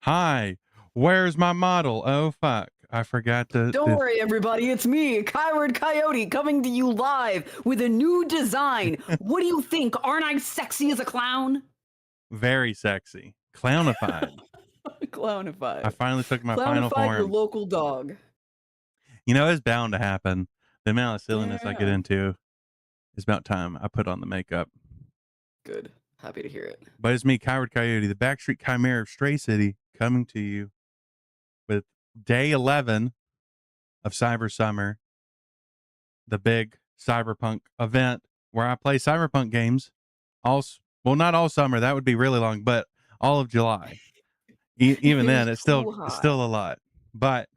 Hi, where's my model? Oh, fuck. I forgot to. Don't worry, everybody. It's me, Coyote, coming to you live with a new design. What do you think? Aren't I sexy as a clown? Very sexy. Clownified. Clownified. I finally took my final Clownified your form. local dog. You know, it's bound to happen. The amount of silliness I get Yeah. into, it's about time I put on the makeup. Good. Happy to hear it. But it's me, Coyote, the Backstreet Chimera of Stray City, coming to you with day 11 of Cyber Summer, the big cyberpunk event where I play cyberpunk games well, not all summer, that would be really long, but all of July. Even then, it's still a lot. But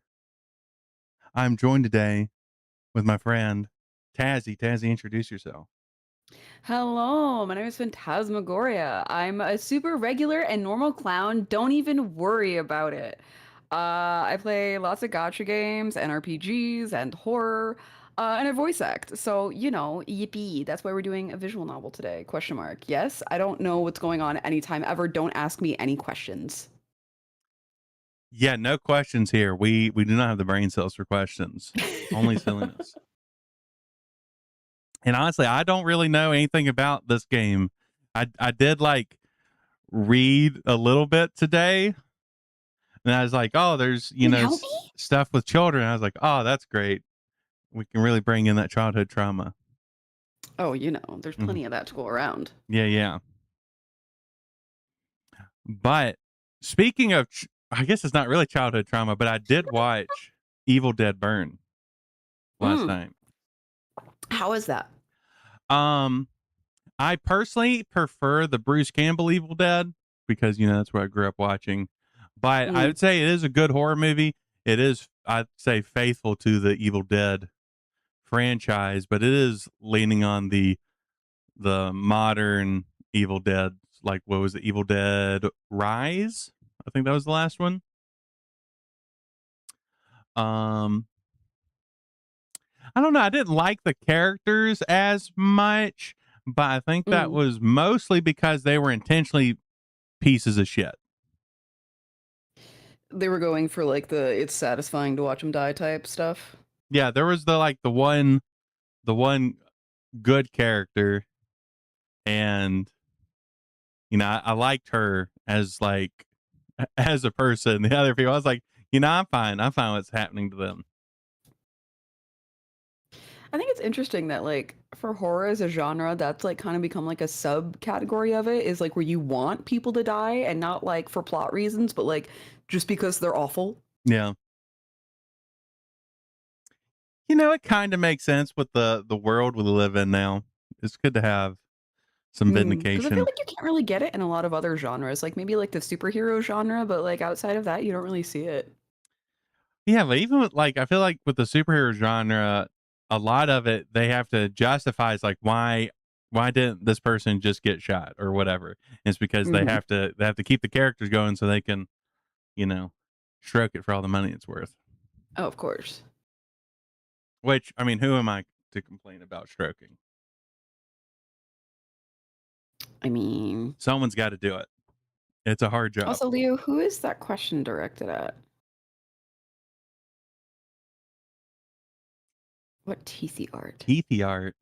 I'm joined today with my friend Tazzy. Tazzy, introduce yourself. Hello, my name is Phantasmagoria. I'm a super regular and normal clown. Don't even worry about it. I play lots of gacha games and RPGs and horror, and I voice act. So, yippee. That's why we're doing a visual novel today. Question mark. Yes, I don't know what's going on anytime ever. Don't ask me any questions. Yeah, no questions here. We do not have the brain cells for questions. Only silliness. And honestly, I don't really know anything about this game. I did read a little bit today, and I was like, oh, there's stuff with children. I was like, oh, that's great. We can really bring in that childhood trauma. Oh, there's plenty of that to go around. Yeah. But speaking of, I guess it's not really childhood trauma, but I did watch Evil Dead Burn last night. How is that? I personally prefer the Bruce Campbell Evil Dead because, that's where I grew up watching. But I would say it is a good horror movie. It is, I'd say, faithful to the Evil Dead franchise, but it is leaning on the modern Evil Dead. Like, what was it? Evil Dead Rise? I think that was the last one. I don't know. I didn't like the characters as much, but I think that was mostly because they were intentionally pieces of shit. They were going for it's satisfying to watch them die type stuff. Yeah, there was the one good character, and I liked her as as a person. The other people, I was like, I'm fine. I'm fine with what's happening to them. I think it's interesting that for horror as a genre, that's kind of become a subcategory of it, is where you want people to die and not for plot reasons, but just because they're awful. Yeah. It kind of makes sense with the world we live in now. It's good to have some vindication. Because I feel like you can't really get it in a lot of other genres, maybe the superhero genre, but outside of that, you don't really see it. Yeah, but even with I feel like with the superhero genre, a lot of it they have to justify is why Why didn't this person just get shot or whatever? And it's because Mhm. they have to keep the characters going so they can, you know, stroke it for all the money it's worth. Oh, of course. Which, I mean, who am I to complain about stroking? I mean, Someone's got to do it. It's a hard job. also, Leo, who is that question directed at? What teethy art? Teethy art.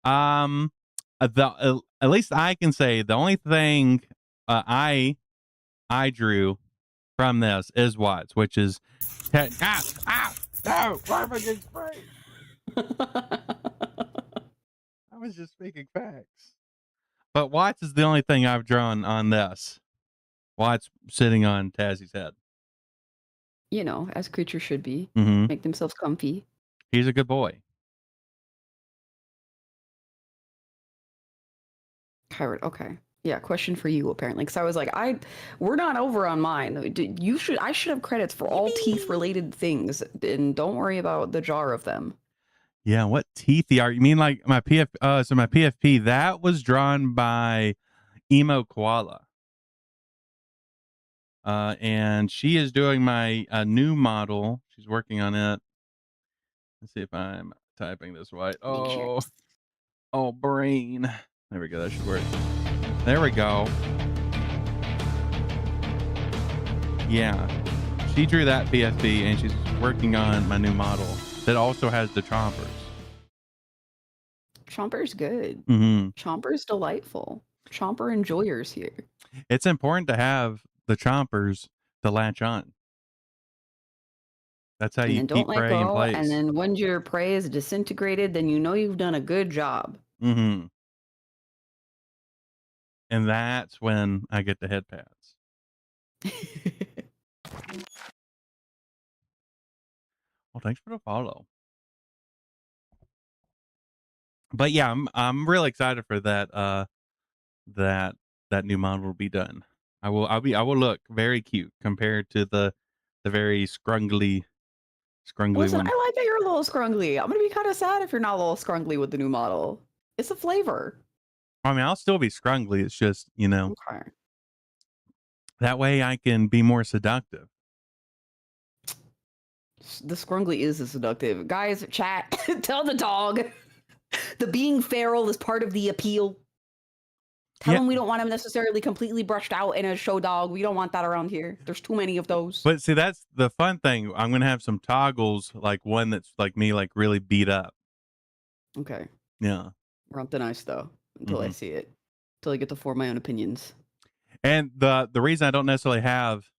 At least I can say the only thing I drew from this is Watts, which is no, why am I getting sprayed? I was just speaking facts. But Watts is the only thing I've drawn on this. Watts sitting on Tazzie's head. You know, as creatures should be. Mm-hmm. Make themselves comfy. He's a good boy. Howard, okay. Yeah, question for you apparently. Because I was like, we're not over on mine. I should have credits for all teeth related things, and don't worry about the jar of them. Yeah, what teethy art? You mean like my so my PFP, that was drawn by Emo Koala. And she is doing my new model. She's working on it. Let's see if I'm typing this right. Oh, brain. There we go. That should work. There we go. Yeah. She drew that PFP and she's working on my new model that also has the chompers. Chomper's good. Mm-hmm. Chomper's delightful. Chomper enjoyers here. It's important to have the chompers to latch on. That's how And you then don't keep let prey in go. And place. then when your prey is disintegrated, then you know you've done a good job. Mm-hmm. And that's when I get the head pads. Well, thanks for the follow. But yeah, I'm really excited for that that new model will be done. I will look very cute compared to the very scrungly Listen, one. I like that you're a little scrungly. I'm gonna be kind of sad if you're not a little scrungly with the new model. It's a flavor. I mean, I'll still be scrungly. It's just, Okay. that way I can be more seductive. The scrungly is a seductive. Guys, chat, tell the dog. The being feral is part of the appeal. Tell Yeah, him we don't want him necessarily completely brushed out in a show dog. We don't want that around here. There's too many of those. but see, that's the fun thing. I'm gonna have some toggles, like one that's like me, like really beat up. Okay. Yeah. We're on thin ice though, until I Mhm. see it. Until I get to form my own opinions. And the reason I don't necessarily have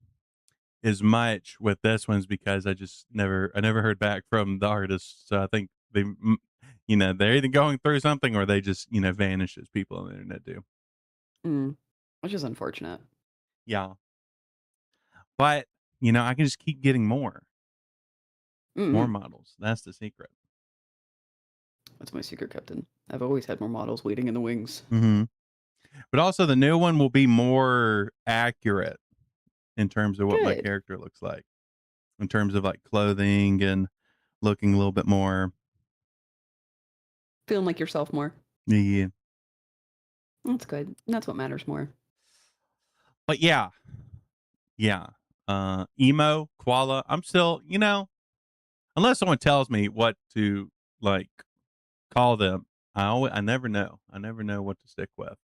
as much with this one is because I never heard back from the artists. So I think they're either going through something or they just vanish as people on the internet do. Which is unfortunate. Yeah, but I can just keep getting more Mm-hmm. models. That's the secret. That's my secret, Captain. I've always had more models waiting in the wings. Mm-hmm. But also the new one will be more accurate in terms of what my Good. character looks like, in terms of like clothing and looking a little bit more. Feeling like yourself more. Yeah. That's good. That's what matters more. But yeah. Emo, koala. I'm still, unless someone tells me what to like call them, I never know. I never know what to stick with.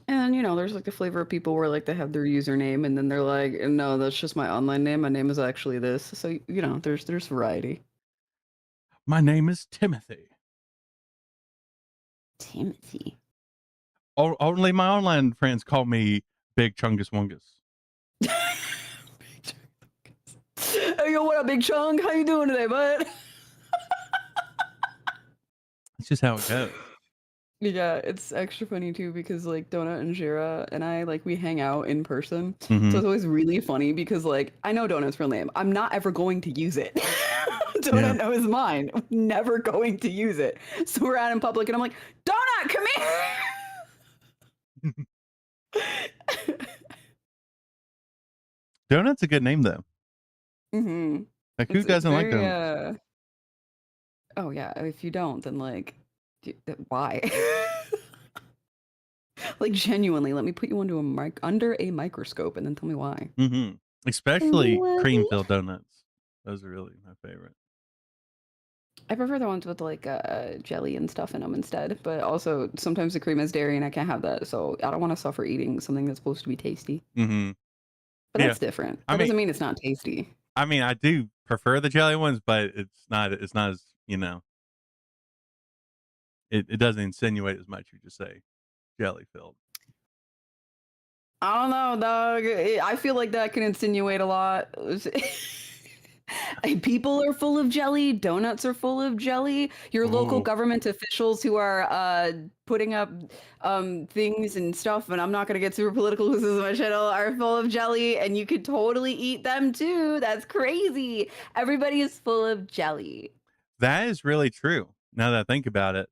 And there's like the flavor of people where like they have their username and then they're like, no, that's just my online name. My name is actually this. So there's variety. My name is Timothy. Timothy. Only my online friends call me Big Chungus Wungus. Hey, yo, what up, Big Chung? How you doing today, bud? It's just how it goes. Yeah, it's extra funny too because like Donut and Jira and I like we hang out in person. Mhm. So it's always really funny because like I know Donut's real name. I'm not ever going to use it. Donut Yeah. knows mine. I'm never going to use it. So we're out in public and I'm like, Donut, come here. Donut's a good name though. Mm-hmm. Like who doesn't like donuts? Oh yeah, if you don't, then like, why? Like genuinely, let me put you under a microscope and then tell me why. Mm-hmm. Tell me Especially why. cream filled donuts. Those are really my favorite. I prefer the ones with like jelly and stuff in them instead. But also sometimes the cream is dairy and I can't have that, so I don't want to suffer eating something that's supposed to be tasty. Mm-hmm. But Yeah. that's different. I That mean, doesn't mean it's not tasty. I do prefer the jelly ones, but it's not as, it doesn't insinuate as much. You just say jelly filled. I don't know, dog. I feel like that can insinuate a lot. People are full of jelly. Donuts are full of jelly. Your local Ooh. government officials who are putting up things and stuff, and I'm not going to get super political because this is my channel, are full of jelly, and you could totally eat them too. That's crazy. Everybody is full of jelly. That is really true. Now that I think about it,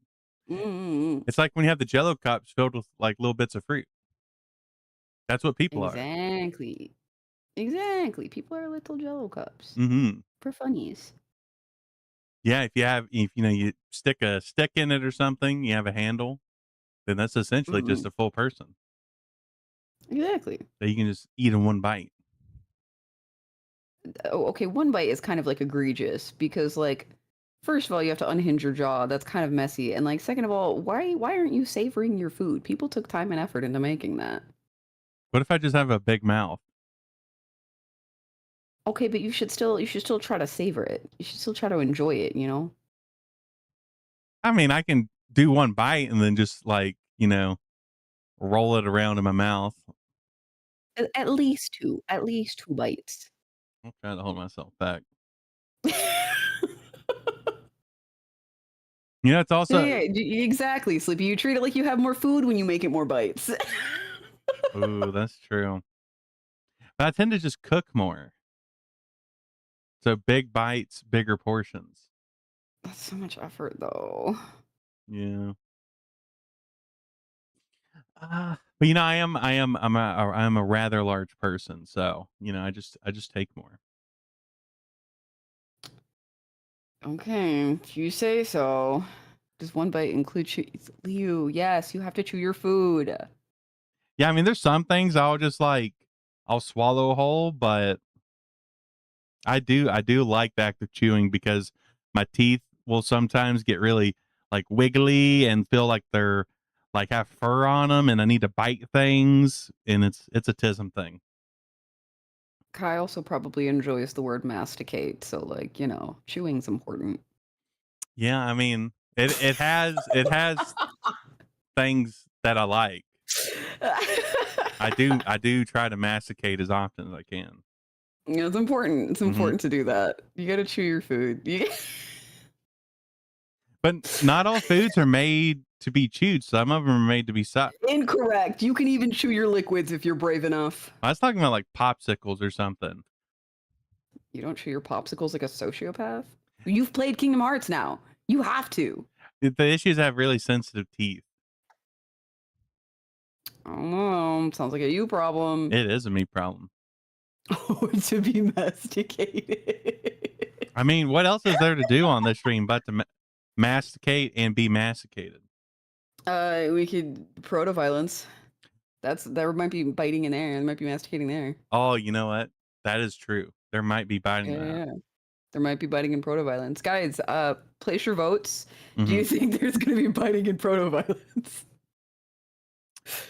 Mm-hmm. it's like when you have the Jello cups filled with like little bits of fruit. That's what people are. Exactly. Exactly. People are little jello cups Mm-hmm. for funnies. Yeah, if you stick a stick in it or something, you have a handle, then that's essentially Mm-hmm. just a full person Exactly. that you can just eat in one bite. Oh, okay, one bite is kind of like egregious because like first of all, you have to unhinge your jaw. That's kind of messy. And like second of all, why aren't you savoring your food? People took time and effort into making that. What if I just have a big mouth? Okay, but you should still try to savor it. You should still try to enjoy it, you know? I mean, I can do one bite and then just like, roll it around in my mouth. At least two. At least two bites. I'm trying to hold myself back. It's Yeah, also, exactly, Sleepy. You treat it like you have more food when you make it more bites. ooh, that's true. But I tend to just cook more. So big bites, bigger portions. That's so much effort though. Yeah. But I'm a rather large person, so I just take more. Okay, if you say so. Does one bite include you? Yes, you have to chew your food. Yeah, I mean, there's some things I'll swallow whole, but I do like the act of chewing because my teeth will sometimes get really like wiggly and feel like they're like have fur on them, and I need to bite things, and it's a tism thing. Kai also probably enjoys the word masticate, so like, chewing's important. Yeah, I mean, it has things that I like. I do try to masticate as often as I can. Yeah, it's important. It's Hmm. important to do that. You gotta chew your food. But not all foods are made to be chewed. Some of them are made to be sucked. Incorrect. You can even chew your liquids if you're brave enough. I was talking about like popsicles or something. You don't chew your popsicles like a sociopath? You've played Kingdom Hearts now. You have to. The issues have really sensitive teeth. I don't know. Sounds like a you problem. It is a me problem. Oh, to be masticated. I mean, what else is there to do on this stream but to masticate and be masticated? We could proto violence. There might be biting in there. There might be masticating there. Oh, you know what? That is true. There might be biting that. Yeah. There might be biting in proto violence. Guys, place your votes. Do Hmm. you think there's gonna be biting in proto violence?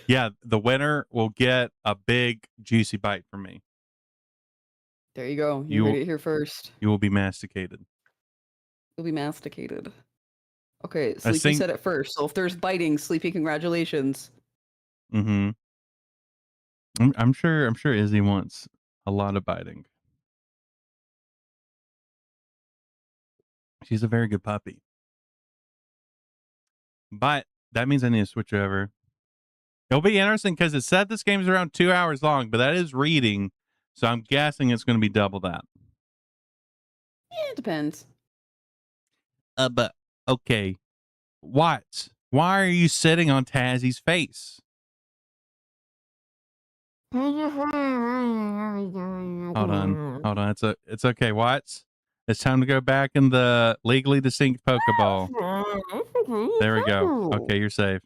Yeah, the winner will get a big juicy bite from me. There you go. You You heard will it here first. you will be masticated. You'll be masticated. Okay, I Sleepy think. said it first. So if there's biting, Sleepy, congratulations. Hmm. I'm sure Izzy wants a lot of biting. She's a very good puppy. But that means I need to switch over. It'll be interesting because it said this game's around 2 hours long, but that is reading, so I'm guessing it's going to be double that. Yeah, it depends. But okay, what? Why are you sitting on Tazzy's face? Hold on. It's okay. Watts. It's time to go back in the legally distinct Pokeball. There we go. Okay, you're safe.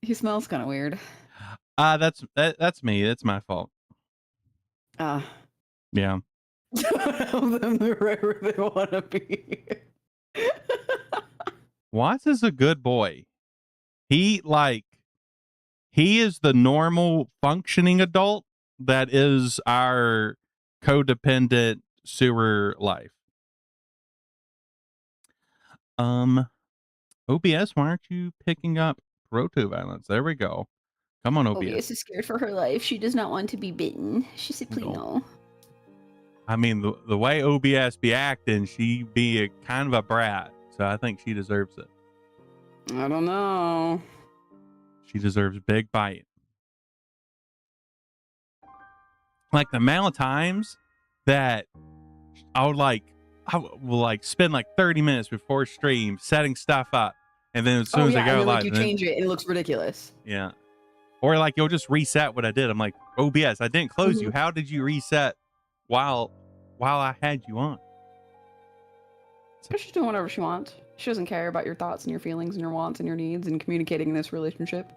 He smells kind of weird. That's me. It's my fault. Ah. Yeah. Them they're right where they want to be. Watts is a good boy. He is the normal functioning adult that is our codependent sewer life. OBS, why aren't you picking up proto violence? There we go. Come on, OBS. OBS is scared for her life. She does not want to be bitten. She said, please no. I mean, the way OBS be acting, she be a kind of a brat. So I think she deserves it. I don't know. She deserves big bite. Like the amount of times that I will spend like 30 minutes before stream setting stuff up. And then as soon as I go and then, live, you change it and it looks ridiculous. Yeah. Or like you'll just reset what I did. I'm like, OBS, I didn't close you. How did you reset while I had you on? She's doing whatever she wants. She doesn't care about your thoughts and your feelings and your wants and your needs and communicating in this relationship.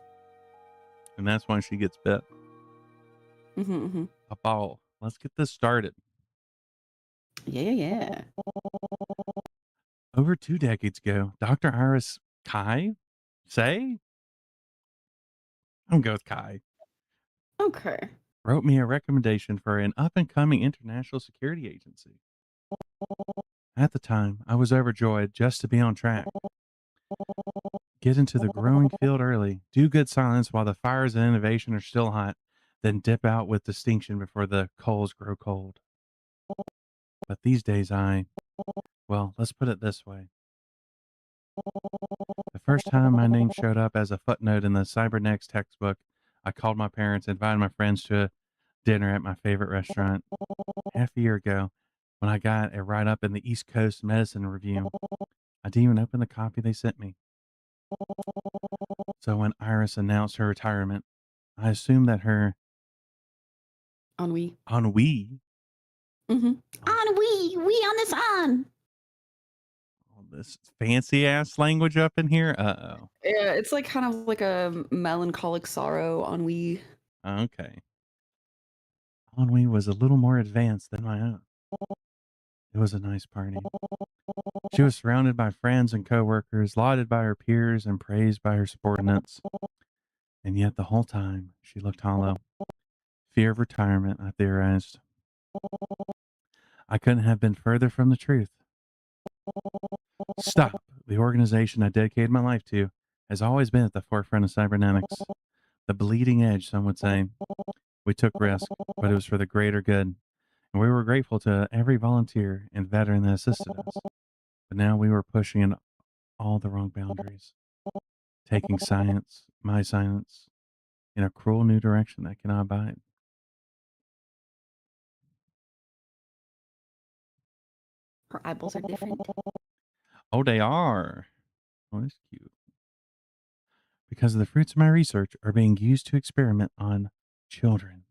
And that's when she gets bit. A ball. Let's get this started. Yeah. Over 2 decades ago, Dr. Iris Kai, I'm gonna go with Kai. Okay. Wrote me a recommendation for an up-and-coming international security agency. At the time, I was overjoyed just to be on track. Get into the growing field early, do good science while the fires of innovation are still hot, then dip out with distinction before the coals grow cold. But these days well, let's put it this way. The first time my name showed up as a footnote in the Cybernext textbook, I called my parents and invited my friends to a dinner at my favorite restaurant. Half a year ago, when I got a write-up in the East Coast Medicine Review, I didn't even open the copy they sent me. So when Iris announced her retirement, I assumed that her Ennui. ennui. Ennui. We on the sun. All this fancy ass language up in here. Uh-oh. Yeah, it's like kind of like a melancholic sorrow. Ennui. Okay. Ennui was a little more advanced than my own. It was a nice party. She was surrounded by friends and coworkers, lauded by her peers, and praised by her subordinates. And yet the whole time, she looked hollow. Fear of retirement, I theorized. I couldn't have been further from the truth. Stop. The organization I dedicated my life to has always been at the forefront of cybernetics. The bleeding edge, some would say. We took risks, but it was for the greater good. And we were grateful to every volunteer and veteran that assisted us. But now we were pushing in all the wrong boundaries, taking science, my science, in a cruel new direction I cannot abide. Her eyeballs are different. Oh, they are. Oh, that's cute. Because the fruits of my research are being used to experiment on children.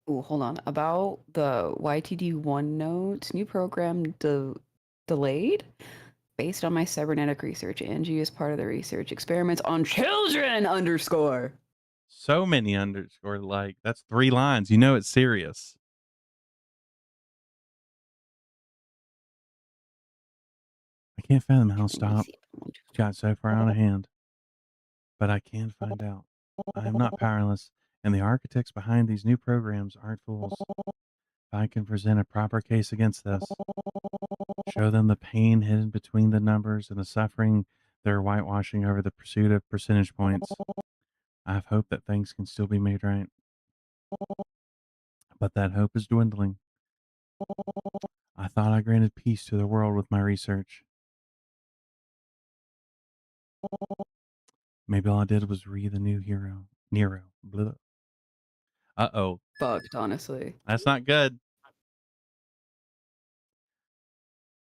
Oh, hold on. About the YTD OneNote new program delayed? Based on my cybernetic research, Angie is part of the research experiments on children _ So many underscore, like, that's 3 lines. You know it's serious. I can't fathom how stop got so far out of hand. But I can find out. I am not powerless, and the architects behind these new programs aren't fools. If I can present a proper case against this, show them the pain hidden between the numbers and the suffering they're whitewashing over the pursuit of percentage points, I have hope that things can still be made right. But that hope is dwindling. I thought I granted peace to the world with my research. Maybe all I did was read the new hero, Nero. Blah. Uh-oh. Fucked, honestly. That's not good.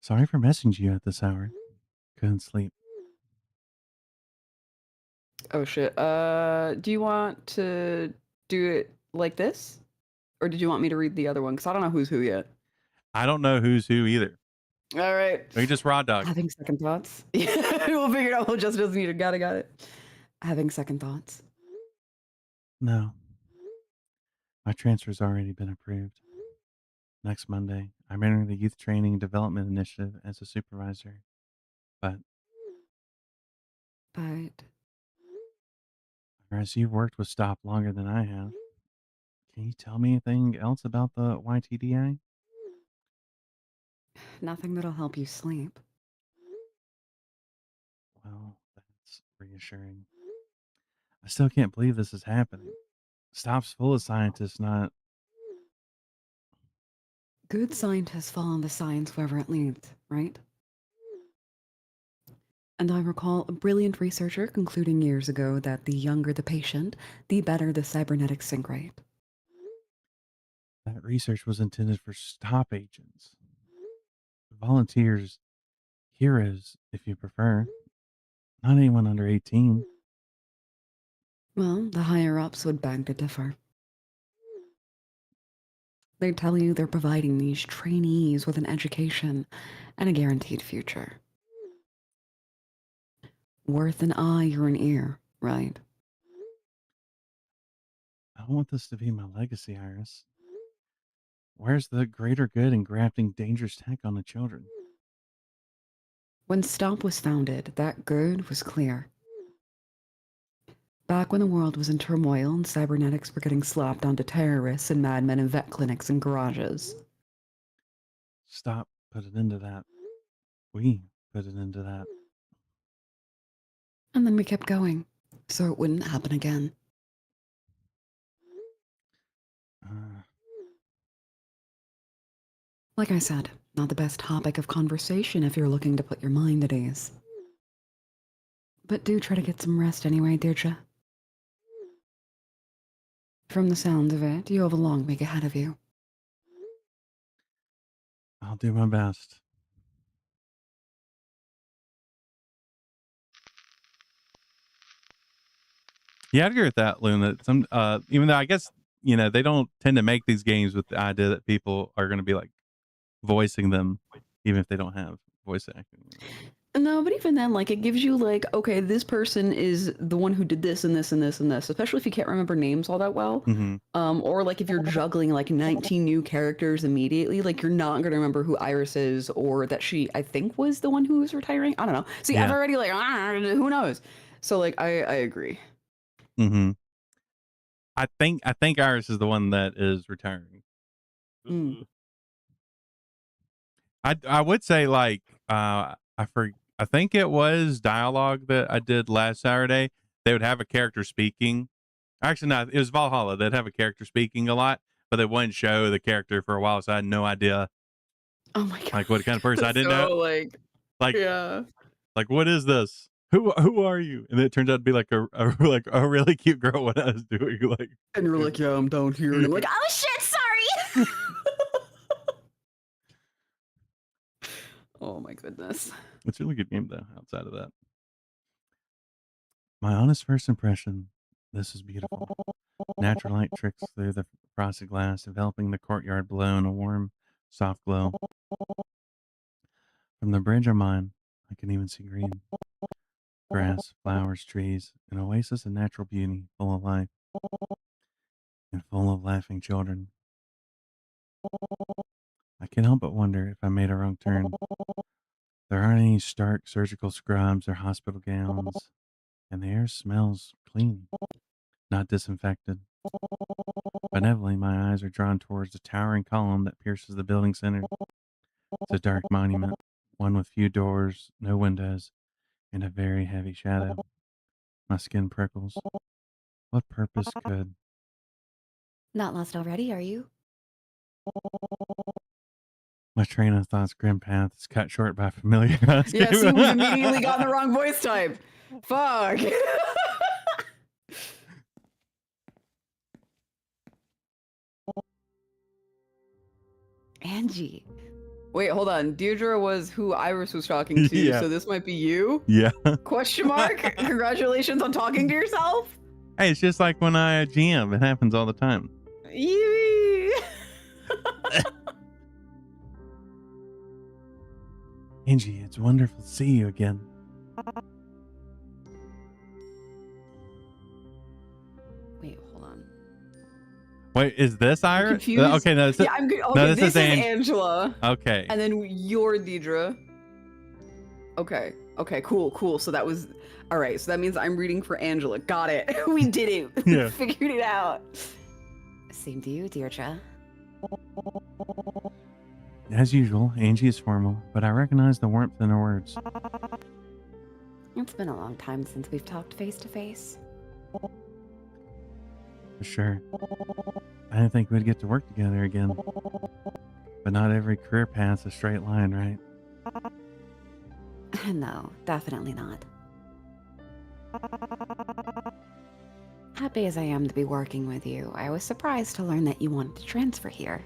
Sorry for messaging you at this hour. Couldn't sleep. Oh shit. Do you want to do it like this? Or did you want me to read the other one? Because I don't know who's who yet. I don't know who's who either. All right. We just raw dog. Having second thoughts. Yeah, we'll figure it out. We'll just doesn't need it. Got it. Having second thoughts. No. My transfer's already been approved. Next Monday, I'm entering the Youth Training and Development Initiative as a supervisor. But whereas you've worked with Stop longer than I have, can you tell me anything else about the YTDI? Nothing that'll help you sleep. Well, that's reassuring. I still can't believe this is happening. Stop's full of scientists, not... Good scientists follow the science wherever it leads, right? And I recall a brilliant researcher concluding years ago that the younger the patient, the better the cybernetic sync rate. That research was intended for Stop agents. Volunteers, heroes, if you prefer. Not anyone under 18. Well, the higher-ups would beg to differ. They tell you they're providing these trainees with an education and a guaranteed future. Worth an eye or an ear, right? I want this to be my legacy, Iris. Where's the greater good in grafting dangerous tech on the children? When Stomp was founded, that good was clear. Back when the world was in turmoil and cybernetics were getting slapped onto terrorists and madmen in vet clinics and garages. Stop put it into that. We put it into that. And then we kept going, so it wouldn't happen again. Like I said, not the best topic of conversation if you're looking to put your mind at ease. But do try to get some rest anyway, Deirdre. From the sound of it, you have a long week ahead of you. I'll do my best. Yeah, I agree with that, Loon. That some, even though I guess, you know, they don't tend to make these games with the idea that people are going to be like voicing them, even if they don't have voice acting. No, but even then, like, it gives you, like, okay, this person is the one who did this and this and this and this, especially if you can't remember names all that well. Or, like, if you're juggling, like, 19 new characters immediately, like, you're not going to remember who Iris is or that she, I think, was the one who was retiring. I don't know. See, I've already, like, who knows? So, like, I agree. I think Iris is the one that is retiring. I would say, like, I think it was dialogue that I did last Saturday. They would have a character speaking. Actually, no, it was Valhalla. They'd have a character speaking a lot, but they wouldn't show the character for a while, so I had no idea. Oh my god! Like what kind of person I didn't know. Like, yeah. Like, what is this? Who are you? And then it turns out to be like a really cute girl when I was doing like. And you're like, yeah, I'm down here. And I'm like, oh shit, sorry. Oh my goodness. It's a really good game though, outside of that. My honest first impression, this is beautiful. Natural light tricks through the frosted glass, enveloping the courtyard below in a warm, soft glow. From the bridge of mine, I can even see green. Grass, flowers, trees, an oasis of natural beauty, full of life, and full of laughing children. I can't help but wonder if I made a wrong turn. There aren't any stark surgical scrubs or hospital gowns, and the air smells clean, not disinfected. Benevolently, my eyes are drawn towards the towering column that pierces the building center. It's a dark monument, one with few doors, no windows, and a very heavy shadow. My skin prickles. What purpose could... Not lost already, are you? My train of thought's grim path is cut short by familiar costume. Yeah, see, we've immediately gotten the wrong voice type. Fuck. Angie. Wait, hold on. Deirdre was who Iris was talking to, Yeah. so this might be you? Yeah. Question mark? Congratulations on talking to yourself? Hey, it's just like when I GM. It happens all the time. Yee. Angie, it's wonderful to see you again. Wait, hold on. Wait, is this I'm Iris? confused. Okay, no, Yeah, I'm good. Okay, no, this this is is Angela. Okay. And then you're Deidre. Okay. Okay, cool. So that was all right. So that means I'm reading for Angela. Got it. We did it. Yeah. Figured it out. Same to you, Deirdre. As usual, Angie is formal, but I recognize the warmth in her words. It's been a long time since we've talked face to face. For sure. I didn't think we'd get to work together again. But not every career path's a straight line, right? No, definitely not. Happy as I am to be working with you, I was surprised to learn that you wanted to transfer here.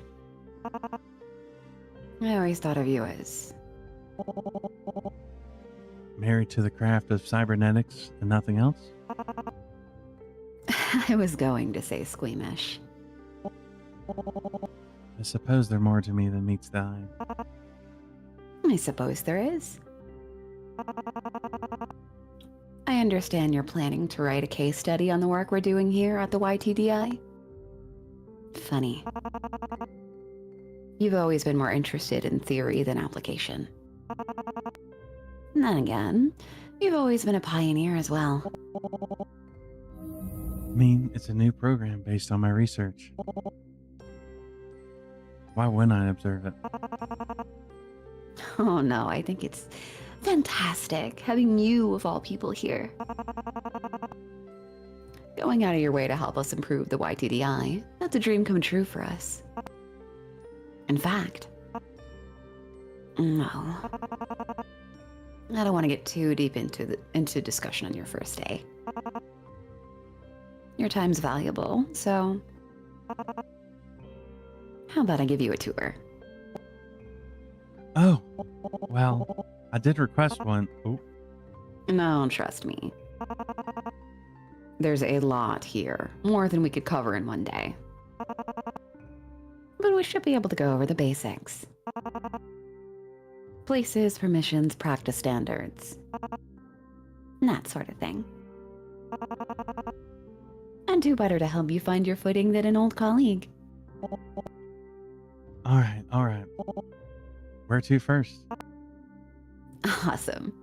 I always thought of you as... Married to the craft of cybernetics and nothing else? I was going to say squeamish. I suppose there's more to me than meets the eye. I suppose there is. I understand you're planning to write a case study on the work we're doing here at the YTDI. Funny. You've always been more interested in theory than application. And then again, you've always been a pioneer as well. I mean, it's a new program based on my research. Why wouldn't I observe it? Oh no, I think it's fantastic having you, of all people, here. Going out of your way to help us improve the YTDI, that's a dream come true for us. In fact, no. I don't want to get too deep into discussion on your first day. Your time's valuable, so how about I give you a tour? Oh, well, I did request one. Oh, No, trust me. There's a lot here, more than we could cover in one day. But we should be able to go over the basics. Places, permissions, practice standards. That sort of thing. And who better to help you find your footing than an old colleague? all right. Where to first? Awesome.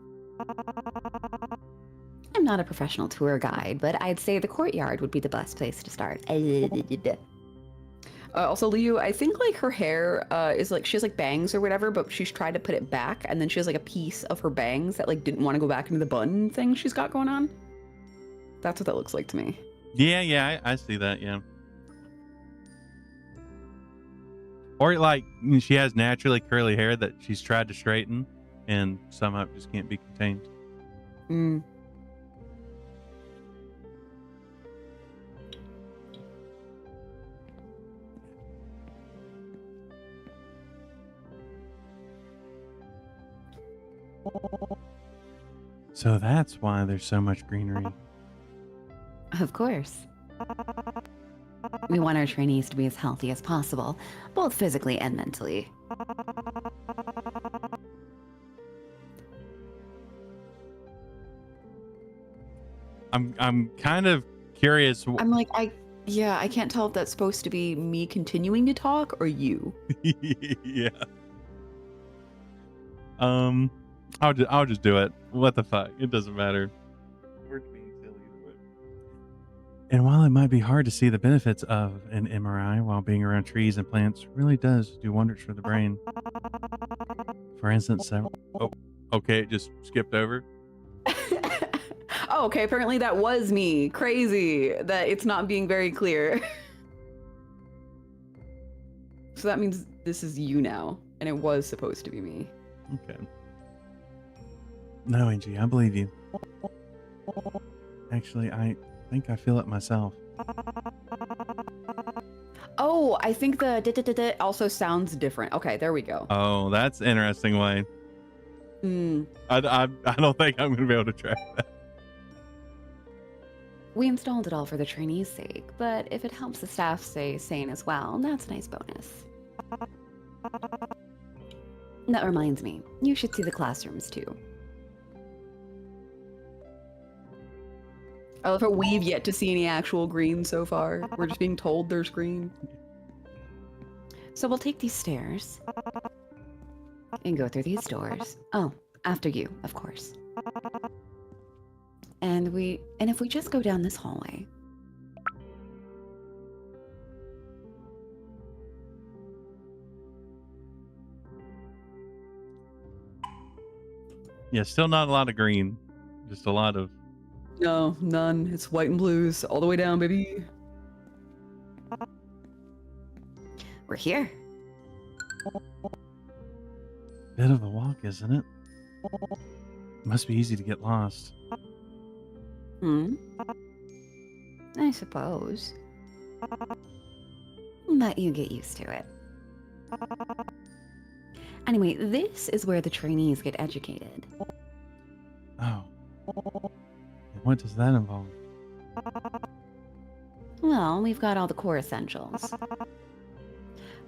I'm not a professional tour guide, but I'd say the courtyard would be the best place to start. Also, Liu, I think like her hair is like she has like bangs or whatever, but she's tried to put it back, and then she has like a piece of her bangs that like didn't want to go back into the bun thing she's got going on. That's what that looks like to me. Yeah, I see that, yeah. Or like she has naturally curly hair that she's tried to straighten and somehow it just can't be contained. Mm. So that's why there's so much greenery. Of course. We want our trainees to be as healthy as possible, both physically and mentally. I'm kind of curious. I'm like, I can't tell if that's supposed to be me continuing to talk or you. Yeah. I'll just do it. What the fuck? It doesn't matter. We're being silly either way. And while it might be hard to see the benefits of an MRI while being around trees and plants really does do wonders for the brain. For instance, okay, it just skipped over. Oh, okay. Apparently that was me. Crazy that it's not being very clear. So that means this is you now, and it was supposed to be me. Okay. No, Angie, I believe you. Actually, I think I feel it myself. Oh, I think the also sounds different. Okay, there we go. Oh, that's an interesting way. I don't think I'm gonna be able to track that. We installed it all for the trainees' sake, but if it helps the staff stay sane as well, that's a nice bonus. That reminds me, you should see the classrooms too. I love how we've yet to see any actual green so far. We're just being told there's green. So we'll take these stairs and go through these doors. Oh, after you, of course. And if we just go down this hallway. Yeah, still not a lot of green. Just a lot of... No, none. It's white and blues all the way down, baby. We're here. Bit of a walk, isn't it? Must be easy to get lost. I suppose. But you get used to it. Anyway, this is where the trainees get educated. Oh. And what does that involve? Well, we've got all the core essentials.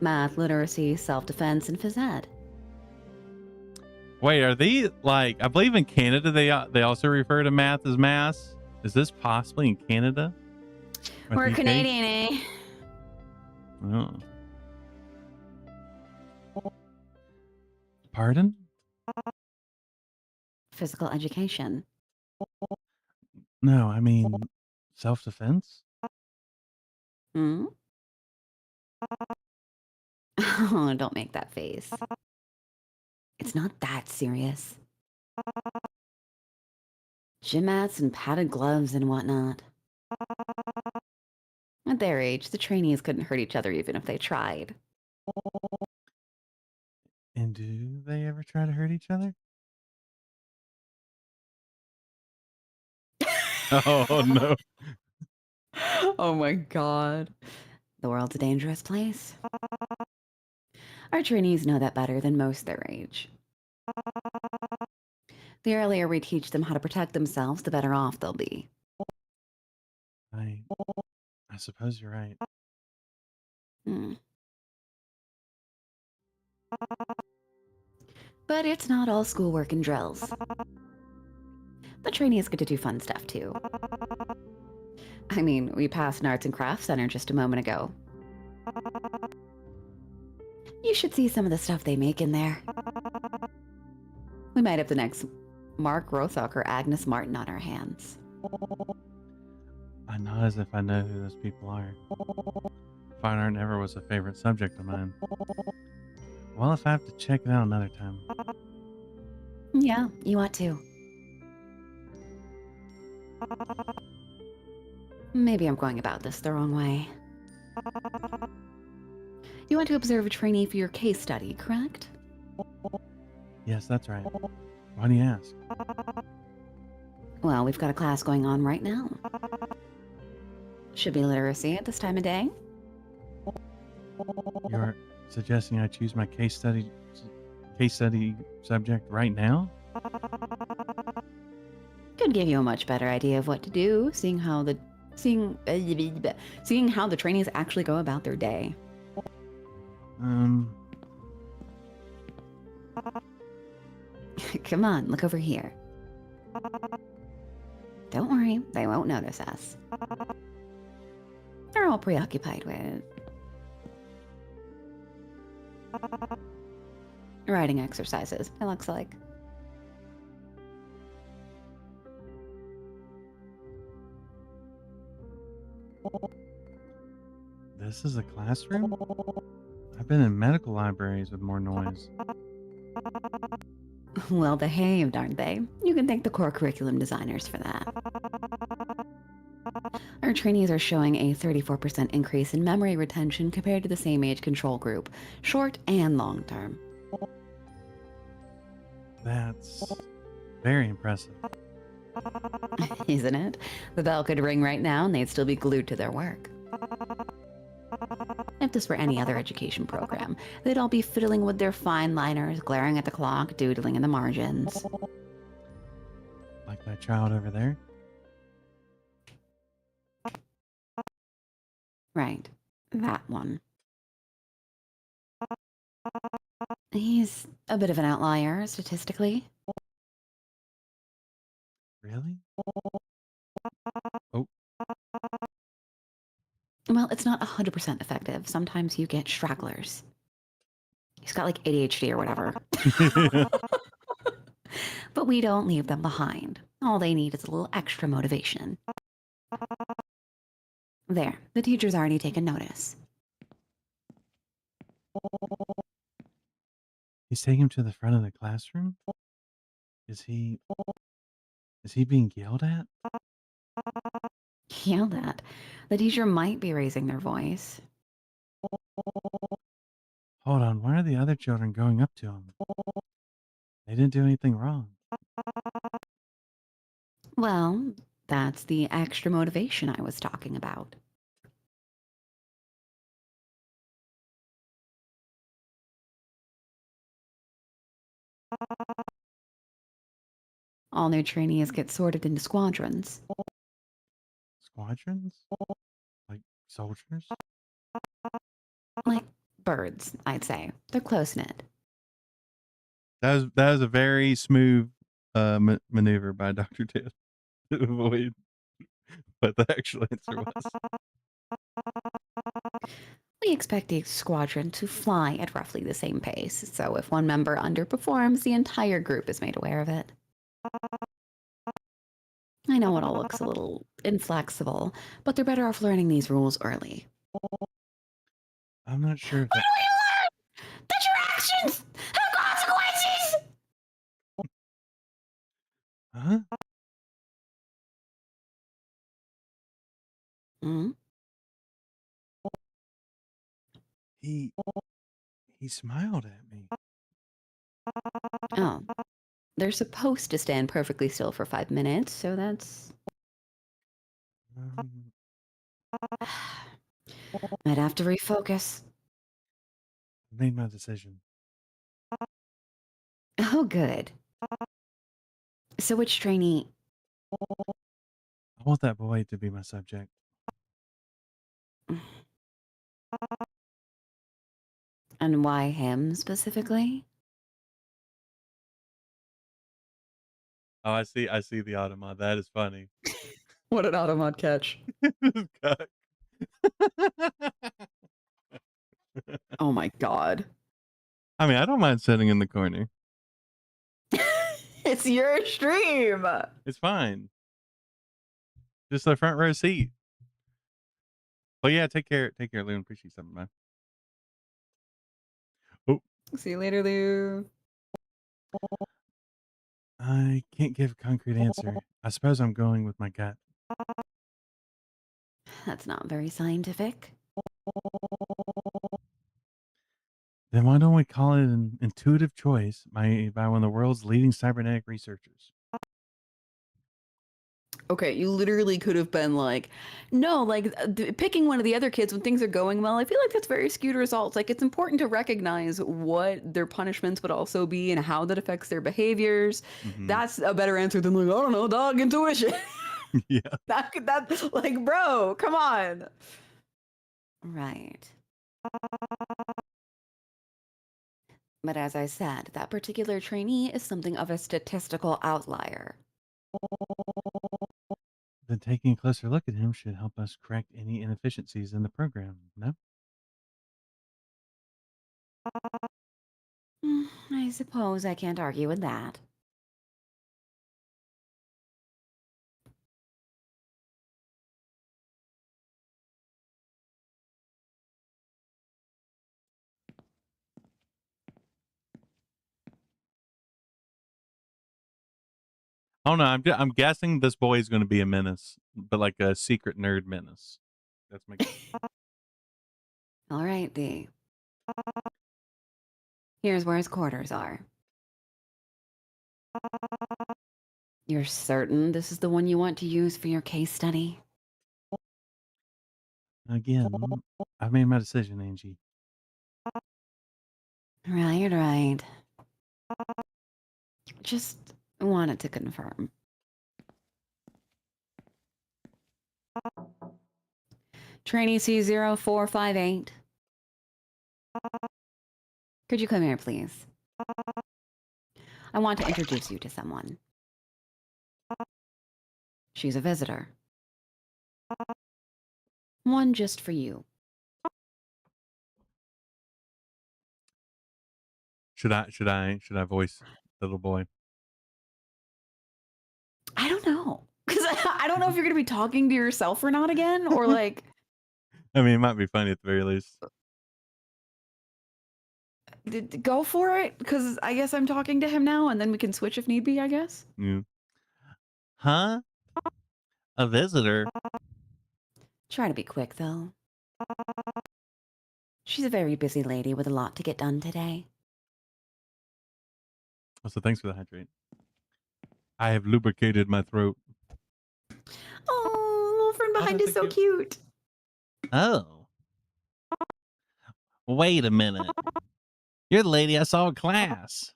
Math, literacy, self-defense, and phys ed. Wait, are they like... I believe in Canada they also refer to math as mass. Is this possibly in Canada? Or We're the UK? Canadian, eh? Oh. Pardon? Physical education. No, I mean self-defense. Oh, don't make that face. It's not that serious. Gym mats and padded gloves and whatnot. At their age, the trainees couldn't hurt each other even if they tried. And do they ever try to hurt each other? Oh no. Oh my god. The world's a dangerous place. Our trainees know that better than most their age. The earlier we teach them how to protect themselves, the better off they'll be. I suppose you're right. But it's not all schoolwork and drills. The trainees get to do fun stuff too. I mean, we passed an arts and crafts center just a moment ago. You should see some of the stuff they make in there. We might have the next Mark Rothok or Agnes Martin on our hands. I nod as if I know who those people are. Fine art never was a favorite subject of mine. Well, if I have to check it out another time. Yeah, you ought to. Maybe I'm going about this the wrong way. You want to observe a trainee for your case study, correct? Yes, that's right. Why do you ask? Well, we've got a class going on right now. Should be literacy at this time of day. You're suggesting I choose my case study subject right now? Could give you a much better idea of what to do, seeing how the trainees actually go about their day. Come on, look over here. Don't worry, they won't notice us. They're all preoccupied with writing exercises, it looks like. This is a classroom? I've been in medical libraries with more noise. Well behaved, aren't they? You can thank the core curriculum designers for that. Our trainees are showing a 34% increase in memory retention compared to the same age control group, short and long term. That's very impressive. Isn't it? The bell could ring right now and they'd still be glued to their work. If this were any other education program, they'd all be fiddling with their fine liners, glaring at the clock, doodling in the margins. Like that child over there? Right, that one. He's a bit of an outlier, statistically. Really? Oh, Well, it's not 100% effective. Sometimes you get stragglers. He's got like ADHD or whatever. But we don't leave them behind. All they need is a little extra motivation. There, the teacher's already taken notice. he's taking him to the front of the classroom. Is he being yelled at? Yelled at. The teacher might be raising their voice. Hold on, why are the other children going up to him? They didn't do anything wrong. Well, that's the extra motivation I was talking about. All new trainees get sorted into squadrons. Squadrons? Like soldiers? Like birds, I'd say. They're close knit. That was a very smooth maneuver by Dr. Ted to avoid what the actual answer was. We expect each squadron to fly at roughly the same pace, so if one member underperforms, the entire group is made aware of it. I know it all looks a little inflexible, but they're better off learning these rules early. I'm not sure if that. That your actions have consequences! Huh? Hmm? He smiled at me. Oh. They're supposed to stand perfectly still for 5 minutes, so that's... Um, I'd have to refocus. I made my decision. Oh, good. So which trainee... I want that boy to be my subject. And why him specifically? Oh, I see the Automat. That is funny. What an automat catch. Cuck. Oh my god. I mean, I don't mind sitting in the corner. It's your stream. It's fine. Just the front row seat. But yeah, take care, Loon. Appreciate something, man. Oh, See you later, Lou. I can't give a concrete answer. I suppose I'm going with my gut. That's not very scientific. Then why don't we call it an intuitive choice by one of the world's leading cybernetic researchers? Okay, you literally could have been like, no, like picking one of the other kids when things are going well. I feel like that's very skewed results. Like, it's important to recognize what their punishments would also be and how that affects their behaviors. Mhm. That's a better answer than like, I don't know, dog intuition. Yeah. That's like, bro, come on. Right. But as I said, that particular trainee is something of a statistical outlier. Then taking a closer look at him should help us correct any inefficiencies in the program, no? I suppose I can't argue with that. Oh no, I'm guessing this boy is going to be a menace, but like a secret nerd menace. That's my guess. All right, D. Here's where his quarters are. You're certain this is the one you want to use for your case study? Again, I've made my decision, Angie. Right. Just wanted to confirm. Trainee C0458. Could you come here, please? I want to introduce you to someone. She's a visitor. One just for you. Should I voice the little boy? I don't know. Because I don't know if you're going to be talking to yourself or not again, or like, I mean, it might be funny at the very least. go for it. Because I guess I'm talking to him now, and then we can switch if need be, I guess. Yeah. Huh? A visitor? Try to be quick, though. She's a very busy lady with a lot to get done today. Oh, so thanks for the hydrate. I have lubricated my throat. Oh, little friend behind that's is so so cute. Oh. Wait a minute. You're the lady I saw in class.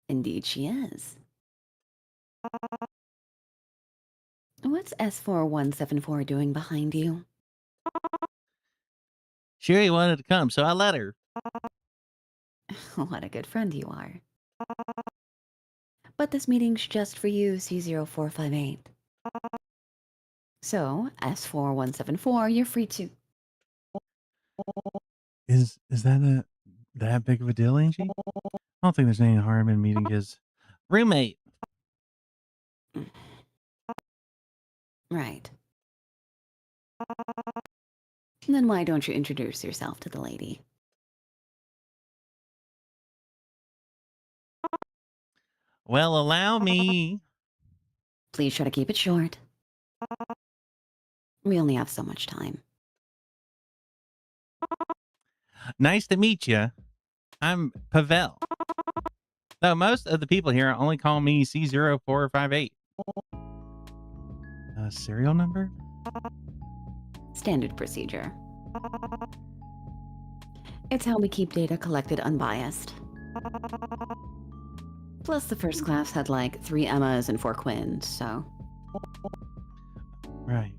Indeed she is. What's S4174 doing behind you? Sherry wanted to come, so I let her. What a good friend you are. But this meeting's just for you, C0458. So, S4174, you're free to... Is that big of a deal, Angie? I don't think there's any harm in meeting his Roommate. Right. Then why don't you introduce yourself to the lady? Well, allow me. Please try to keep it short. We only have so much time. Nice to meet you. I'm Pavel. Though most of the people here only call me C0458. Serial number? Standard procedure. It's how we keep data collected unbiased. Plus, the first class had like 3 Emmas and 4 Quins, so... Right.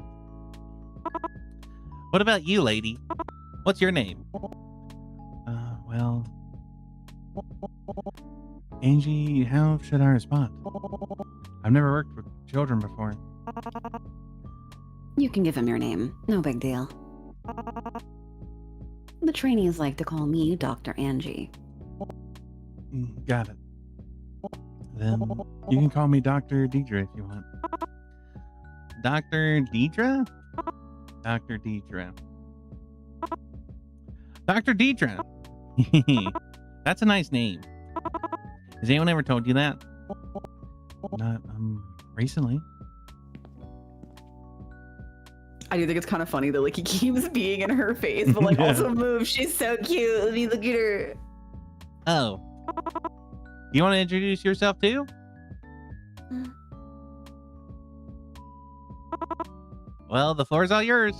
What about you, lady? What's your name? Well, Angie, how should I respond? I've never worked with children before. You can give him your name. No big deal. The trainees like to call me Dr. Angie. Got it. Then you can call me Dr. Deidre if you want. Dr. Deidre? Dr. Deidre. Dr. Deidre. That's a nice name. Has anyone ever told you that? Not recently. I do think it's kind of funny that like he keeps being in her face, but like Yeah. also moves. She's so cute. Let me look at her. Oh. You want to introduce yourself too? Well, the floor's all yours.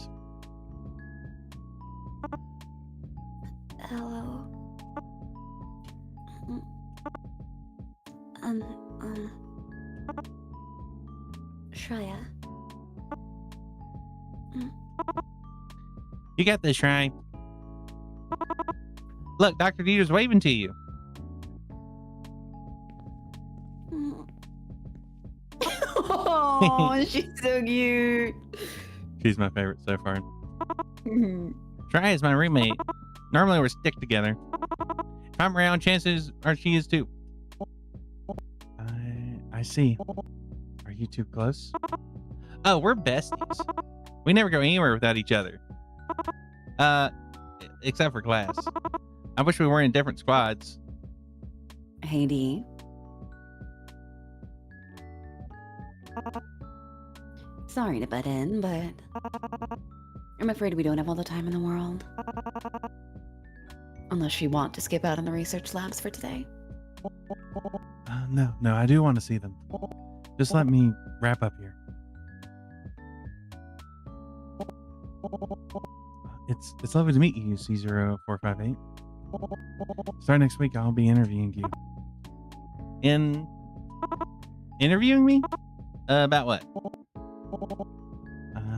Hello. Shreya. You got this, Shrine. Look, Dr. Dieter's waving to you. Oh, she's so cute. She's my favorite so far. Try is my roommate. Normally we're stick together. If I'm around, chances are she is too. I see. Are you too close? Oh, we're besties. We never go anywhere without each other. Except for class. I wish we were in different squads. Hey, Dee. Sorry to butt in, but I'm afraid we don't have all the time in the world. Unless you want to skip out on the research labs for today. No, I do want to see them. Just let me wrap up here. It's lovely to meet you, C0458. Starting next week, I'll be interviewing you. Interviewing me? About what?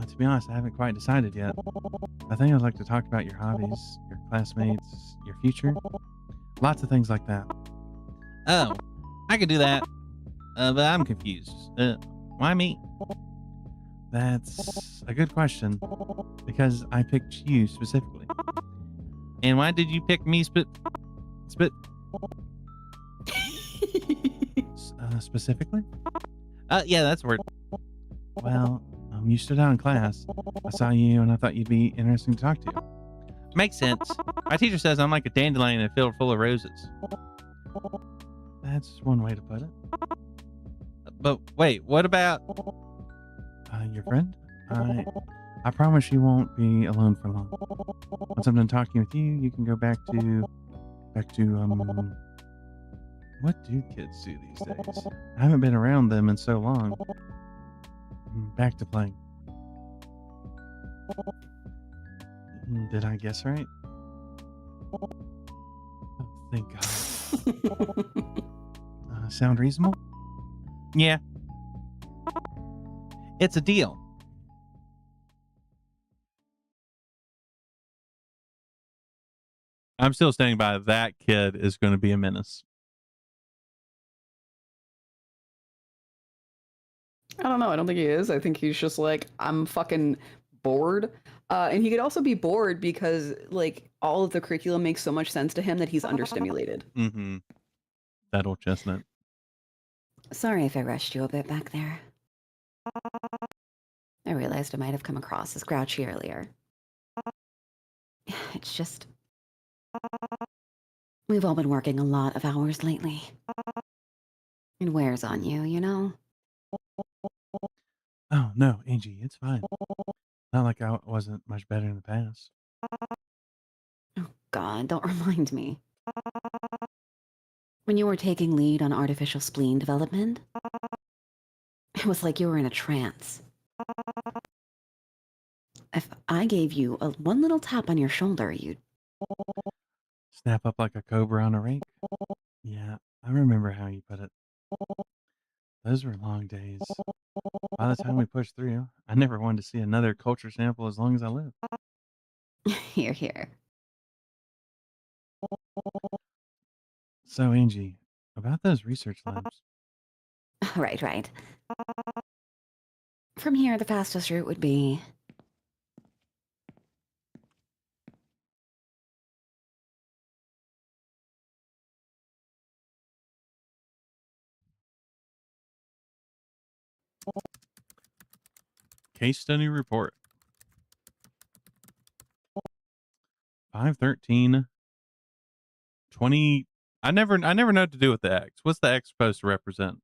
To be honest, I haven't quite decided yet. I think I'd like to talk about your hobbies, your classmates, your future. Lots of things like that. Oh, I could do that. But I'm confused. Why me? That's a good question because I picked you specifically. And why did you pick me Specifically? Yeah, that's word. Well, you stood out in class. I saw you and I thought you'd be interesting to talk to. Makes sense. My teacher says I'm like a dandelion in a field full of roses. That's one way to put it. But wait, what about... Your friend? I promise you won't be alone for long. Once I'm done talking with you, you can go back to what do kids do these days? I haven't been around them in so long. Back to playing. Did I guess right? Oh, thank God. Sound reasonable? Yeah. It's a deal. I'm still standing by. That kid is going to be a menace. I don't know. I don't think he is. I think he's just like, I'm fucking bored. And he could also be bored because like all of the curriculum makes so much sense to him that he's understimulated. Mm-hmm. That old chestnut. Sorry if I rushed you a bit back there. I realized I might have come across as grouchy earlier. It's just... We've all been working a lot of hours lately. It wears on you, you know? Oh, no, Angie, it's fine. Not like I wasn't much better in the past. Oh, God, don't remind me. When you were taking lead on artificial spleen development, it was like you were in a trance. If I gave you one little tap on your shoulder, you'd... Snap up like a cobra on a rake? Yeah, I remember how you put it. Those were long days. By the time we pushed through, I never wanted to see another culture sample as long as I lived. Here, here. So, Angie, about those research labs. Right. From here, the fastest route would be... Case study report. 513 20. I never know what to do with the X. What's the X supposed to represent?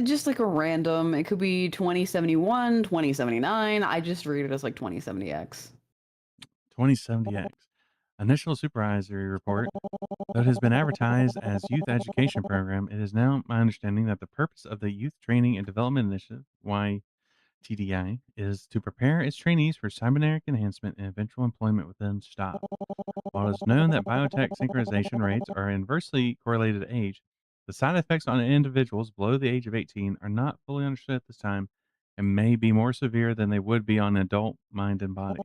Just like a random, it could be 2071, 2079. I just read it as like 2070X. 2070X. Initial supervisory report. Though it has been advertised as youth education program, it is now my understanding that the purpose of the Youth Training and Development Initiative, YTDI, is to prepare its trainees for cybernetic enhancement and eventual employment within STOP. While it is known that biotech synchronization rates are inversely correlated to age, the side effects on individuals below the age of 18 are not fully understood at this time and may be more severe than they would be on an adult mind and body.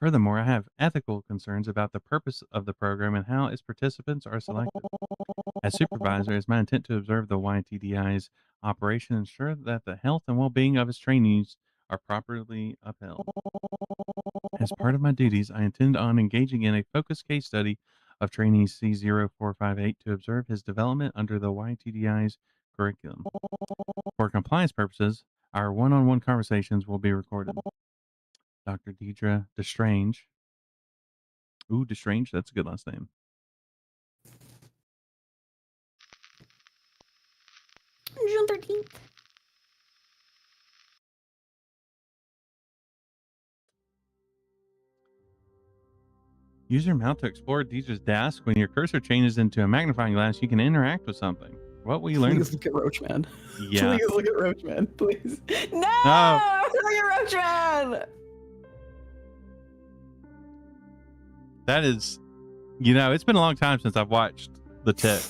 Furthermore, I have ethical concerns about the purpose of the program and how its participants are selected. As supervisor, it is my intent to observe the YTDI's operation and ensure that the health and well-being of its trainees are properly upheld. As part of my duties, I intend on engaging in a focused case study of trainee C0458 to observe his development under the YTDI's curriculum. For compliance purposes, our one-on-one conversations will be recorded. Dr. Deidre Destrange. Ooh, Destrange, that's a good last name. June 13th. Use your mouth to explore Deidre's desk. When your cursor changes into a magnifying glass, you can interact with something. What will you learn? Please look at Roachman. Yeah. Please look at Roachman, please. No! Oh. Look at Roachman! That is, it's been a long time since I've watched The Tick.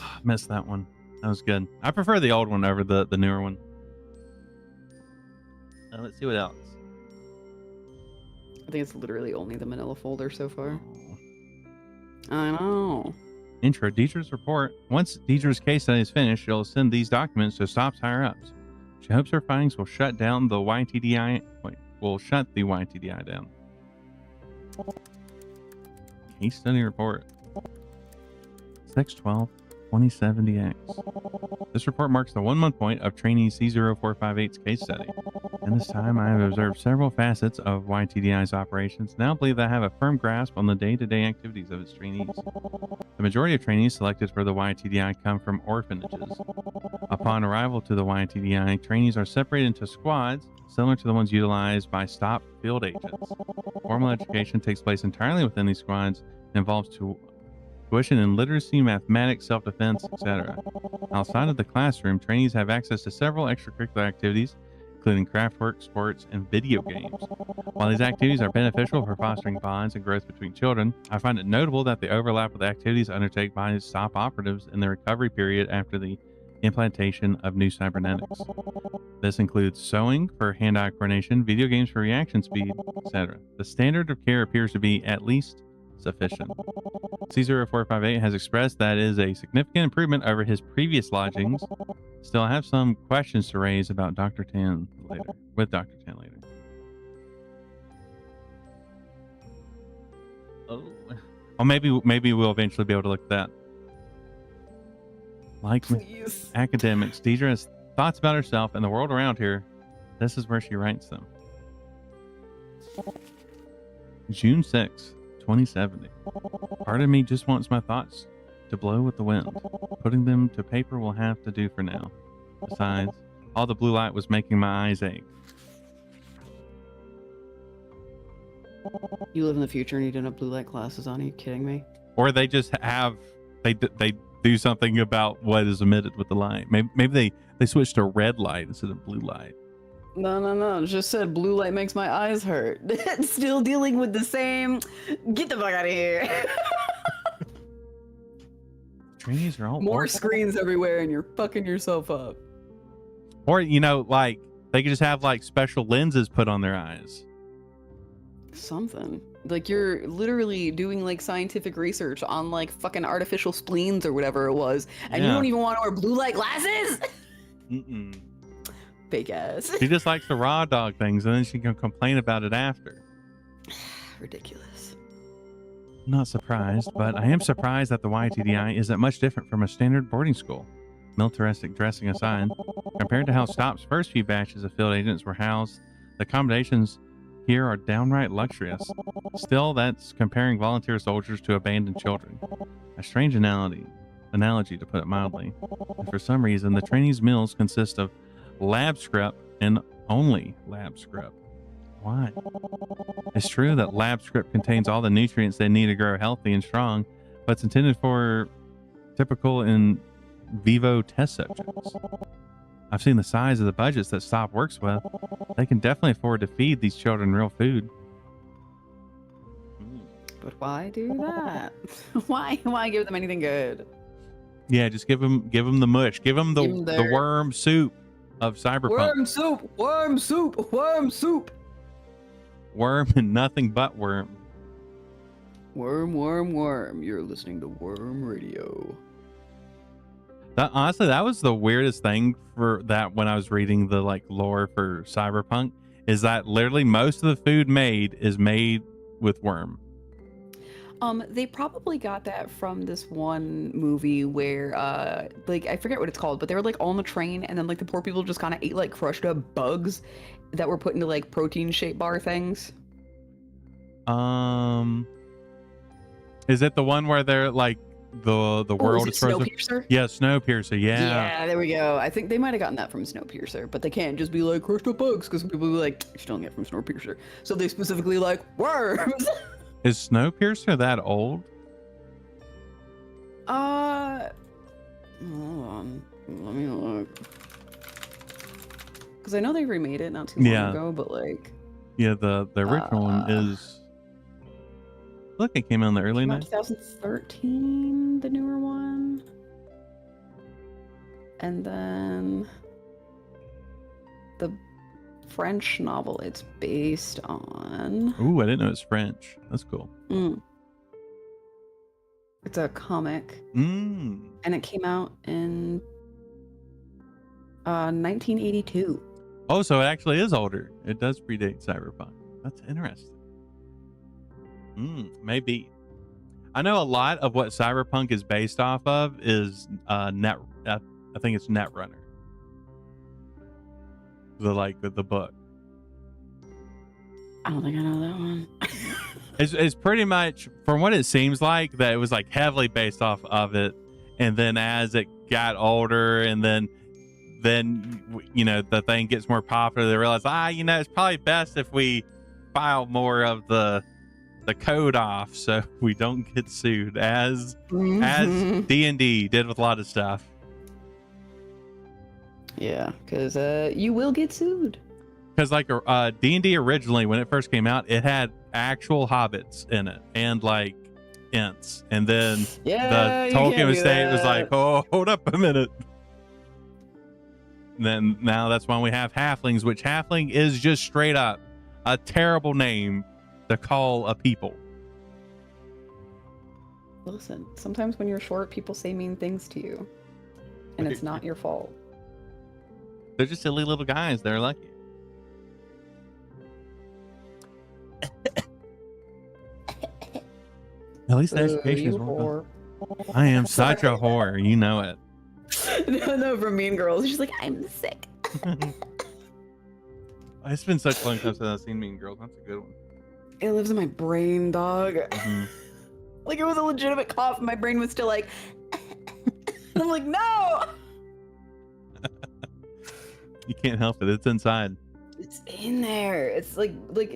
I missed that one. That was good. I prefer the old one over the newer one. Let's see what else. I think it's literally only the manila folder so far. I know. Intro, Deidre's report. Once Deidre's case study is finished, she'll send these documents to STOP's higher-ups. She hopes her findings will shut down the YTDI. Will shut the YTDI down. Case study report. 6/12/2070X. This report marks the 1-month point of trainee C0458's case study. In this time, I have observed several facets of YTDI's operations. Now believe that I have a firm grasp on the day-to-day activities of its trainees. The majority of trainees selected for the YTDI come from orphanages. Upon arrival to the YTDI, trainees are separated into squads, similar to the ones utilized by STOP field agents. Formal education takes place entirely within these squads and involves tuition in literacy, mathematics, self-defense, etc. Outside of the classroom, trainees have access to several extracurricular activities, including craft work, sports, and video games. While these activities are beneficial for fostering bonds and growth between children, I find it notable that they overlap with activities undertaken by STOP operatives in the recovery period after the implantation of new cybernetics. This includes sewing for hand-eye coordination, video games for reaction speed, etc. The standard of care appears to be at least sufficient. C0458 has expressed that it is a significant improvement over his previous lodgings. Still, I have some questions to raise about Dr. Tan later. With Dr. Tan later. Oh, maybe we'll eventually be able to look at that. Like Please. academics, Deidre has thoughts about herself and the world around her. This is where she writes them. June 6th, 2070. Part of me just wants my thoughts to blow with the wind. Putting them to paper will have to do for now. Besides, all the blue light was making my eyes ache. You live in the future and you don't have blue light glasses on. Are you kidding me? Or they just have they do something about what is emitted with the light. Maybe they switched to red light instead of blue light. No. It just said blue light makes my eyes hurt. Still dealing with the same. Get the fuck out of here. Trees are all More screens everywhere and you're fucking yourself up. Or like they could just have like special lenses put on their eyes. Something. Like you're literally doing like scientific research on like fucking artificial spleens or whatever it was, and you Yeah. don't even want to wear blue light glasses? Mm-mm. Fake ass. She just likes the raw dog things, and then she can complain about it after. Ridiculous. I'm not surprised, but I am surprised that the YTDI isn't much different from a standard boarding school. Militaristic dressing aside, compared to how STOP's first few batches of field agents were housed, the accommodations here are downright luxurious. Still, that's comparing volunteer soldiers to abandoned children. A strange analogy to put it mildly. And for some reason, the trainees' meals consist of lab script and only lab script. Why? It's true that lab script contains all the nutrients they need to grow healthy and strong, but it's intended for typical in vivo test subjects. I've seen the size of the budgets that STOP works with. They can definitely afford to feed these children real food. But why do that? Why give them anything good? Yeah, just give them the mush. Give them Give 'em the their- worm soup of cyberpunk. Worm soup! Worm soup! Worm soup! Worm and nothing but worm. Worm. You're listening to Worm Radio. Honestly, that was the weirdest thing for that when I was reading the like lore for cyberpunk, is that literally most of the food made is made with worm. They probably got that from this one movie where, like, I forget what it's called, but they were like on the train, and then like the poor people just kind of ate like crushed up bugs that were put into like protein shaped bar things. Is it the one where they're like the world is is it frozen? Snowpiercer? Yeah, Snowpiercer. Yeah. Yeah, there we go. I think they might have gotten that from Snowpiercer, but they can't just be like crushed up bugs because people will be like stealing it from Snowpiercer. So they specifically like worms. Is Snowpiercer that old? Hold on. Let me look. Because I know they remade it not too long Yeah. ago, but like. Yeah, the original one is. Look, it came out in the early Came out 90s. 2013, the newer one. And then the French novel it's based on. Ooh, I didn't know it's French. That's cool. It's a comic, Mm. and it came out in 1982. Oh, so it actually is older. It does predate Cyberpunk. That's interesting. Maybe. I know a lot of what Cyberpunk is based off of is Net. I think it's Netrunner. The book. I don't think I know that one. It's pretty much, from what it seems like, that it was like heavily based off of it, and then as it got older, and then the thing gets more popular, they realize it's probably best if we file more of the code off so we don't get sued, as D&D did with a lot of stuff. Yeah, because you will get sued. Because like D&D originally, when it first came out, it had actual hobbits in it and like Ents, and then the Tolkien estate was like, oh, hold up a minute. And then now that's why we have halflings, which halfling is just straight up a terrible name to call a people. Listen, sometimes when you're short, people say mean things to you, and it's not your fault. They're just silly little guys. They're lucky. At least the education is more fun. I am such a whore. You know it. No, from Mean Girls. She's like, I'm sick. It's been such a long time since I've seen Mean Girls. That's a good one. It lives in my brain, dog. Mm-hmm. Like, it was a legitimate cough, and my brain was still like, and I'm like, no! You can't help it. It's inside. It's in there. It's like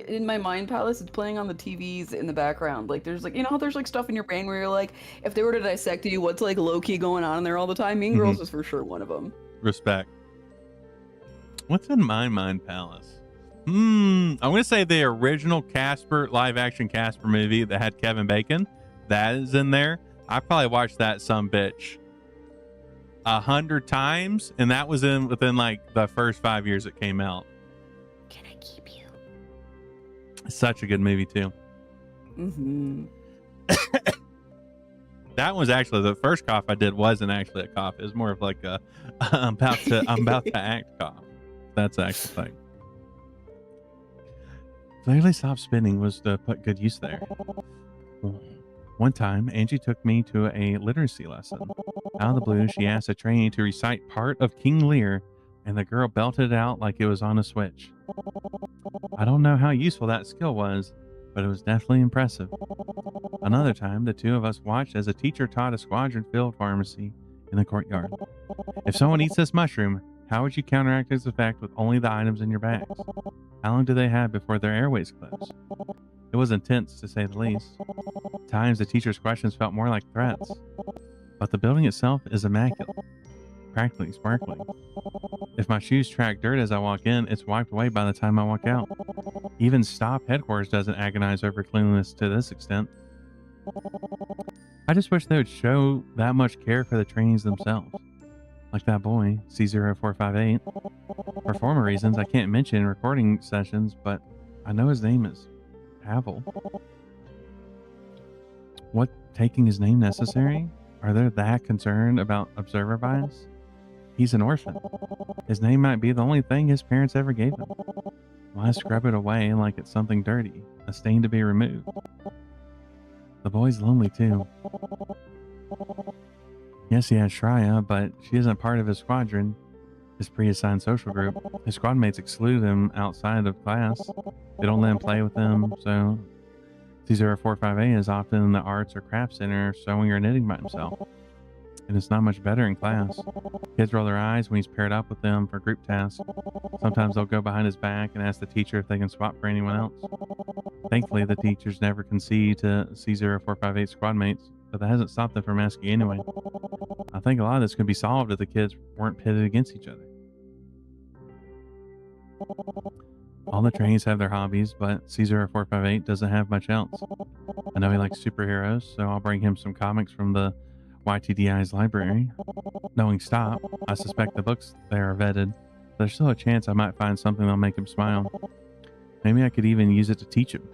in my mind palace, it's playing on the TVs in the background. Like, there's like, there's like stuff in your brain where you're like, if they were to dissect you, what's like low-key going on in there all the time? Mean Girls is for sure one of them. Respect. What's in my mind palace? I'm gonna say the original Casper live action Casper movie that had Kevin Bacon. That is in there. I probably watched that some bitch 100 times, and that was within like the first 5 years it came out. Can I keep you? Such a good movie too. That was actually the first cough I did wasn't actually a cough. It was more of like a I'm about to act cough. That's the actual thing. Clearly stop spinning was to put good use there. One time, Angie took me to a literacy lesson. Out of the blue, she asked a trainee to recite part of King Lear, and the girl belted it out like it was on a switch. I don't know how useful that skill was, but it was definitely impressive. Another time, the two of us watched as a teacher taught a squadron field pharmacy in the courtyard. If someone eats this mushroom, how would you counteract its effect with only the items in your bags? How long do they have before their airways clips? It was intense, to say the least. At times, the teacher's questions felt more like threats. But the building itself is immaculate, practically sparkling. If my shoes track dirt as I walk in, it's wiped away by the time I walk out. Even Stop headquarters doesn't agonize over cleanliness to this extent. I just wish they would show that much care for the trainees themselves. Like that boy, C0458. For former reasons I can't mention in recording sessions, but I know his name is Pavel. What taking his name necessary? Are they that concerned about observer bias? He's an orphan. His name might be the only thing his parents ever gave him. Why scrub it away like it's something dirty, a stain to be removed? The boy's lonely too. Yes, he has Shreya, but she isn't part of his squadron, his pre-assigned social group. His squad mates exclude him outside of class. They don't let him play with them, so C0458 is often in the arts or craft center sewing or knitting by himself. And it's not much better in class. Kids roll their eyes when he's paired up with them for group tasks. Sometimes they'll go behind his back and ask the teacher if they can swap for anyone else. Thankfully, the teachers never concede to C0458 squad mates, but that hasn't stopped them from asking anyway. I think a lot of this could be solved if the kids weren't pitted against each other. All the trainees have their hobbies, but C0458 doesn't have much else. I know he likes superheroes, so I'll bring him some comics from the YTDI's library. Knowing Stop, I suspect the books there are vetted. There's still a chance I might find something that'll make him smile. Maybe I could even use it to teach him.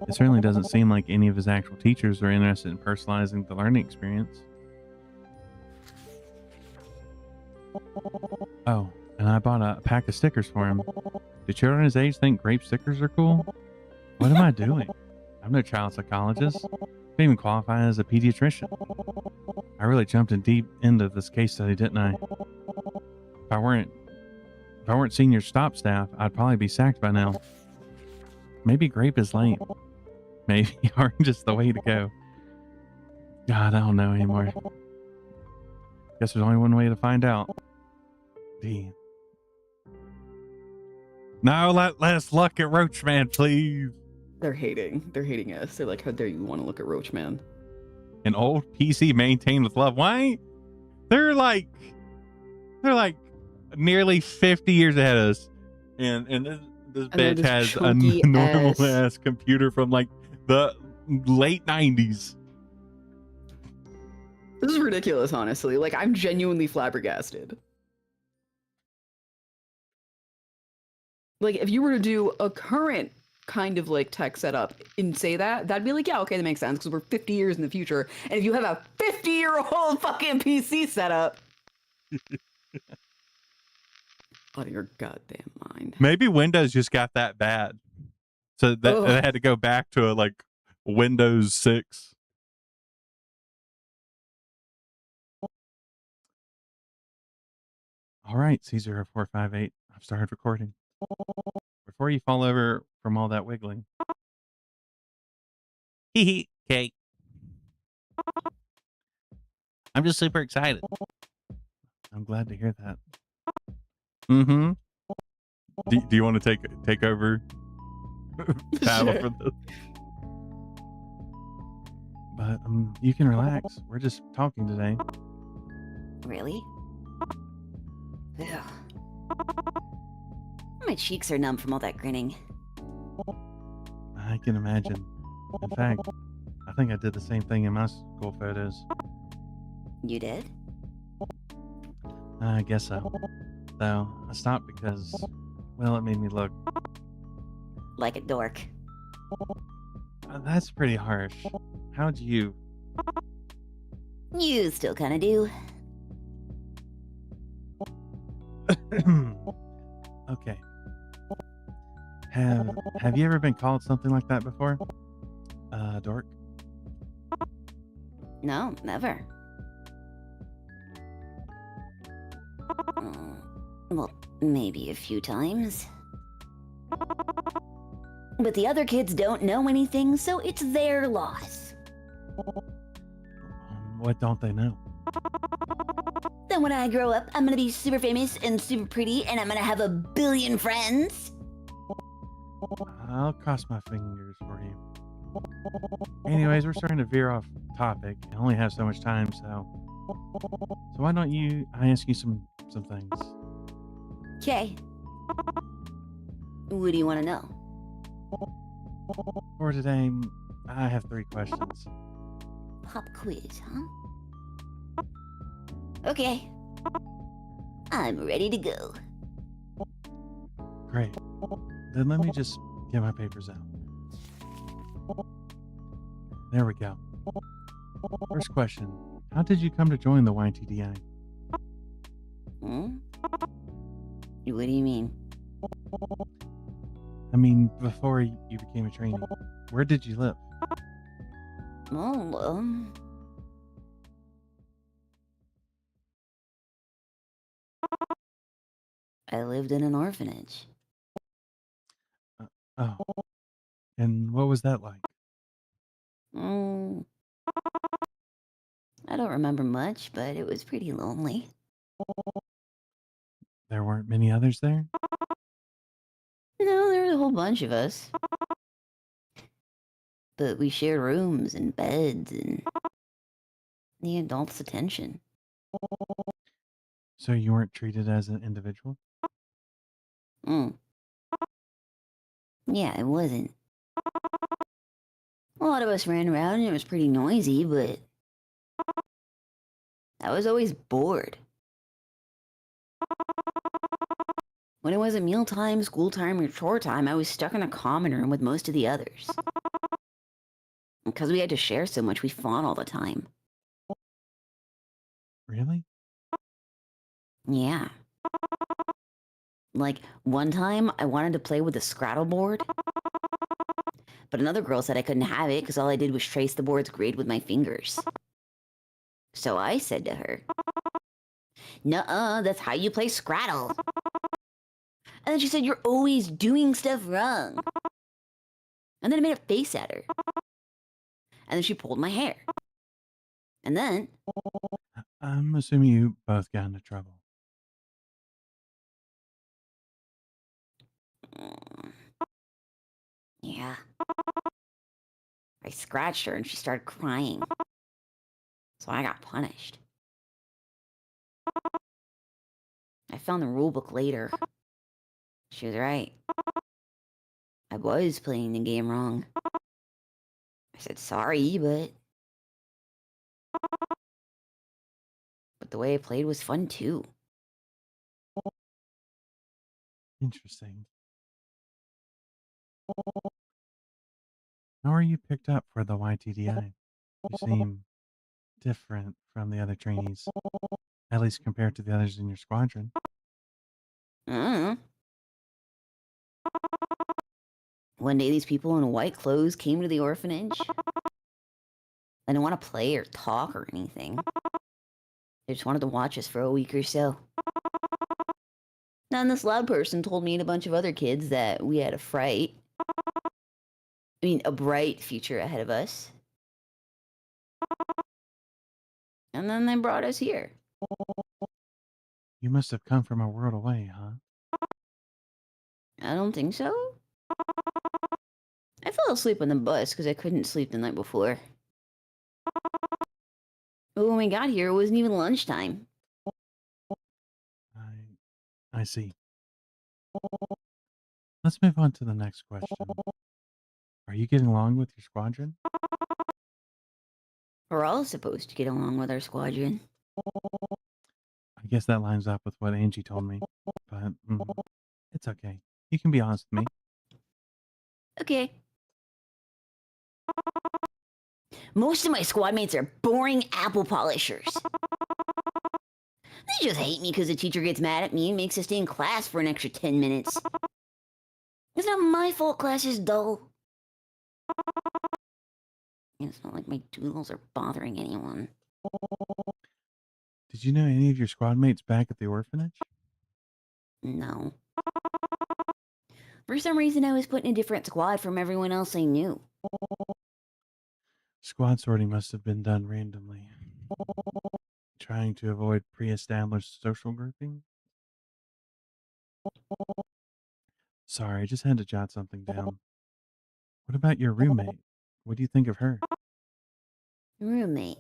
It certainly doesn't seem like any of his actual teachers are interested in personalizing the learning experience. Oh, and I bought a pack of stickers for him. Do children his age think grape stickers are cool? What am I doing? I'm no child psychologist. I can't even qualify as a pediatrician. I really jumped in deep into this case study, didn't I? If I weren't senior stop staff, I'd probably be sacked by now. Maybe grape is lame. Maybe orange is the way to go. God, I don't know anymore. Guess there's only one way to find out. D. No, let us look at Roachman, please. They're hating us. They're like, how dare you want to look at Roachman? An old PC maintained with love. Why? They're like nearly 50 years ahead of us. And this bitch has a normal ass computer from like the late 90s. This is ridiculous, honestly. Like, I'm genuinely flabbergasted. Like, if you were to do a current kind of like tech setup and say that, that'd be like, yeah, okay, that makes sense because we're 50 years in the future. And if you have a 50-year-old fucking PC setup, out of your goddamn mind. Maybe Windows just got that bad, so that they had to go back to like Windows 6. All right, C0458. I've started recording. Before you fall over from all that wiggling. Hee okay. I'm just super excited. I'm glad to hear that. Mm-hmm. Do you want to take over battle for this? But you can relax. We're just talking today. Really? Ugh. My cheeks are numb from all that grinning. I can imagine. In fact, I think I did the same thing in my school photos. You did? I guess so. Though I stopped because, well, it made me look. Like a dork. That's pretty harsh. How'd you? You still kinda do. Okay. Have you ever been called something like that before? Dork? No, never. Well, maybe a few times. But the other kids don't know anything, so it's their loss. What don't they know? Then when I grow up, I'm gonna be super famous and super pretty, and I'm gonna have a billion friends. I'll cross my fingers for you. Anyways, we're starting to veer off topic. I only have so much time, so why don't I ask you some things? Okay. What do you want to know? For today, I have 3 questions. Pop quiz, huh? Okay. I'm ready to go. Great. Then let me just get my papers out. There we go. First question. How did you come to join the YTDI? Hmm? What do you mean? I mean, before you became a trainee, where did you live? Oh, I lived in an orphanage. Oh. And what was that like? I don't remember much, but it was pretty lonely. There weren't many others there? No, there was a whole bunch of us. But we shared rooms and beds and the adults' attention. So you weren't treated as an individual? Yeah, it wasn't. A lot of us ran around and it was pretty noisy, but I was always bored. When it wasn't mealtime, school time, or chore time, I was stuck in a common room with most of the others. Because we had to share so much, we fought all the time. Really? Yeah. Like, one time, I wanted to play with the Scrattle board, but another girl said I couldn't have it because all I did was trace the board's grid with my fingers. So I said to her, "Nuh-uh, that's how you play Scrattle." And then she said, "You're always doing stuff wrong." And then I made a face at her. And then she pulled my hair. And then, I'm assuming you both got into trouble. yeah. I scratched her and she started crying. So I got punished. I found the rule book later. She was right. I was playing the game wrong. I said sorry, but the way I played was fun too. Interesting. How are you picked up for the YTDI? You seem different from the other trainees, at least compared to the others in your squadron. Uh-uh. One day these people in white clothes came to the orphanage. They didn't want to play or talk or anything. They just wanted to watch us for a week or so. Then this loud person told me and a bunch of other kids that we had a bright future ahead of us. And then they brought us here. You must have come from a world away, huh? I don't think so. I fell asleep on the bus because I couldn't sleep the night before. But when we got here, it wasn't even lunchtime. I see. Let's move on to the next question. Are you getting along with your squadron? We're all supposed to get along with our squadron. I guess that lines up with what Angie told me, but it's okay. You can be honest with me. Okay. Most of my squad mates are boring apple polishers. They just hate me because the teacher gets mad at me and makes us stay in class for an extra 10 minutes. It's not my fault class is dull. And it's not like my doodles are bothering anyone. Did you know any of your squad mates back at the orphanage? No. For some reason, I was put in a different squad from everyone else I knew. Squad sorting must have been done randomly. Trying to avoid pre-established social grouping? Sorry, I just had to jot something down. What about your roommate? What do you think of her? Roommate.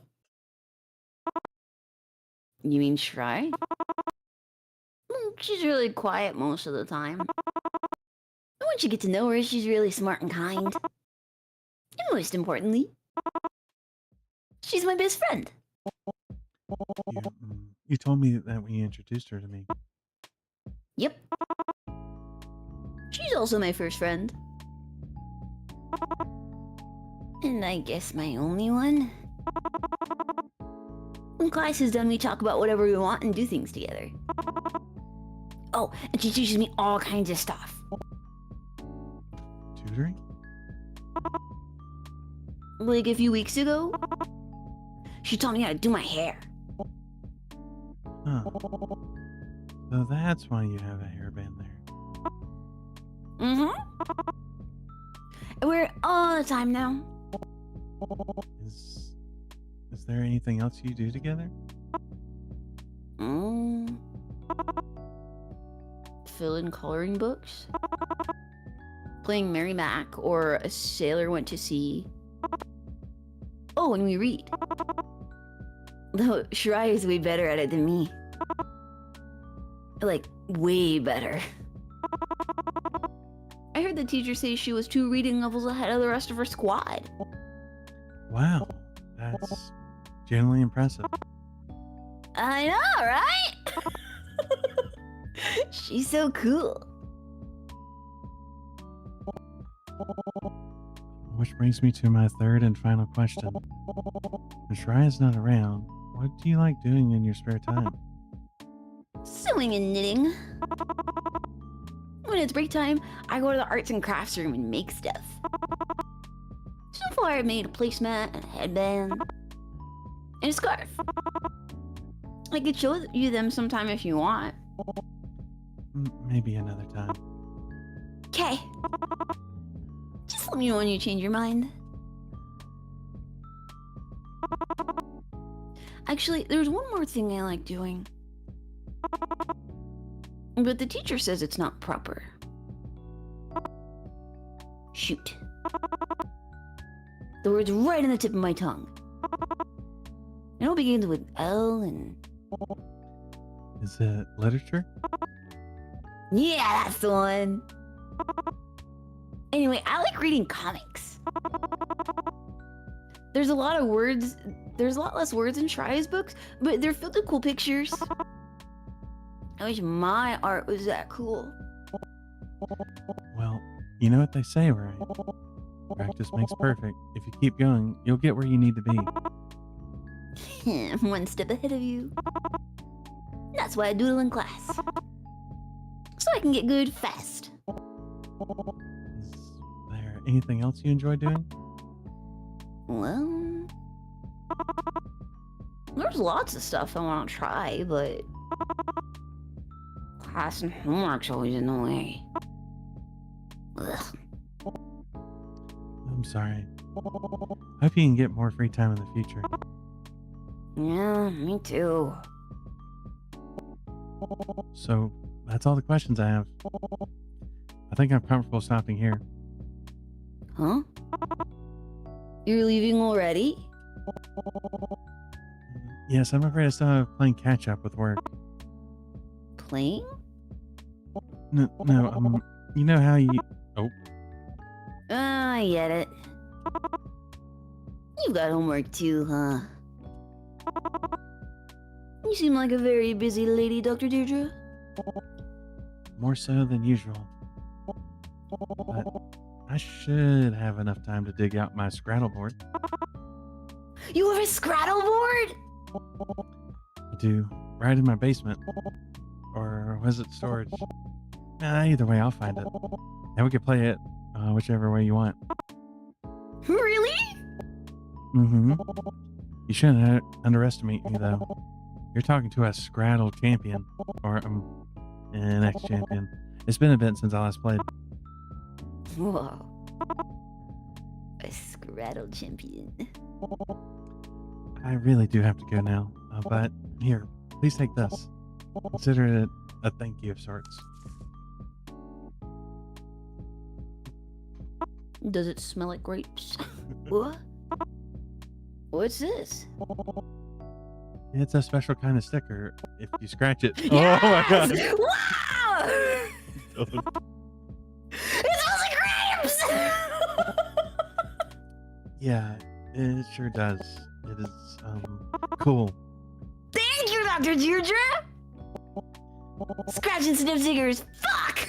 You mean Shry? She's really quiet most of the time. But once you get to know her, she's really smart and kind. And most importantly, she's my best friend. You told me that when you introduced her to me. Yep. She's also my first friend. And I guess my only one. When class is done, we talk about whatever we want and do things together. Oh, and she teaches me all kinds of stuff. Tutoring? Like a few weeks ago, she taught me how to do my hair. Huh. So that's why you have a hairband there. Mm-hmm. I wear it all the time now. Is there anything else you do together? Fill in coloring books. Playing Mary Mac or A Sailor Went to Sea. Oh, and we read. Though Shry is way better at it than me. Like, way better. I heard the teacher say she was 2 reading levels ahead of the rest of her squad. Wow, that's genuinely impressive. I know, right? She's so cool. Which brings me to my third and final question. When Shreya's not around, what do you like doing in your spare time? Sewing and knitting. When it's break time, I go to the arts and crafts room and make stuff. So far, I've made a placemat, and a headband, and a scarf. I could show you them sometime if you want. Maybe another time. Okay. Just let me know when you change your mind. Actually, there's one more thing I like doing. But the teacher says it's not proper. Shoot. The word's right on the tip of my tongue. It all begins with L and... Is it literature? Yeah, that's the one. Anyway, I like reading comics. There's a lot of words. There's a lot less words in Shreya's books, but they're filled with cool pictures. I wish my art was that cool. Well, you know what they say, right? Practice makes perfect. If you keep going, you'll get where you need to be. One step ahead of you. That's why I doodle in class. So I can get good fast. Is there anything else you enjoy doing? Well, there's lots of stuff I want to try, but class and homework's always in the way. Ugh. I'm sorry. Hope you can get more free time in the future. Yeah, me too. So, that's all the questions I have. I think I'm comfortable stopping here. Huh? You're leaving already? Yes, I'm afraid I still have playing catch up with work. Playing? No, you know how you... Oh, I get it. You got homework too, huh? You seem like a very busy lady, Dr. Deirdre. more so than usual. But I should have enough time to dig out my Scrattle board. You have a Scrattle board? I do, right in my basement. Or was it storage? Either way, I'll find it. And we could play it whichever way you want. Really? Mm-hmm. You shouldn't underestimate me, though. You're talking to a Scrattle champion. Or, an ex-champion. It's been a bit since I last played. Whoa. A Scrattle champion. I really do have to go now. But, here, please take this. Consider it a thank you of sorts. Does it smell like grapes? What? What's this? It's a special kind of sticker. If you scratch it... Yes! Oh my god! Wow! It smells like grapes! Yeah, it sure does. It is, cool. Thank you, Dr. Deirdre! Scratch and sniff stickers. Fuck!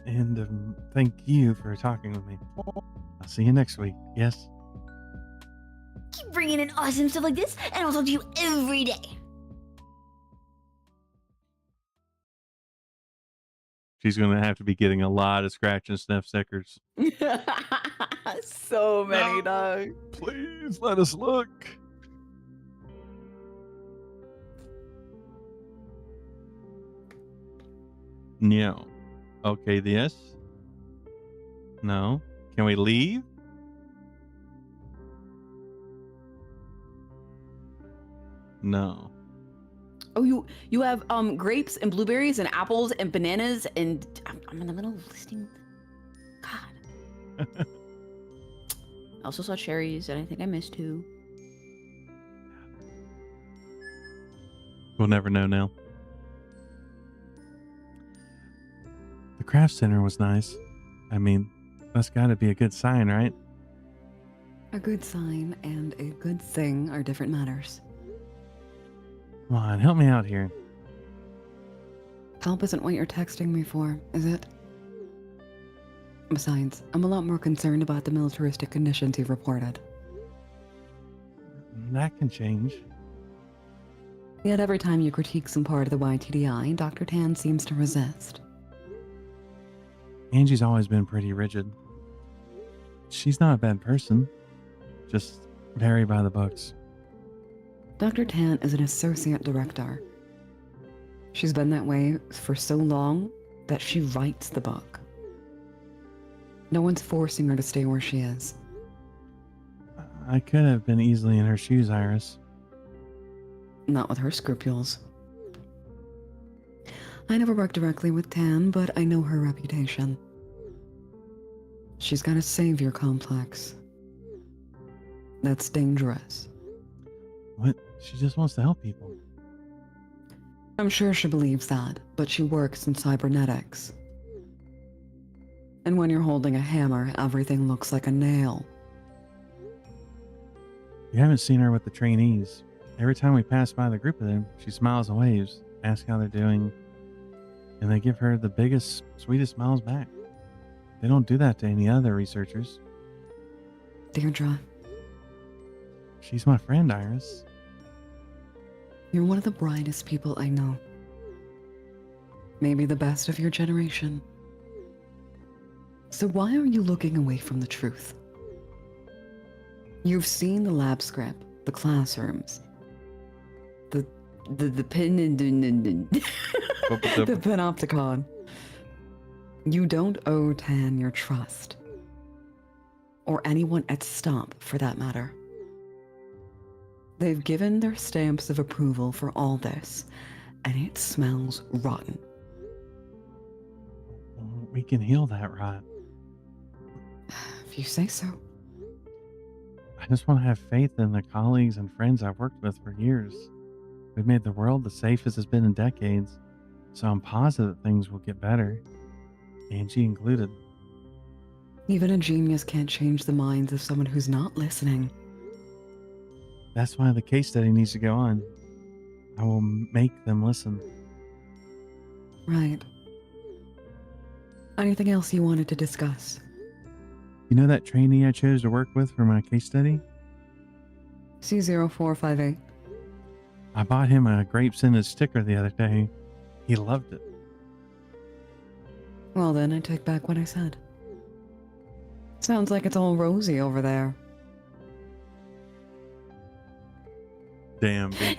And thank you for talking with me. I'll see you next week. Yes? Keep bringing in awesome stuff like this, and I'll talk to you every day. She's going to have to be getting a lot of scratch and sniff stickers. So many, No. dog. Please let us look. No. Okay, this. No. Can we leave? No. Oh, you have grapes and blueberries and apples and bananas and I'm in the middle of listing. God. I also saw cherries and I think I missed two. We'll never know now. The craft center was nice. I mean, that's got to be a good sign, right? A good sign and a good thing are different matters. Come on, help me out here. Help isn't what you're texting me for, is it? Besides, I'm a lot more concerned about the militaristic conditions you've reported. That can change. Yet every time you critique some part of the YTDI, Dr. Tan seems to resist. Angie's always been pretty rigid. She's not a bad person, just very by the books. Dr. Tan is an associate director. She's been that way for so long that she writes the book. No one's forcing her to stay where she is. I could have been easily in her shoes, Iris. Not with her scruples. I never worked directly with Tan, but I know her reputation. She's got a savior complex. That's dangerous. What? She just wants to help people. I'm sure she believes that, but she works in cybernetics. And when you're holding a hammer, everything looks like a nail. You haven't seen her with the trainees. Every time we pass by the group of them, she smiles and waves, asks how they're doing, and they give her the biggest, sweetest smiles back. They don't do that to any other researchers. Deirdre, She's my friend, Iris. you're one of the brightest people I know. Maybe the best of your generation. So why are you looking away from the truth? You've seen the lab script, the classrooms, the pin and the panopticon. You don't owe Tan your trust. Or anyone at Stomp, for that matter. They've given their stamps of approval for all this, and it smells rotten. We can heal that rot. If you say so. I just want to have faith in the colleagues and friends I've worked with for years. We've made the world the safest it's been in decades, so I'm positive things will get better. Angie included. Even a genius can't change the minds of someone who's not listening. That's why the case study needs to go on. I will make them listen. Right. Anything else you wanted to discuss? You know that trainee I chose to work with for my case study? C0458. I bought him a grape scented sticker the other day. He loved it. Well then, I take back what I said. Sounds like it's all rosy over there. Damn, dude.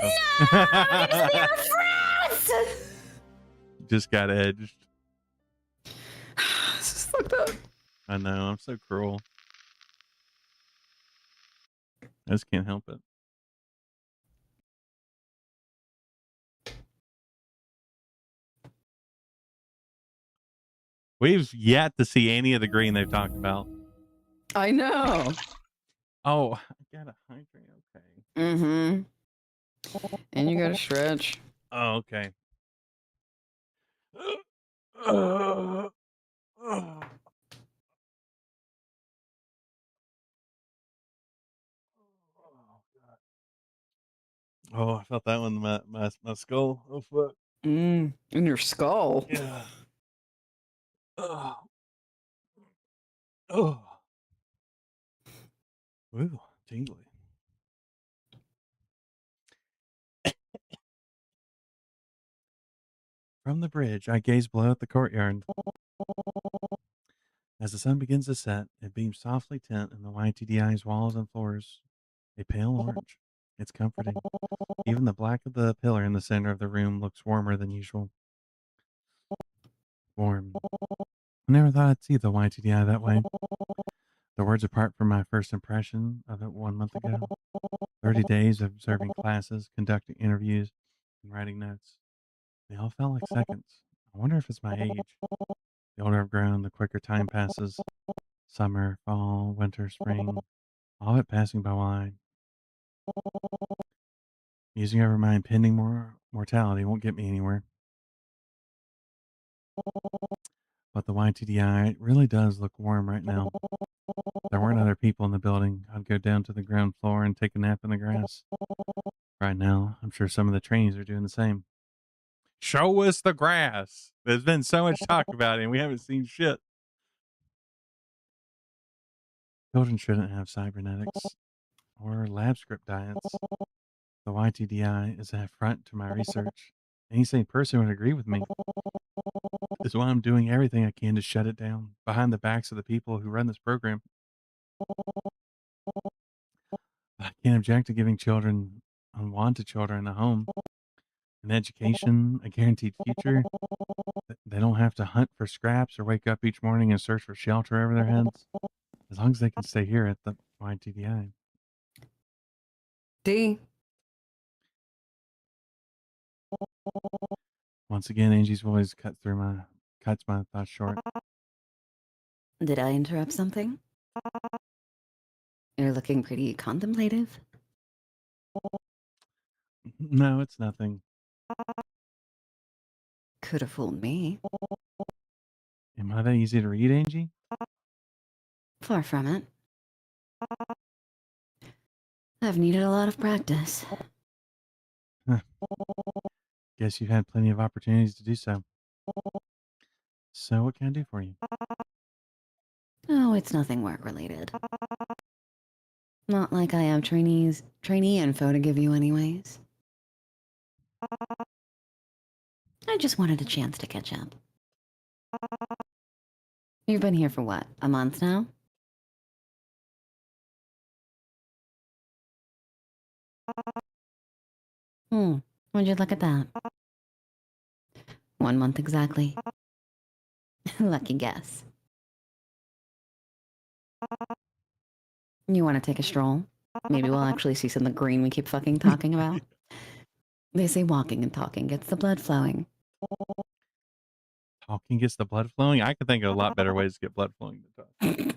Just got edged. This is fucked up. I know, I'm so cruel. I just can't help it. We've yet to see any of the green they've talked about. I know. Oh, I gotta hydrate. Okay. Mm-hmm. And you gotta stretch. Oh, okay. Oh, I felt that one in my skull. Oh, fuck. In your skull. Yeah. Oh. Oh. Ooh, tingly. From the bridge, I gaze below at the courtyard. As the sun begins to set, it beams softly tint in the YTDI's walls and floors. A pale orange. It's comforting. Even the black of the pillar in the center of the room looks warmer than usual. Warm. I never thought I'd see the YTDI that way. The words apart from my first impression of it 1 month ago. 30 days of observing classes, conducting interviews, and writing notes. They all felt like seconds. I wonder if it's my age. The older I've grown, the quicker time passes. Summer, fall, winter, spring, all of it passing by. Musing over my impending mortality won't get me anywhere. But the YTDI really does look warm right now. If there weren't other people in the building, I'd go down to the ground floor and take a nap in the grass. Right now, I'm sure some of the trainees are doing the same. Show us the grass. There's been so much talk about it, and we haven't seen shit. Children shouldn't have cybernetics or lab script diets. The YTDI is an affront to my research. Any sane person would agree with me. This is why I'm doing everything I can to shut it down behind the backs of the people who run this program. I can't object to giving children, unwanted children, a home, an education, a guaranteed future. They don't have to hunt for scraps or wake up each morning and search for shelter over their heads. As long as they can stay here at the YTDI. D. Once again, Angie's voice cuts my thoughts short. Did I interrupt something? You're looking pretty contemplative. No, it's nothing. Could have fooled me. Am I that easy to read, Angie? Far from it. I've needed a lot of practice. Guess you've had plenty of opportunities to do so. So what can I do for you? Oh, it's nothing work related. Not like I have trainee info to give you anyways. I just wanted a chance to catch up. You've been here for what, a month now? Would you look at that? 1 month exactly. Lucky guess. You want to take a stroll? Maybe we'll actually see some of the green we keep fucking talking about. They say walking and talking gets the blood flowing. Talking gets the blood flowing? I could think of a lot better ways to get blood flowing than talk.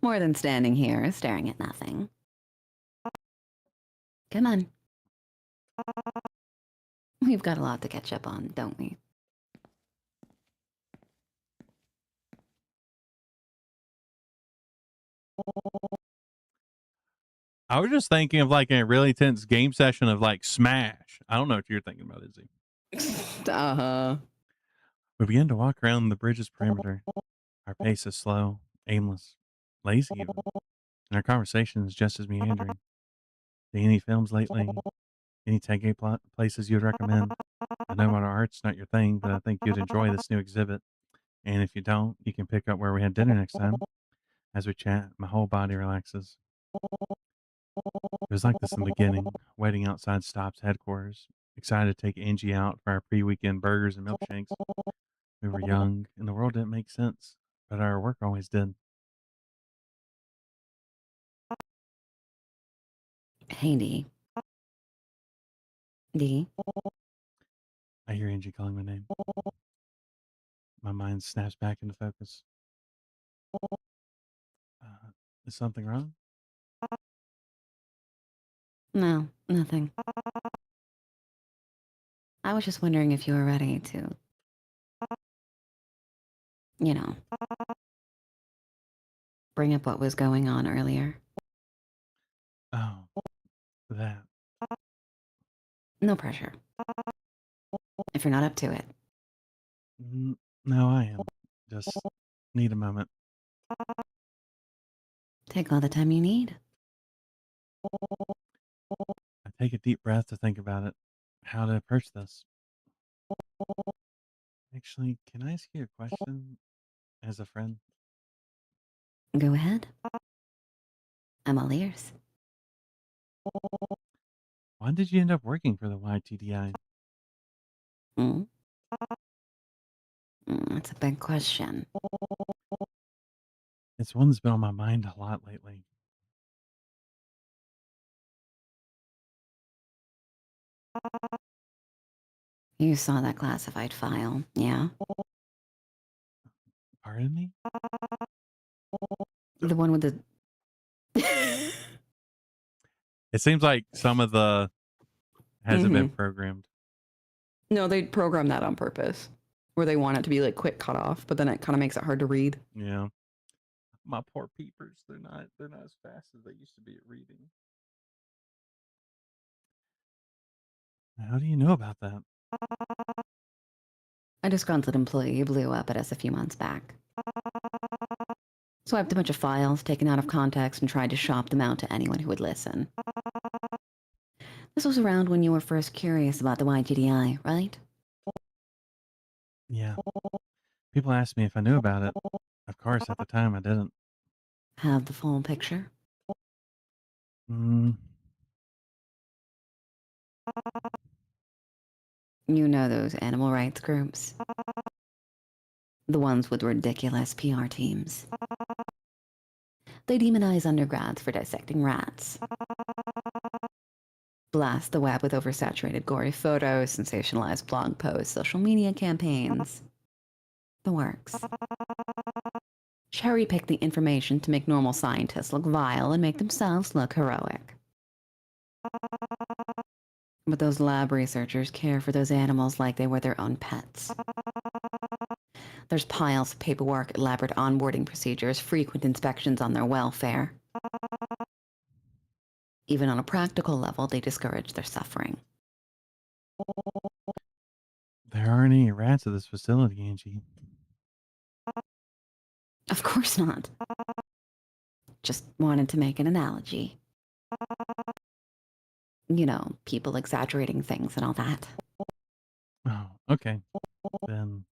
More than standing here staring at nothing. Come on. We've got a lot to catch up on, don't we? I was just thinking of like a really tense game session of like Smash. I don't know what you're thinking about, Izzy. Uh-huh. We begin to walk around the bridge's perimeter. Our pace is slow, aimless, lazy even. And our conversation is just as meandering. See any films lately? Any tailgate places you'd recommend? I know our art's not your thing, but I think you'd enjoy this new exhibit. And if you don't, you can pick up where we had dinner next time. As we chat, my whole body relaxes. It was like this in the beginning, waiting outside Stop's headquarters, excited to take Angie out for our pre-weekend burgers and milkshakes. We were young, and the world didn't make sense, but our work always did. Hey, D. D. I hear Angie calling my name. My mind snaps back into focus. Is something wrong? No, nothing. I was just wondering if you were ready to, you know, bring up what was going on earlier. Oh, that. No pressure. If you're not up to it. No, I am. Just need a moment. Take all the time you need. I take a deep breath to think about it, how to approach this. Actually, can I ask you a question as a friend? Go ahead. I'm all ears. Why did you end up working for the YTDI? That's a big question. It's one that's been on my mind a lot lately. You saw that classified file, yeah? Pardon me? The one with the... It seems like some of the hasn't been programmed. No, they program that on purpose, where they want it to be like quick cut off, but then it kind of makes it hard to read. Yeah. My poor peepers, they're not as fast as they used to be at reading. How do you know about that? A disgruntled employee blew up at us a few months back. Swiped a bunch of files taken out of context and tried to shop them out to anyone who would listen. This was around when you were first curious about the YTDI, right? Yeah. People asked me if I knew about it. Of course, at the time, I didn't. Have the full picture? Mm, You know those animal rights groups? The ones with ridiculous PR teams. They demonize undergrads for dissecting rats. Blast the web with oversaturated gory photos, sensationalized blog posts, social media campaigns. The works. Cherry pick the information to make normal scientists look vile and make themselves look heroic. But those lab researchers care for those animals like they were their own pets. There's piles of paperwork, elaborate onboarding procedures, frequent inspections on their welfare. Even on a practical level, they discourage their suffering. there aren't any rats at this facility, Angie. Of course not. Just wanted to make an analogy. You know, people exaggerating things and all that. Oh, okay. Then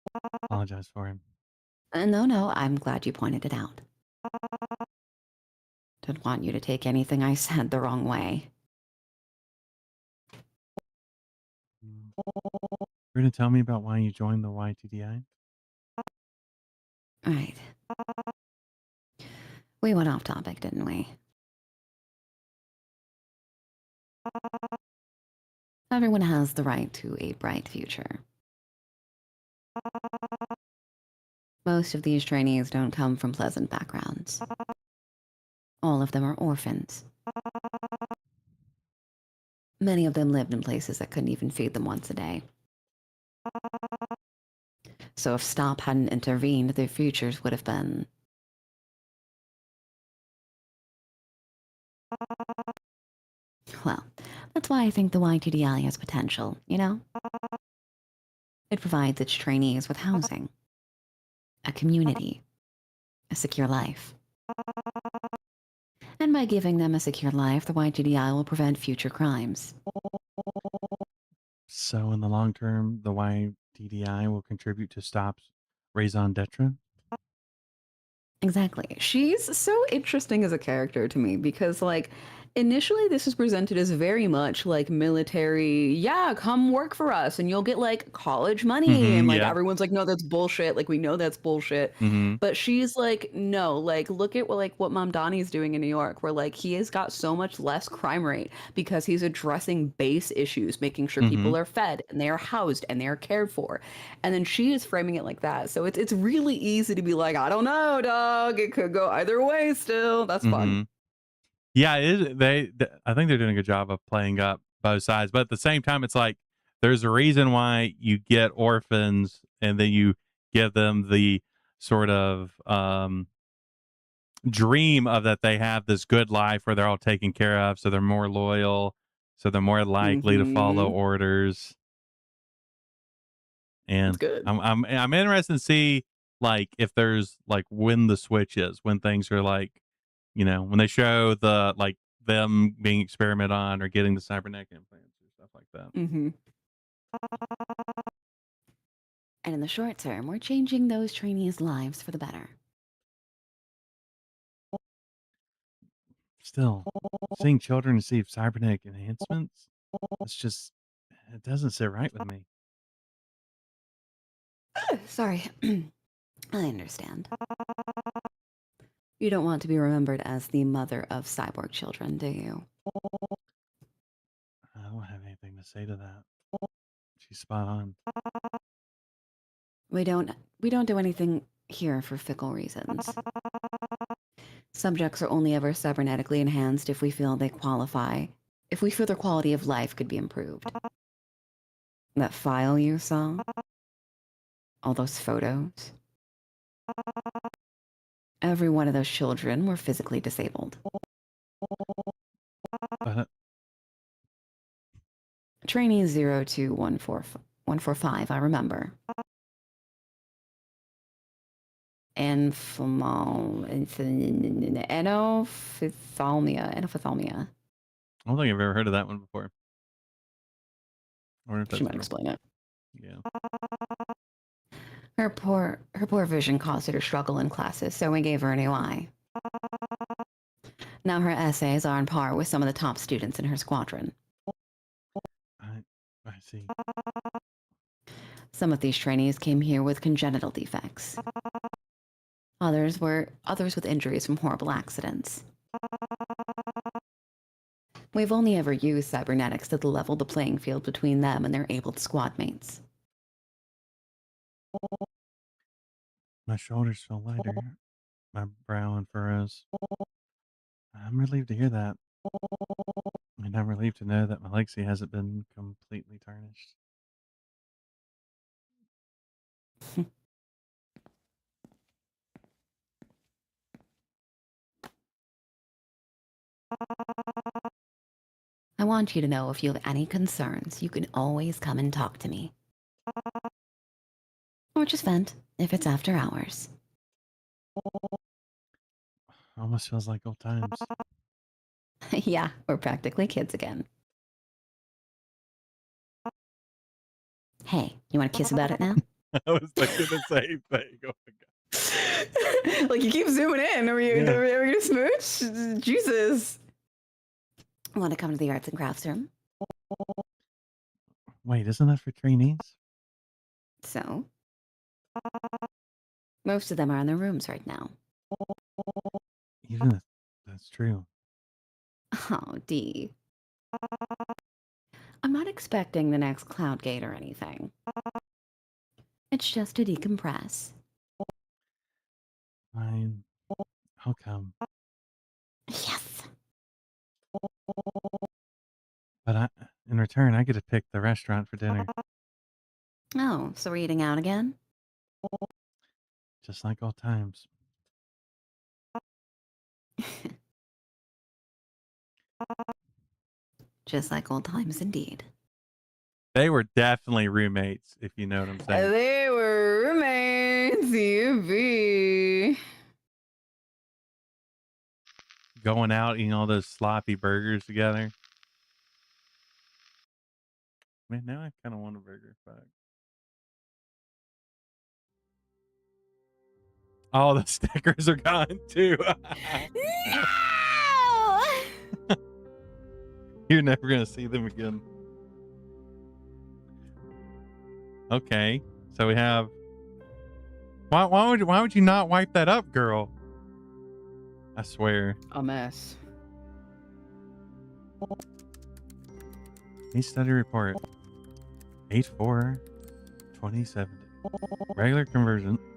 apologize for him. No, I'm glad you pointed it out. Didn't want you to take anything I said the wrong way. You're going to tell me about why you joined the YTDI? Right. We went off topic, didn't we? Everyone has the right to a bright future. Most of these trainees don't come from pleasant backgrounds. All of them are orphans. Many of them lived in places that couldn't even feed them once a day. So if Stop hadn't intervened, their futures would have been... Well, that's why I think the YTDI has potential, you know? It provides its trainees with housing, a community, a secure life. And by giving them a secure life, the YTDI will prevent future crimes. So in the long term, the YTDI will contribute to Stop's raison d'etre? Exactly. She's so interesting as a character to me because, like, initially this is presented as very much like military, yeah, come work for us and you'll get like college money. And like Yeah. everyone's like, no, that's bullshit. Like, we know that's bullshit. But she's like, no, like, look at what Mom Donnie's doing in New York, where like he has got so much less crime rate because he's addressing base issues, making sure people are fed and they are housed and they are cared for. And then she is framing it like that. So it's really easy to be like, I don't know, dog. It could go either way still. That's fun. Yeah, I think they're doing a good job of playing up both sides, but at the same time, it's like there's a reason why you get orphans and then you give them the sort of dream of that they have this good life where they're all taken care of, so they're more loyal, so they're more likely to follow orders. That's And good. I'm interested to see like if there's like when the switch is, when things are like, when they show the like them being experimented on or getting the cybernetic implants or stuff like that. And in the short term, we're changing those trainees' lives for the better. Still, seeing children receive cybernetic enhancements, it doesn't sit right with me. Sorry. I understand. You don't want to be remembered as the mother of cyborg children, do you? I don't have anything to say to that. She's spot on. We don't do anything here for fickle reasons. Subjects are only ever cybernetically enhanced if we feel they qualify, if we feel their quality of life could be improved. That file you saw? All those photos? Every one of those children were physically disabled. But Trainee 02145. 145, I remember. Enophthalmia. I don't think I've ever heard of that one before. I wonder if She that's might real. explain it. Yeah. Her poor vision caused her to struggle in classes, so we gave her a new eye. Now her essays are on par with some of the top students in her squadron. I see. Some of these trainees came here with congenital defects. Others with injuries from horrible accidents. We've only ever used cybernetics to level the playing field between them and their abled squad mates. My shoulders feel lighter. My brow unfurrows. I'm relieved to hear that. And I'm relieved to know that my legacy hasn't been completely tarnished. I want you to know if you have any concerns, you can always come and talk to me. Or just vent, if it's after hours. Almost feels like old times. Yeah, we're practically kids again. Hey, you want to kiss about it now? I was thinking the same thing. Oh my God. Like, you keep zooming in. Are we gonna smooch? Jesus. Want to come to the arts and crafts room? Wait, isn't that for trainees? So? Most of them are in their rooms right now. Even if that's true. Oh, Dee. I'm not expecting the next cloud gate or anything. It's just to decompress. Fine. I'll come. Yes! But in return, I get to pick the restaurant for dinner. Oh, so we're eating out again? Just like old times. Just like old times indeed. They were definitely roommates, if you know what I'm saying. They were roommates. UV. Going out, eating all those sloppy burgers together. Man, now I kind of want a burger. Fuck. Oh, the stickers are gone too. No! You're never gonna see them again. Okay, so we have. Why would you not wipe that up, girl? I swear. A mess. Case study report. 8/4/2070. Regular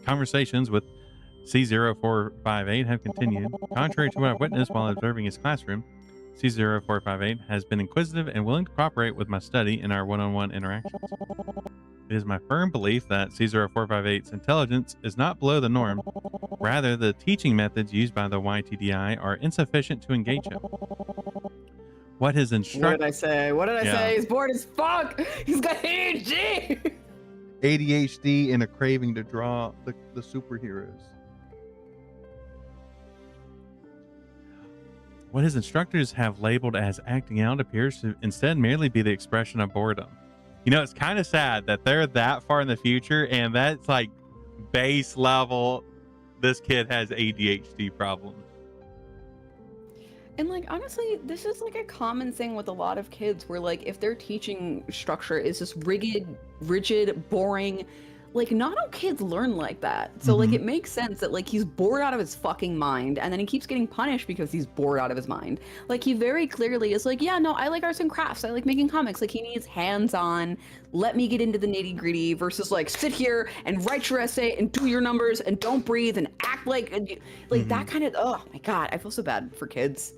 conversations with C0458 have continued. Contrary to what I've witnessed while observing his classroom, C0458 has been inquisitive and willing to cooperate with my study in our one-on-one interactions. It is my firm belief that C0458's intelligence is not below the norm. Rather, the teaching methods used by the YTDI are insufficient to engage him. What his What instructor... did I say? What did I say? He's bored as fuck. He's got ADHD. ADHD and a craving to draw the superheroes. What his instructors have labeled as acting out appears to instead merely be the expression of boredom. You know, it's kind of sad that they're that far in the future and that's like base level. This kid has ADHD problems. And like, honestly, this is like a common thing with a lot of kids where like, if their teaching structure is just rigid, boring, like not all kids learn like that. So like, it makes sense that like he's bored out of his fucking mind and then he keeps getting punished because he's bored out of his mind. Like he very clearly is like, yeah, no, I like arts and crafts. I like making comics. Like he needs hands-on, let me get into the nitty gritty versus like sit here and write your essay and do your numbers and don't breathe and act like that kind of, oh my God, I feel so bad for kids.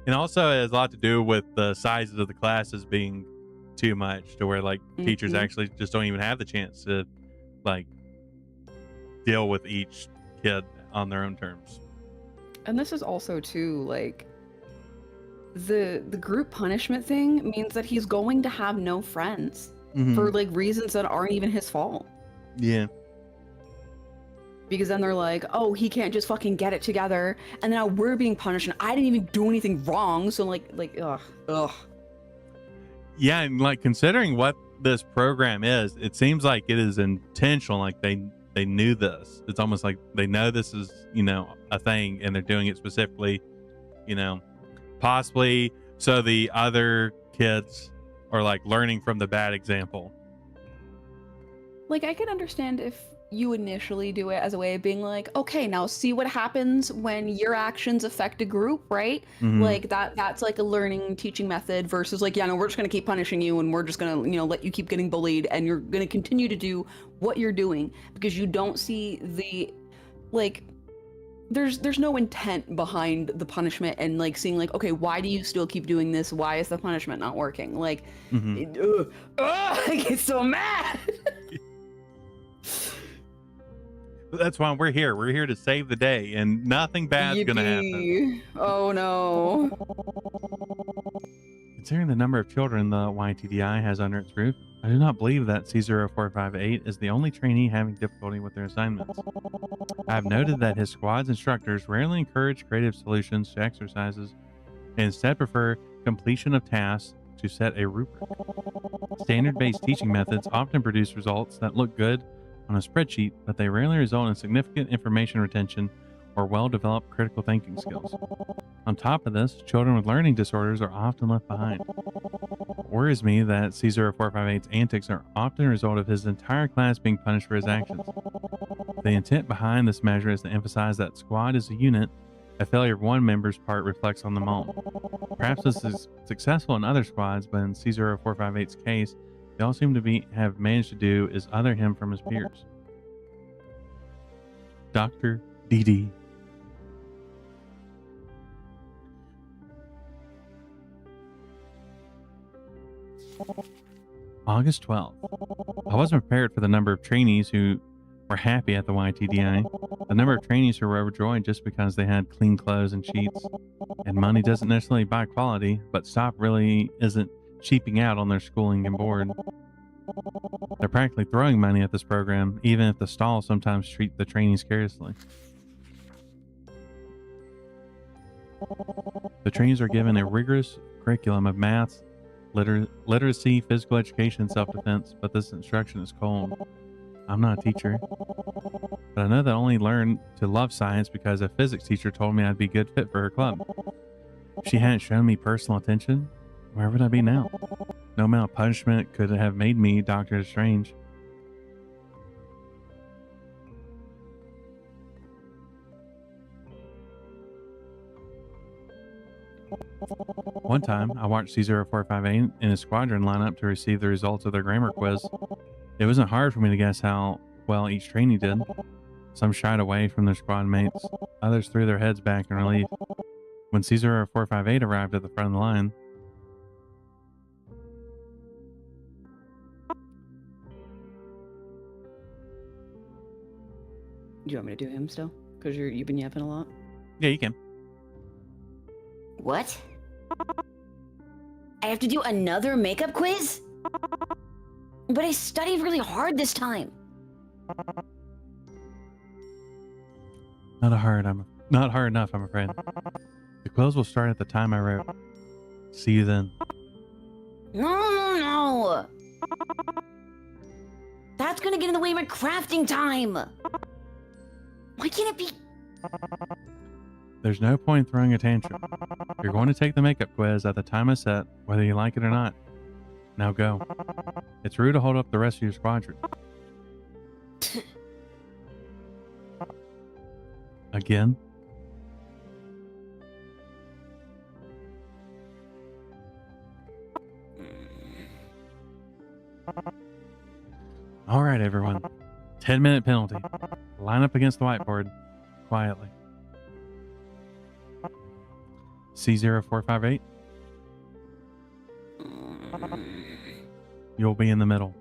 And also it has a lot to do with the sizes of the classes being too much to where like teachers actually just don't even have the chance to like deal with each kid on their own terms. And this is also too like the group punishment thing means that he's going to have no friends. for like reasons that aren't even his fault. Yeah. Because then they're like, oh, he can't just fucking get it together, and now we're being punished, and I didn't even do anything wrong. So ugh. Yeah, and like considering what this program is, it seems like it is intentional. Like they knew this. It's almost like they know this is, you know, a thing, and they're doing it specifically, you know, possibly so the other kids are like learning from the bad example. Like, I can understand if you initially do it as a way of being like, okay, now see what happens when your actions affect a group, right? Like that's like a learning teaching method versus like, yeah, no, we're just gonna keep punishing you and we're just gonna, you know, let you keep getting bullied and you're gonna continue to do what you're doing because you don't see the like there's no intent behind the punishment and like seeing like, okay, why do you still keep doing this? Why is the punishment not working? Like I get so mad. That's why we're here. We're here to save the day, and nothing bad's gonna happen. Yippee. Oh no. Considering the number of children the YTDI has under its roof, I do not believe that C0458 is the only trainee having difficulty with their assignments. I have noted that his squad's instructors rarely encourage creative solutions to exercises and instead prefer completion of tasks to set a rubric. Standard-based teaching methods often produce results that look good on a spreadsheet, but they rarely result in significant information retention or well-developed critical thinking skills. On top of this, children with learning disorders are often left behind. It worries me that C0458's antics are often a result of his entire class being punished for his actions. The intent behind this measure is to emphasize that squad is a unit. A failure of one member's part reflects on them all. Perhaps this is successful in other squads, but in C0458's case, they all seem to have managed to do is other him from his peers. Dr. DD. August 12th. I wasn't prepared for the number of trainees who were happy at the YTDI. The number of trainees who were overjoyed just because they had clean clothes and sheets. And money doesn't necessarily buy quality, but staff really isn't cheaping out on their schooling and board. They're practically throwing money at this program, even if the stalls sometimes treat the trainees carelessly. The trainees are given a rigorous curriculum of math, literacy, physical education, and self-defense, but this instruction is cold. I'm not a teacher, but I know that I only learned to love science because a physics teacher told me I'd be a good fit for her club. If she hadn't shown me personal attention, where would I be now? No amount of punishment could have made me Doctor Strange. One time, I watched C0458 and his squadron line up to receive the results of their grammar quiz. It wasn't hard for me to guess how well each trainee did. Some shied away from their squad mates, others threw their heads back in relief. When C0458 arrived at the front of the line, Do you want me to do him still? Because you've been yapping a lot. Yeah, you can. What? I have to do another makeup quiz? But I studied really hard this time. not hard enough, I'm afraid. The quiz will start at the time I wrote. See you then. No. That's gonna get in the way of my crafting time. Why can't it be? There's no point in throwing a tantrum. You're going to take the makeup quiz at the time I set, whether you like it or not. Now go. It's rude to hold up the rest of your squadron. Again? All right, everyone. 10-minute penalty. Line up against the whiteboard. Quietly. C0458. You'll be in the middle.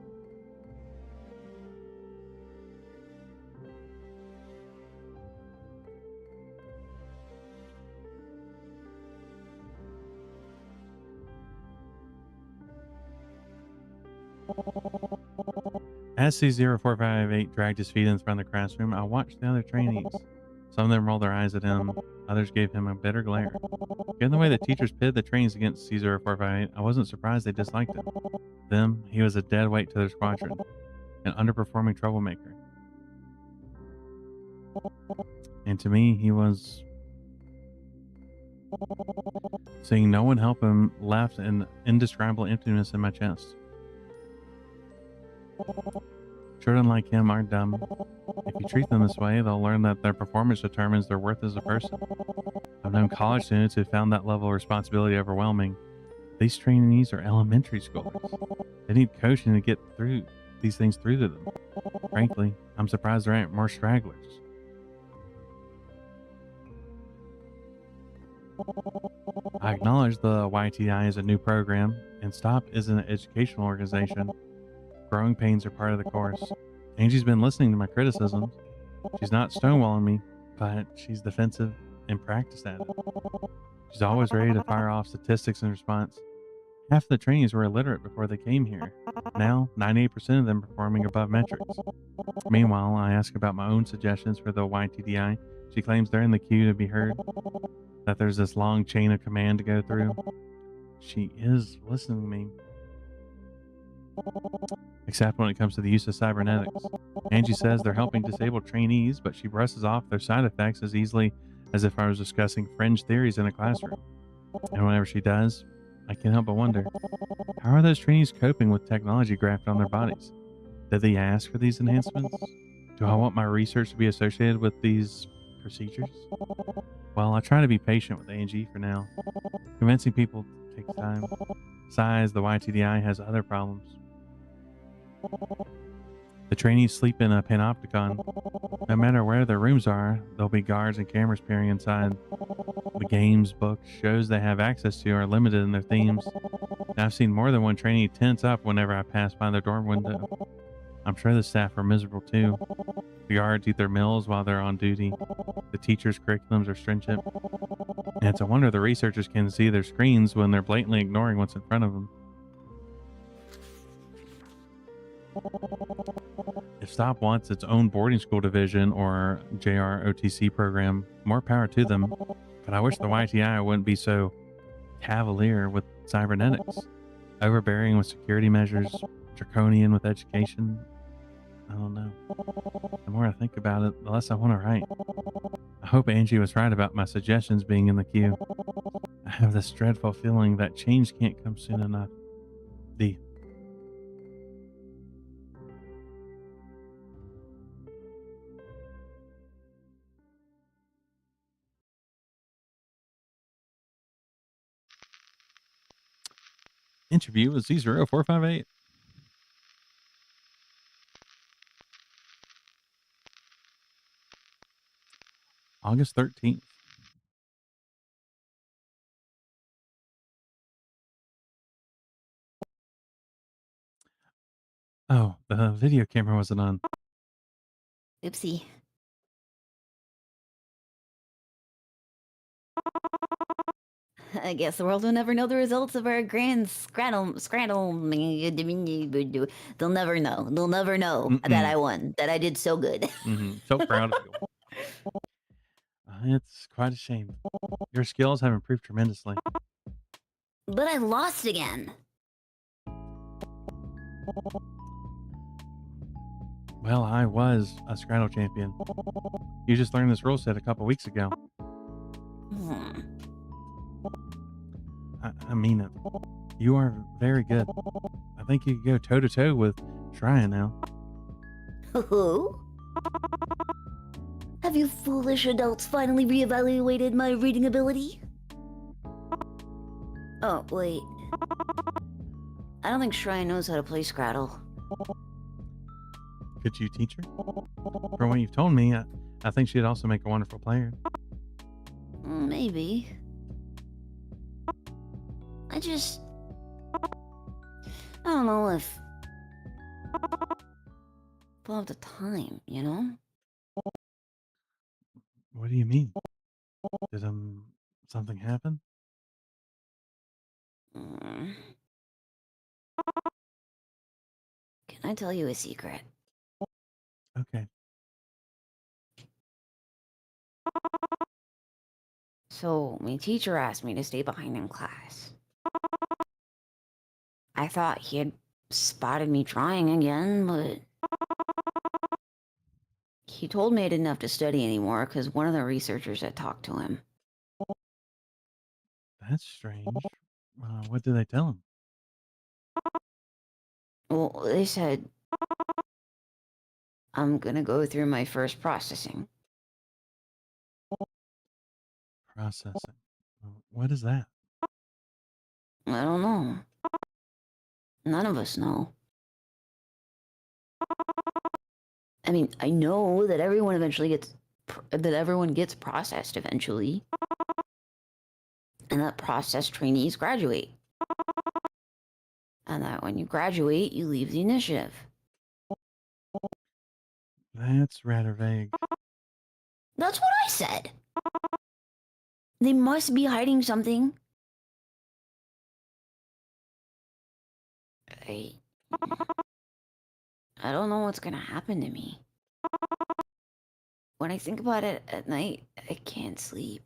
As C0458 dragged his feet in front of the classroom, I watched the other trainees. Some of them rolled their eyes at him, others gave him a bitter glare. Given the way the teachers pitted the trainees against C0458, I wasn't surprised they disliked him. Them, he was a dead weight to their squadron, an underperforming troublemaker. And to me, he was. Seeing no one help him left an indescribable emptiness in my chest. Children like him aren't dumb. If you treat them this way, they'll learn that their performance determines their worth as a person. I've known college students who found that level of responsibility overwhelming. These trainees are elementary schoolers. They need coaching to get through these things through to them. Frankly, I'm surprised there aren't more stragglers. I acknowledge the YTI is a new program, and STOP is an educational organization. Growing pains are part of the course. Angie's been listening to my criticisms. She's not stonewalling me, but she's defensive and practiced at it. She's always ready to fire off statistics in response. Half the trainees were illiterate before they came here. Now, 98% of them performing above metrics. Meanwhile, I ask about my own suggestions for the YTDI. She claims they're in the queue to be heard, that there's this long chain of command to go through. She is listening to me. Except when it comes to the use of cybernetics. Angie says they're helping disabled trainees, but she brushes off their side effects as easily as if I was discussing fringe theories in a classroom. And whenever she does, I can't help but wonder, how are those trainees coping with technology grafted on their bodies? Did they ask for these enhancements? Do I want my research to be associated with these procedures? Well, I try to be patient with Angie for now. Convincing people takes time. Besides, the YTDI has other problems. The trainees sleep in a panopticon. No matter where their rooms are, there'll be guards and cameras peering inside. The games, books, shows they have access to are limited in their themes. And I've seen more than one trainee tense up whenever I pass by their dorm window. I'm sure the staff are miserable too. The guards eat their meals while they're on duty. The teachers' curriculums are stringent. And it's a wonder the researchers can see their screens when they're blatantly ignoring what's in front of them. If STOP wants its own boarding school division or JROTC program, more power to them. But I wish the YTI wouldn't be so cavalier with cybernetics, overbearing with security measures, draconian with education. I don't know. The more I think about it, the less I want to write. I hope Angie was right about my suggestions being in the queue. I have this dreadful feeling that change can't come soon enough. The interview with Z0458. August 13th. Oh, the video camera wasn't on. Oopsie. I guess the world will never know the results of our grand scrattle. They'll never know. They'll never know that I won, that I did so good. So proud of you. It's quite a shame. Your skills have improved tremendously. But I lost again. Well, I was a Scrattle champion. You just learned this rule set a couple weeks ago. I mean it. You are very good. I think you could go toe to toe with Tryon now. Who? Have you foolish adults finally reevaluated my reading ability? Oh, wait. I don't think Shrine knows how to play Scrattle. Could you teach her? From what you've told me, I think she'd also make a wonderful player. Maybe. I don't know if we'll have the time, you know? What do you mean? Did something happen? Mm. I tell you a secret. Okay. So, my teacher asked me to stay behind in class. I thought he had spotted me trying again, but he told me I didn't have to study anymore because one of the researchers had talked to him. That's strange. What did they tell him? Well, they said I'm gonna go through my first processing. Processing. What is that? I don't know. None of us know. I mean, I know that everyone gets processed eventually. And that processed trainees graduate. And that when you graduate, you leave the initiative. That's rather vague. That's what I said. They must be hiding something. I don't know what's gonna happen to me. When I think about it at night, I can't sleep.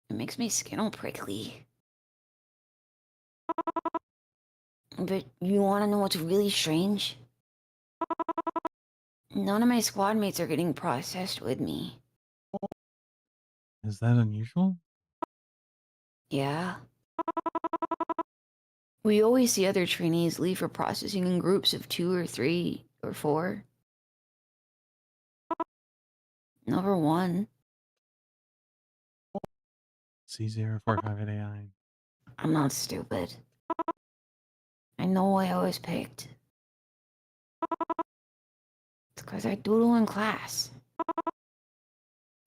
It makes my skin all prickly. But you wanna know what's really strange? None of my squad mates are getting processed with me. Is that unusual? Yeah. We always see other trainees leave for processing in groups of 2 or 3 or 4. Number 1. C0458AI. I'm not stupid. I know why I was picked. It's because I doodle in class.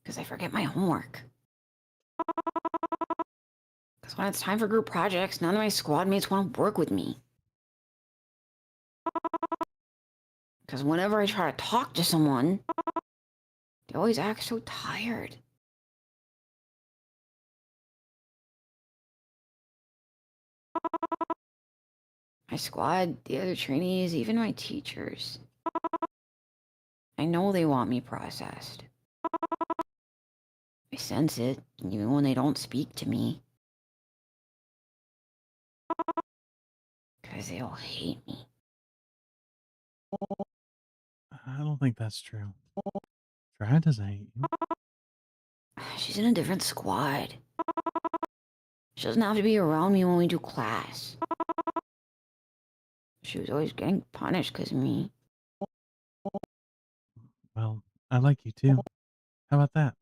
Because I forget my homework. Because when it's time for group projects, none of my squad mates want to work with me. Because whenever I try to talk to someone, they always act so tired. My squad, the other trainees, even my teachers. I know they want me processed. I sense it, even when they don't speak to me. Because they all hate me. I don't think that's true. Dry doesn't hate you. She's in a different squad. She doesn't have to be around me when we do class. She was always getting punished because of me. Well, I like you too. How about that?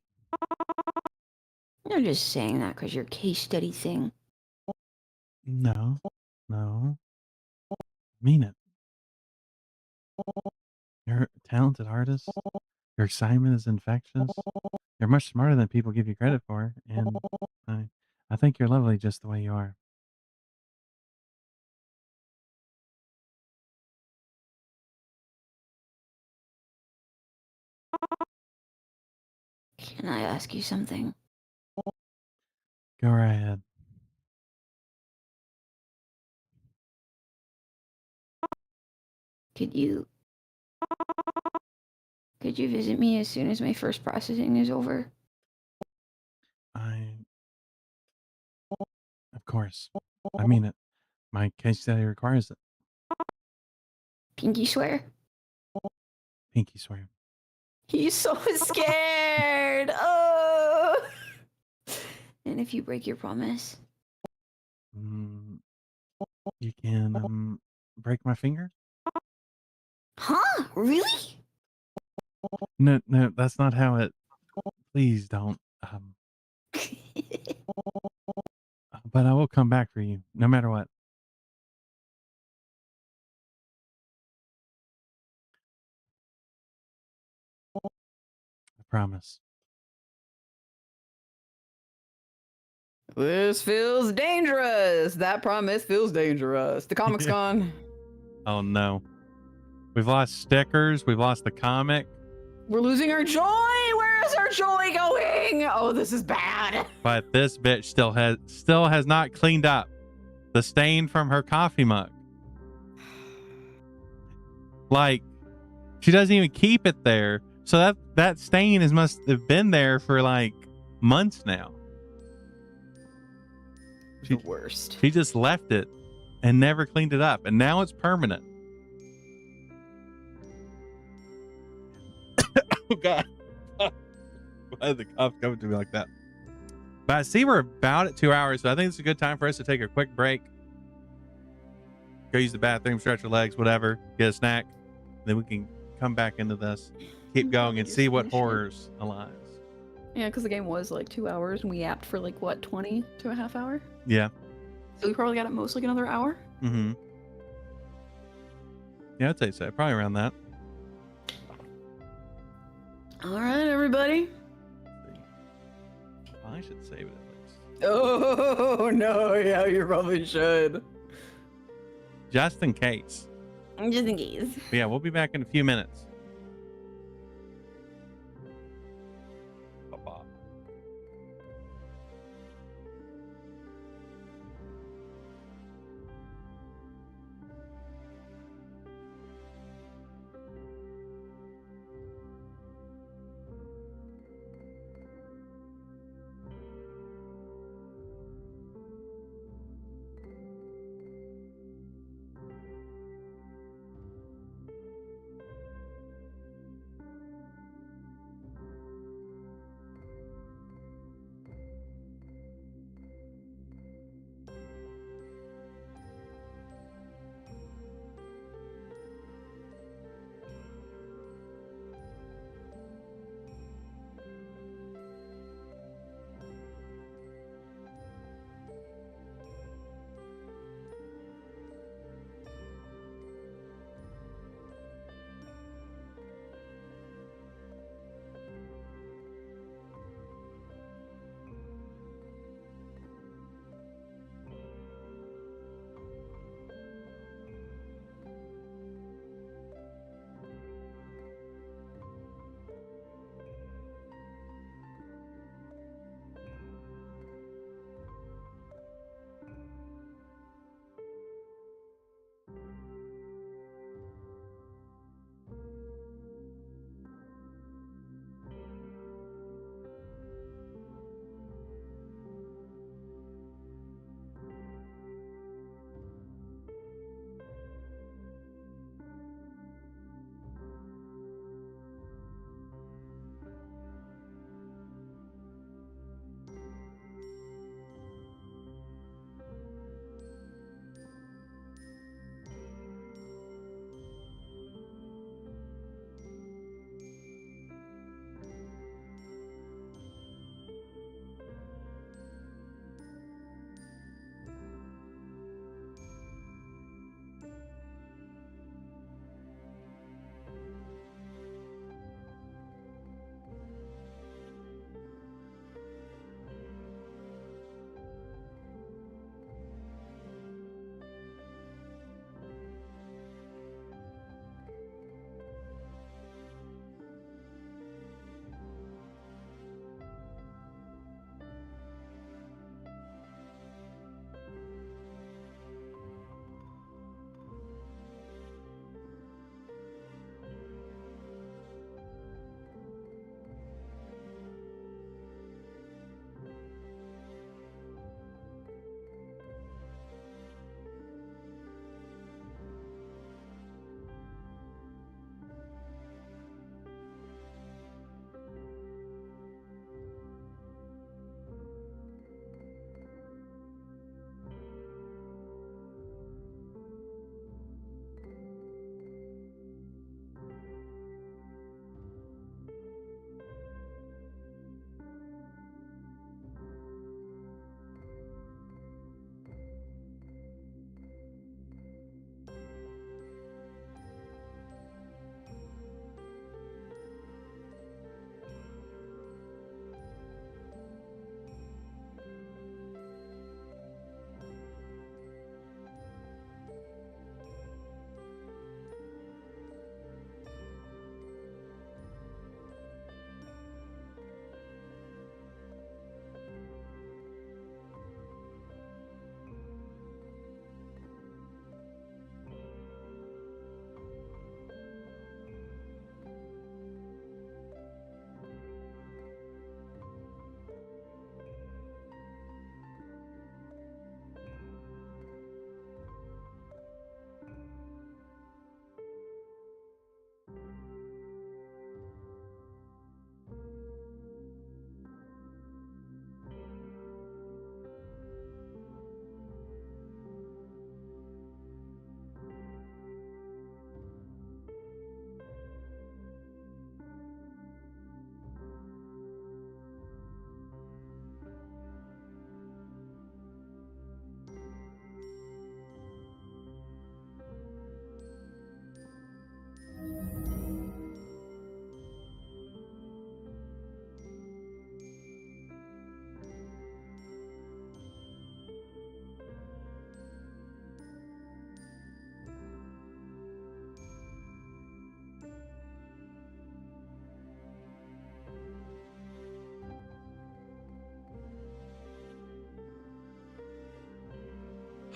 You're just saying that because your case study thing. No. No. Mean it. You're a talented artist. Your excitement is infectious. You're much smarter than people give you credit for, and I think you're lovely just the way you are. Can I ask you something? Go right ahead. Could you visit me as soon as my first processing is over? Of course. I mean it. My case study requires it. Pinky swear? Pinky swear. He's so scared. Oh. And if you break your promise? You can break my finger? Huh? Really? No, that's not how it. Please don't. But I will come back for you, no matter what. I promise. This feels dangerous. That promise feels dangerous. The comic's gone. Oh no. We've lost stickers. We've lost the comic. We're losing our joy. Where is our joy going? Oh, this is bad. But this bitch still has not cleaned up the stain from her coffee mug. Like, she doesn't even keep it there. So that stain must have been there for like months now. The worst. She just left it and never cleaned it up, and now it's permanent. Oh God. Why did the cough come to me like that? But I see we're about at 2 hours, so I think it's a good time for us to take a quick break. Go use the bathroom, stretch your legs, whatever, get a snack. Then we can come back into this, keep going, and see what horrors alive. Yeah, because the game was like 2 hours, and we yapped for like, what, 20 to a half hour? Yeah. So we probably got at most like another hour? Mm-hmm. Yeah, I'd say so. Probably around that. All right, everybody. I should save it at least. Oh, no, yeah, you probably should. Just in case. Just in case. But yeah, we'll be back in a few minutes. Bye-bye.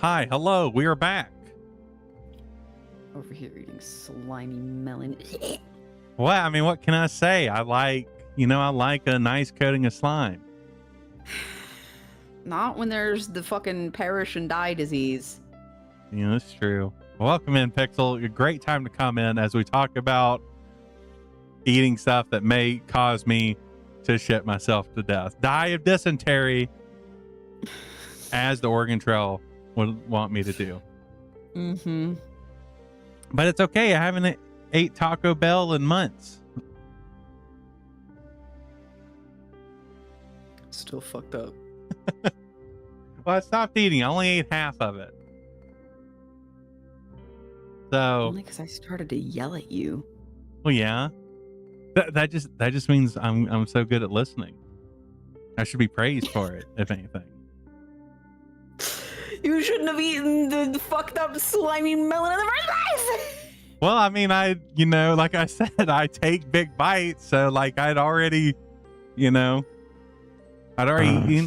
Hi, hello, we are back. Over here eating slimy melon. Well, I mean, what can I say? I like a nice coating of slime. Not when there's the fucking perish and die disease. Yeah, that's true. Welcome in, Pixel. A great time to come in as we talk about eating stuff that may cause me to shit myself to death. Die of dysentery, as the Oregon Trail would want me to do. Mm-hmm. But it's okay. I haven't ate Taco Bell in months. Still fucked up. Well, I stopped eating. I only ate half of it. So, Only because I started to yell at you. well, yeah. That just means I'm so good at listening. I should be praised for it, if anything. You shouldn't have eaten the fucked up slimy melon in the first place! Well, I mean, like I said, I take big bites, so like I'd already eaten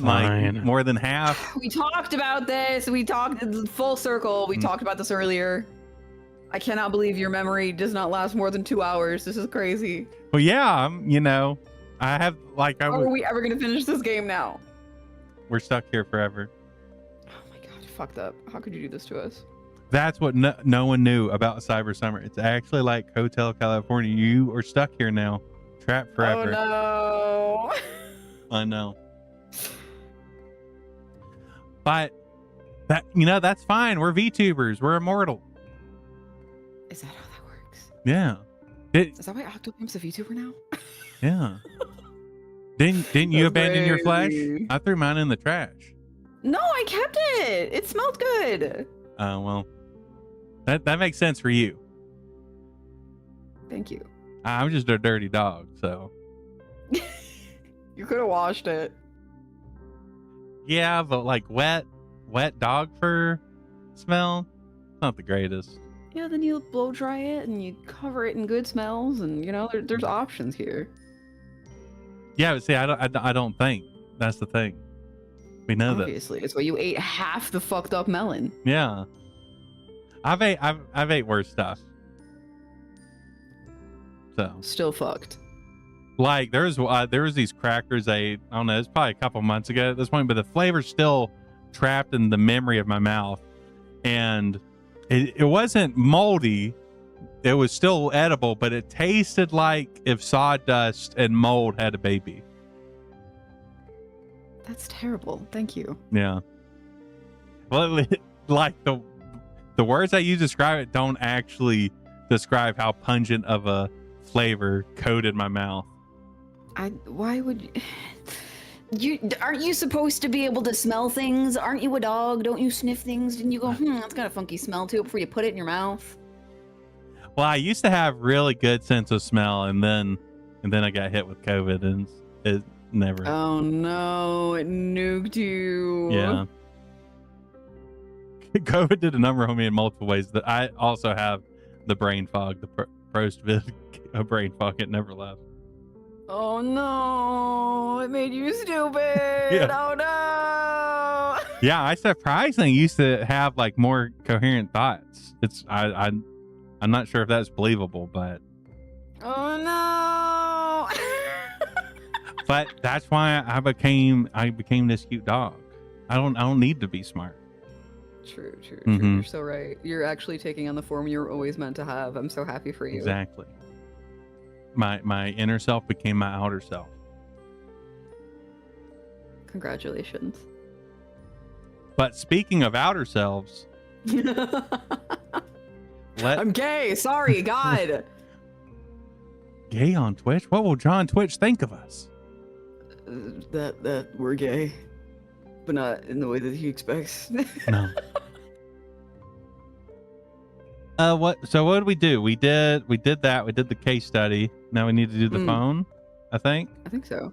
like more than half. We talked about this. We talked full circle. We talked about this earlier. I cannot believe your memory does not last more than 2 hours. This is crazy. Well, yeah, I have like How are we ever gonna finish this game now? we're stuck here forever. Oh my god, fucked up. How could you do this to us? That's what no one knew about Cyber Summer. It's actually like Hotel California. You are stuck here now, trapped forever. Oh no. I know. But that's fine. We're VTubers. We're immortal. Is that how that works? Yeah. Is that why Octopim's a VTuber now? Yeah. Didn't you That's abandon your flesh? crazy. I threw mine in the trash. No, I kept it. It smelled good. Well, that makes sense for you. Thank you. I'm just a dirty dog, so. You could have washed it. Yeah, but like wet dog fur smell, it's not the greatest. Yeah, then you blow dry it and you cover it in good smells, and there's options here. Yeah, but see, I don't think that's the thing. We know that. Obviously, it's why you ate half the fucked up melon. Yeah. I've ate worse stuff. So Still fucked. like there was these crackers I don't know, it's probably a couple months ago at this point, but the flavor's still trapped in the memory of my mouth, and it wasn't moldy. It was still edible, but it tasted like if sawdust and mold had a baby. That's terrible. Thank you. Yeah. Well, like the words I use to describe it don't actually describe how pungent of a flavor coated my mouth. Why would You aren't you supposed to be able to smell things? Aren't you a dog? Don't you sniff things? Didn't you go, that's got a funky smell to it before you put it in your mouth? Well, I used to have really good sense of smell, and then I got hit with COVID, and it never. Oh no, it nuked you. Yeah. COVID did a number on me in multiple ways. That I also have the brain fog, the post-vid brain fog. It never left. Oh no, it made you stupid. Yeah. Oh no. Yeah, I surprisingly used to have like more coherent thoughts. I'm not sure if that's believable, but Oh no. but that's why I became this cute dog. I don't need to be smart. True. Mhm. You're so right. You're actually taking on the form you were always meant to have. I'm so happy for you. Exactly. My inner self became my outer self. Congratulations. But speaking of outer selves, I'm gay. Sorry, God. gay on Twitch? What will John Twitch think of us? That we're gay, but not in the way that he expects. No. What did we do? We did that. We did the case study. Now we need to do the phone, I think. I think so.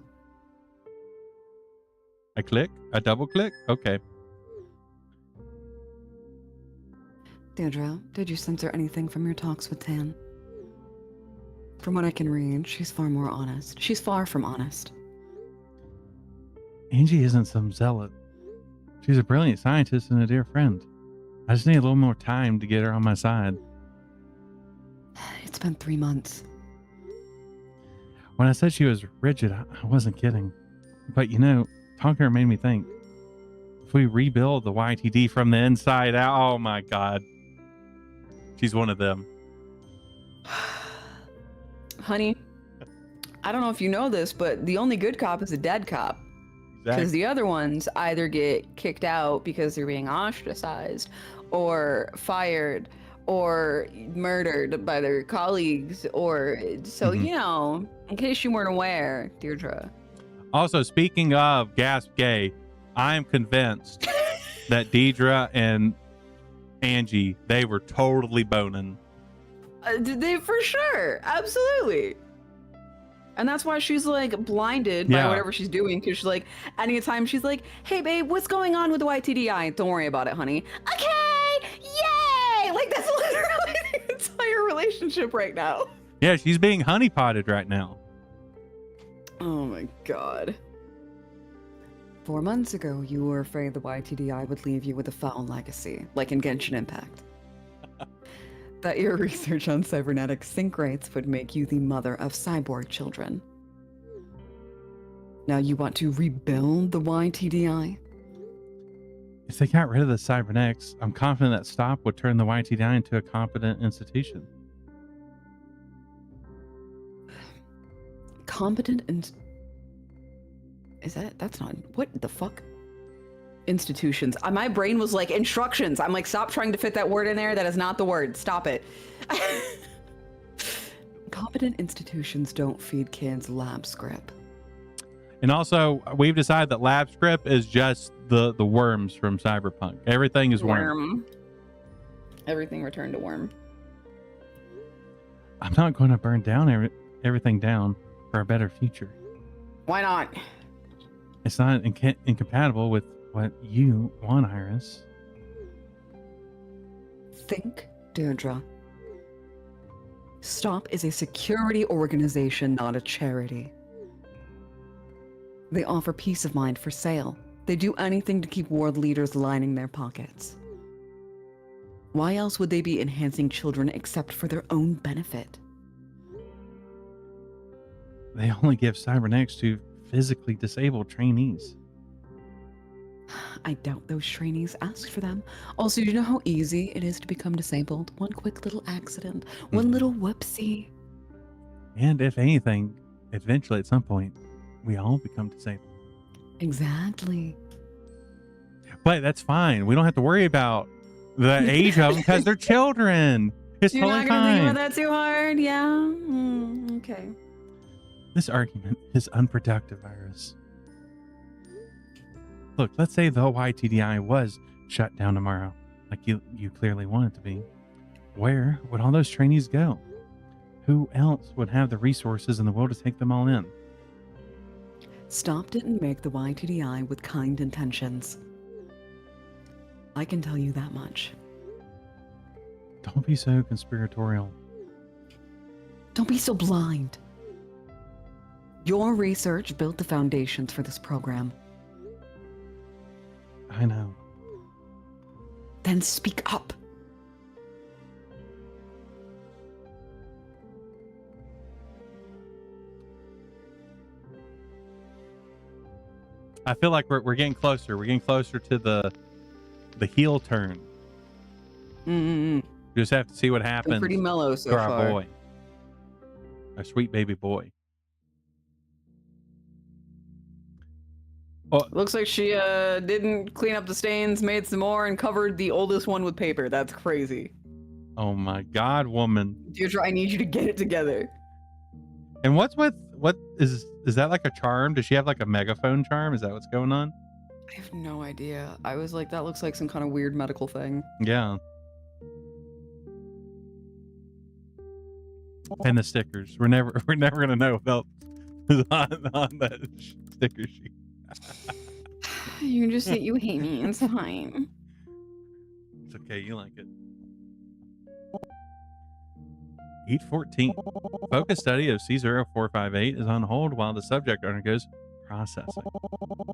I double click. Okay. Deirdre, did you censor anything from your talks with Tan? From what I can read, she's far more honest. She's far from honest. Angie isn't some zealot. She's a brilliant scientist and a dear friend. I just need a little more time to get her on my side. It's been 3 months. When I said she was rigid, I wasn't kidding. But you know, talking to her made me think. If we rebuild the YTD from the inside out, oh my God. She's one of them. Honey, I don't know if you know this, but the only good cop is a dead cop. Because the other ones either get kicked out because they're being ostracized, or fired, or murdered by their colleagues, or so, you know, in case you weren't aware, Deirdre. Also, speaking of gasp gay, I am convinced that Deidre and Angie, they were totally boning. They for sure, absolutely. And that's why she's like blinded by whatever she's doing, because she's like, anytime she's like, hey babe, what's going on with the YTDI? Don't worry about it, honey. Okay, yay! Like, that's literally the entire relationship right now. Yeah, she's being honeypotted right now. Oh my God. 4 months ago, you were afraid the YTDI would leave you with a foul legacy, like in Genshin Impact. That your research on cybernetic sync rates would make you the mother of cyborg children. Now you want to rebuild the YTDI? If they got rid of the cybernetics, I'm confident that stop would turn the YTDI into a competent institution. Competent and... That's not... What the fuck? Institutions. My brain was like, instructions. I'm like, stop trying to fit that word in there. That is not the word. Stop it. Competent institutions don't feed kids lab script. And also, we've decided that lab script is just the worms from cyberpunk. Everything is worm. Everything returned to worm. I'm not going to burn down everything down for a better future. Why not? It's not incompatible with what you want, Iris. Think, Deirdre. Stop is a security organization, not a charity. They offer peace of mind for sale. They do anything to keep world leaders lining their pockets. Why else would they be enhancing children except for their own benefit? They only give cybernetics to physically disabled trainees. I doubt those trainees asked for them. Also, you know how easy it is to become disabled? One quick little accident, one little whoopsie. And if anything, eventually at some point, we all become disabled. Exactly. But that's fine. We don't have to worry about the age of them because they're children. It's You're totally not gonna fine. think about that too hard? Yeah? Okay. This argument is unproductive, Iris. Look, let's say the YTDI was shut down tomorrow, like you clearly want it to be. Where would all those trainees go? Who else would have the resources in the world to take them all in? Stop didn't make the YTDI with kind intentions. I can tell you that much. Don't be so conspiratorial. Don't be so blind. Your research built the foundations for this program. I know. Then speak up. I feel like we're getting closer. We're getting closer to the heel turn. Mm-mm. You just have to see what happens. Pretty mellow so to our far. boy, our sweet baby boy. Oh, Looks like she didn't clean up the stains, made some more, and covered the oldest one with paper. That's crazy. oh my God, woman! Deirdre, I need you to get it together. And what is that like a charm? Does she have like a megaphone charm? Is that what's going on? I have no idea. I was like, that looks like some kind of weird medical thing. Yeah. And the stickers. We're never gonna know without on that sticker sheet. You just say you hate me. It's fine. It's okay, you like it. 814. Focus study of C0458 is on hold while the subject undergoes processing.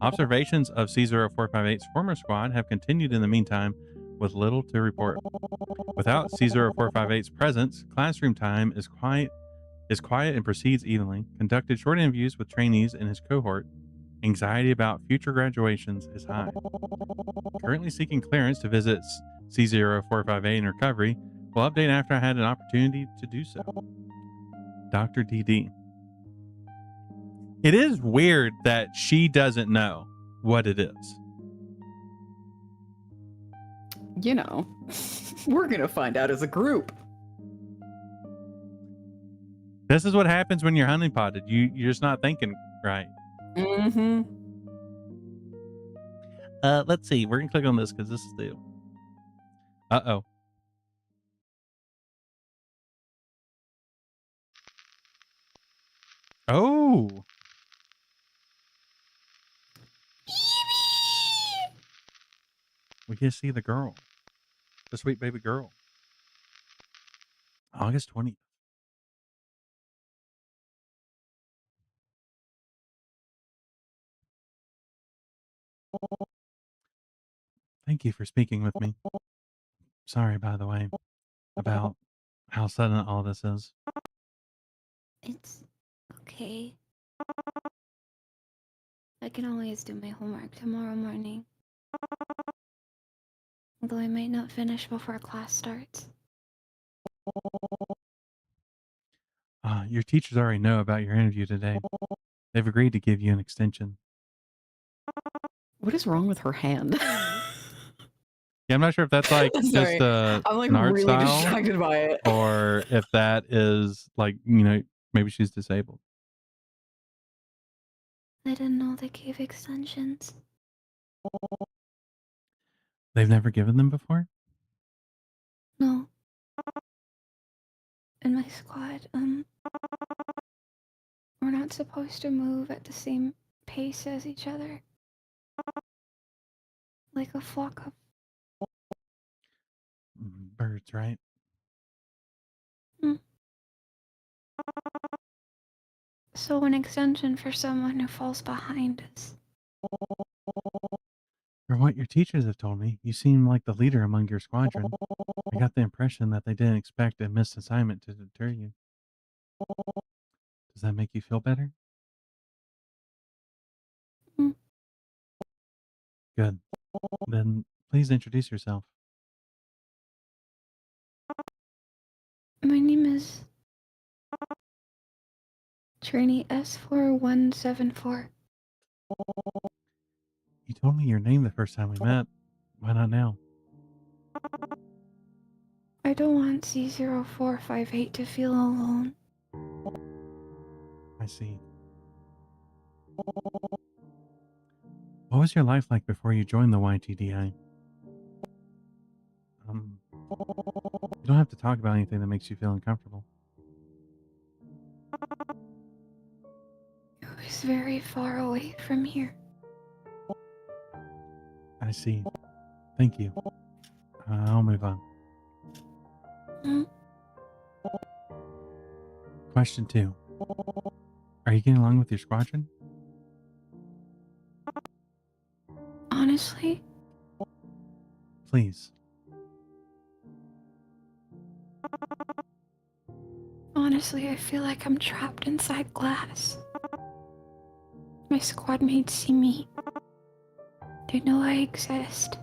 Observations of C0458's former squad have continued in the meantime, with little to report. Without C0458's presence, classroom time is quiet and proceeds evenly. Conducted short interviews with trainees in his cohort. Anxiety about future graduations is high. Currently seeking clearance to visit C0458 in recovery. Will update after I had an opportunity to do so. Dr. DD. It is weird that she doesn't know what it is. You know, we're going to find out as a group. This is what happens when you're honeypotted. You're just not thinking right. Mm-hmm. Let's see. We're gonna click on this because this is the. Uh-oh. Oh. We can see the girl, the sweet baby girl. August 20th. Thank you for speaking with me. Sorry, by the way, about how sudden all this is. It's okay. I can always do my homework tomorrow morning. Although I might not finish before class starts. Your teachers already know about your interview today. They've agreed to give you an extension. What is wrong with her hand? Yeah, I'm not sure if that's like just Sorry. I'm like an art really style, distracted by it. or if that is like, you know, maybe she's disabled. I didn't know they gave extensions. They've never given them before? No. In my squad, we're not supposed to move at the same pace as each other. Like a flock of... Birds, right? So an extension for someone who falls behind us. From what your teachers have told me, you seem like the leader among your squadron. I got the impression that they didn't expect a missed assignment to deter you. Does that make you feel better? Mm. Good. Then please introduce yourself. My name is... Trainee S4174. You told me your name the first time we met. Why not now? I don't want C0458 to feel alone. I see. What was your life like before you joined the YTDI? You don't have to talk about anything that makes you feel uncomfortable. It was very far away from here. I see. Thank you. I'll move on. Question 2. Are you getting along with your squadron? Honestly, Please. I feel like I'm trapped inside glass. My squad mates see me. They know I exist.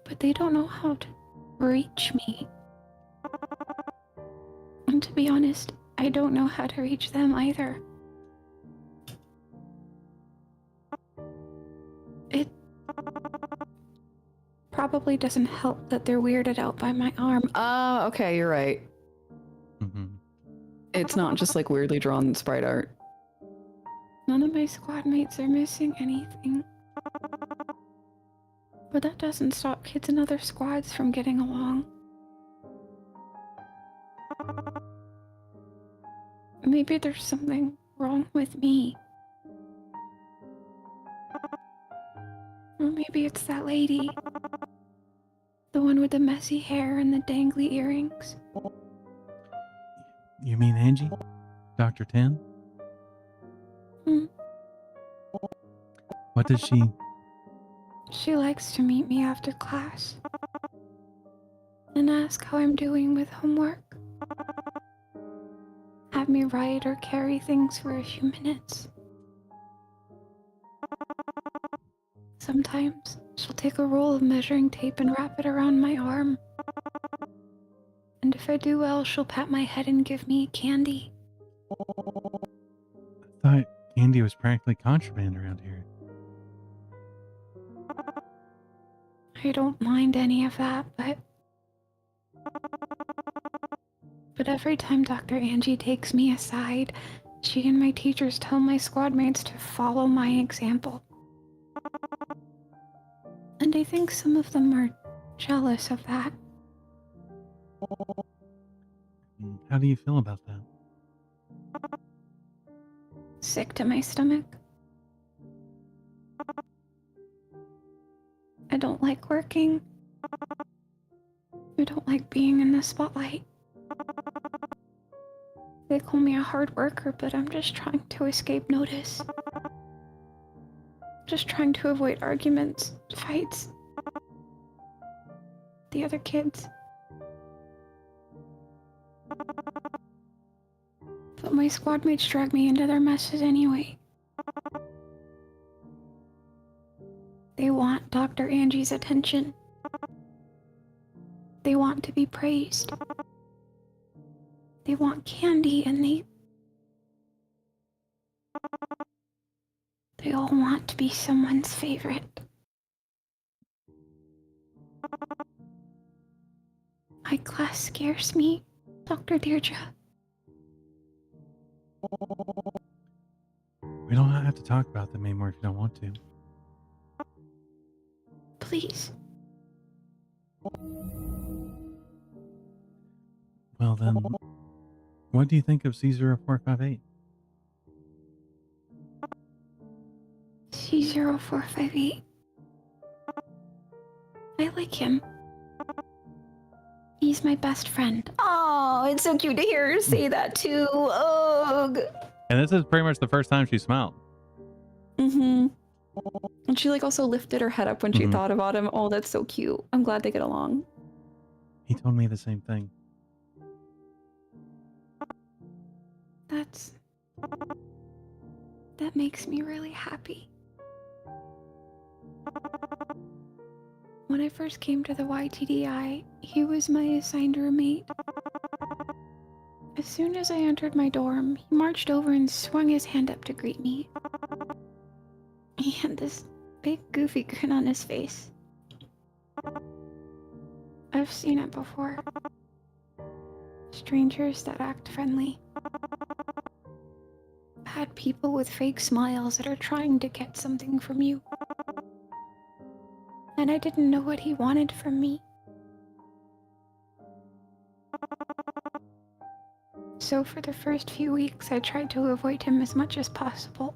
But they don't know how to reach me. And to be honest, I don't know how to reach them either. It probably doesn't help that they're weirded out by my arm. Okay, you're right. Mm-hmm. It's not just like weirdly drawn sprite art. None of my squad mates are missing anything. But that doesn't stop kids in other squads from getting along. Maybe there's something wrong with me. Or maybe it's that lady. The one with the messy hair and the dangly earrings. You mean Angie? Dr. 10? Hmm. What does she... She likes to meet me after class and ask how I'm doing with homework. Have me write or carry things for a few minutes. Sometimes she'll take a roll of measuring tape and wrap it around my arm. And if I do well, she'll pat my head and give me candy. I thought candy was practically contraband around here. I don't mind any of that, but every time Dr. Angie takes me aside, she and my teachers tell my squad mates to follow my example. And I think some of them are jealous of that. How do you feel about that? Sick to my stomach. I don't like working. I don't like being in the spotlight. They call me a hard worker, but I'm just trying to escape notice. Just trying to avoid arguments, fights. The other kids. But my squad mates drag me into their messes anyway. They want Dr. Angie's attention. They want to be praised. They want candy, and they all want to be someone's favorite. My class scares me, Dr. Deirdre. We don't have to talk about them anymore if you don't want to. Please. Well then, what do you think of C0458? C0458. I like him. He's my best friend. Oh, it's so cute to hear her say that too. Ugh. And this is pretty much the first time she smiled. Mm-hmm. And she like also lifted her head up when she thought about him. Oh, that's so cute. I'm glad they get along. He told me the same thing. That makes me really happy. When I first came to the YTDI, he was my assigned roommate. As soon as I entered my dorm, he marched over and swung his hand up to greet me. He had this big goofy grin on his face. I've seen it before. Strangers that act friendly. Bad people with fake smiles that are trying to get something from you. And I didn't know what he wanted from me. So for the first few weeks, I tried to avoid him as much as possible.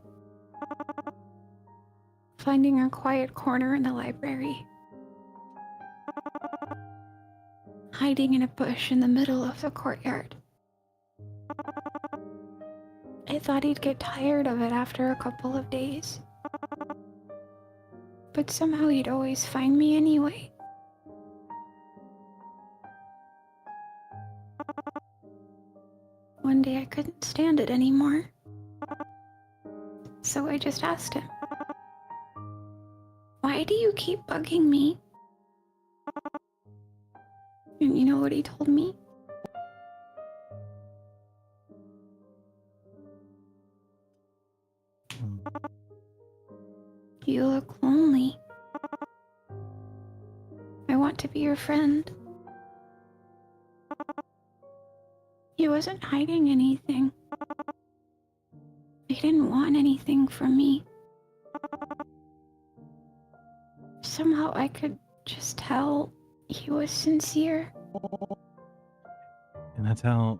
Finding a quiet corner in the library. Hiding in a bush in the middle of the courtyard. I thought he'd get tired of it after a couple of days. But somehow he'd always find me anyway. One day I couldn't stand it anymore. So I just asked him, "Why do you keep bugging me?" And you know what he told me? "You look lonely. I want to be your friend." He wasn't hiding anything. He didn't want anything from me. Somehow I could just tell he was sincere. And that's how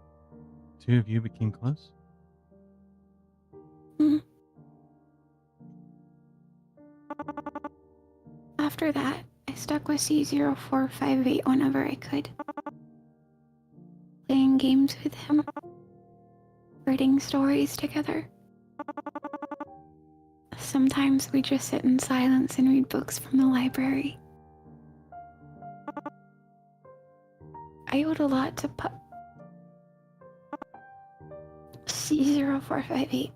two of you became close? After that, I stuck with C0458 whenever I could. Playing games with him. Writing stories together. Sometimes we just sit in silence and read books from the library. I owed a lot to C0458.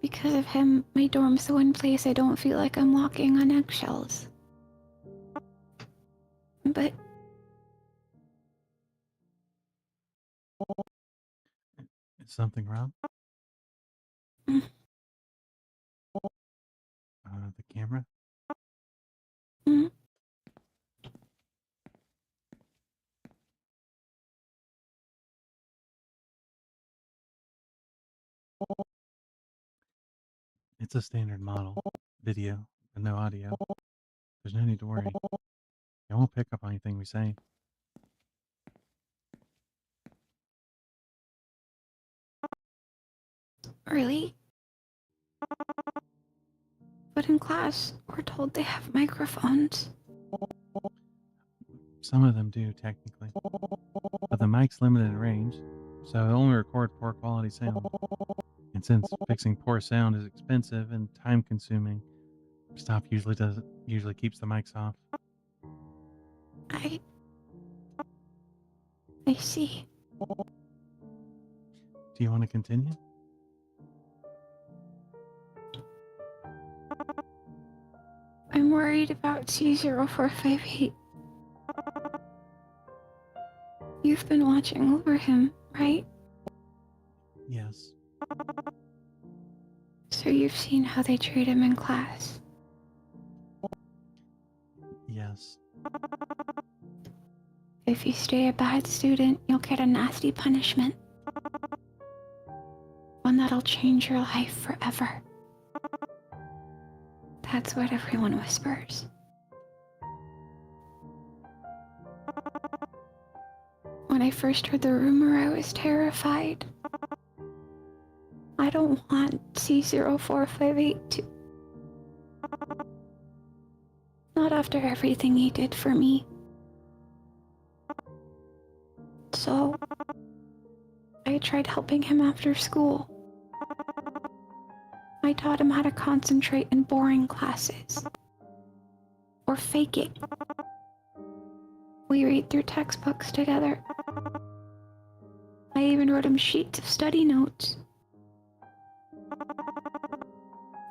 Because of him, my dorm's the one place I don't feel like I'm walking on eggshells. But Is something wrong? Mm. The camera? Mm. It's a standard model. Video and no audio. There's no need to worry. It won't pick up on anything we say. Really? But in class, we're told they have microphones. Some of them do, technically. But the mic's limited in range, so it'll only record poor quality sound. And since fixing poor sound is expensive and time consuming, staff usually keeps the mics off. I see. Do you want to continue? I'm worried about C0458. You've been watching over him, right? Yes. So you've seen how they treat him in class. Yes. If you stay a bad student, you'll get a nasty punishment. One that'll change your life forever. That's what everyone whispers. When I first heard the rumor, I was terrified. I don't want C0458 to... Not after everything he did for me. So, I tried helping him after school. I taught him how to concentrate in boring classes. Or fake it. We read through textbooks together. I even wrote him sheets of study notes.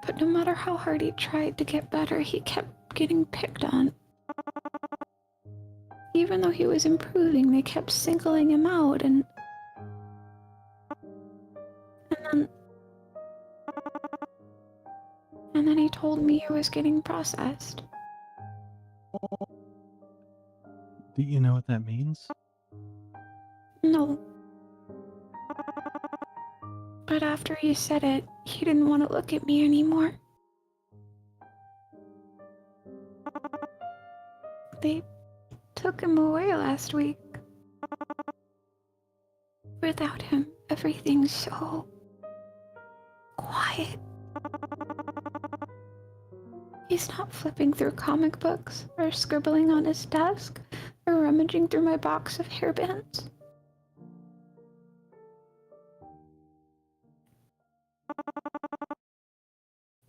But no matter how hard he tried to get better, he kept getting picked on. Even though he was improving, they kept singling him out, and then he told me he was getting processed. Do you know what that means? No. But after he said it, he didn't want to look at me anymore. They took him away last week. Without him, everything's so quiet. He's not flipping through comic books, or scribbling on his desk, or rummaging through my box of hairbands.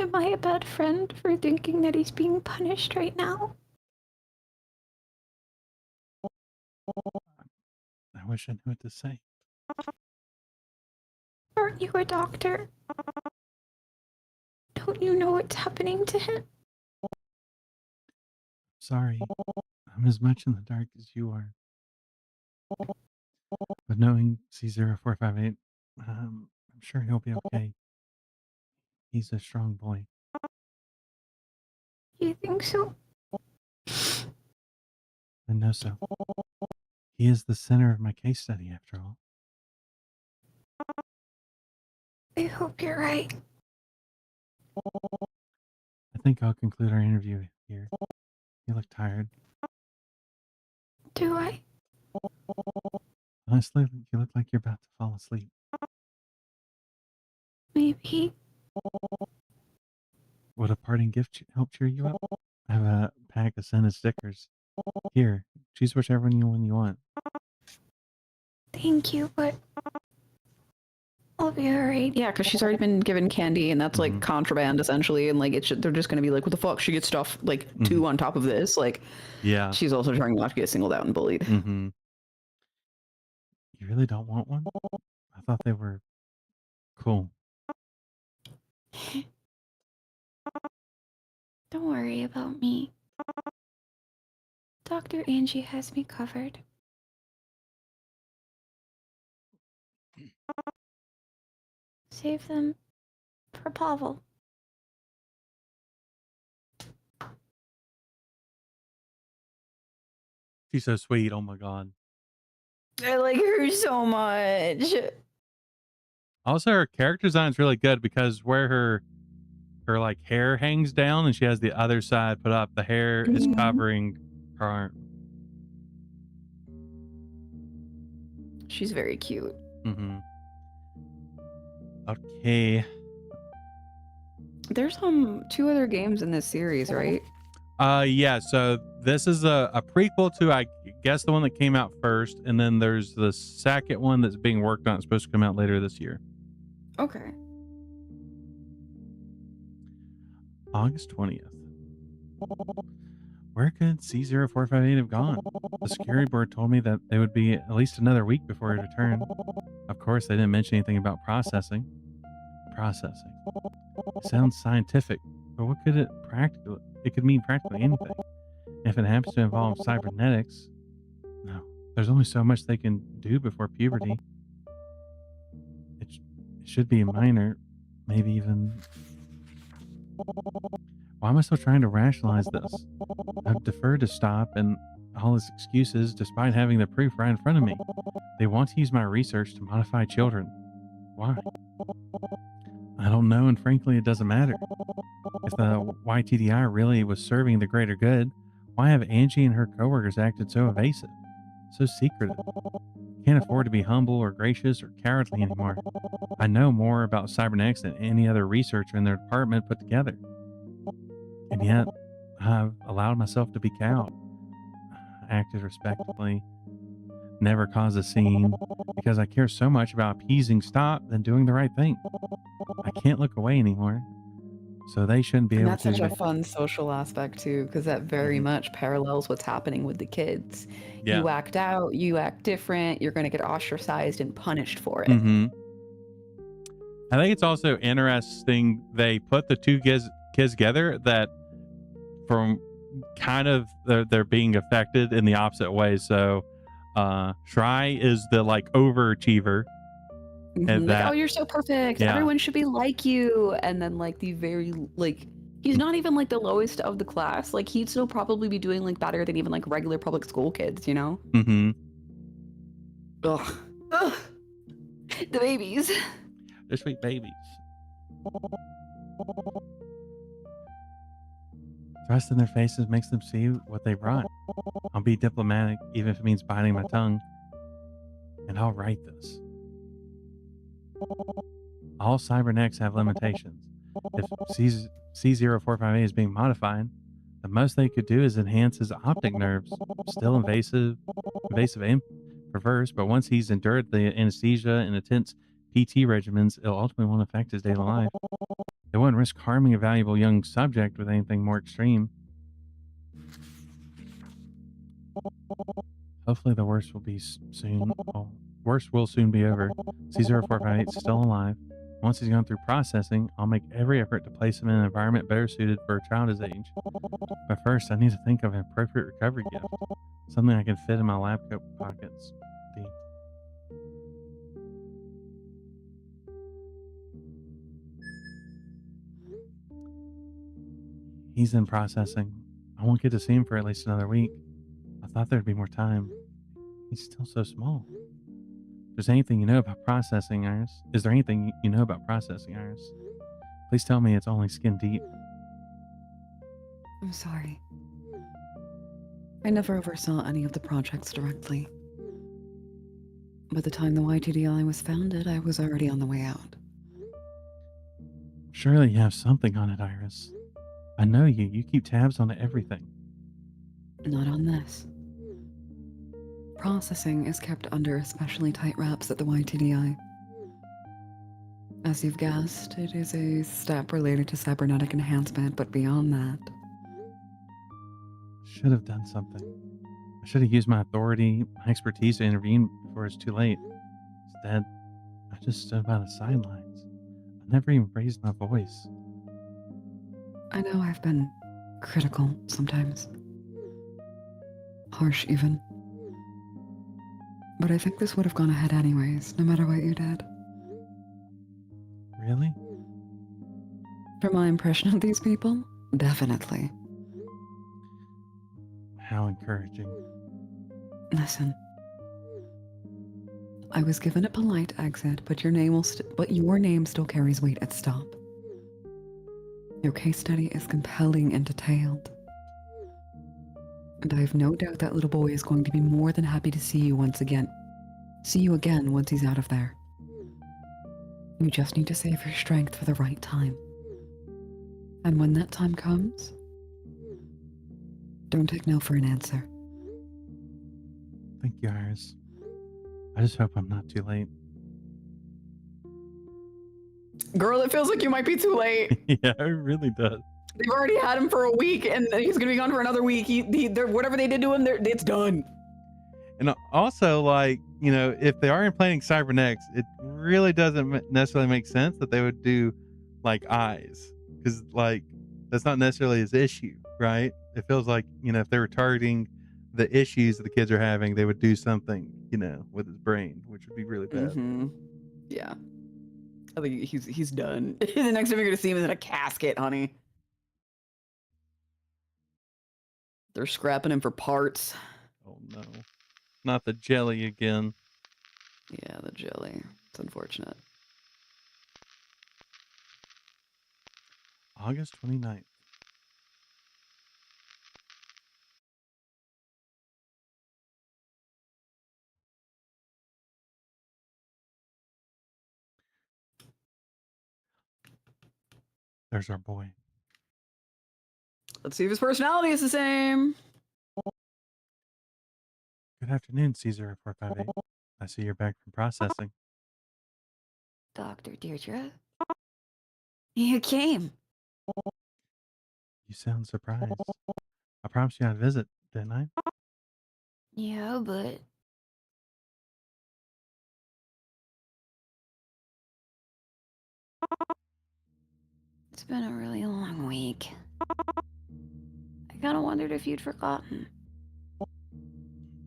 Am I a bad friend for thinking that he's being punished right now? I wish I knew what to say. Aren't you a doctor? Don't you know what's happening to him? Sorry. I'm as much in the dark as you are. But knowing C0458, I'm sure he'll be okay. He's a strong boy. You think so? I know so. He is the center of my case study, after all. I hope you're right. I think I'll conclude our interview here. You look tired. Do I? Honestly, you look like you're about to fall asleep. Maybe. Would a parting gift help cheer you up? I have a pack of scented stickers. Here, choose whichever one you want. Thank you, but I'll be alright. Yeah, because she's already been given candy, and that's like Mhm. contraband essentially, and like they're just gonna be like, what the fuck? She gets stuff like two on top of this. Like Yeah. she's also trying not to get singled out and bullied. Mm-hmm. You really don't want one? I thought they were cool. Don't worry about me. Dr. Angie has me covered. Save them for Pavel. She's so sweet. Oh my god. I like her so much. Also, her character design is really good because where her like hair hangs down and she has the other side put up, the hair is covering her arm. She's very cute. Mm-hmm. Okay. There's two other games in this series, right? Yeah, so this is a prequel to, I guess, the one that came out first, and then there's the second one that's being worked on. It's supposed to come out later this year. Okay. August 20th. Where could C0458 have gone? The security board told me that it would be at least another week before it returned. Of course, they didn't mention anything about processing. Processing. Sounds scientific, but what could it practically? It could mean practically anything. If it happens to involve cybernetics, no. There's only so much they can do before puberty. It should be a minor, maybe even. Why am I still trying to rationalize this? I've deferred to stop and all his excuses despite having the proof right in front of me. They want to use my research to modify children. Why? I don't know, and frankly, it doesn't matter. If the YTDI really was serving the greater good, why have Angie and her coworkers acted so evasive, so secretive? Can't afford to be humble or gracious or cowardly anymore. I know more about cybernetics than any other researcher in their department put together. And yet, I've allowed myself to be cowed. I acted respectfully, never caused a scene, because I care so much about appeasing Stop than doing the right thing. I can't look away anymore, so they shouldn't be And able that's to. such a fun social aspect too, because that very much parallels what's happening with the kids. Yeah. You act out, you act different, you're going to get ostracized and punished for it. Mm-hmm. I think it's also interesting they put the two kids together that from kind of they're being affected in the opposite way. So Shry is the like overachiever. And Like, oh, you're so perfect. Yeah. Everyone should be like you. And then like the very like he's not even like the lowest of the class. Like he'd still probably be doing like better than even like regular public school kids, you know? Mm-hmm. Ugh. Ugh. The babies. They're sweet babies. Thrust in their faces makes them see what they brought. I'll be diplomatic, even if it means biting my tongue. And I'll write this. All cybernetics have limitations. If C0458 is being modified, the most they could do is enhance his optic nerves. Still invasive and perverse, but once he's endured the anesthesia and intense PT regimens, it'll ultimately won't affect his daily life. They wouldn't risk harming a valuable young subject with anything more extreme. Hopefully the worst will be soon. Well, worst will soon be over. C0458 is still alive. Once he's gone through processing, I'll make every effort to place him in an environment better suited for a child his age. But first, I need to think of an appropriate recovery gift. Something I can fit in my lab coat pockets. D. He's in processing. I won't get to see him for at least another week. I thought there'd be more time. He's still so small. If there's anything you know about processing, Iris, is there anything you know about processing, Iris? Please tell me it's only skin deep. I'm sorry. I never oversaw any of the projects directly. By the time the YTDI was founded, I was already on the way out. Surely you have something on it, Iris. I know you. You keep tabs on everything. Not on this. Processing is kept under especially tight wraps at the YTDI. As you've guessed, it is a step related to cybernetic enhancement, but beyond that, Should have done something. I should have used my authority, my expertise to intervene before it's too late. Instead, I just stood by the sidelines. I never even raised my voice. I know I've been critical sometimes. Harsh, even. But I think this would have gone ahead anyways, no matter what you did. Really? From my impression of these people, definitely. How encouraging. Listen. I was given a polite exit, but your name still carries weight at stop. Your case study is compelling and detailed. And I have no doubt that little boy is going to be more than happy to see you again once he's out of there. You just need to save your strength for the right time. And when that time comes, don't take no for an answer. Thank you, Iris. I just hope I'm not too late. Girl, it feels like you might be too late. Yeah, it really does. They've already had him for a week, and he's gonna be gone for another week. Whatever they did to him, it's done. And also, like, you know, if they are implanting cybernetics, it really doesn't necessarily make sense that they would do like eyes, because like that's not necessarily his issue, right? It feels like, you know, if they were targeting the issues that the kids are having, they would do something, you know, with his brain, which would be really bad. Mm-hmm. Yeah, I think he's done. The next time you're gonna see him is in a casket, honey. They're scrapping him for parts. Oh no, not the jelly again. Yeah, the jelly. It's unfortunate. August 29th. There's our boy. Let's see if his personality is the same. Good afternoon, Caesar 458. I see you're back from processing. Dr. Deirdre? You came. You sound surprised. I promised you I'd visit, didn't I? Yeah, but it's been a really long week. I kind of wondered if you'd forgotten.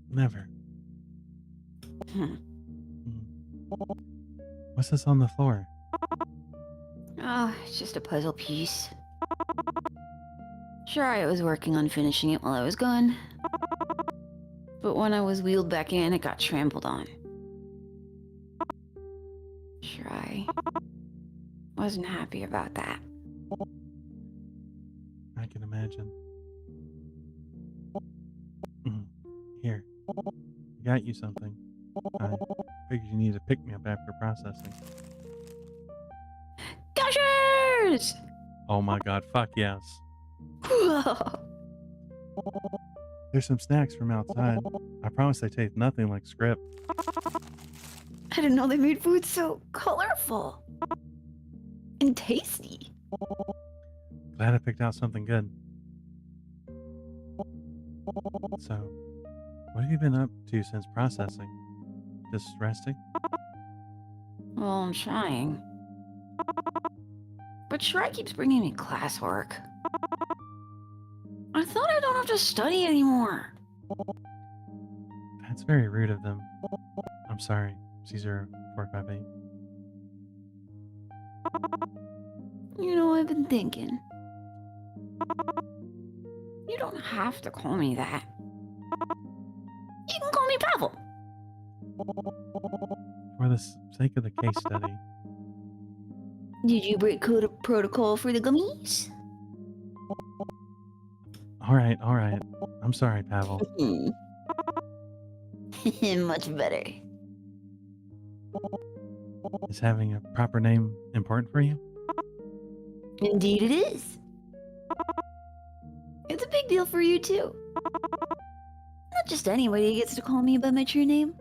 Never. Hmm. What's this on the floor? Oh, it's just a puzzle piece. Sure, I was working on finishing it while I was gone. But when I was wheeled back in, it got trampled on. Sure, I wasn't happy about that. I can imagine. Here, I got you something. I figured you need to pick me up after processing. Gushers! Oh my god, fuck yes. There's some snacks from outside. I promise they taste nothing like script. I didn't know they made food so colorful and tasty. Glad I picked out something good. So, what have you been up to since processing? Just resting? Well, I'm trying. But Shrek keeps bringing me classwork. I thought I don't have to study anymore. That's very rude of them. I'm sorry, Caesar 458. You know, I've been thinking. You don't have to call me that. You can call me Pavel. For the sake of the case study, Did you break code of protocol for the gummies? all right. I'm sorry, Pavel. Much better. Is having a proper name important for you? Indeed it is. It's a big deal for you too. Not just anybody gets to call me by my true name.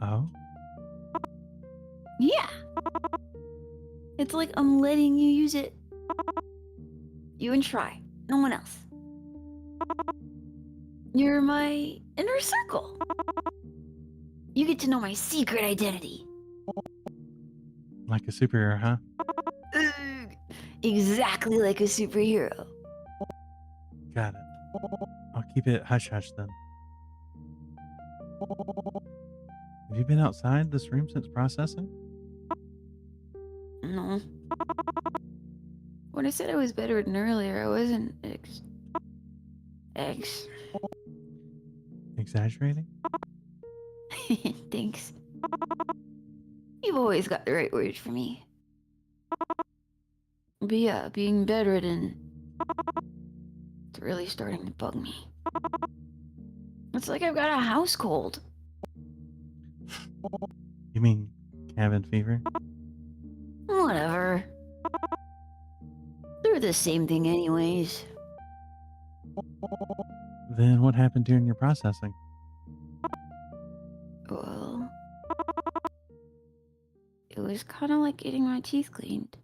Oh? Yeah. It's like I'm letting you use it. You and try. No one else. You're my inner circle. You get to know my secret identity. Like a superhero, huh? Ugh, exactly like a superhero. Got it. I'll keep it hush hush then. Have you been outside this room since processing? No. When I said I was bedridden earlier, I wasn't Exaggerating? Thanks. You've always got the right words for me. But yeah, being bedridden, it's really starting to bug me. It's like I've got a house cold. You mean cabin fever? Whatever. They're the same thing anyways. Then what happened during your processing? Well, it was kind of like getting my teeth cleaned.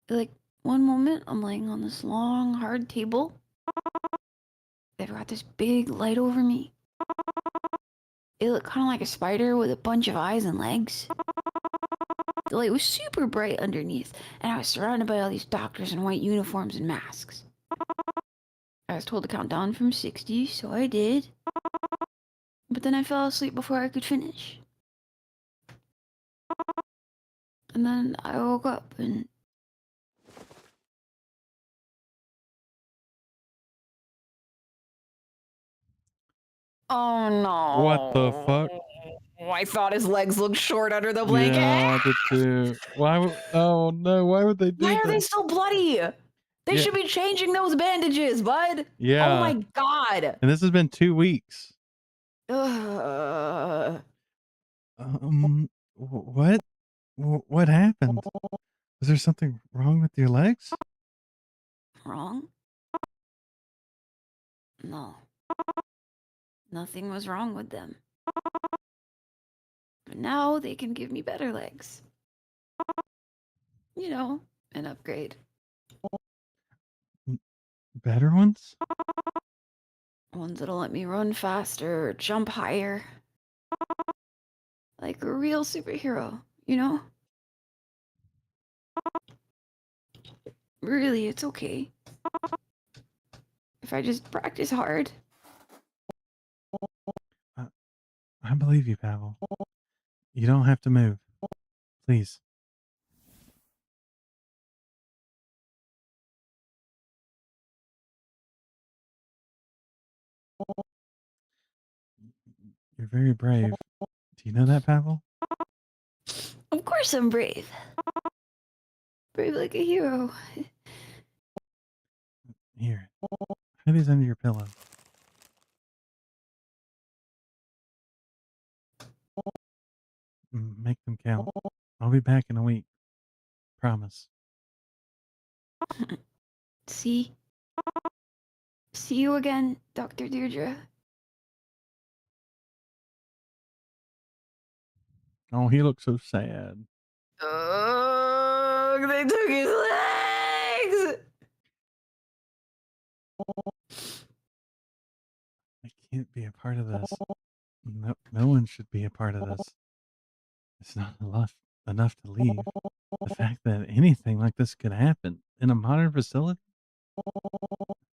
Like, one moment I'm laying on this long, hard table. They've got this big light over me. It looked kind of like a spider with a bunch of eyes and legs. The light was super bright underneath, and I was surrounded by all these doctors in white uniforms and masks. I was told to count down from 60, so I did. But then I fell asleep before I could finish. And then I woke up and... Oh no. What the fuck? I thought his legs looked short under the blanket. Yeah, I did too. Why would... Oh no, why would they do Why that? are they still bloody? They Yeah. should be changing those bandages, bud. Yeah. Oh my god. And this has been 2 weeks. Ugh. What? What happened? Was there something wrong with your legs? Wrong? No. Nothing was wrong with them. But now they can give me better legs. You know, an upgrade. Better ones? Ones that'll let me run faster or jump higher. Like a real superhero, you know? Really, it's okay. If I just practice hard. I believe you, Pavel. You don't have to move. Please. You're very brave. Do you know that, Pavel? Of course I'm brave. Brave like a hero. Here. Hide these under your pillow. Make them count. I'll be back in a week. Promise. See? See you again, Dr. Deirdre. Oh, he looks so sad. Ugh, they took his legs. I can't be a part of this. No one should be a part of this. It's not enough to leave. The fact that anything like this could happen in a modern facility?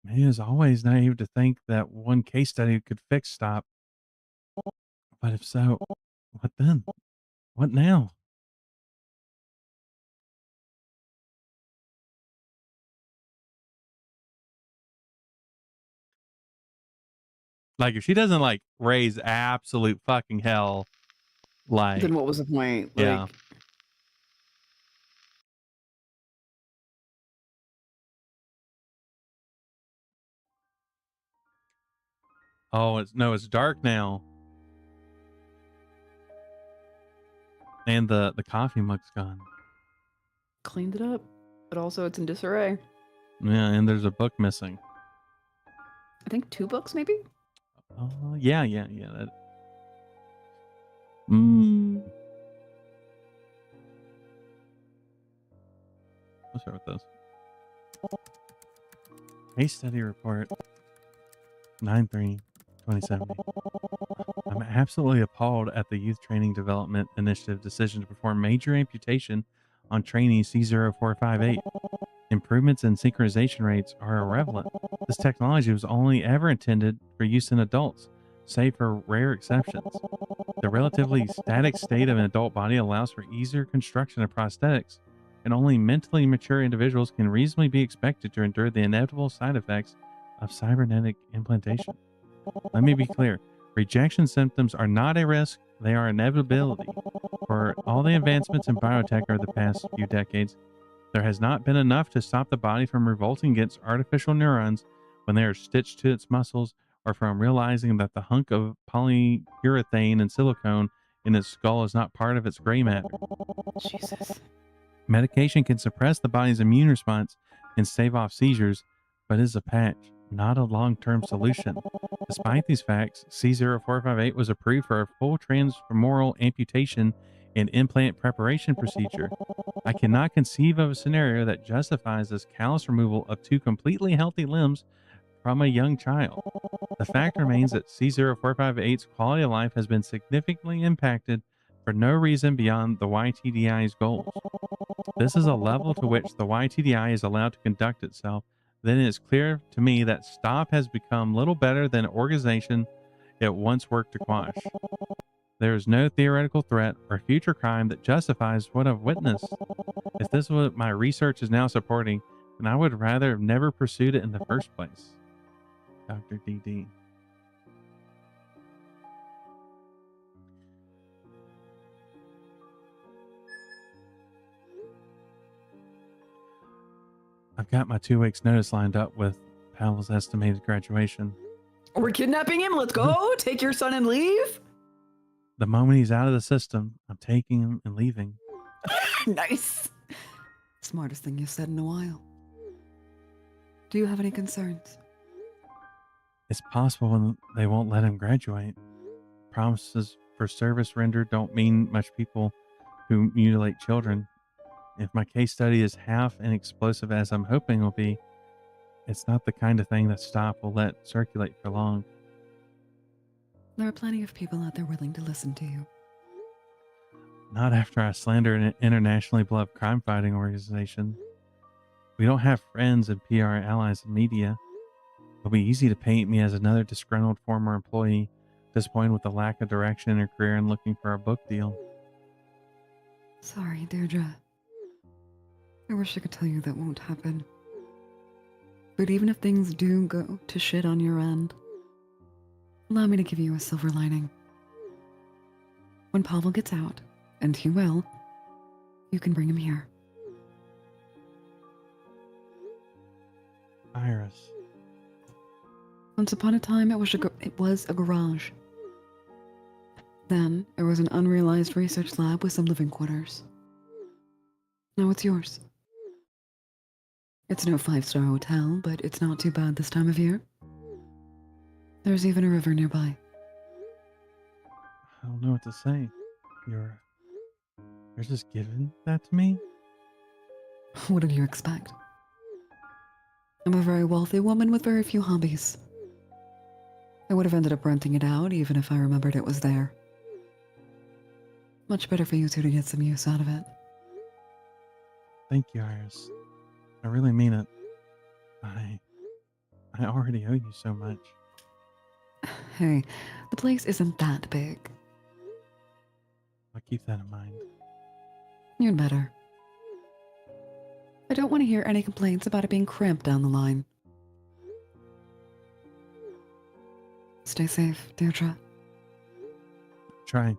Maybe it's always naive to think that one case study could fix stop. But if so, what then? What now? Like, if she doesn't, like, raise absolute fucking hell, like... Then what was the point? Yeah. Like, Oh, it's dark now. And the coffee mug's gone. cleaned it up. But also it's in disarray. Yeah, and there's a book missing. I think 2 books, maybe? Yeah. That... start with this. Case study report 9/3/2070. I'm absolutely appalled at the Youth Training Development Initiative decision to perform major amputation on trainee C0458. Improvements in synchronization rates are irrelevant. This technology was only ever intended for use in adults, save for rare exceptions. The relatively static state of an adult body allows for easier construction of prosthetics, and only mentally mature individuals can reasonably be expected to endure the inevitable side effects of cybernetic implantation. Let me be clear. Rejection symptoms are not a risk, they are an inevitability. For all the advancements in biotech over the past few decades, there has not been enough to stop the body from revolting against artificial neurons when they are stitched to its muscles, or from realizing that the hunk of polyurethane and silicone in its skull is not part of its gray matter. Jesus. Medication can suppress the body's immune response and stave off seizures, but is a patch, not a long-term solution. Despite these facts, C0458 was approved for a full transfemoral amputation and implant preparation procedure. I cannot conceive of a scenario that justifies this callous removal of two completely healthy limbs from a young child. The fact remains that C0458's quality of life has been significantly impacted for no reason beyond the YTDI's goals. This is a level to which the YTDI is allowed to conduct itself. Then it is clear to me that STOP has become little better than an organization it once worked to quash. There is no theoretical threat or future crime that justifies what I've witnessed. If this is what my research is now supporting, then I would rather have never pursued it in the first place. Dr. DD. I've got my 2 weeks notice lined up with Pavel's estimated graduation. We're kidnapping him. Let's go. Take your son and leave. The moment he's out of the system, I'm taking him and leaving. Nice. Smartest thing you've said in a while. Do you have any concerns? It's possible when they won't let him graduate. Promises for service rendered don't mean much people who mutilate children. If my case study is half as explosive as I'm hoping it will be, it's not the kind of thing that STOP will let circulate for long. There are plenty of people out there willing to listen to you. Not after I slander an internationally beloved crime-fighting organization. We don't have friends and PR allies in media. It'll be easy to paint me as another disgruntled former employee, disappointed with the lack of direction in her career and looking for a book deal. Sorry, Deirdre. I wish I could tell you that won't happen. But even if things do go to shit on your end, allow me to give you a silver lining. When Pavel gets out, and he will, you can bring him here. Iris. Once upon a time, it was a garage. Then, it was an unrealized research lab with some living quarters. Now it's yours. It's no 5-star hotel, but it's not too bad this time of year. There's even a river nearby. I don't know what to say. You're just giving that to me? What did you expect? I'm a very wealthy woman with very few hobbies. I would have ended up renting it out even if I remembered it was there. Much better for you two to get some use out of it. Thank you, Iris. I really mean it. I already owe you so much. Hey, the place isn't that big. I'll keep that in mind. You'd better. I don't want to hear any complaints about it being cramped down the line. Stay safe, Deirdre. Trying.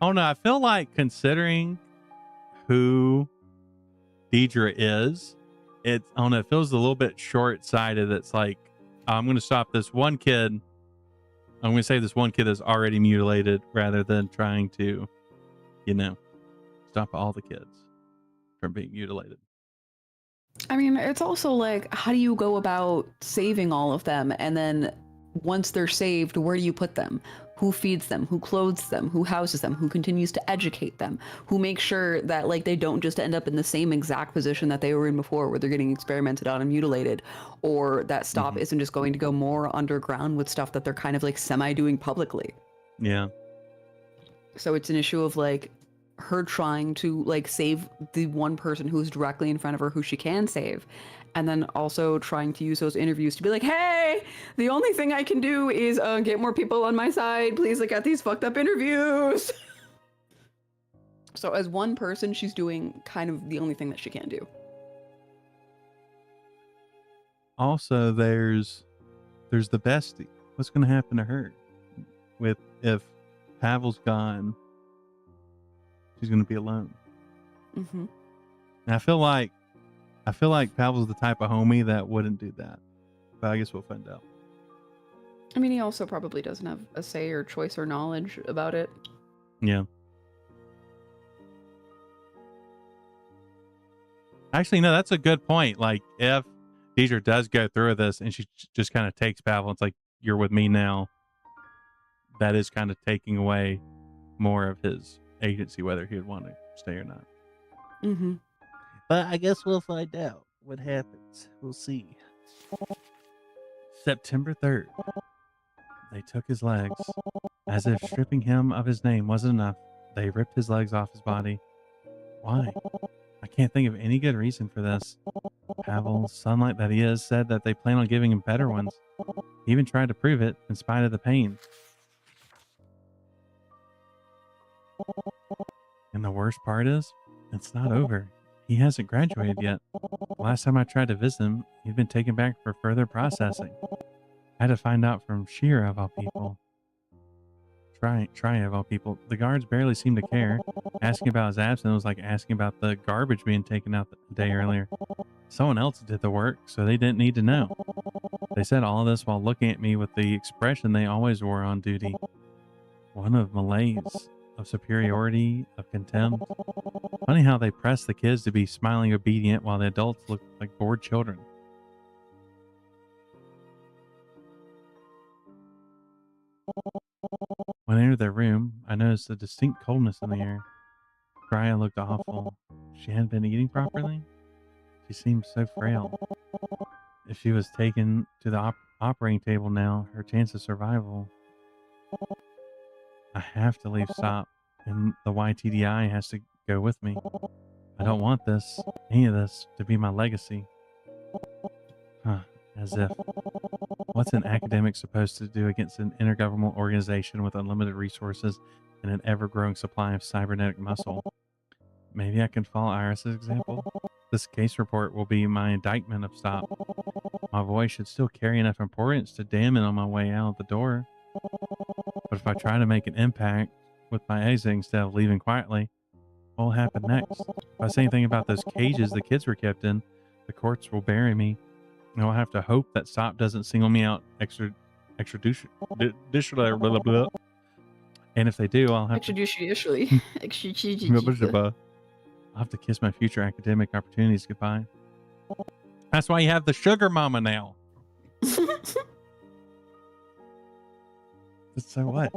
Oh no, I feel like considering who Deidre is, I don't know, it feels a little bit short-sighted. It's like, I'm going to stop this one kid. I'm going to say this one kid is already mutilated rather than trying to, stop all the kids from being mutilated. I mean, it's also like, how do you go about saving all of them? And then once they're saved, where do you put them? who feeds them, who clothes them, who houses them, who continues to educate them, who makes sure that like they don't just end up in the same exact position that they were in before where they're getting experimented on and mutilated, or that stop isn't just going to go more underground with stuff that they're kind of like semi doing publicly. Yeah. So it's an issue of like her trying to like save the one person who's directly in front of her who she can save, and then also trying to use those interviews to be like, hey, the only thing I can do is get more people on my side. Please look at these fucked up interviews. So as one person, she's doing kind of the only thing that she can do. Also, there's the bestie. What's going to happen to her? With if Pavel's gone, she's going to be alone. Mm-hmm. And I feel like Pavel's the type of homie that wouldn't do that. But I guess we'll find out. I mean, he also probably doesn't have a say or choice or knowledge about it. Yeah. Actually, no, that's a good point. Like, if Deidre does go through this and she just kind of takes Pavel, it's like, you're with me now. That is kind of taking away more of his agency, whether he would want to stay or not. Mm-hmm. But I guess we'll find out what happens. We'll see. September 3rd. They took his legs. As if stripping him of his name wasn't enough, they ripped his legs off his body. Why? I can't think of any good reason for this. Pavel, sunlight that he is, said that they plan on giving him better ones. He even tried to prove it in spite of the pain. And the worst part is, it's not over. He hasn't graduated yet. Last time I tried to visit him, he'd been taken back for further processing. I had to find out from Shira of all people. Try of all people. The guards barely seemed to care. Asking about his absence was like asking about the garbage being taken out the day earlier. Someone else did the work, so they didn't need to know. They said all of this while looking at me with the expression they always wore on duty. One of malaise, of superiority, of contempt. Funny how they press the kids to be smiling obedient while the adults look like bored children. When I entered their room, I noticed a distinct coldness in the air. Freya looked awful. She hadn't been eating properly. She seemed so frail. If she was taken to the operating table now, her chance of survival. I have to leave SOP, and the YTDI has to go with me. I don't want this, any of this, to be my legacy. As if. What's an academic supposed to do against an intergovernmental organization with unlimited resources and an ever-growing supply of cybernetic muscle? Maybe I can follow Iris's example. This case report will be my indictment of SOP. My voice should still carry enough importance to damn it on my way out the door. But if I try to make an impact with my exit instead of leaving quietly, what will happen next? If I say anything about those cages the kids were kept in, the courts will bury me. And I'll have to hope that SOP doesn't single me out extrajudicially. Blah, blah, blah. And if they do, I'll have Extrajudicially. I'll have to kiss my future academic opportunities goodbye. That's why you have the sugar mama now. So what?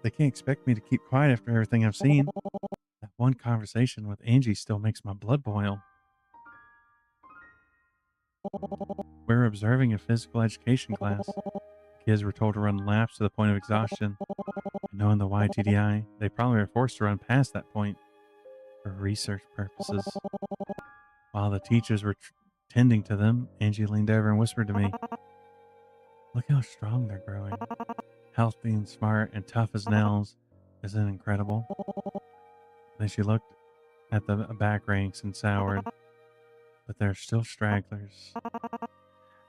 They can't expect me to keep quiet after everything I've seen. That one conversation with Angie still makes my blood boil. We were observing a physical education class. Kids were told to run laps to the point of exhaustion. And knowing the YTDI, they probably were forced to run past that point for research purposes. While the teachers were tending to them, Angie leaned over and whispered to me, "Look how strong they're growing. Healthy and smart and tough as nails. Isn't it incredible?" Then she looked at the back ranks and soured. But there's still stragglers.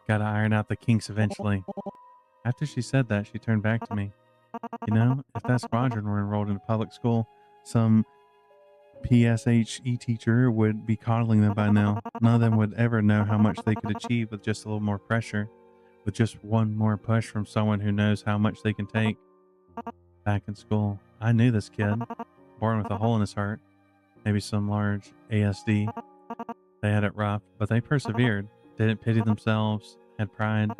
Gotta iron out the kinks eventually. After she said that, she turned back to me. You know, if that squadron were enrolled in a public school, some PSHE teacher would be coddling them by now. None of them would ever know how much they could achieve with just a little more pressure, with just one more push from someone who knows how much they can take. Back in school, I knew this kid, born with a hole in his heart, maybe some large ASD. They had it rough, but they persevered, didn't pity themselves, had pride.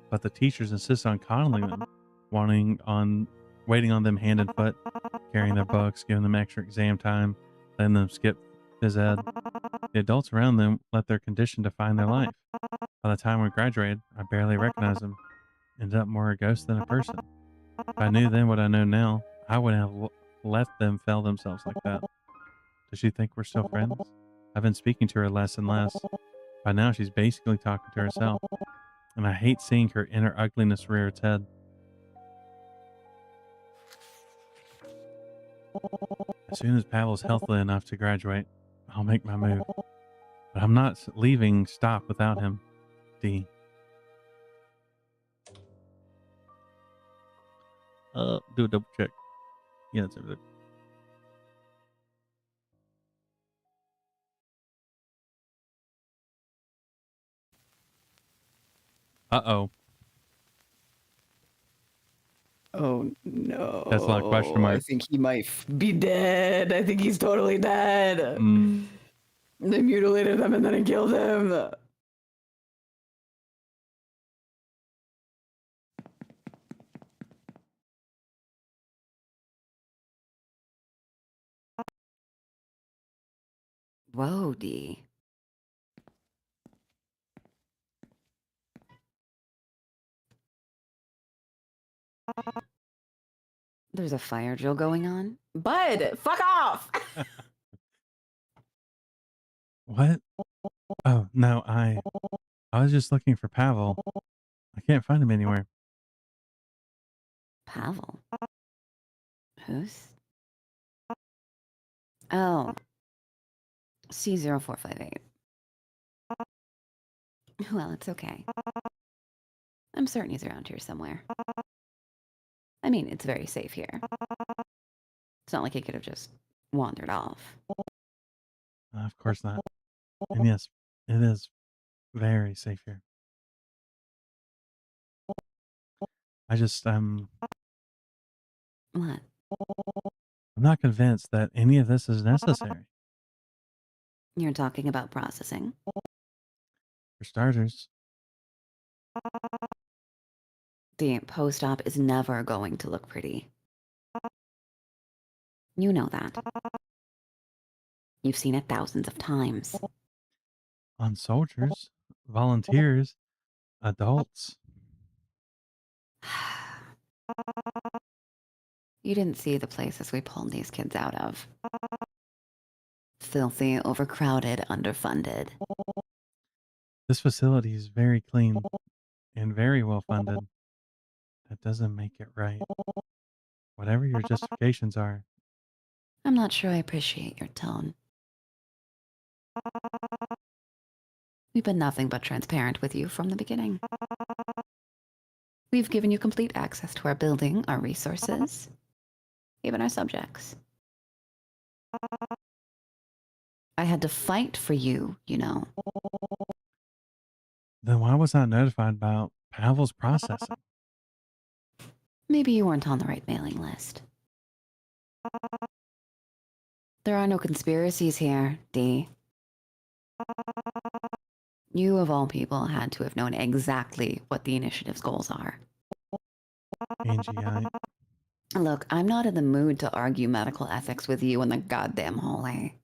But the teachers insisted on coddling them. waiting on them hand and foot, carrying their books, giving them extra exam time, letting them skip phys ed. The adults around them let their condition define their life. By the time we graduated, I barely recognized them. Ended up more a ghost than a person. If I knew then what I know now, I wouldn't have let them fail themselves like that. Does she think we're still friends? I've been speaking to her less and less. By now, she's basically talking to herself. And I hate seeing her inner ugliness rear its head. As soon as Pavel's healthy enough to graduate, I'll make my move. But I'm not leaving Stop without him. D. Do a double check. Yeah, it's everything. Uh-oh. Oh no. That's not a question mark. I think he might be dead. I think he's totally dead. They mutilated him and then killed him. Whoa, D. There's a fire drill going on. Bud, fuck off. What? Oh, no, I was just looking for Pavel. I can't find him anywhere. Pavel? Who's? Oh. C0458. Well, it's okay. I'm certain he's around here somewhere. I mean, it's very safe here. It's not like he could have just wandered off. Of course not. And yes, it is very safe here. I just, What? I'm not convinced that any of this is necessary. You're talking about processing? For starters, The post-op is never going to look pretty. You know that. You've seen it thousands of times. on soldiers, volunteers, adults. You didn't see the places we pulled these kids out of. Filthy, overcrowded, underfunded. This facility is very clean and very well funded. That doesn't make it right. Whatever your justifications are, I'm not sure I appreciate your tone. We've been nothing but transparent with you from the beginning. We've given you complete access to our building, our resources, even our subjects. I had to fight for you, you know. then why was I notified about Pavel's processing? Maybe you weren't on the right mailing list. There are no conspiracies here, D. You, of all people, had to have known exactly what the initiative's goals are. Angie, Look, I'm not in the mood to argue medical ethics with you in the goddamn hallway.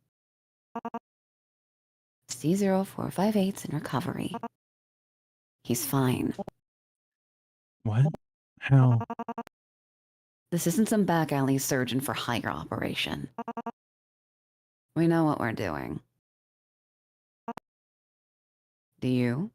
C0458's in recovery. He's fine. what? How? This isn't some back alley surgeon for hire operation. We know what we're doing. Do you?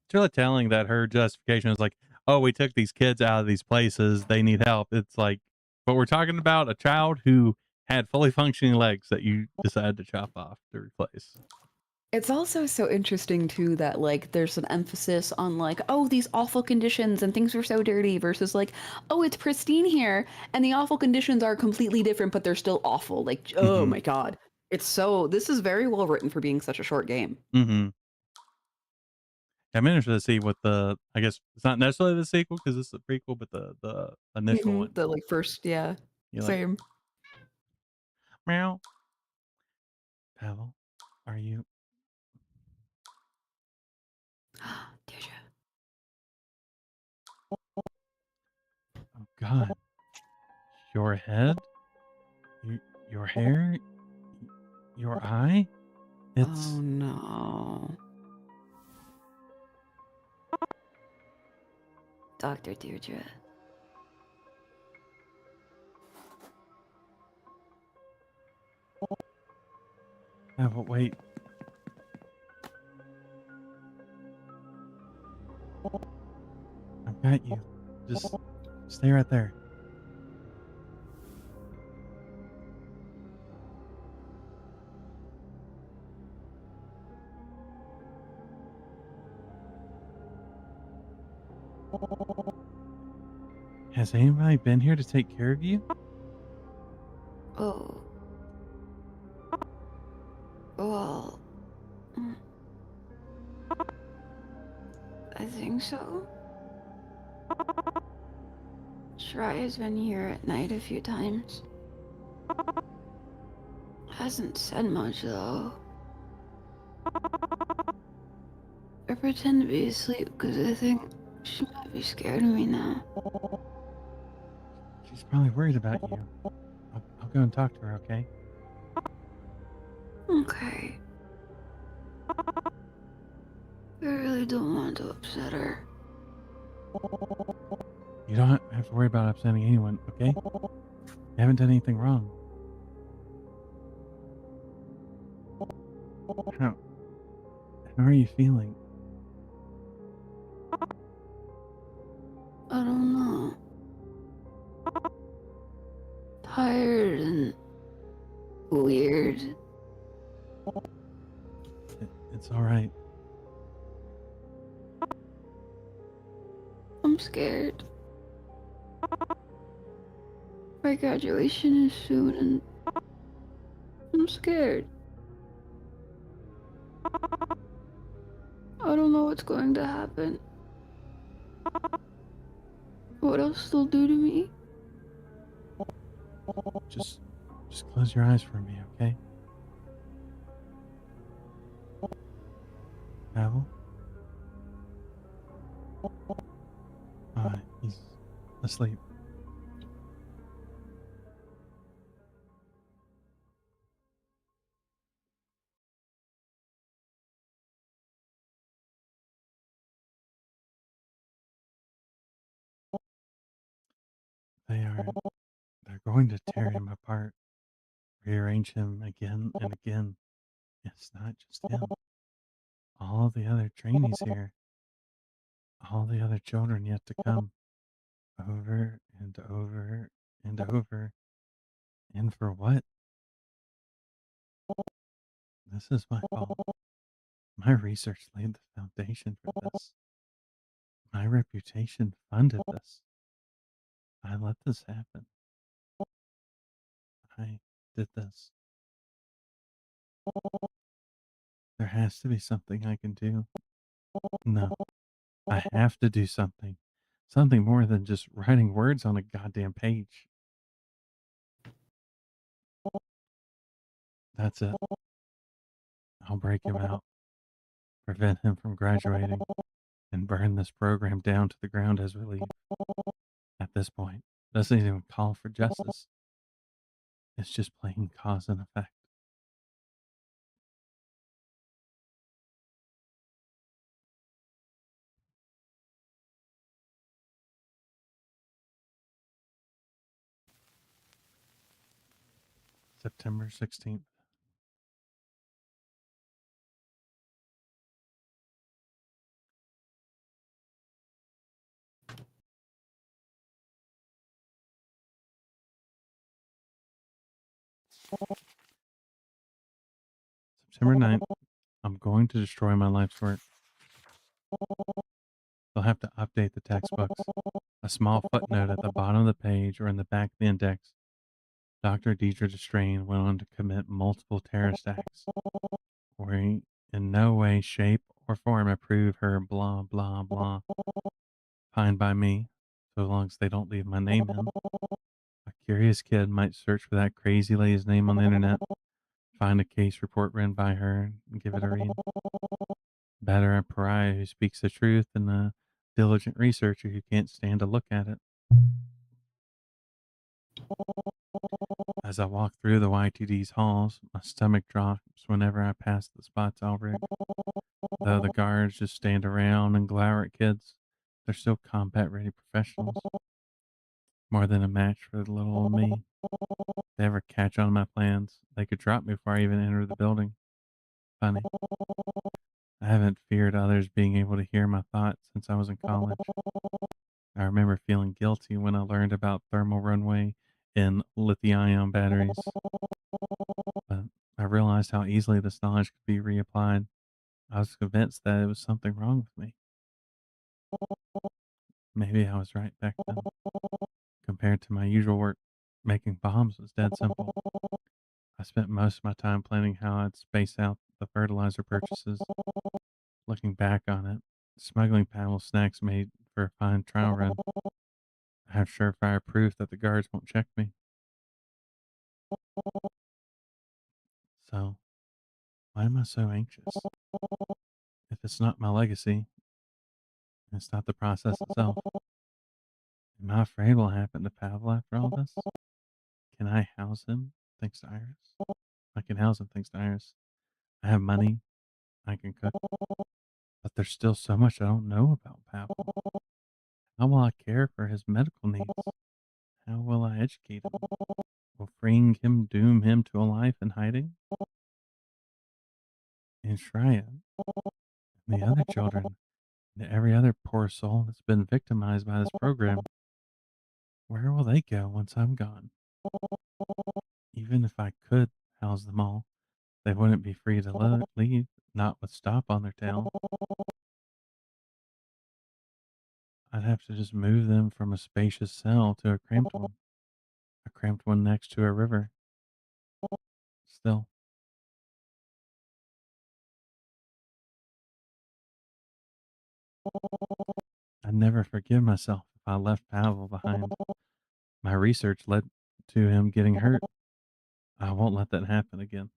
It's really telling that her justification is like, oh, we took these kids out of these places. They need help. It's like, but we're talking about a child who had fully functioning legs that you decided to chop off to replace. It's also so interesting too that like there's an emphasis on like, oh, these awful conditions and things are so dirty versus like, oh, it's pristine here and the awful conditions are completely different but they're still awful. Like, oh my god. This is very well written for being such a short game. I'm interested to see what I guess it's not necessarily the sequel because it's a prequel, but the initial one. The like first, yeah. You like, Same. Meow. Pavel, are you? Deirdre. Oh God. Your head? Your, your hair? Your eye? It's. Oh no. Dr. Deirdre. Pavel, wait. I've got you. Just stay right there. Has anybody been here to take care of you? Oh. Well. I think so. Shrai has been here at night a few times. Hasn't said much though. I pretend to be asleep because I think she might be scared of me now. She's probably worried about you. I'll go and talk to her, okay? Okay. I really don't want to upset her. You don't have to worry about upsetting anyone, okay? You haven't done anything wrong. How are you feeling? I don't know. Tired and weird. It's all right. I'm scared. My graduation is soon and I'm scared. I don't know what's going to happen. What else they'll do to me. Just close your eyes for me, okay? Pavel? He's asleep. They're going to tear him apart, rearrange him again and again. It's not just him. All the other trainees here, all the other children yet to come, over and over and over. And for what? This is my fault. My research laid the foundation for this. My reputation funded this. I let this happen. I did this. There has to be something I can do. No, I have to do something. Something more than just writing words on a goddamn page. That's it. I'll break him out, prevent him from graduating, and burn this program down to the ground as we leave. At this point, doesn't even call for justice. It's just plain cause and effect. September 16th. September 9th. I'm going to destroy my life's work. They'll have to update the textbooks. A small footnote at the bottom of the page or in the back of the index. Dr. Deidre Destrain went on to commit multiple terrorist acts. We in no way, shape, or form approve her blah, blah, blah. Fine by me, so long as they don't leave my name in. I curious kid might search for that crazy lady's name on the internet, find a case report written by her, and give it a read. Better a pariah who speaks the truth than a diligent researcher who can't stand to look at it. As I walk through the YTD's halls, my stomach drops whenever I pass the spots I'll rig. Though the guards just stand around and glower at kids, they're still combat ready professionals. More than a match for the little old me. If they ever catch on my plans, they could drop me before I even enter the building. Funny. I haven't feared others being able to hear my thoughts since I was in college. I remember feeling guilty when I learned about thermal runaway and lithium-ion batteries, but I realized how easily this knowledge could be reapplied. I was convinced that it was something wrong with me. Maybe I was right back then. Compared to my usual work, making bombs was dead simple. I spent most of my time planning how I'd space out the fertilizer purchases. Looking back on it, smuggling Pavel snacks made for a fine trial run. I have surefire proof that the guards won't check me. So, why am I so anxious? If it's not my legacy, and it's not the process itself, am I afraid what will happen to Pavel after all this? Can I house him thanks to Iris? I can house him thanks to Iris. I have money. I can cook. But there's still so much I don't know about Pavel. How will I care for his medical needs? How will I educate him? Will freeing him doom him to a life in hiding? And Shreya, and the other children, and every other poor soul that's been victimized by this program, where will they go once I'm gone? Even if I could house them all, they wouldn't be free to leave, not with stop on their tail. I'd have to just move them from a spacious cell to a cramped one next to a river. Still, I'd never forgive myself if I left Pavel behind. My research led to him getting hurt. I won't let that happen again.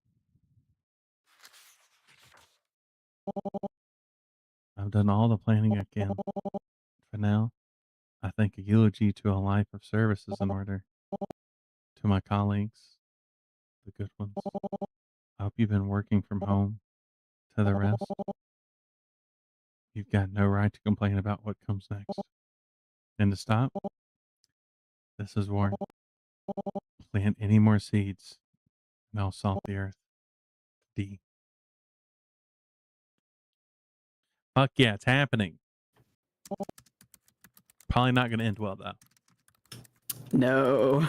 I've done all the planning I can. For now, I think a eulogy to a life of service is in order. To my colleagues, the good ones, I hope you've been working from home. To the rest, you've got no right to complain about what comes next. And to stop, this is war. Plant any more seeds, and I'll salt the earth. D. Fuck yeah, it's happening. Probably not going to end well, though. No.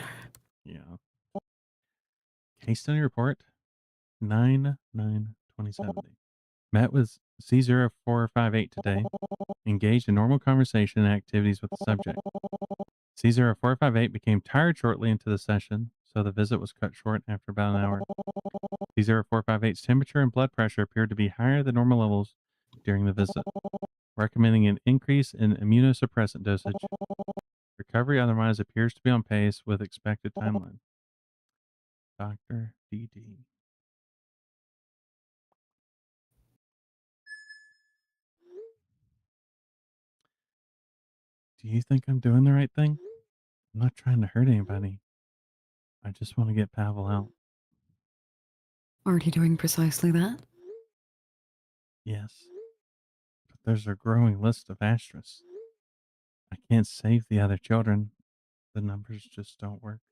Yeah. Case study report 9/9/2070. Met with C0458 today. Engaged in normal conversation and activities with the subject. C0458 became tired shortly into the session, so the visit was cut short after about an hour. C0458's temperature and blood pressure appeared to be higher than normal levels during the visit, recommending an increase in immunosuppressant dosage. Recovery otherwise appears to be on pace with expected timeline. Dr. DD. Do you think I'm doing the right thing? I'm not trying to hurt anybody. I just want to get Pavel out. Aren't you doing precisely that? Yes. But there's a growing list of asterisks. I can't save the other children. The numbers just don't work.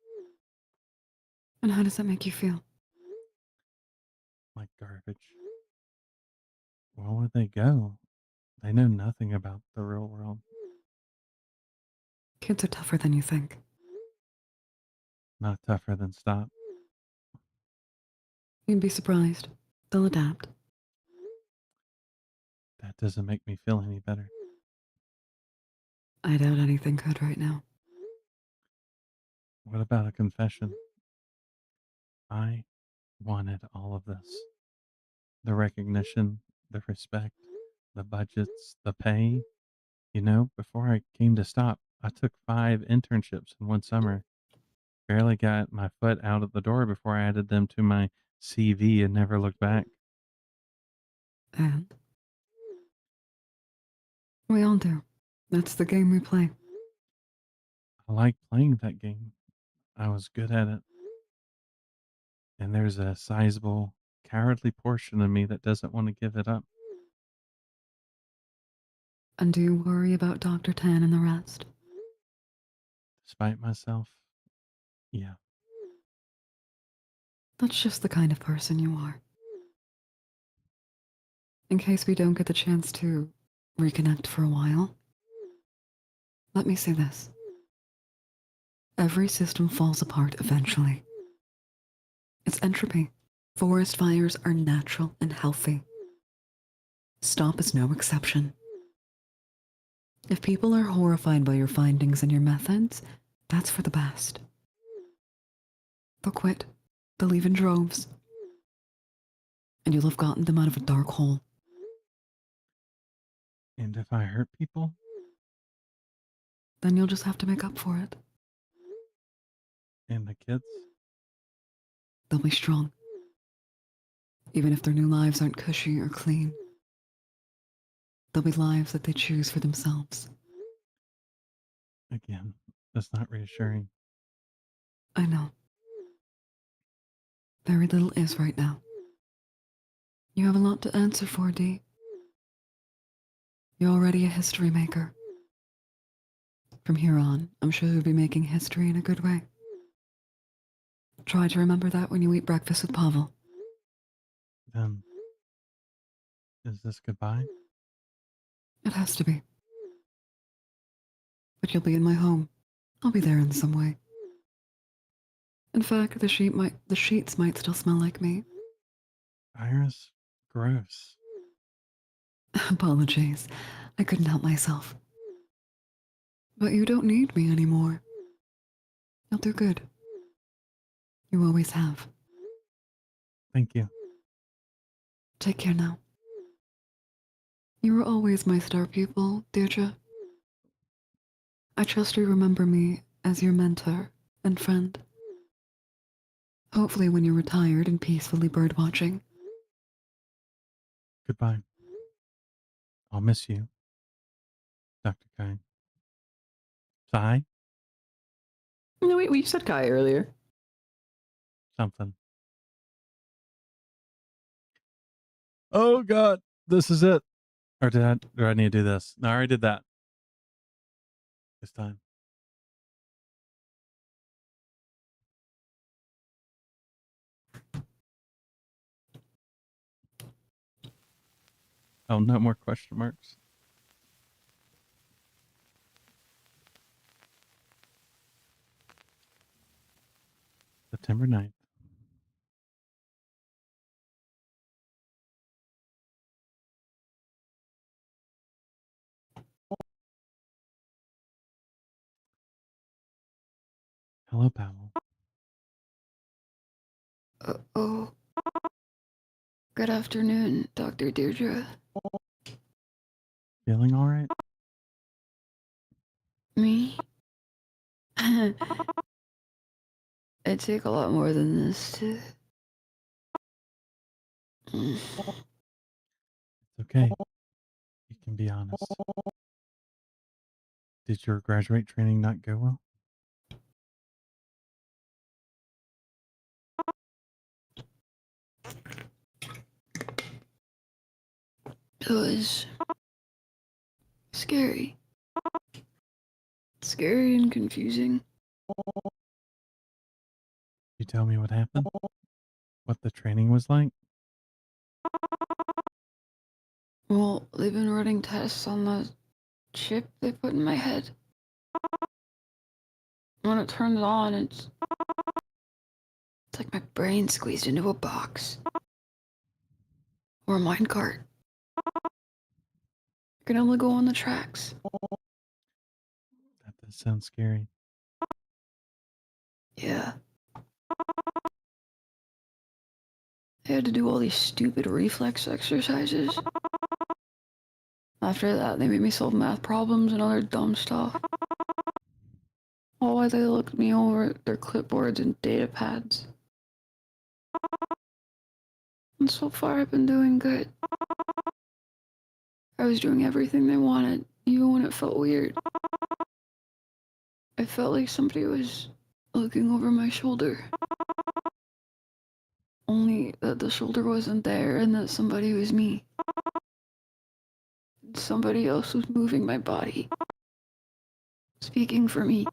And how does that make you feel? Like garbage. Where would they go? They know nothing about the real world. Kids are tougher than you think. Not tougher than stop. You'd be surprised. They'll adapt. That doesn't make me feel any better. I doubt anything could right now. What about a confession? I wanted all of this. The recognition, the respect, the budgets, the pay. You know, before I came to stop, I took 5 internships in one summer. Barely got my foot out of the door before I added them to my CV and never looked back. And we all do. That's the game we play. I like playing that game. I was good at it. And there's a sizable, cowardly portion of me that doesn't want to give it up. And do you worry about Dr. Tan and the rest? Despite myself, yeah. That's just the kind of person you are. In case we don't get the chance to reconnect for a while, let me say this. Every system falls apart eventually. It's entropy. Forest fires are natural and healthy. Stop is no exception. If people are horrified by your findings and your methods, that's for the best. They'll quit. They'll leave in droves. And you'll have gotten them out of a dark hole. And if I hurt people, Then you'll just have to make up for it. and the kids, They'll be strong. Even if their new lives aren't cushy or clean. They'll be lives that they choose for themselves. again, that's not reassuring. I know. Very little is right now. You have a lot to answer for, Dee. You're already a history maker. From here on, I'm sure you'll be making history in a good way. Try to remember that when you eat breakfast with Pavel. Then, is this goodbye? It has to be. But you'll be in my home. I'll be there in some way. In fact, the sheets might still smell like me. Iris? Gross. Apologies. I couldn't help myself. But you don't need me anymore. You'll do good. You always have. Thank you. Take care now. You were always my star pupil, Deirdre. I trust you remember me as your mentor and friend. Hopefully when you're retired and peacefully birdwatching. Goodbye. I'll miss you, Dr. Kine. Sigh? No, wait, we said Kai earlier. Something. Oh God, this is it. Or do I need to do this? No, I already did that. This time. Oh, no more question marks. September 9th. Hello, Pavel. Oh. Good afternoon, Dr. Deirdre. Feeling all right? Me? It'd take a lot more than this to... It's okay. You can be honest. Did your graduate training not go well? It was... scary. Scary and confusing. You tell me what happened? What the training was like? Well, they've been running tests on the chip they put in my head. When it turns on, it's like my brain squeezed into a box. Or a minecart. I can only go on the tracks. That does sound scary. Yeah. I had to do all these stupid reflex exercises. After that, they made me solve math problems and other dumb stuff. Oh, why they looked me over their clipboards and data pads. And so far, I've been doing good. I was doing everything they wanted, even when it felt weird. I felt like somebody was looking over my shoulder. Only that the shoulder wasn't there and that somebody was me. Somebody else was moving my body. Speaking for me.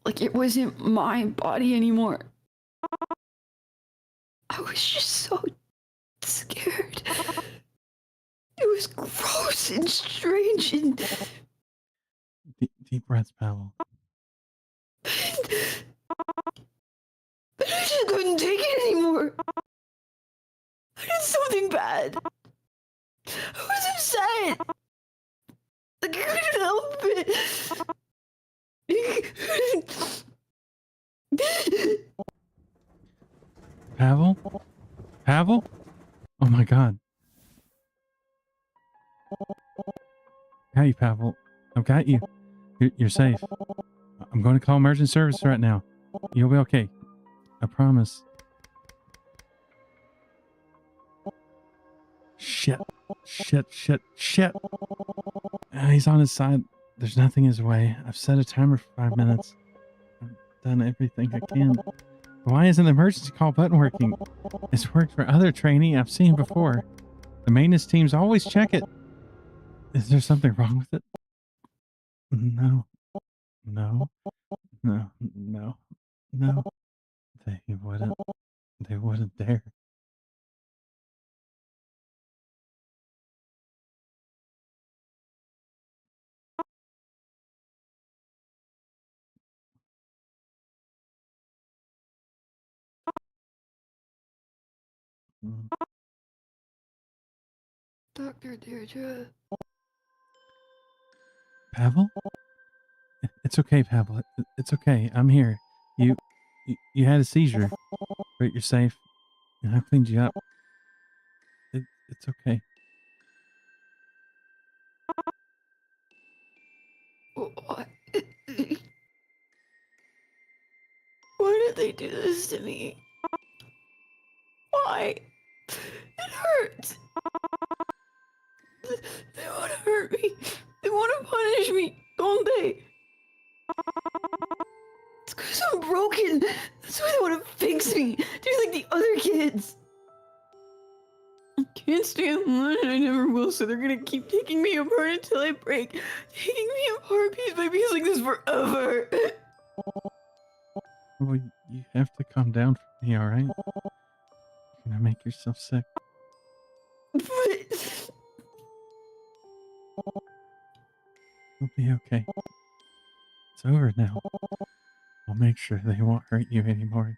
Like it wasn't my body anymore. I was just so scared. It was gross and strange and Deep breaths, Pavel. but I just couldn't take it anymore. I did something bad. I was upset. Like I couldn't help it. Pavel? Pavel? Oh my god. Got you, Pavel. I've got you. You're safe. I'm going to call emergency service right now. You'll be okay. I promise. Shit. Shit. He's on his side. There's nothing his way. I've set a timer for 5 minutes. I've done everything I can. Why isn't the emergency call button working? It's worked for other trainee I've seen before. The maintenance teams always check it. Is there something wrong with it? No. They wouldn't dare. Dr. Deirdre. Pavel? It's okay, Pavel. It's okay. I'm here. You had a seizure, but you're safe. And I cleaned you up. It's okay. What? Why did they do this to me? Why? It hurts. They want to hurt me. They want to punish me, don't they? It's because I'm broken. That's why they want to fix me. They're like the other kids. I can't stand them, and I never will, so they're gonna keep taking me apart until I break. Taking me apart piece by piece like this forever. Well, you have to calm down for me, all right? You're gonna make yourself sick. But You'll be okay. It's over now. I'll make sure they won't hurt you anymore.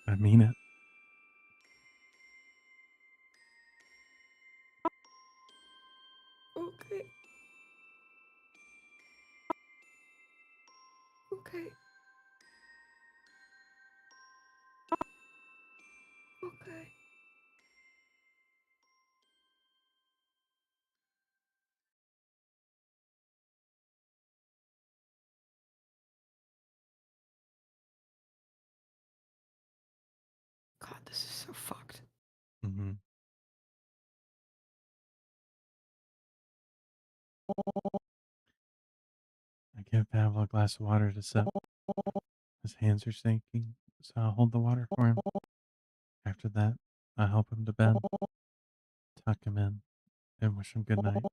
I mean it. okay. Okay. Okay. God, this is so fucked. Mm-hmm. I give Pavel a glass of water to sip. His hands are shaking, so I'll hold the water for him. After that, I help him to bed, tuck him in, and wish him good night.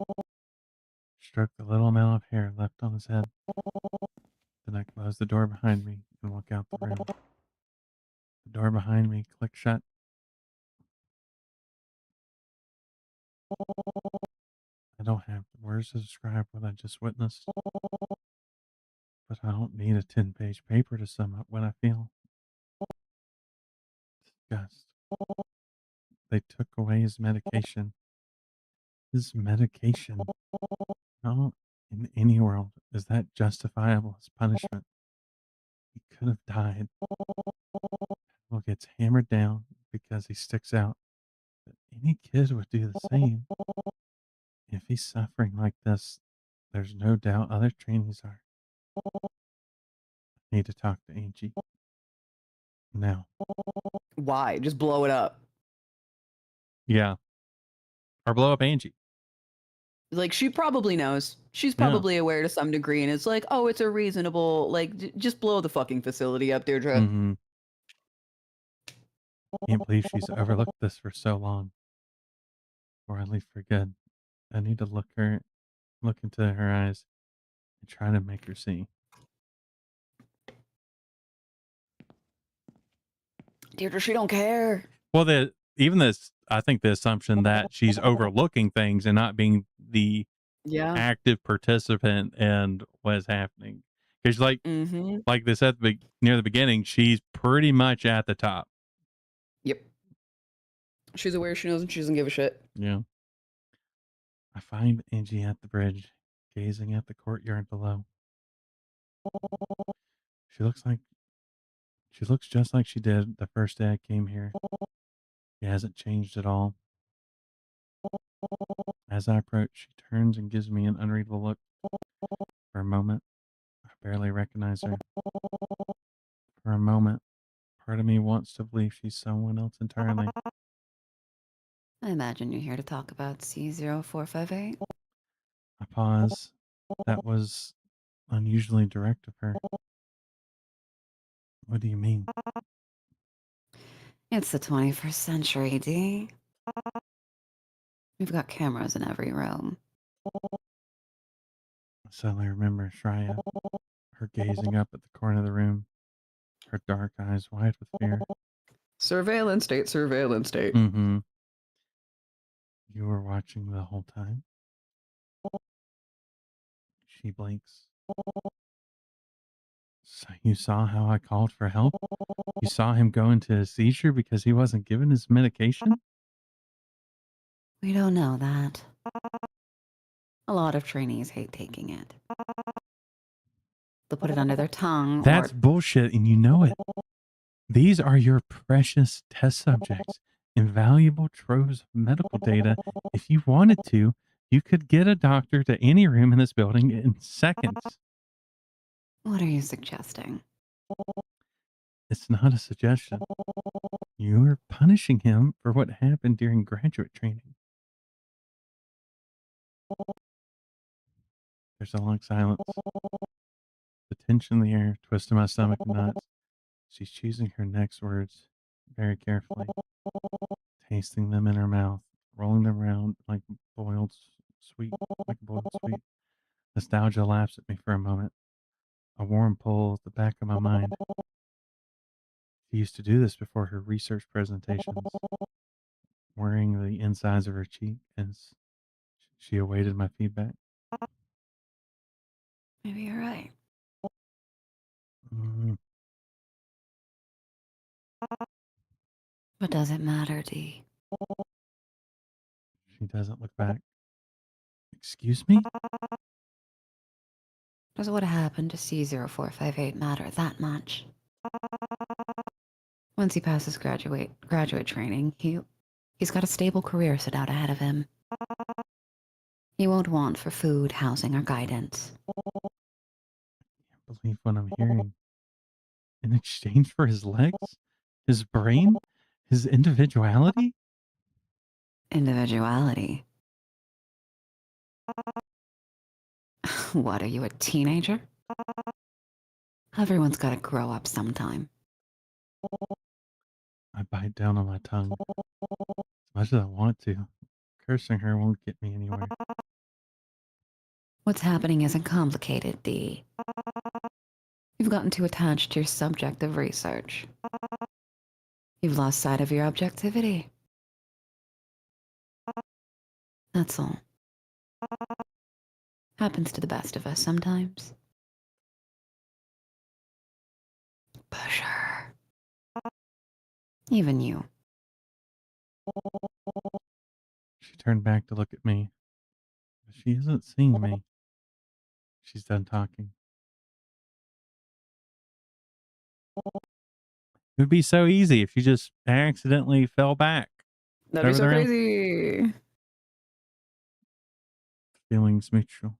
Stroke the little amount of hair left on his head. Then I close the door behind me and walk out the room. The door behind me clicks shut. I don't have the words to describe what I just witnessed, but I don't need a 10-page paper to sum up what I feel. Disgust. They took away his medication. His medication. How in any world is that justifiable as punishment? He could have died. Well, gets hammered down because he sticks out. But any kid would do the same. If he's suffering like this, there's no doubt other trainees are. Need to talk to Angie. Now. Why? Just blow it up. Yeah. Or blow up Angie. Like, she probably knows. She's Yeah. probably aware to some degree, and it's like, oh, it's a reasonable, like, just blow the fucking facility up, Deirdre. Mm-hmm. Can't believe she's overlooked this for so long. Or I leave for good. I need to look into her eyes and try to make her see. Deirdre, she don't care. Well, I think the assumption that she's overlooking things and not being the Yeah. active participant in what's happening. Because like this near the beginning, she's pretty much at the top. Yep. She's aware, she knows, and she doesn't give a shit. Yeah. I find Angie at the bridge, gazing at the courtyard below. She looks just like she did the first day I came here. She hasn't changed at all. As I approach, she turns and gives me an unreadable look. For a moment, I barely recognize her. For a moment, part of me wants to believe she's someone else entirely. I imagine you're here to talk about C0458. I pause. That was unusually direct of her. What do you mean? It's the 21st century, D. We've got cameras in every room. I suddenly remember Shreya, her gazing up at the corner of the room, her dark eyes wide with fear. Surveillance state, surveillance state. Mm-hmm. You were watching the whole time? She blinks. So you saw how I called for help? You saw him go into a seizure because he wasn't given his medication? We don't know that. A lot of trainees hate taking it. They'll put it under their tongue That's or... bullshit, and you know it. These are your precious test subjects, invaluable troves of medical data. If you wanted to, you could get a doctor to any room in this building in seconds. What are you suggesting? It's not a suggestion. You are punishing him for what happened during graduate training. There's a long silence. The tension in the air, twisting my stomach in knots. She's choosing her next words very carefully, tasting them in her mouth, rolling them around like boiled sweet. Nostalgia laughs at me for a moment. A warm pull at the back of my mind. She used to do this before her research presentations, worrying the insides of her cheek as she awaited my feedback. Maybe you're right. Mm, But does it matter, D? she doesn't look back. Excuse me? Does what happened to C0458 matter that much? Once he passes graduate training, he's got a stable career set out ahead of him. He won't want for food, housing, or guidance. I can't believe what I'm hearing. In exchange for his legs, his brain, his individuality? Individuality. What, are you a teenager? Everyone's got to grow up sometime. I bite down on my tongue. As much as I want to, cursing her won't get me anywhere. What's happening isn't complicated, D. You've gotten too attached to your subject of research. You've lost sight of your objectivity. That's all. Happens to the best of us sometimes. Pusher. Even you. She turned back to look at me, but she isn't seeing me. She's done talking. It would be so easy if you just accidentally fell back. That'd be so Over the rail. crazy. Feelings mutual.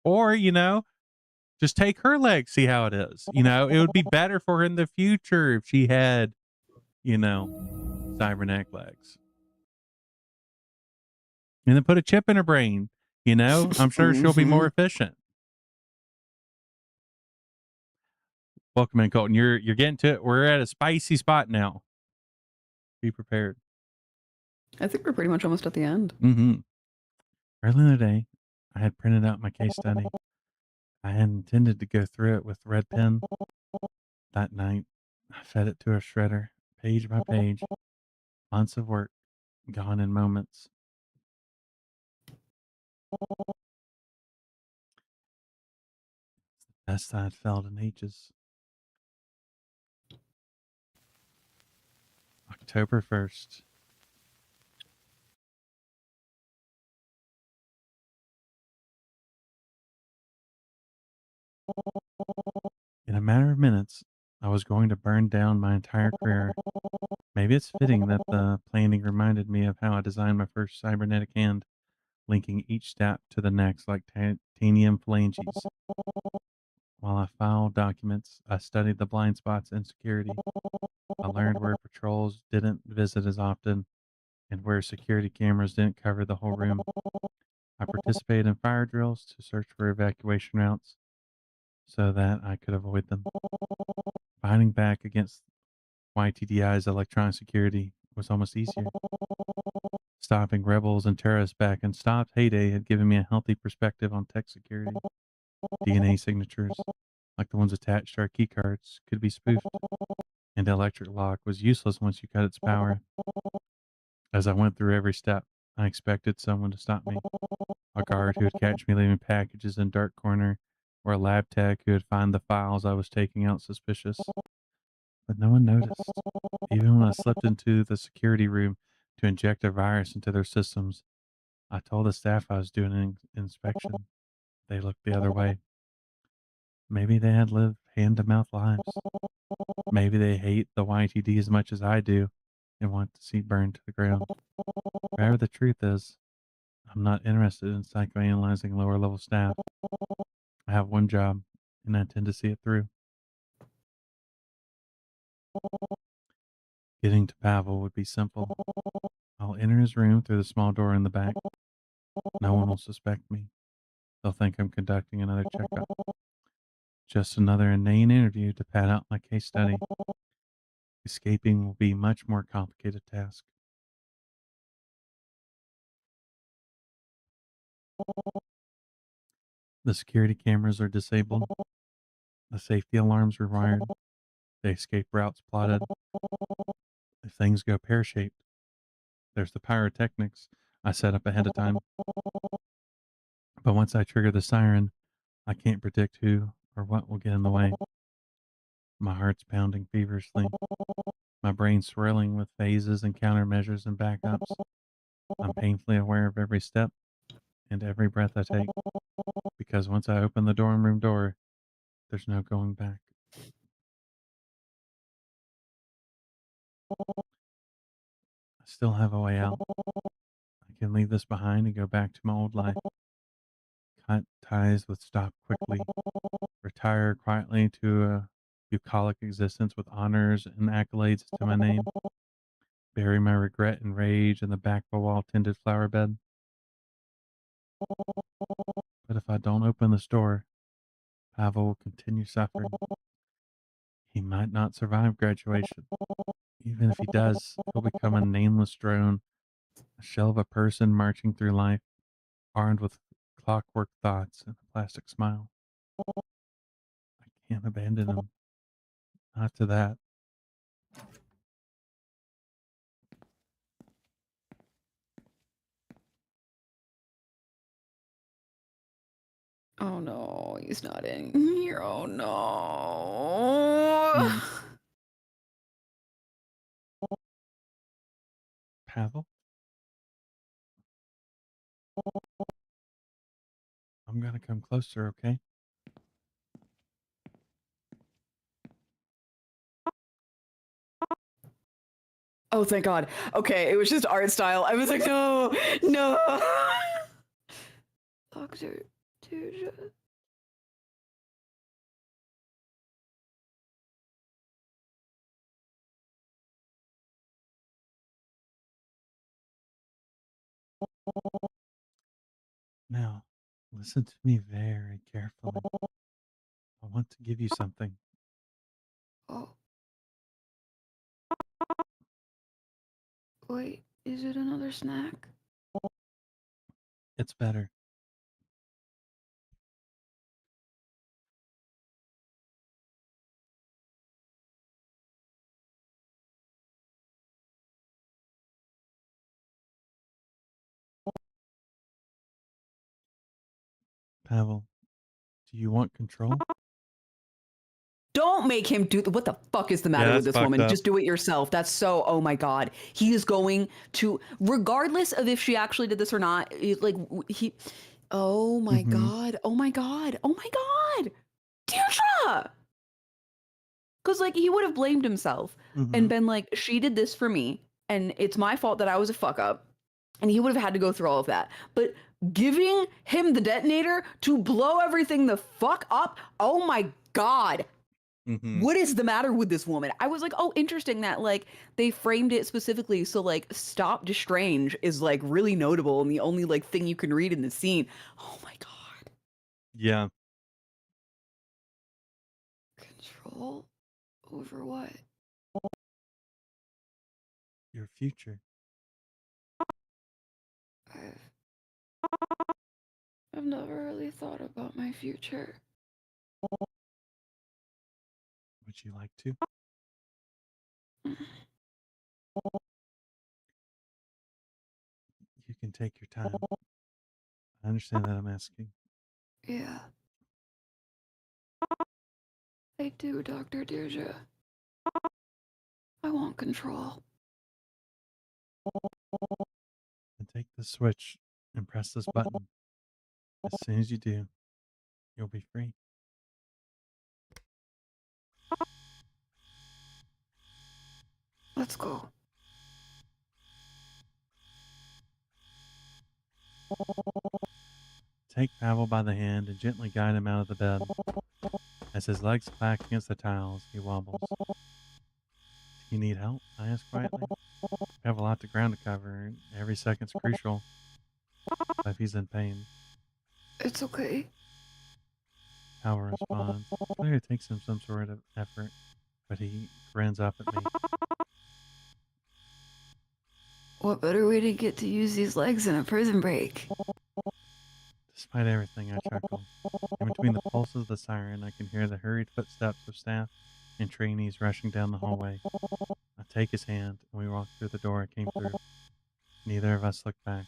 Or, just take her leg, see how it is. It would be better for her in the future if she had, cybernetic legs. And then put a chip in her brain, I'm sure she'll be more efficient. Welcome in, Colton. You're getting to it. We're at a spicy spot now. Be prepared. I think we're pretty much almost at the end. Mm-hmm. Early in the day, I had printed out my case study. I had intended to go through it with red pen. That night, I fed it to a shredder, page by page. Months of work, gone in moments. Best I'd felt in ages. October 1st. In a matter of minutes, I was going to burn down my entire career. Maybe it's fitting that the planning reminded me of how I designed my first cybernetic hand, linking each step to the next like titanium phalanges. While I filed documents, I studied the blind spots in security. I learned where patrols didn't visit as often and where security cameras didn't cover the whole room. I participated in fire drills to search for evacuation routes so that I could avoid them. Fighting back against YTDI's electronic security was almost easier. Stopping rebels and terrorists back in Stopped heyday had given me a healthy perspective on tech security. DNA signatures, like the ones attached to our keycards, could be spoofed, and the electric lock was useless once you cut its power. As I went through every step, I expected someone to stop me. A guard who would catch me leaving packages in a dark corner, or a lab tech who would find the files I was taking out suspicious. But no one noticed. Even when I slipped into the security room to inject a virus into their systems, I told the staff I was doing an inspection. They looked the other way. Maybe they had lived hand-to-mouth lives. Maybe they hate the YTD as much as I do and want to see burned to the ground. Whatever the truth is, I'm not interested in psychoanalyzing lower-level staff. I have one job, and I intend to see it through. Getting to Pavel would be simple. I'll enter his room through the small door in the back. No one will suspect me. They'll think I'm conducting another checkup. Just another inane interview to pad out my case study. Escaping will be a much more complicated task. The security cameras are disabled. The safety alarms are wired. The escape routes plotted. If things go pear-shaped, there's the pyrotechnics I set up ahead of time. But once I trigger the siren, I can't predict who or what will get in the way. My heart's pounding feverishly. My brain swirling with phases and countermeasures and backups. I'm painfully aware of every step and every breath I take. Because once I open the dorm room door, there's no going back. I still have a way out. I can leave this behind and go back to my old life. Cut ties with Stop quickly. Retire quietly to a bucolic existence with honors and accolades to my name. Bury my regret and rage in the back of a wall-tended flower bed. But if I don't open this door, Pavel will continue suffering. He might not survive graduation. Even if he does, he'll become a nameless drone, a shell of a person marching through life, armed with clockwork thoughts and a plastic smile. I can't abandon him. Not to that. Oh no, he's not in here. Oh no. Pavel? I'm gonna come closer, okay? Oh, thank God. Okay, it was just art style. I was like, no, no. Dr. Deirdre. Now, listen to me very carefully. I want to give you something. Oh. Wait, is it another snack? It's better. Pavel, do you want control? Don't make him do what the fuck is the Yeah, matter with that's this woman? fucked up. Just do it yourself. That's so, oh my God. He is going to, regardless of if she actually did this or not, oh my Mhm. God. Oh my God. Oh my God. Deirdre! Because, like, he would have blamed himself and Mhm. been like, she did this for me, and it's my fault that I was a fuck up. And he would have had to go through all of that. But giving him the detonator to blow everything the fuck up, oh my God. Mhm. What is the matter with this woman? I was like, oh, interesting that like they framed it specifically so like stop Destrange is like really notable and the only like thing you can read in the scene. Oh my God. Yeah. Control over what? Your future. I've never really thought about my future. Would you like to? You can take your time. I understand that I'm asking. Yeah. I do, Dr. Deirdre. I want control. And take the switch and press this button. As soon as you do, you'll be free. Let's go. Take Pavel by the hand and gently guide him out of the bed. As his legs clack against the tiles, he wobbles. Do you need help? I ask quietly. We have a lot of ground to cover, and every second's crucial. If he's in pain, It's okay. Pavel responds. Clearly it takes him some sort of effort, but he grins up at me. What better way to get to use these legs than a prison break? Despite everything, I chuckle. In between the pulses of the siren, I can hear the hurried footsteps of staff and trainees rushing down the hallway. I take his hand, and we walk through the door I came through. Neither of us look back.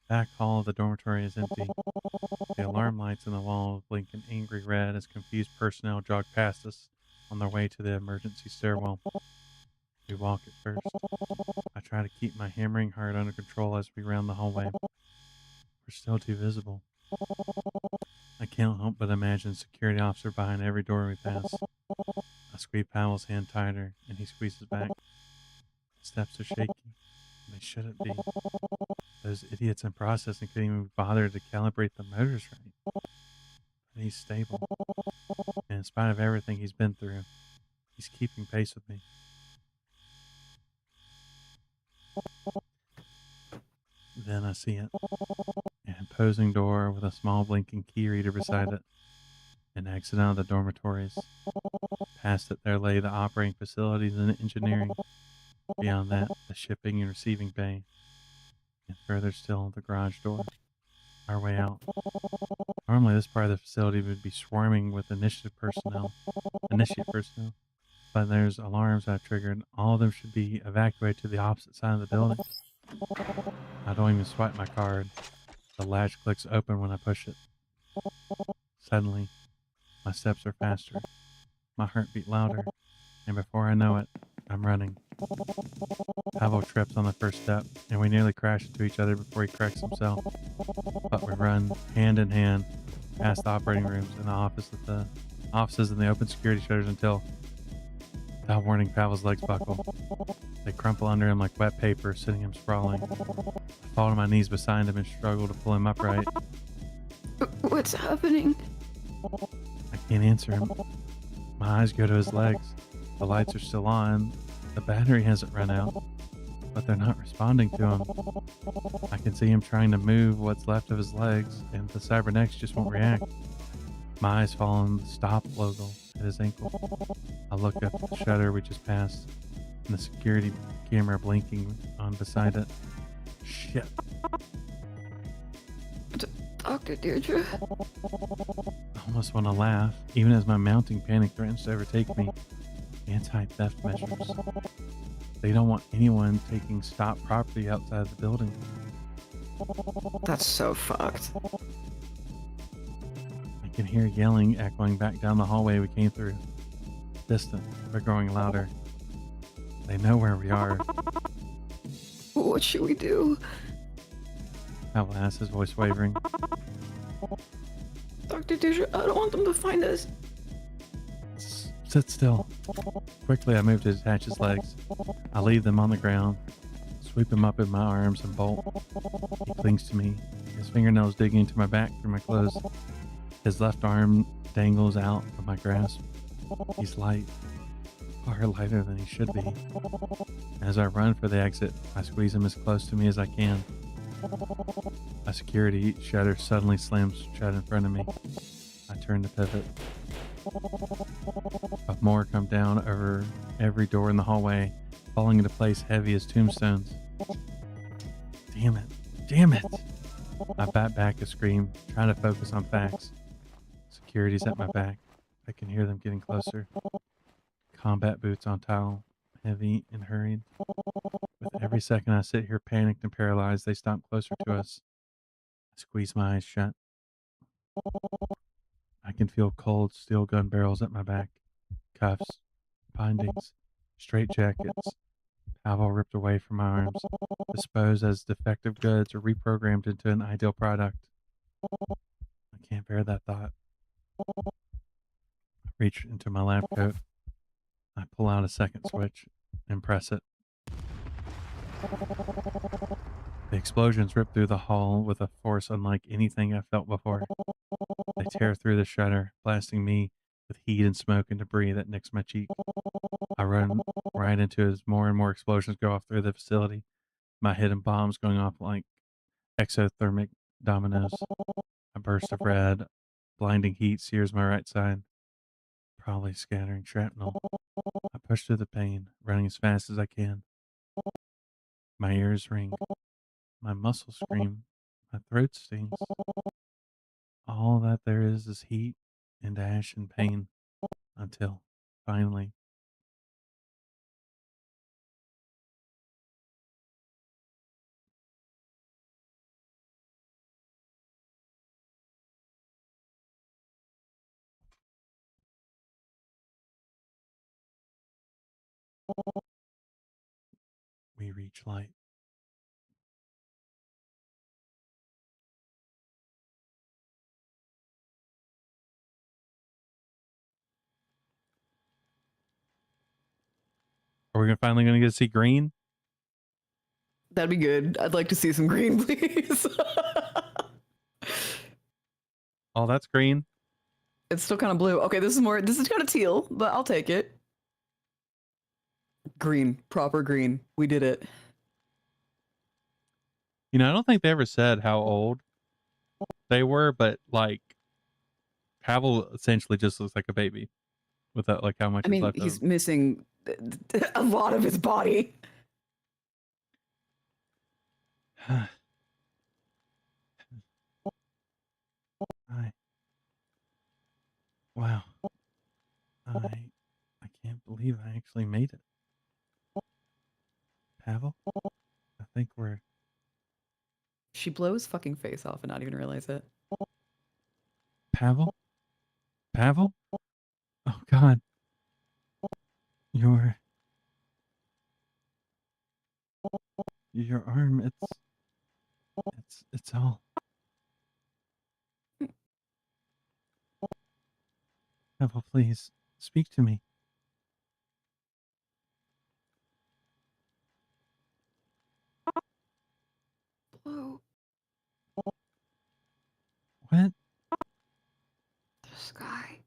Back hall of the dormitory is empty. The alarm lights in the wall blink an angry red as confused personnel jog past us on their way to the emergency stairwell. We walk at first. I try to keep my hammering heart under control as we round the hallway. We're still too visible. I can't help but imagine a security officer behind every door we pass. I squeeze Powell's hand tighter, and he squeezes back. His steps are shaky. They shouldn't be. Those idiots in processing couldn't even bother to calibrate the motors right. But he's stable. And in spite of everything he's been through, he's keeping pace with me. Then I see it. An imposing door with a small blinking key reader beside it. An exit out of the dormitories. Past it there lay the operating facilities and engineering. Beyond that, the shipping and receiving bay. And further still, the garage door. Our way out. Normally this part of the facility would be swarming with initiate personnel. But there's alarms I've triggered. All of them should be evacuated to the opposite side of the building. I don't even swipe my card. The latch clicks open when I push it. Suddenly, my steps are faster. My heart beat louder. And before I know it, I'm running. Pavel trips on the first step, and we nearly crash into each other before he corrects himself. But we run, hand in hand, past the operating rooms and the offices and the open security shutters until, without warning, Pavel's legs buckle. They crumple under him like wet paper, sending him sprawling. I fall to my knees beside him and struggle to pull him upright. What's happening? I can't answer him. My eyes go to his legs. The lights are still on. The battery hasn't run out, but they're not responding to him. I can see him trying to move what's left of his legs, and the cybernetics just won't react. My eyes fall on the stop logo at his ankle. I look up at the shutter we just passed, and the security camera blinking on beside it. Shit. Dr. Deirdre? I almost want to laugh, even as my mounting panic threatens to overtake me. Anti-theft measures. They don't want anyone taking stock property outside the building. That's so fucked. I can hear yelling echoing back down the hallway we came through. Distant, but growing louder. They know where we are. What should we do? Pavel asked, his voice wavering. Dr. Deirdre, I don't want them to find us. Sit still. Quickly, I move to detach his legs. I leave them on the ground, sweep him up in my arms, and bolt. He clings to me, his fingernails digging into my back through my clothes. His left arm dangles out of my grasp. He's light, far lighter than he should be. As I run for the exit, I squeeze him as close to me as I can. A security shutter suddenly slams shut in front of me. I turn to pivot. But more come down over every door in the hallway, falling into place heavy as tombstones. Damn it. Damn it. I bat back a scream, trying to focus on facts. Security's at my back. I can hear them getting closer. Combat boots on towel, heavy and hurried. With every second I sit here panicked and paralyzed, they stomp closer to us. I squeeze my eyes shut. I can feel cold steel gun barrels at my back, cuffs, bindings, straitjackets. Pavel ripped away from my arms, disposed as defective goods or reprogrammed into an ideal product. I can't bear that thought. I reach into my lab coat. I pull out a second switch and press it. The explosions rip through the hall with a force unlike anything I've felt before. They tear through the shutter, blasting me with heat and smoke and debris that nicks my cheek. I run right into it as more and more explosions go off through the facility, my hidden bombs going off like exothermic dominoes. A burst of red, blinding heat sears my right side, probably scattering shrapnel. I push through the pain, running as fast as I can. My ears ring, my muscles scream, my throat stings. All that there is heat and ash and pain until, finally, we reach light. Are we finally going to get to see green? That'd be good. I'd like to see some green, please. Oh, that's green. It's still kind of blue. Okay, this is kind of teal, but I'll take it. Green, proper green. We did it. You know, I don't think they ever said how old they were, but like Pavel essentially just looks like a baby without like how much I is mean, left he's of him. missing a lot of his body. Wow. I can't believe I actually made it. Pavel? I think we're... She blow his fucking face off and not even realize it. Pavel? Pavel? Oh God. Your arm, it's all... Pavel, please speak to me. Blue, What? the sky.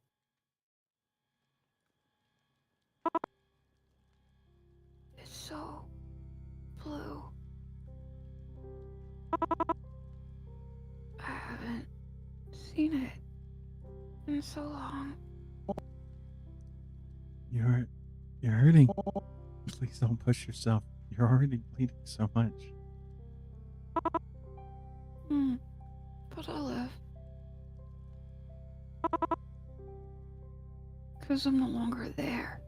It's so blue. I haven't seen it in so long. You're hurting. Please don't push yourself. You're already bleeding so much. But I'll live. Because I'm no longer there.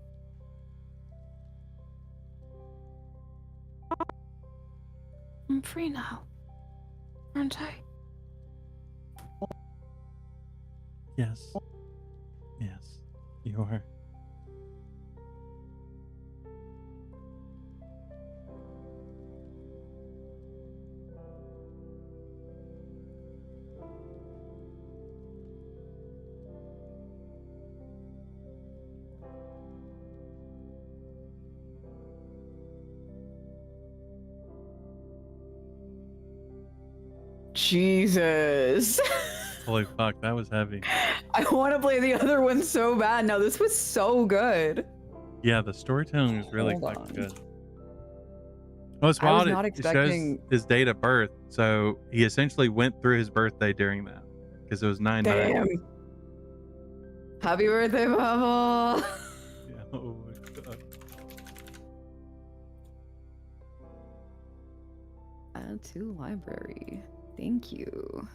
I'm free now. Aren't I? Yes. Yes, you are. Jesus. Holy fuck, that was heavy. I want to play the other one so bad. No, this was so good. Yeah, the storytelling is really Hold fucking on. good. Well, it's I was wild. not It shows expecting- his date of birth. So he essentially went through his birthday during that because it was 9/9. Damn. Happy birthday, Pavel. Yeah, oh my god. Add to library. Thank you.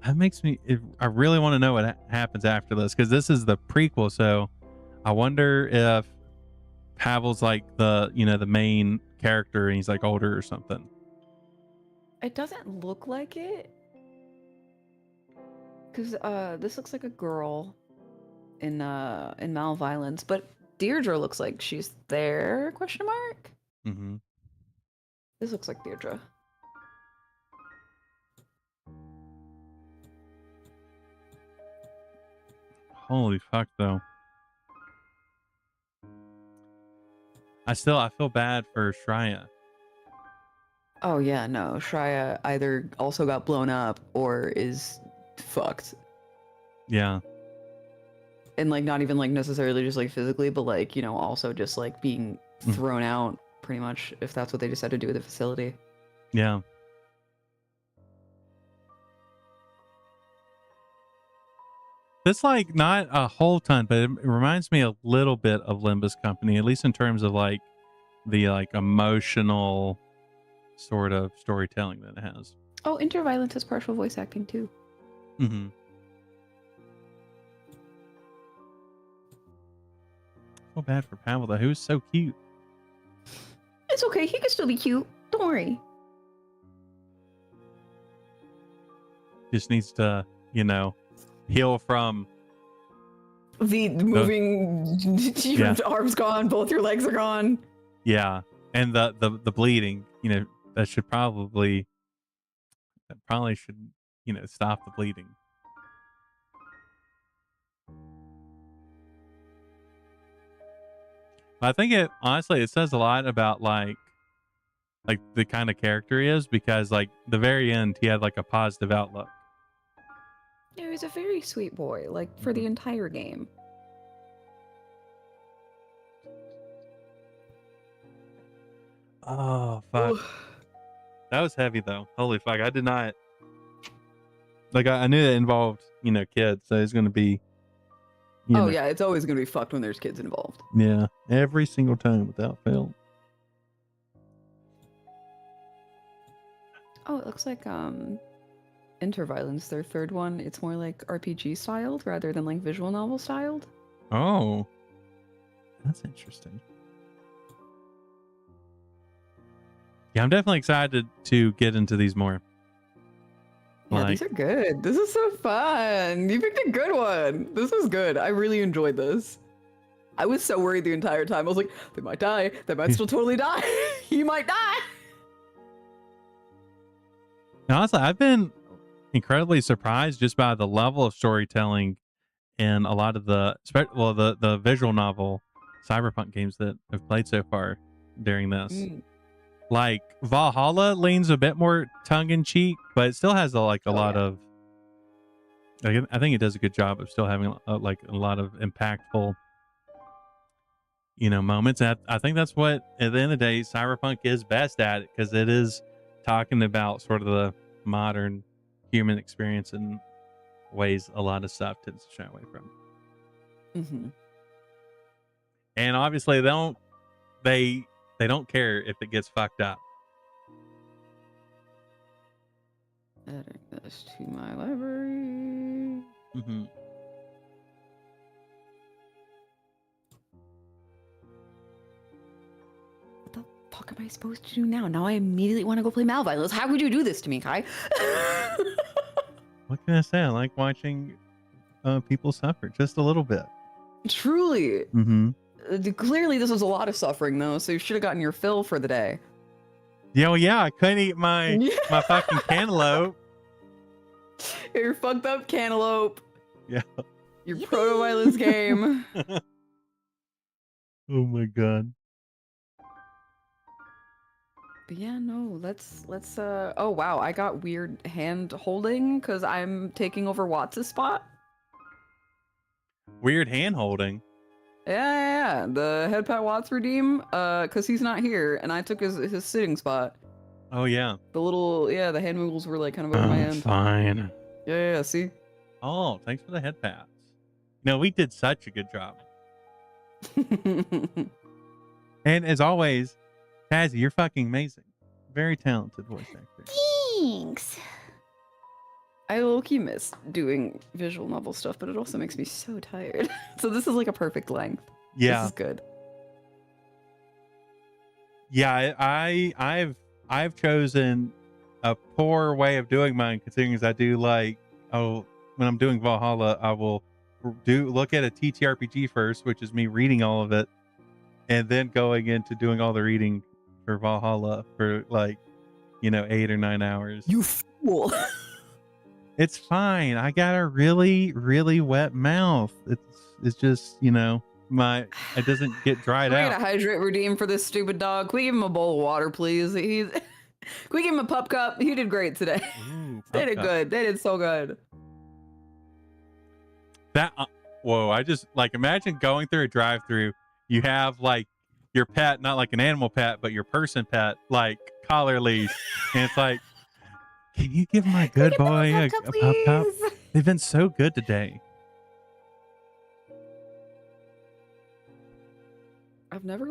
That makes me. I really want to know what happens after this because this is the prequel. So I wonder if Pavel's like the the main character and he's like older or something. It doesn't look like it. Cause this looks like a girl in Malviolence, but Deirdre looks like she's there? Question mark. Mm-hmm. This looks like Deirdre. Holy fuck, though. I feel bad for Shreya. Oh yeah, no. Shreya either also got blown up or is fucked. Yeah. And like not even like necessarily just like physically, but like, also just like being thrown out pretty much if that's what they decide to do with the facility. Yeah. It's like not a whole ton, but it reminds me a little bit of Limbus Company, at least in terms of like the like emotional sort of storytelling that it has. Oh, Interviolence has partial voice acting too. Mm-hmm. Feel bad for Pavel though. He was so cute. It's okay, he can still be cute. Don't worry. Just needs to, heal from The moving your Yeah. arms gone, both your legs are gone. yeah, and the bleeding. That should probably should stop the bleeding. I think it says a lot about like the kind of character he is because like the very end he had like a positive outlook. Yeah, he's a very sweet boy, like for the entire game. Oh fuck. That was heavy though. Holy fuck. I did not like I knew it involved, kids, so it's gonna be Yeah, it's always gonna be fucked when there's kids involved. Yeah. Every single time without fail. Oh, it looks like Interviolence, their third one, it's more like RPG styled rather than like visual novel styled. Oh. That's interesting. Yeah, I'm definitely excited to get into these more. Yeah, these are good. This is so fun. You picked a good one. This is good. I really enjoyed this. I was so worried the entire time. I was like, they might die. They might still totally die. He might die. And honestly, I've been incredibly surprised just by the level of storytelling in a lot of the visual novel cyberpunk games that I've played so far during this. Mm. Like Valhalla leans a bit more tongue in cheek, but it still has a lot of. I think it does a good job of still having a lot of impactful, moments. And I think that's what at the end of the day cyberpunk is best at, because it is talking about sort of the modern human experience in ways a lot of stuff tends to shy away from. Mm-hmm. And obviously they don't care if it gets fucked up. Adding this to my library. Mm-hmm. What the fuck am I supposed to do now? Now I immediately want to go play Malviolence. How could you do this to me, Kai? What can I say? I like watching people suffer just a little bit. Truly. Mm-hmm. Clearly, this was a lot of suffering, though, so you should have gotten your fill for the day. Yeah, I couldn't eat my fucking cantaloupe. Your fucked up cantaloupe. Yeah. Your proto-violence game. Oh my god. But yeah, no, let's oh wow, I got weird hand holding because I'm taking over Watts' spot. Weird hand holding. Yeah. The head pat Watts redeem, because he's not here, and I took his sitting spot. Oh yeah. The hand moves were like kind of over my end. Fine. Yeah, see? Oh, thanks for the head pats. No, we did such a good job. And as always, Tazzy, you're fucking amazing. Very talented voice actor. Thanks. I low-key miss doing visual novel stuff, but it also makes me so tired. So this is like a perfect length. Yeah. This is good. Yeah, I've chosen a poor way of doing mine, considering as I do when I'm doing Valhalla, I will look at a TTRPG first, which is me reading all of it, and then going into doing all the reading for Valhalla for 8 or 9 hours. You fool. It's fine. I got a really, really wet mouth. It's just, it doesn't get dried Can we out. get a hydrate redeem for this stupid dog? Can we give him a bowl of water, please? Can we give him a pup cup? He did great today. Ooh, They did good. They did so good. Whoa, I just imagine going through a drive-through. You have your pet, not like an animal pet, but your person pet, collar leash. And it's like, can you give my good boy a pup cup? They've been so good today. I've never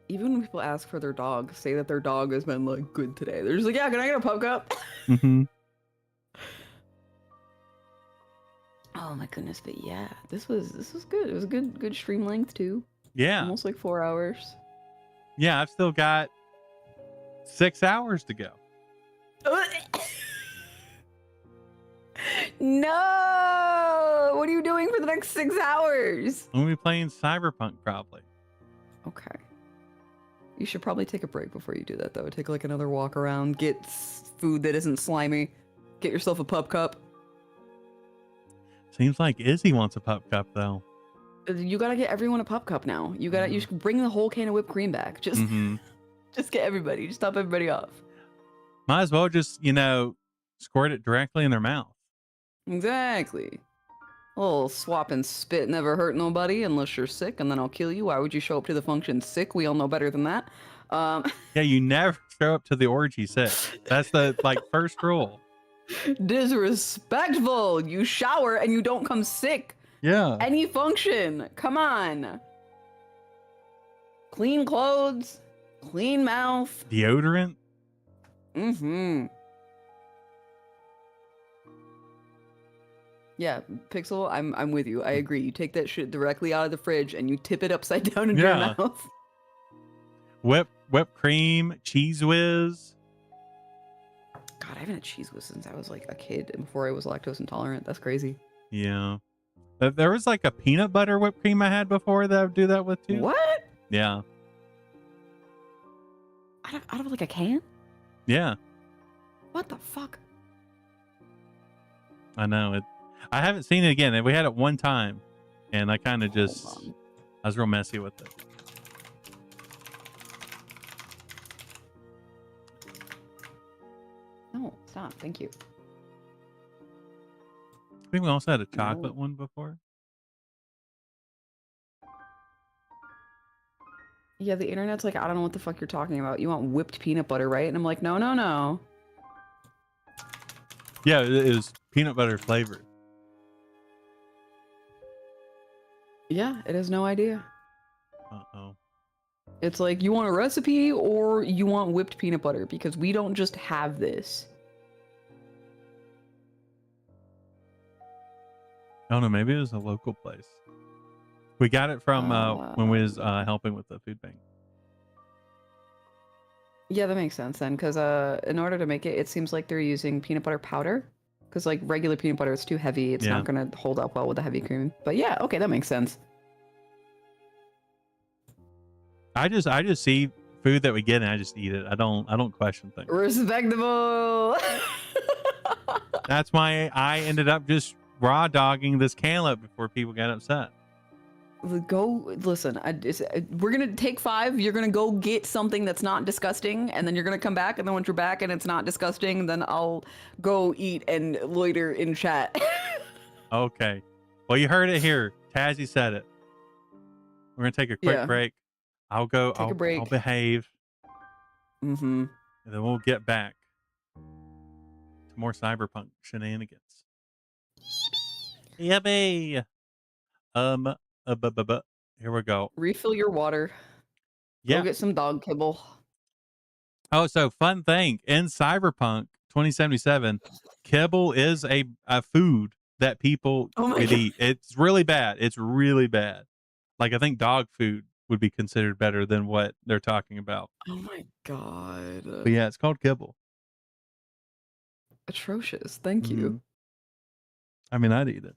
even when people ask for their dog, say that their dog has been good today. They're just like, yeah, can I get a pup cup? Mm-hmm. Oh my goodness, but yeah, this was good. It was a good stream length too. Yeah. Almost 4 hours. Yeah, I've still got 6 hours to go. No! What are you doing for the next 6 hours? I'm gonna be playing Cyberpunk probably. Okay. You should probably take a break before you do that, though. Take another walk around, get food that isn't slimy, get yourself a pup cup. Seems like Izzy wants a pup cup though. You gotta get everyone a pup cup now. You should bring the whole can of whipped cream back. Just, just get everybody. Just top everybody off. Might as well just, squirt it directly in their mouth. Exactly. A little swap and spit never hurt nobody unless you're sick, and then I'll kill you. Why would you show up to the function sick? We all know better than that. Yeah, you never show up to the orgy sick. That's the first rule. Disrespectful. You shower and you don't come sick. Yeah. Any function. Come on. Clean clothes, clean mouth. Deodorant. Mm-hmm. Yeah, Pixel, I'm with you. I agree. You take that shit directly out of the fridge and you tip it upside down in your mouth. Whipped cream, Cheese Whiz. God, I haven't had Cheese Whiz since I was a kid and before I was lactose intolerant. That's crazy. Yeah. There was like a peanut butter whipped cream I had before that I would do that with too. What? Yeah. Out of like a can? Yeah. What the fuck? I know it. I haven't seen it again. We had it one time, and I kind of just on. I was real messy with it. No, stop. Thank you. I think we also had a No. chocolate one before. Yeah, the internet's like, I don't know what the fuck you're talking about. You want whipped peanut butter, right? And I'm like, no, no, no. Yeah, it was peanut butter flavored. Yeah, it has no idea. Uh-oh. It's like, you want a recipe or you want whipped peanut butter? Because we don't just have this. I don't know. Maybe it was a local place. We got it from when we was helping with the food bank. Yeah, that makes sense then. Because in order to make it, it seems like they're using peanut butter powder. Because like regular peanut butter is too heavy. It's Yeah. not going to hold up well with the heavy cream. But yeah, okay, that makes sense. I just see food that we get and I just eat it. I don't question things. Respectable. That's why I ended up just raw dogging this cantaloupe before people got upset. Go listen. We're gonna take 5. You're gonna go get something that's not disgusting, and then you're gonna come back. And then once you're back and it's not disgusting, then I'll go eat and loiter in chat. Okay. Well, you heard it here. Tazzy said it. We're gonna take a quick Yeah. break. I'll go. Take a break. I'll behave, Mm-hmm. and then we'll get back to more cyberpunk shenanigans. Yippee! Here we go. Refill your water. Yeah. Go get some dog kibble. Oh, so fun thing in Cyberpunk 2077, kibble is a food that people Oh my would God. eat. It's really bad. It's really bad. Like I think dog food would be considered better than what they're talking about. Oh my God. But yeah, it's called kibble. Atrocious. Thank Mhm. you. I mean, I'd eat it.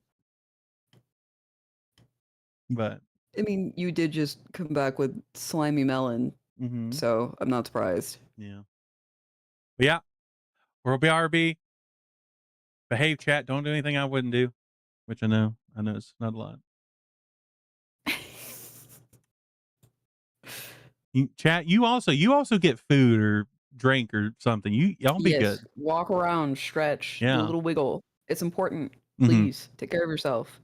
But I mean, you did just come back with slimy melon, mhm. so I'm not surprised. Yeah. But yeah, we'll be RB. Behave, chat. Don't do anything I wouldn't do, which I know it's not a lot. Chat, you also get food or drink or something. Y'all be good. Walk around, stretch, do Yeah. a little wiggle. It's important. Mhm. Please take care of yourself.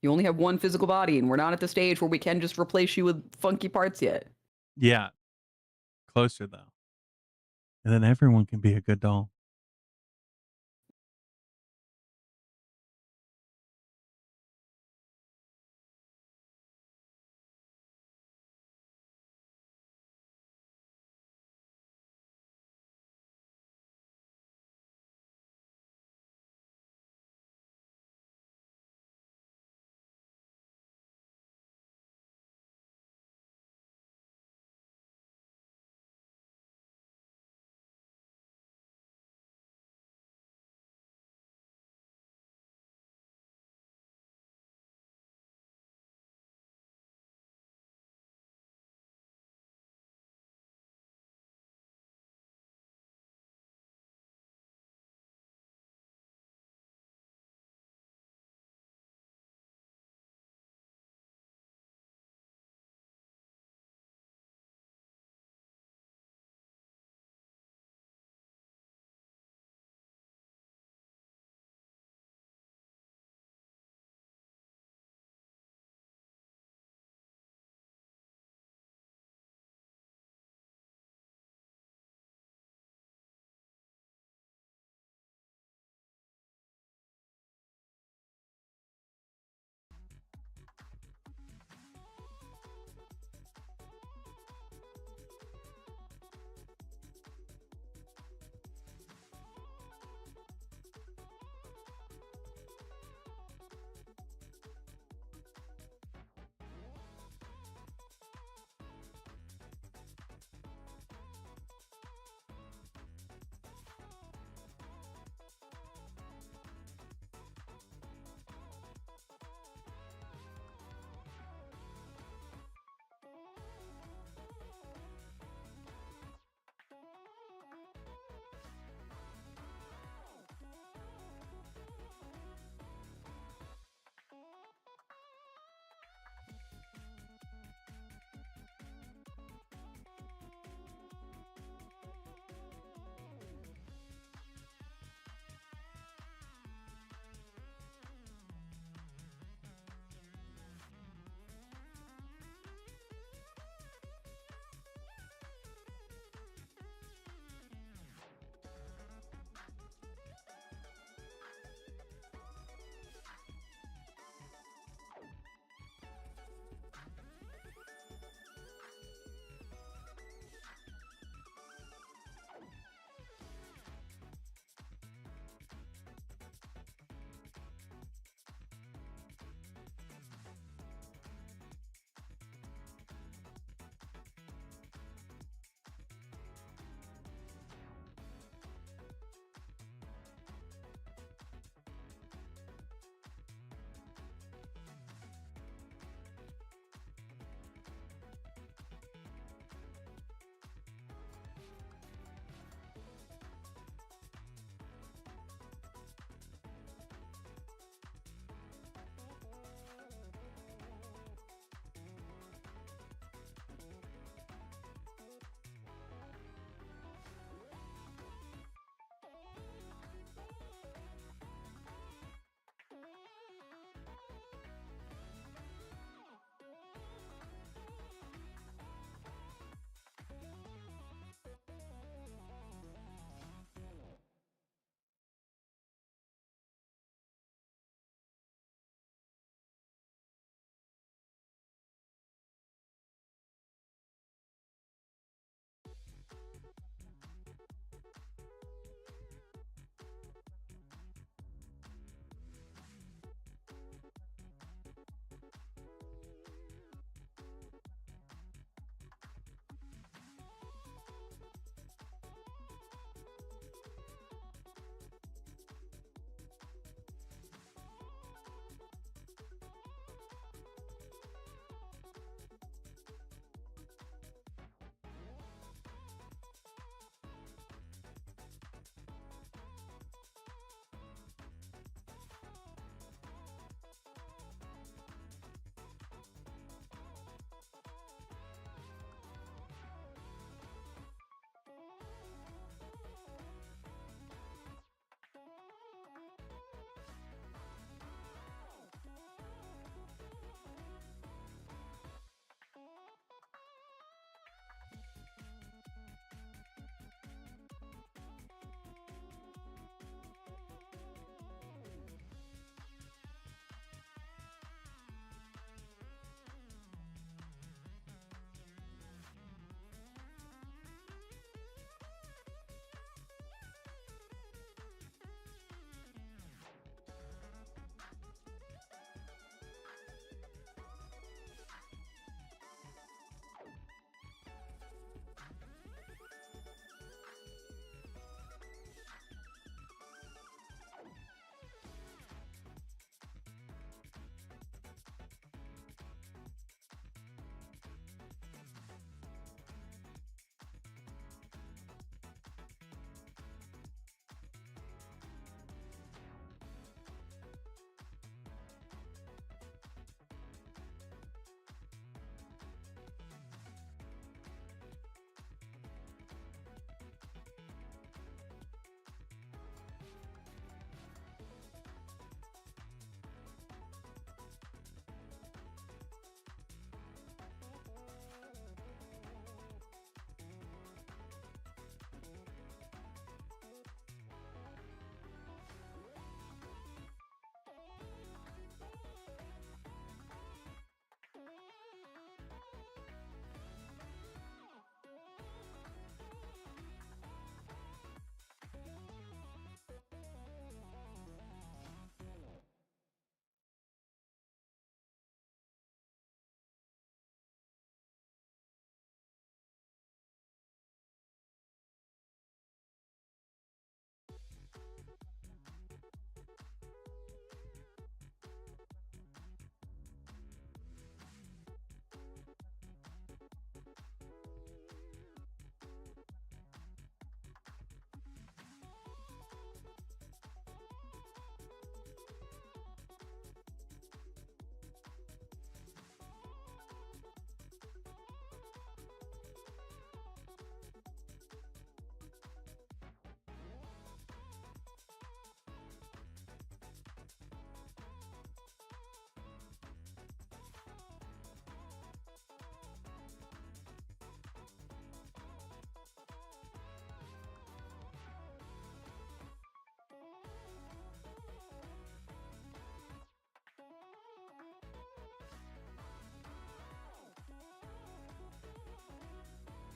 You only have one physical body, and we're not at the stage where we can just replace you with funky parts yet. Yeah. Closer though. And then everyone can be a good doll.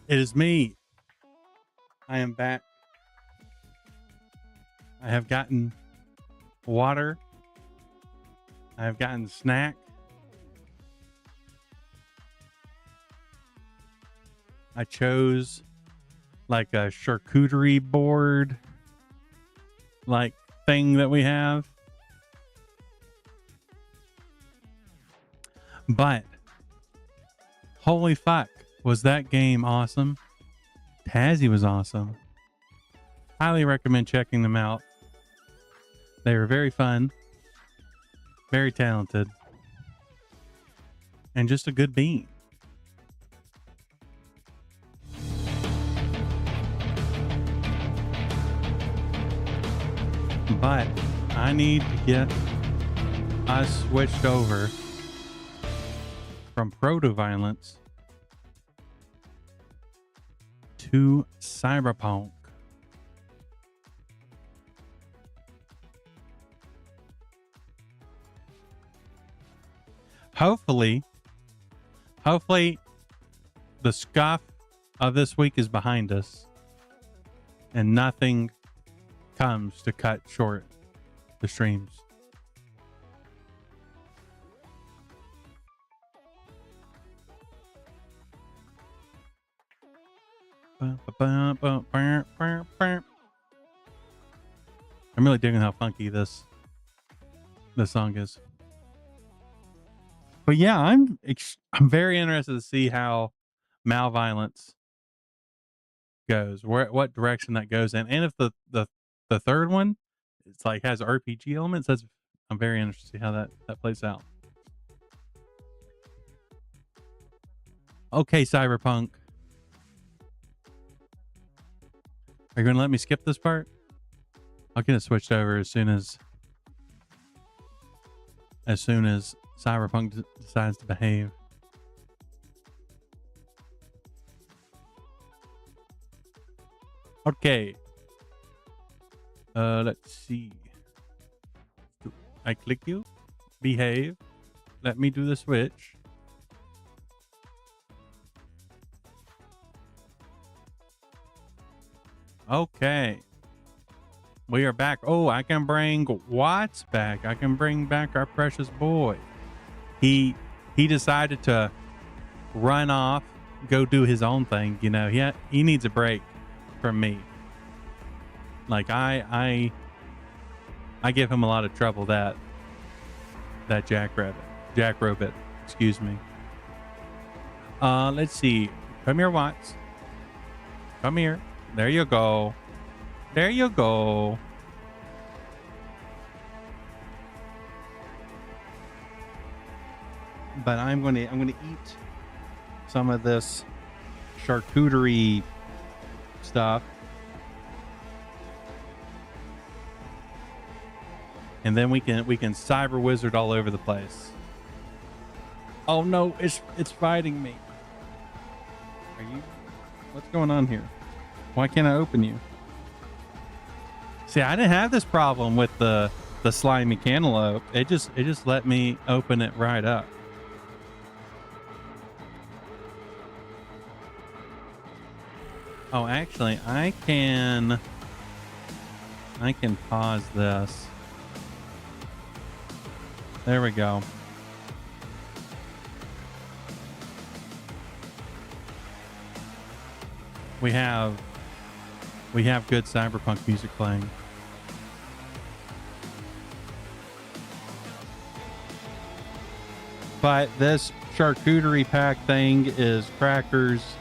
It is me. I am back. I have gotten water. I have gotten snack. I chose like a charcuterie board like thing that we have. But holy fuck, was that game awesome? Tazzy was awesome. Highly recommend checking them out. They were very fun, very talented, and just a good bean. But I need to get us switched over from proto-violence to cyberpunk. Hopefully the scuff of this week is behind us and nothing comes to cut short the streams. I'm really digging how funky this song is. But yeah, I'm very interested to see how Malviolence goes, what direction that goes in, and if the third one, it's like has RPG elements. I'm very interested to see how that plays out. Okay, Cyberpunk. Are you going to let me skip this part? I'll get it switched over as soon as Cyberpunk decides to behave. Okay. Let's see. I click you. Behave. Let me do the switch. Okay. We are back. Oh, I can bring Watts back. I can bring back our precious boy. He decided to run off, go do his own thing. You know, he needs a break from me. Like I give him a lot of trouble. That jackrabbit. Excuse me. Let's see. Come here, Watts. Come here. There you go. There you go. But I'm gonna eat some of this charcuterie stuff, and then we can cyber wizard all over the place. Oh no, it's fighting me. What's going on here? Why can't I open you? See, I didn't have this problem with the slimy cantaloupe. It just let me open it right up. Oh, actually, I can pause this. There we go. We have good cyberpunk music playing. But this charcuterie pack thing is crackers,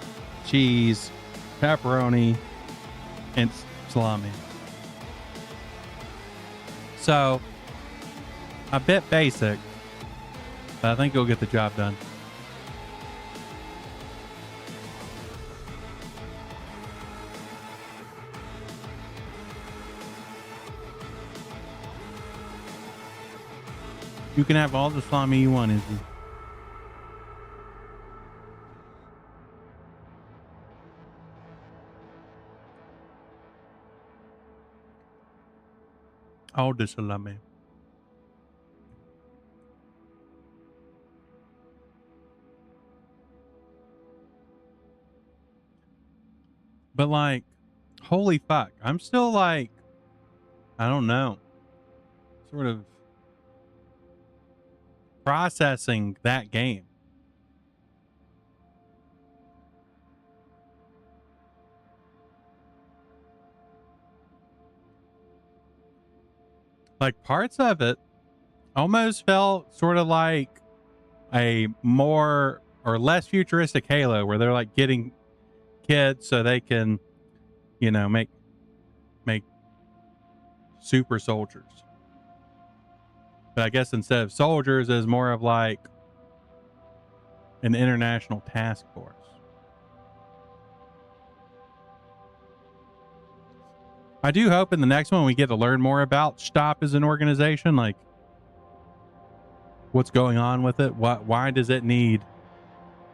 cheese, pepperoni, and salami. So, a bit basic, but I think it'll get the job done. You can have all the salami you want, Izzy. All the salami. But like, holy fuck, I'm still like, I don't know, sort of processing that game. Like, parts of it almost felt sort of like a more or less futuristic Halo, where they're like getting kids so they can, you know, make super soldiers. But I guess instead of soldiers, is more of like an international task force. I do hope in the next one we get to learn more about Stop as an organization, like what's going on with it. Why does it need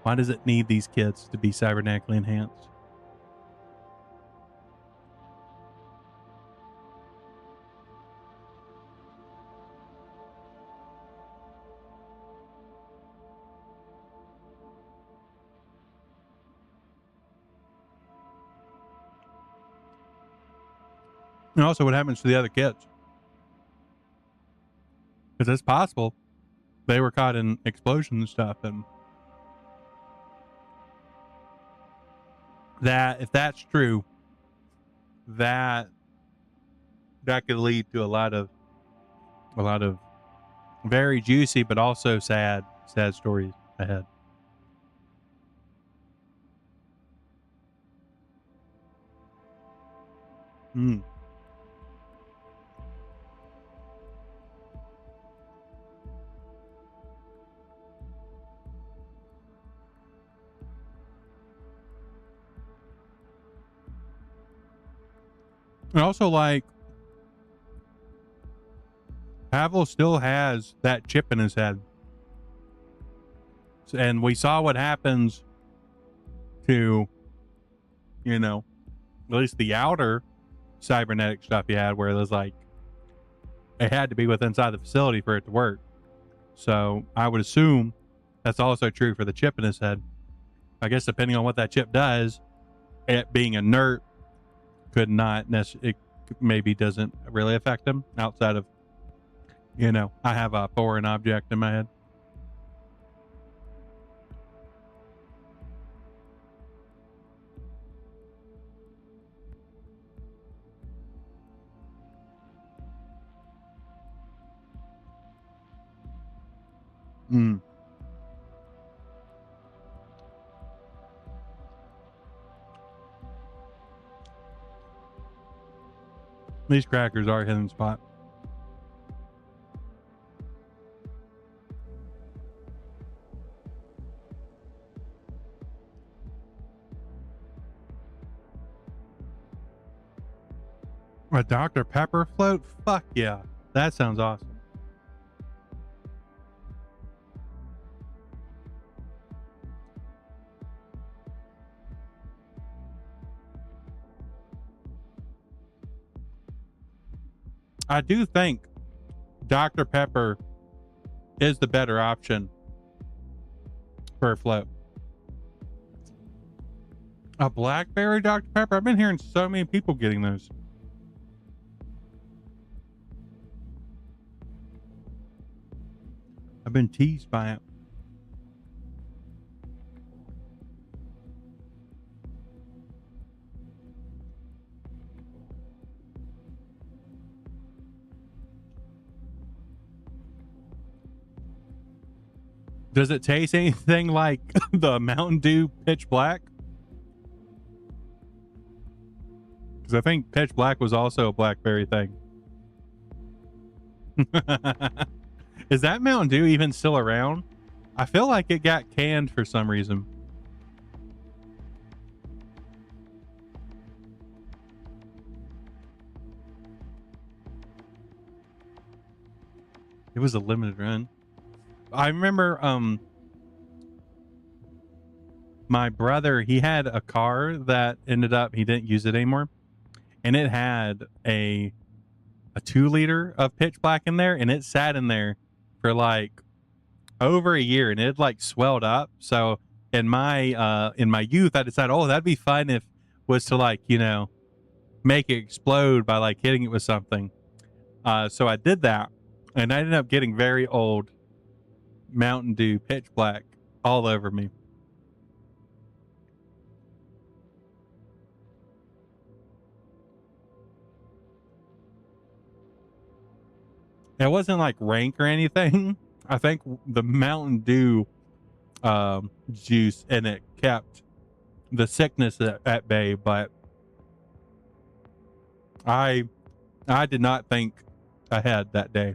these kids to be cybernetically enhanced? And also what happens to the other kids. Because it's possible they were caught in explosions and stuff, and that, if that's true, that could lead to a lot of very juicy but also sad stories ahead. Mm. And also, like, Pavel still has that chip in his head. And we saw what happens to, you know, at least the outer cybernetic stuff he had, where there's like, it had to be within inside the facility for it to work. So I would assume that's also true for the chip in his head. I guess depending on what that chip does, it being inert could not necessarily, it maybe doesn't really affect him outside of, you know, I have a foreign object in my head. Mm. These crackers are hitting the spot. A Dr. Pepper float? Fuck yeah. That sounds awesome. I do think Dr. Pepper is the better option for a float. A blackberry Dr. Pepper? I've been hearing so many people getting those. I've been teased by it. Does it taste anything like the Mountain Dew Pitch Black? Because I think Pitch Black was also a blackberry thing. Is that Mountain Dew even still around? I feel like it got canned for some reason. It was a limited run. I remember my brother, he had a car that ended up, he didn't use it anymore, and it had a 2-liter of Pitch Black in there, and it sat in there for like over a year, and it like swelled up. So in my youth, I decided, oh, that'd be fun if was to like, you know, make it explode by like hitting it with something. So I did that, and I ended up getting very old Mountain Dew pitch black all over me. It wasn't like rank or anything. I think the Mountain Dew juice in it kept the sickness at bay, but I did not think ahead that day.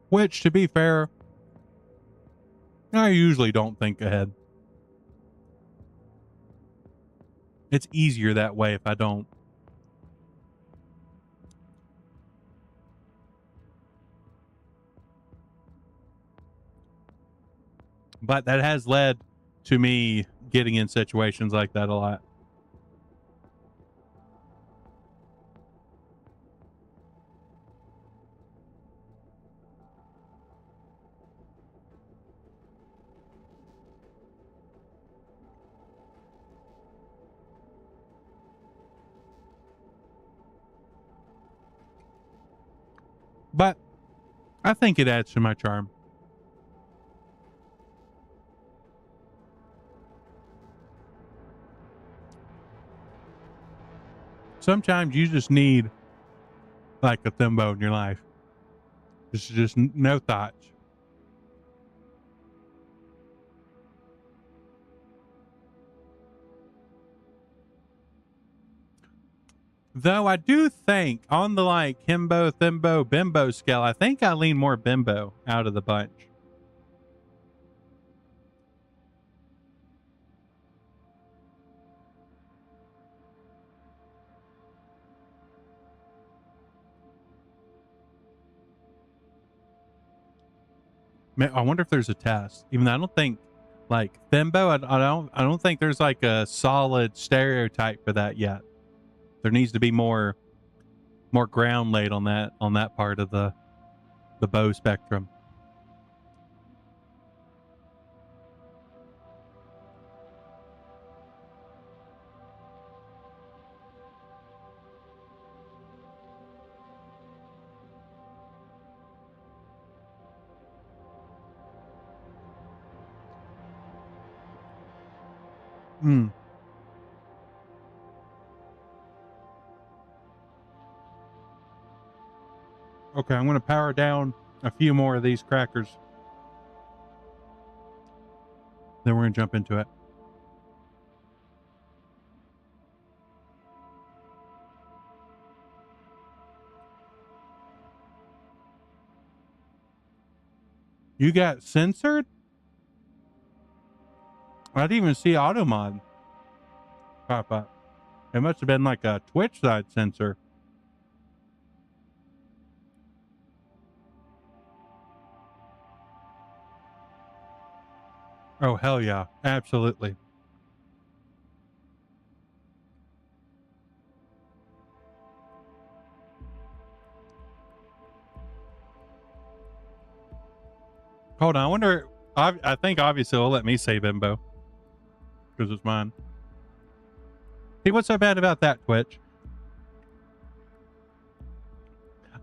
Which, to be fair, I usually don't think ahead. It's easier that way if I don't. But that has led to me getting in situations like that a lot. But I think it adds to my charm. Sometimes you just need like a thimbo in your life. Just no thoughts. Though I do think on the like himbo, thimbo, bimbo scale, I think I lean more bimbo out of the bunch. Man, I wonder if there's a test. Even though I don't think like thimbo, I don't think there's like a solid stereotype for that yet. There needs to be more ground laid on that part of the bow spectrum. Hmm. Okay, I'm going to power down a few more of these crackers. Then we're going to jump into it. You got censored? I didn't even see auto mod pop up. It must have been like a Twitch side censor. Oh, hell yeah. Absolutely. Hold on. I wonder. I think obviously it'll let me say bimbo because it's mine. Hey, what's so bad about that, Twitch?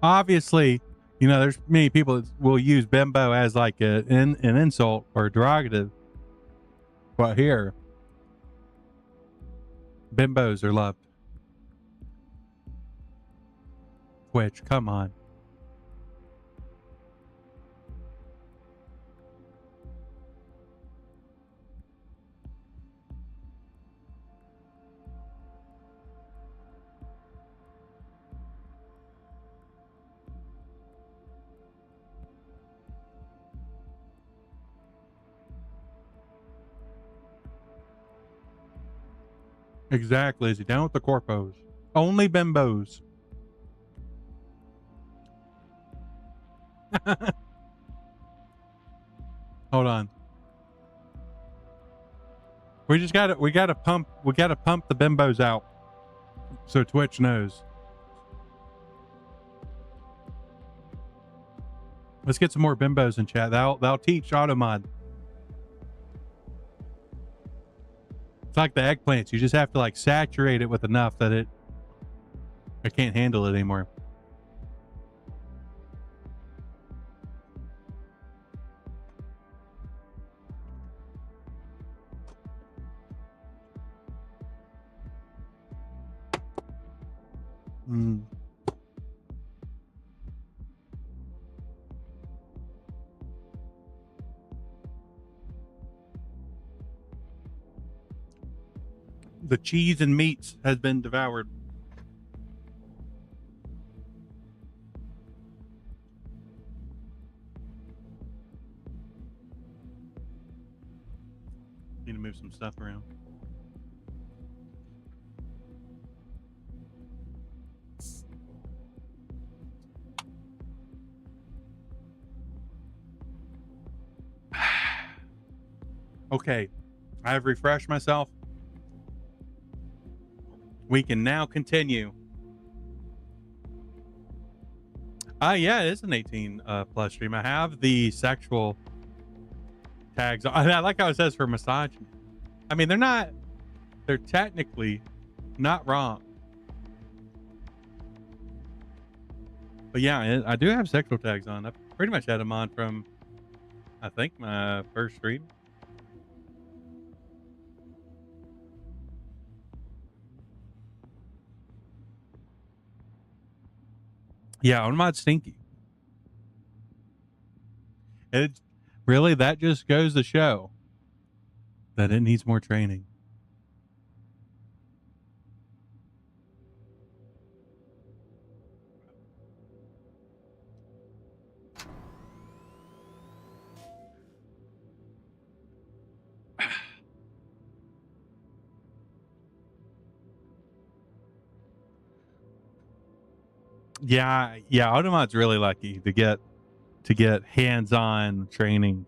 Obviously, you know, there's many people that will use bimbo as like an insult or derogative. But here, bimbos are loved. Twitch, come on. Exactly, Lizzie. Down with the corpos. Only bimbos. Hold on. We gotta pump the bimbos out so Twitch knows. Let's get some more bimbos in chat. That'll teach Automod. It's like the eggplants. You just have to like saturate it with enough that I can't handle it anymore. Mm. The cheese and meats has been devoured. Need to move some stuff around. Okay, I have refreshed myself. We can now continue. Yeah, it is an 18 plus stream. I have the sexual tags. I like how it says for misogyny. I mean, they're technically not wrong. But yeah, I do have sexual tags on. I pretty much had them on from, I think, my first stream. Yeah, Unmod's stinky. It really, that just goes to show that it needs more training. Yeah, Automod's really lucky to get hands-on training.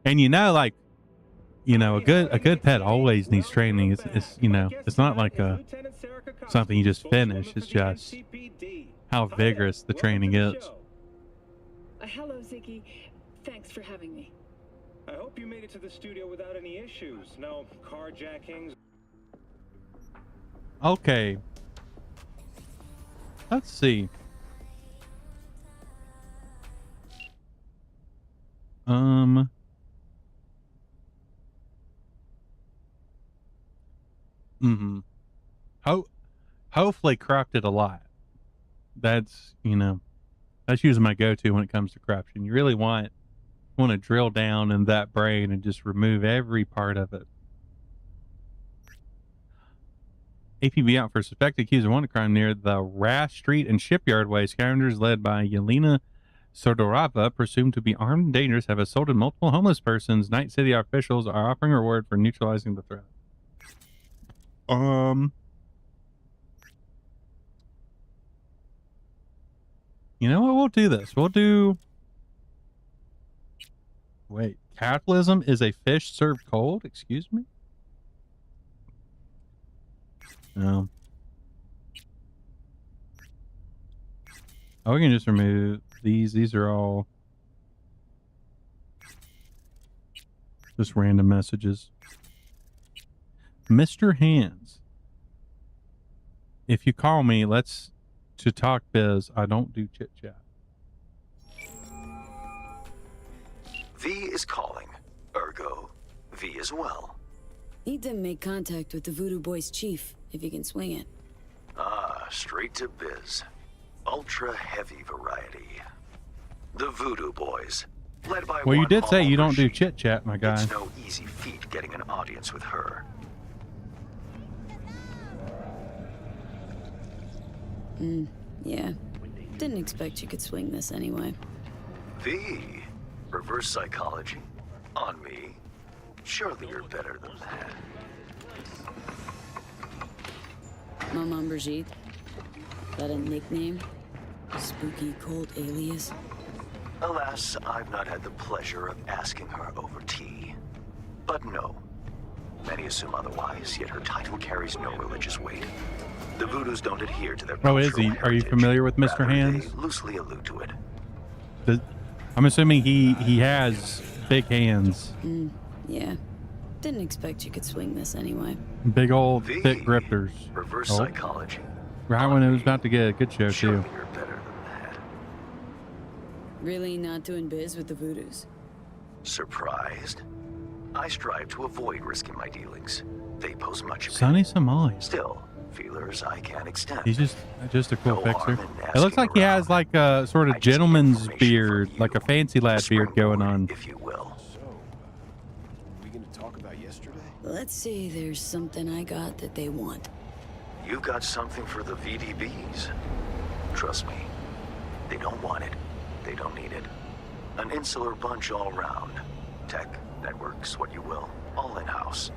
And like, a good pet always needs training. It's it's not like something you just finish. It's just how vigorous the training is. Hello, Ziggy. Thanks for having me. I hope you made it to the studio without any issues. No carjackings. Okay. Let's see. Hopefully corrupted a lot. That's that's usually my go-to when it comes to corruption. You really want to drill down in that brain and just remove every part of it. APB out for suspected accused of wanted crime near the Rash Street and Shipyard Way. Scavengers led by Yelena Sodorova, presumed to be armed and dangerous, have assaulted multiple homeless persons. Night City officials are offering a reward for neutralizing the threat. You know what? We'll do this. We'll do... Wait. Capitalism is a fish served cold? Excuse me? No. Oh, we can just remove these. These are all just random messages. Mr. Hands. If you call me, to talk biz. I don't do chit chat. V is calling. Ergo, V is well. Need to make contact with the Voodoo Boys chief, if you can swing it. Ah, straight to biz. Ultra heavy variety. The Voodoo Boys. Led by well, you one did say Mama you don't do Rashid. chit chat, my guy. It's no easy feat getting an audience with her. Yeah. Didn't expect you could swing this anyway. V. Reverse psychology. On me. Surely you're better than that. Maman Brigitte? That a nickname? Spooky cold alias? Alas, I've not had the pleasure of asking her over tea. But no. Many assume otherwise, yet her title carries no religious weight. The Voodoos don't adhere to their Oh, is cultural he? Are you heritage. familiar with Mr. Rather, Hands? they loosely allude to it. I'm assuming he has big hands. Yeah. Didn't expect you could swing this anyway. Big old V, thick grifters. Reverse Oh. psychology. Right when it was about to get a good show Surely too. you're better than that. Really not doing biz with the Voodoos. Surprised? I strive to avoid risking my dealings. They pose much of it. Sunny Somali. Still, feelers I can extend. He's just a cool No fixer. harm in It looks like he has asking like a sort I of just need gentleman's information beard, from like a you. fancy lad beard going on. If you will. So, we gonna talk about yesterday? Let's see, there's something I got that they want. You've got something for the VDBs. Trust me, they don't want it. They don't need it. An insular bunch all round. Tech, networks, what you will, all in-house.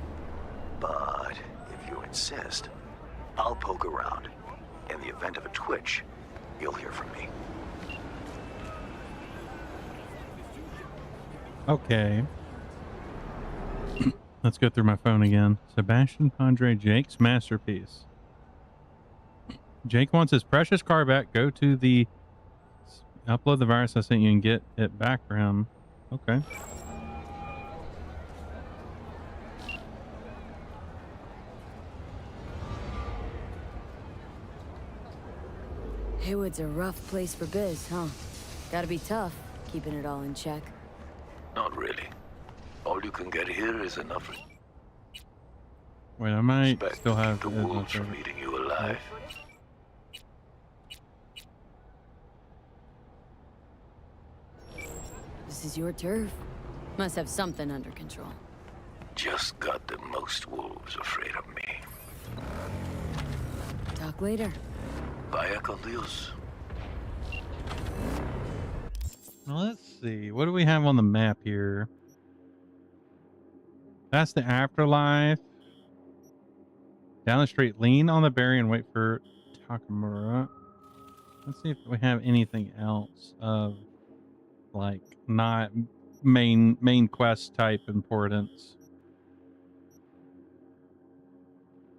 But if you insist, I'll poke around. In the event of a twitch, you'll hear from me. Okay. Let's go through my phone again. Sebastian Pandre, Jake's masterpiece. Jake wants his precious car back. Go to the upload the virus I sent you and get it back for him. Okay. Haywood's a rough place for biz, huh? Gotta be tough, keeping it all in check. Not really. All you can get here is enough Wait, I might respect still to have keep the wolves from eating you alive. This is your turf. Must have something under control. Just got the most wolves afraid of me. Talk later. Vaya con Dios. Well, let's see. What do we have on the map here? That's the afterlife. Down the street, lean on the berry and wait for Takamura. Let's see if we have anything else of like not main quest type importance.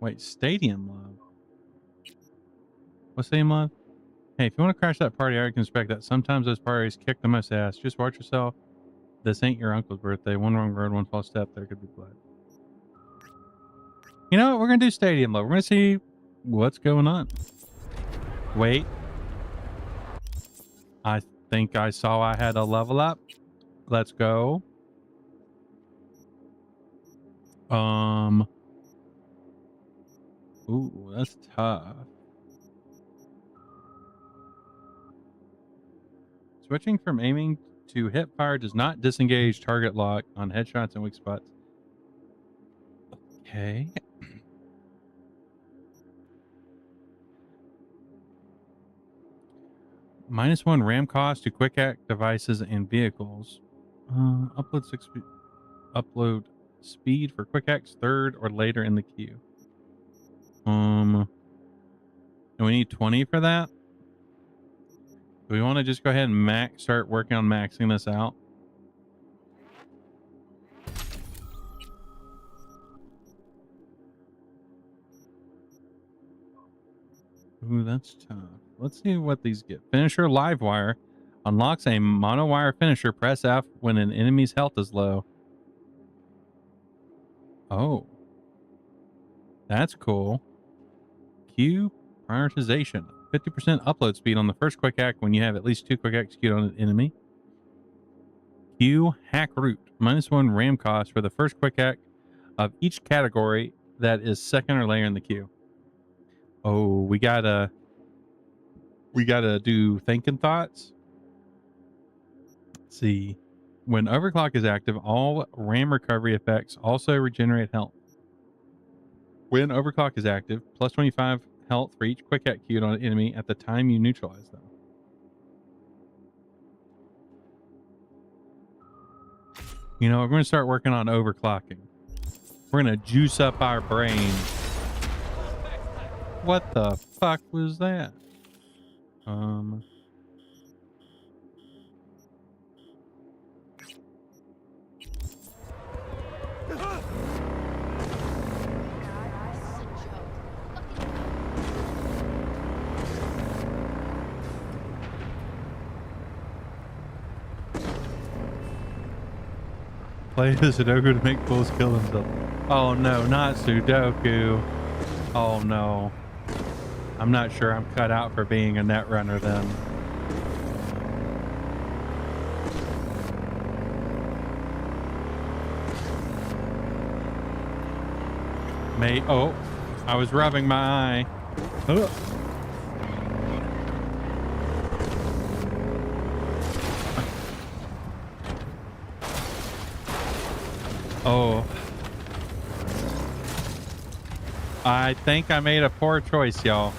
Wait, Stadium Love. What's Stadium Love? Hey, if you want to crash that party, I can expect that. Sometimes those parties kick the most ass. Just watch yourself. This ain't your uncle's birthday. One wrong road, one false step. There could be blood. You know what? We're going to do Stadium Love. We're going to see what's going on. Wait. I think I saw I had a level up. Let's go. Ooh, that's tough. Switching from aiming to hip fire does not disengage target lock on headshots and weak spots. Okay. -1 RAM cost to quick act devices and vehicles. Upload speed for quick acts third or later in the queue. And we need 20 for that. Do we want to just go ahead and start working on maxing this out? Ooh, that's tough. Let's see what these get. Finisher live wire unlocks a monowire finisher. Press F when an enemy's health is low. Oh, that's cool. Q prioritization. 50% upload speed on the first quick act when you have at least 2 quick acts queued on an enemy. Q hack route. -1 RAM cost for the first quick act of each category that is second or later in the queue. Oh, we gotta do thinking thoughts. Let's see. When overclock is active, all RAM recovery effects also regenerate health. When overclock is active, plus 25 health for each quick act queued on an enemy at the time you neutralize them. You know, we're going to start working on overclocking. We're going to juice up our brain. What the fuck was that? Play the Sudoku to make fools kill themselves. Oh no, not Sudoku. Oh no. I'm not sure I'm cut out for being a net runner then. Mate, oh, I was rubbing my eye. Ugh. Oh. I think I made a poor choice, y'all.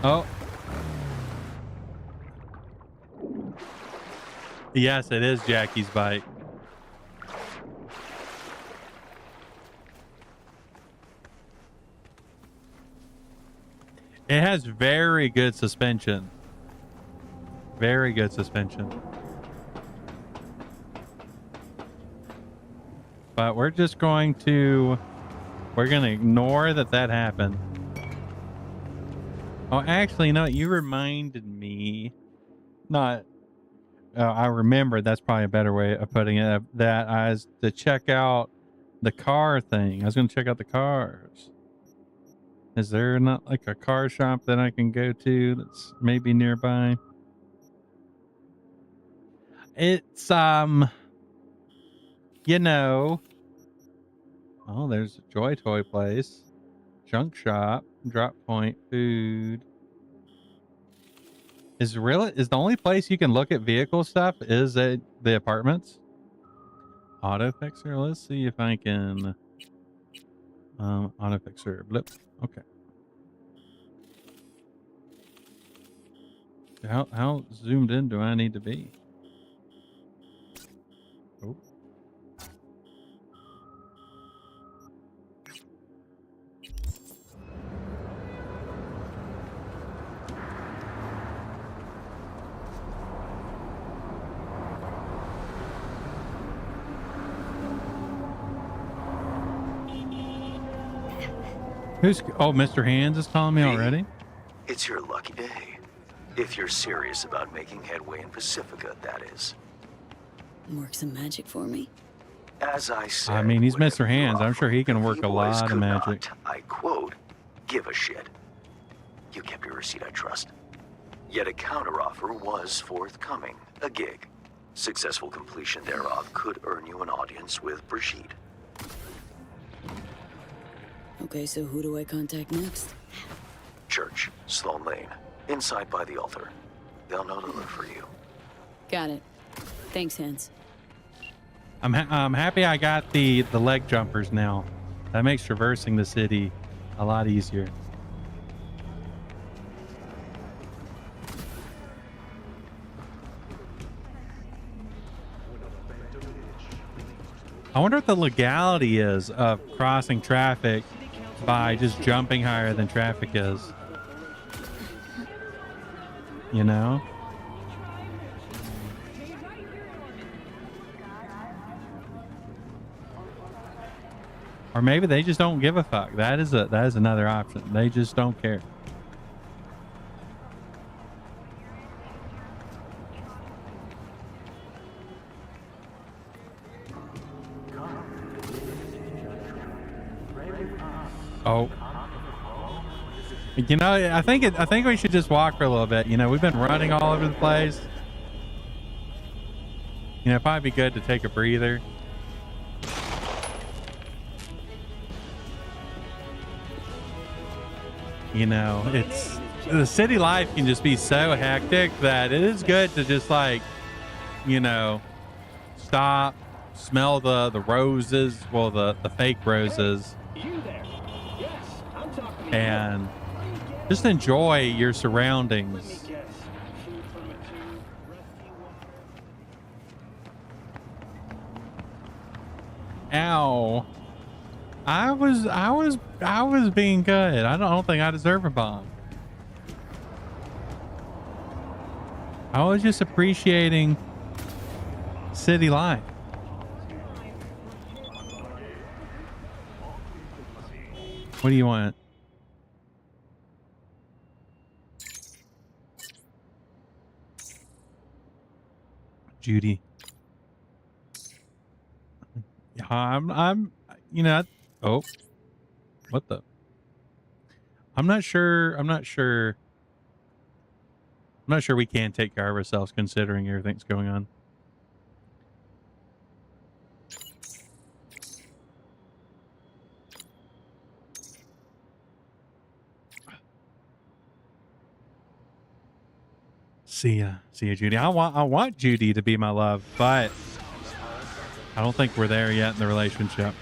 Oh. Yes, it is Jackie's bike. It has very good suspension. Very good suspension. But we're just going to... We're going to ignore that happened. Oh, actually, no, you reminded me. Not... I remember, that's probably a better way of putting it, that I was to check out the car thing. I was going to check out the cars. Is there not like a car shop that I can go to that's maybe nearby? It's, you know, oh, there's a Joy Toy place, junk shop, drop point, food. Is the only place you can look at vehicle stuff is at the apartments? Auto fixer. Let's see if I can. Auto fixer. Blip. Okay. How zoomed in do I need to be? Oh. Oh, Mr. Hands is calling me already? It's your lucky day. If you're serious about making headway in Pacifica, that is. Work some magic for me. As I said, I mean, he's Mr. Hands. I'm sure he can work a lot of magic. I quote, give a shit. You kept your receipt, I trust. Yet a counteroffer was forthcoming. A gig. Successful completion thereof could earn you an audience with Brigitte. Okay, so who do I contact next? Church, Sloan Lane, inside by the altar. They'll know to look for you. Got it. Thanks, Hans. I'm happy I got the leg jumpers now. That makes traversing the city a lot easier. I wonder what the legality is of crossing traffic by just jumping higher than traffic is. You know? Or maybe they just don't give a fuck. That is another option. They just don't care. Oh. You know, I think we should just walk for a little bit. You know, we've been running all over the place. You know, it'd probably be good to take a breather. You know, the city life can just be so hectic that it is good to just, like, you know, stop, smell the roses, well, the fake roses, and just enjoy your surroundings. Ow. I was being good. I don't think I deserve a bomb. I was just appreciating city life. What do you want? Judy. Yeah, I'm, you know, oh, what the? I'm not sure we can take care of ourselves considering everything's going on. See ya, Judy. I want Judy to be my love, but I don't think we're there yet in the relationship.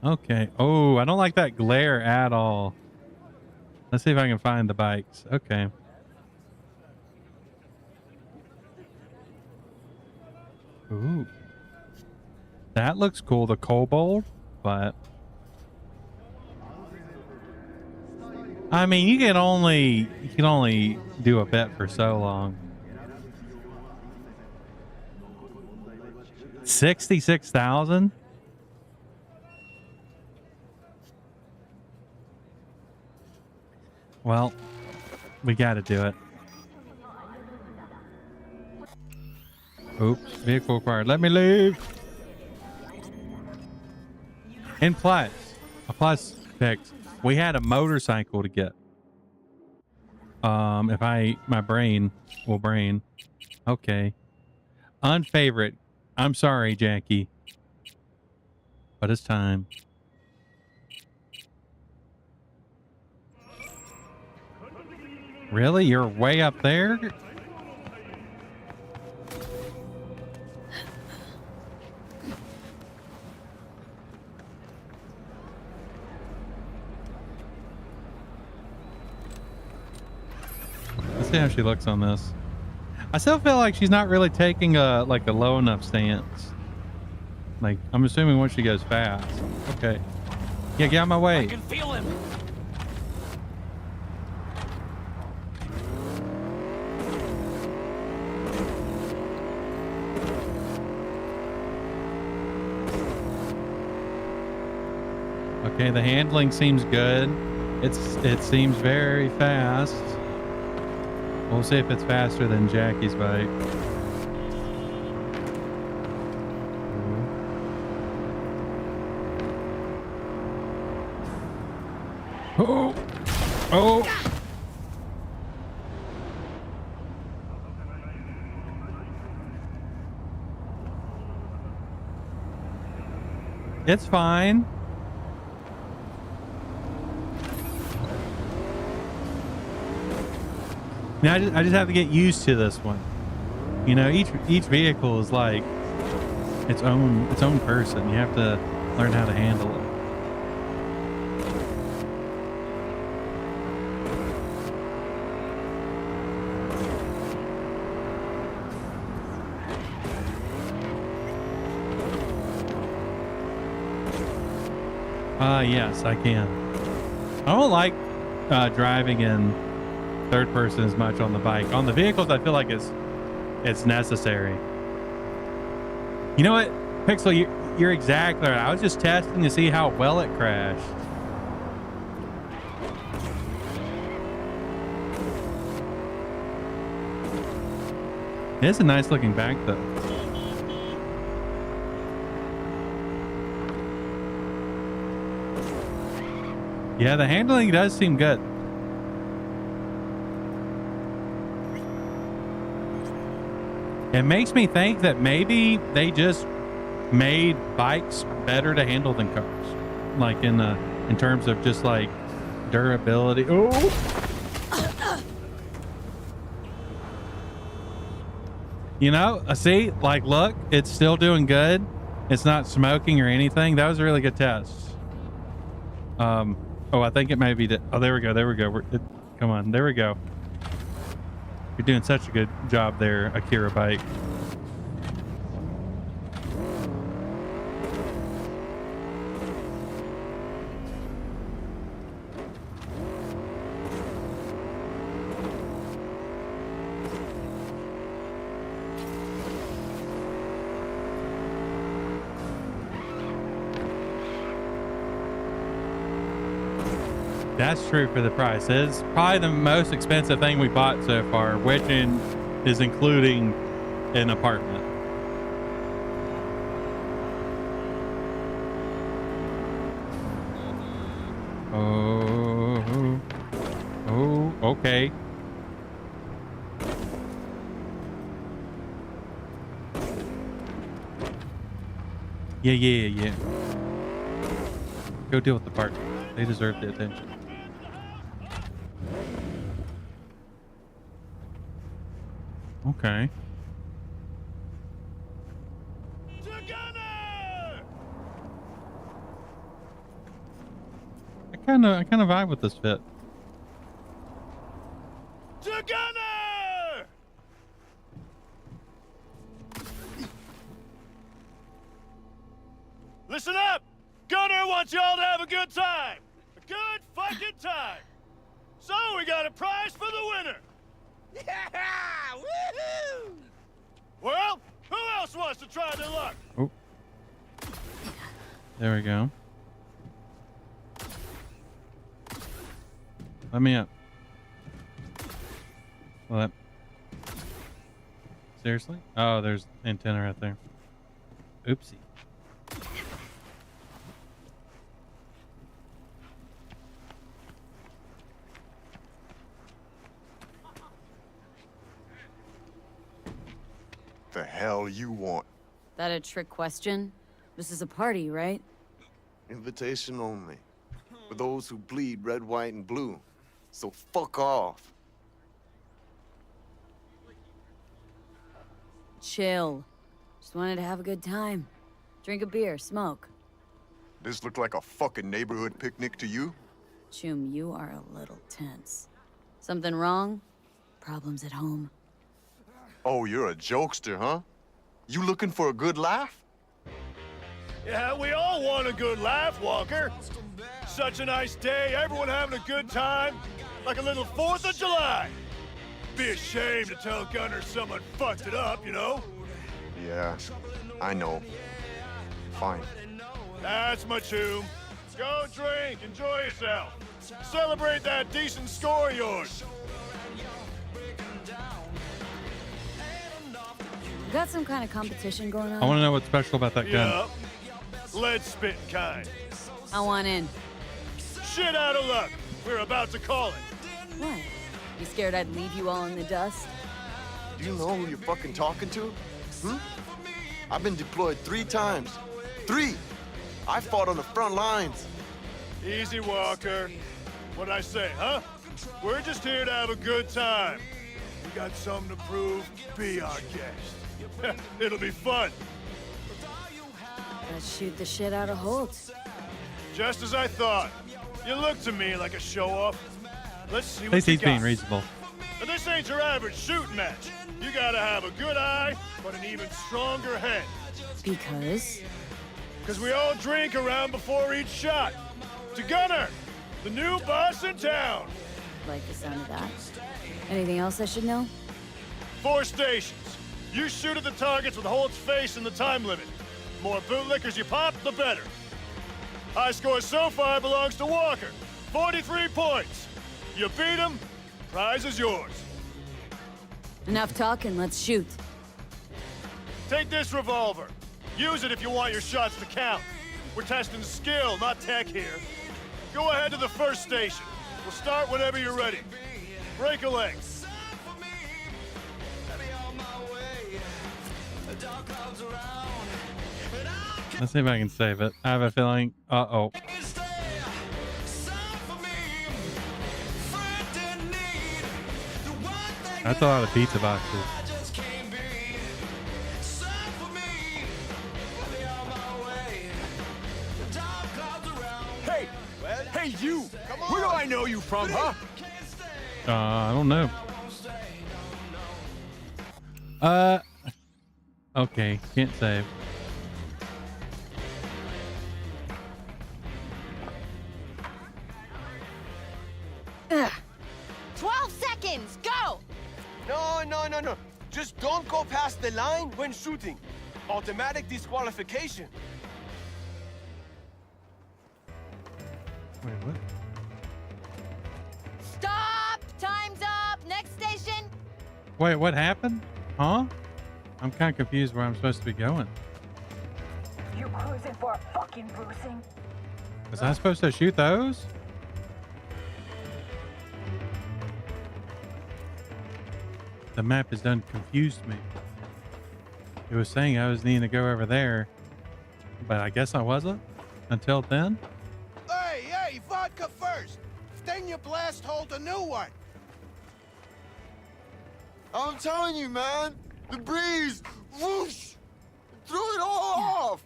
Okay. Oh, I don't like that glare at all. Let's see if I can find the bikes. Okay. Ooh. That looks cool, the kobold, but I mean, you can only do a bet for so long. 66,000? Well, we got to do it. Oops, vehicle acquired. Let me leave. And plus, a plus fix. We had a motorcycle to get. My brain will brain. Okay. Unfavorite. I'm sorry, Jackie. But it's time. Really? You're way up there? Let's see how she looks on this. I still feel like she's not really taking a low enough stance. Like, I'm assuming once she goes fast. Okay. Yeah, get out of my way. I can feel him. Okay, the handling seems good. It seems very fast. We'll see if it's faster than Jackie's bike. Oh! Oh! It's fine. Now I just have to get used to this one. You know, each vehicle is like its own person. You have to learn how to handle it. Yes, I can. I don't like driving in third person as much on the bike. On the vehicles, I feel like it's necessary. You know what, Pixel, you're exactly right. I was just testing to see how well it crashed. It's a nice looking bike though. Yeah, the handling does seem good. It makes me think that maybe they just made bikes better to handle than cars, like in terms of just like durability. Oh, you know, see, like, look, it's still doing good. It's not smoking or anything. That was a really good test. Oh, I think it may be. Oh, there we go. There we go. Come on. There we go. You're doing such a good job there, Akira Bike. That's true for the price. It's probably the most expensive thing we bought so far, which is including an apartment. Oh, okay. Yeah. Go deal with the park. They deserve the attention. Okay. I kind of vibe with this fit. Gunner! Listen up! Gunner wants y'all to have a good time. A good fucking time. So we got a prize for the winner. Yeah! Woohoo! Well, who else wants to try their luck? Oh. There we go. Let me up. What? Seriously? Oh, there's antenna right there. Oopsie. The hell you want? That a trick question? This is a party, right? Invitation only. For those who bleed red, white, and blue. So fuck off. Chill. Just wanted to have a good time. Drink a beer, smoke. This look like a fucking neighborhood picnic to you? Chum, you are a little tense. Something wrong? Problems at home? Oh, you're a jokester, huh? You looking for a good laugh? Yeah, we all want a good laugh, Walker. Such a nice day, everyone having a good time. Like a little 4th of July. Be ashamed to tell Gunner someone fucked it up, you know? Yeah, I know. Fine. That's my tune. Go drink, enjoy yourself. Celebrate that decent score of yours. You got some kind of competition going on? I want to know what's special about that gun. Yup. Lead spitting kind. I want in. Shit out of luck. We're about to call it. What? You scared I'd leave you all in the dust? Do you know who you're fucking talking to? I've been deployed 3 times. 3! I fought on the front lines. Easy, Walker. What'd I say, huh? We're just here to have a good time. We got something to prove. Be our guest. It'll be fun. Let's shoot the shit out of Holt. Just as I thought. You look to me like a show-off. Let's see what you He's being got. reasonable. Now, this ain't your average shooting match. You gotta have a good eye, but an even stronger head. Because? Because we all drink around before each shot. To Gunner, the new boss in town. Like the sound of that. Anything else I should know? 4 stations. You shoot at the targets with Holt's face in the time limit. More bootlickers you pop, the better. High score so far belongs to Walker. 43 points. You beat him, prize is yours. Enough talking, let's shoot. Take this revolver. Use it if you want your shots to count. We're testing skill, not tech here. Go ahead to the first station. We'll start whenever you're ready. Break a leg. Let's see if I can save it. I have a feeling. Uh-oh. That's a lot of pizza boxes. Hey, you! Where do I know you from, huh? I don't know. Okay, can't save. Ugh. 12 seconds, go! No. Just don't go past the line when shooting. Automatic disqualification. Wait, what? Wait, what happened? Huh? I'm kind of confused where I'm supposed to be going. You cruising for a fucking bruising? Was I supposed to shoot those? The map has done confused me. It was saying I was needing to go over there, but I guess I wasn't until then. Hey, vodka first. Then you blast hole the new one. I'm telling you, man. The breeze, whoosh, threw it all off.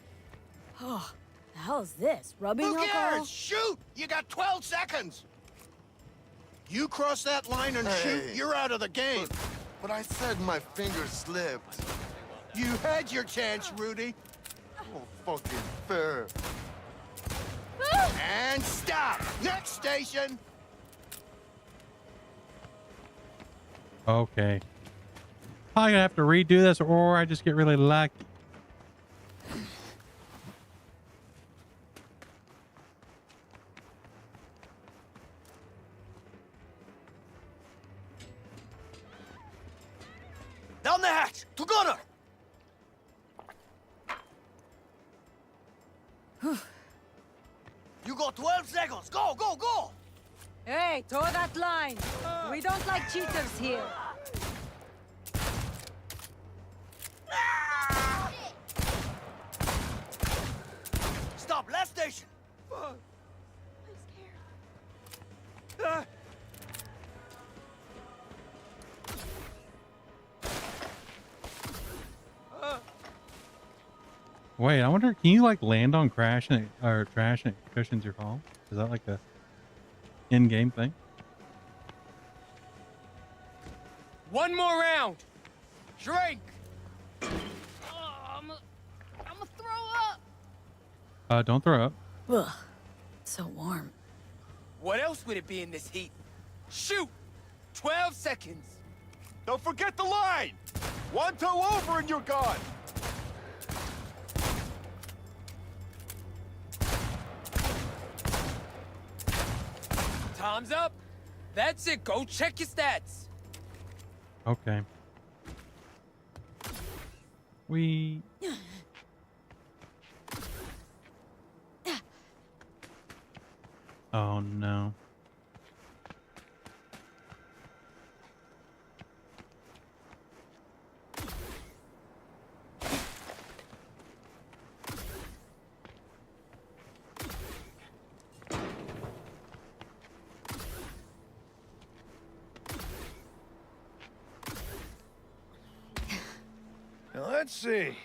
Oh, the hell is this? Rubbing Who alcohol? cares? Shoot! You got 12 seconds. You cross that line and shoot, you're out of the game. But I said my finger slipped. You had your chance, Rudy. Oh, fucking fair. And stop. Next station. Okay. Probably gonna have to redo this, or I just get really lucky. Down the hatch. To gunner. You got 12 seconds. Go, go, go. Hey, tow that line. We don't like cheaters here. Stop. Last station. I'm scared. Wait, I wonder, can you like land on crash and or trash and it cushions your fall? Is that like a in-game thing? One more round. Drink. I'm gonna throw up. Don't throw up. Ugh, so warm. What else would it be in this heat? Shoot. 12 seconds. Don't forget the line. One toe over and you're gone. Time's up. That's it. Go check your stats. Okay. We... Oh no. Now, let's see.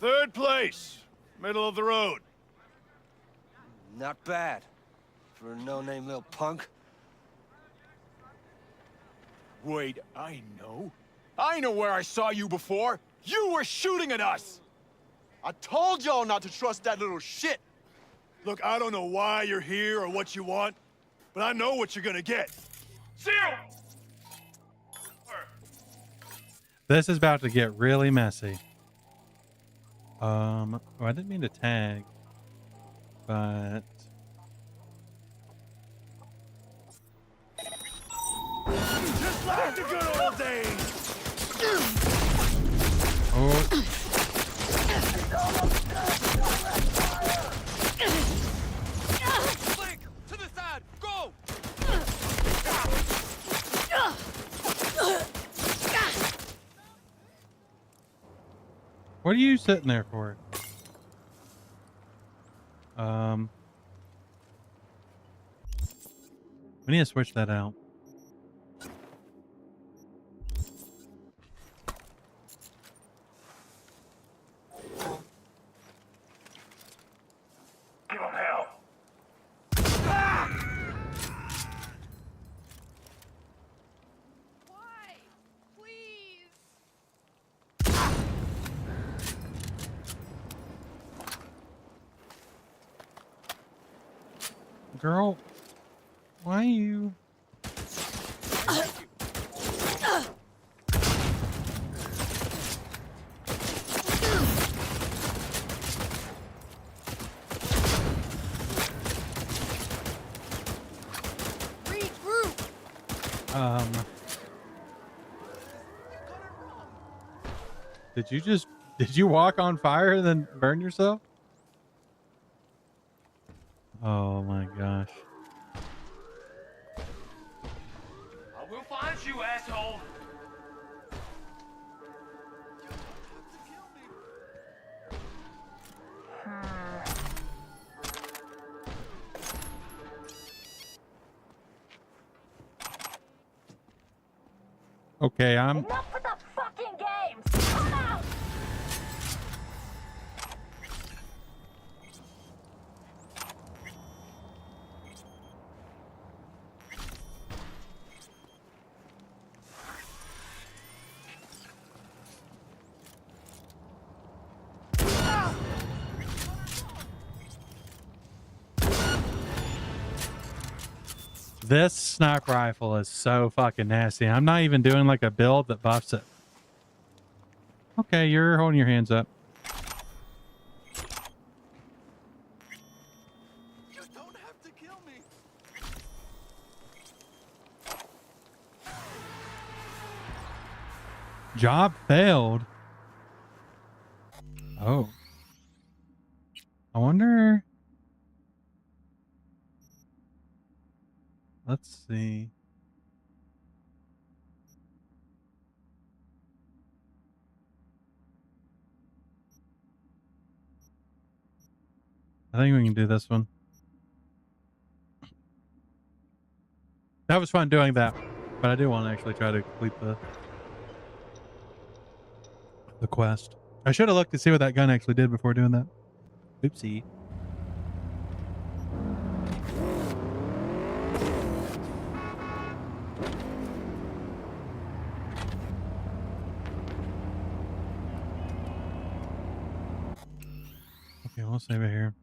Third place. Middle of the road. Not bad. For a no-name little punk. Wait, I know. I know where I saw you before. You were shooting at us. I told y'all not to trust that little shit. Look, I don't know why you're here or what you want, but I know what you're gonna get. See you! This is about to get really messy. Oh, I didn't mean to tag, but... Just like the good old days! Oh. Blink. To the side. Go. What are you sitting there for? We need to switch that out. Give him hell. Why? Please. Girl, why are you... Regroup. Did you walk on fire and then burn yourself? Oh my gosh. I will find you, asshole. Okay, Enough with the fucking games! Come out! This sniper rifle is so fucking nasty. I'm not even doing like a build that buffs it. Okay, you're holding your hands up. You don't have to kill me. Job failed. Oh. I wonder. Let's see. I think we can do this one. That was fun doing that, but I do want to actually try to complete the quest. I should have looked to see what that gun actually did before doing that. Oopsie. Okay, we'll save it here.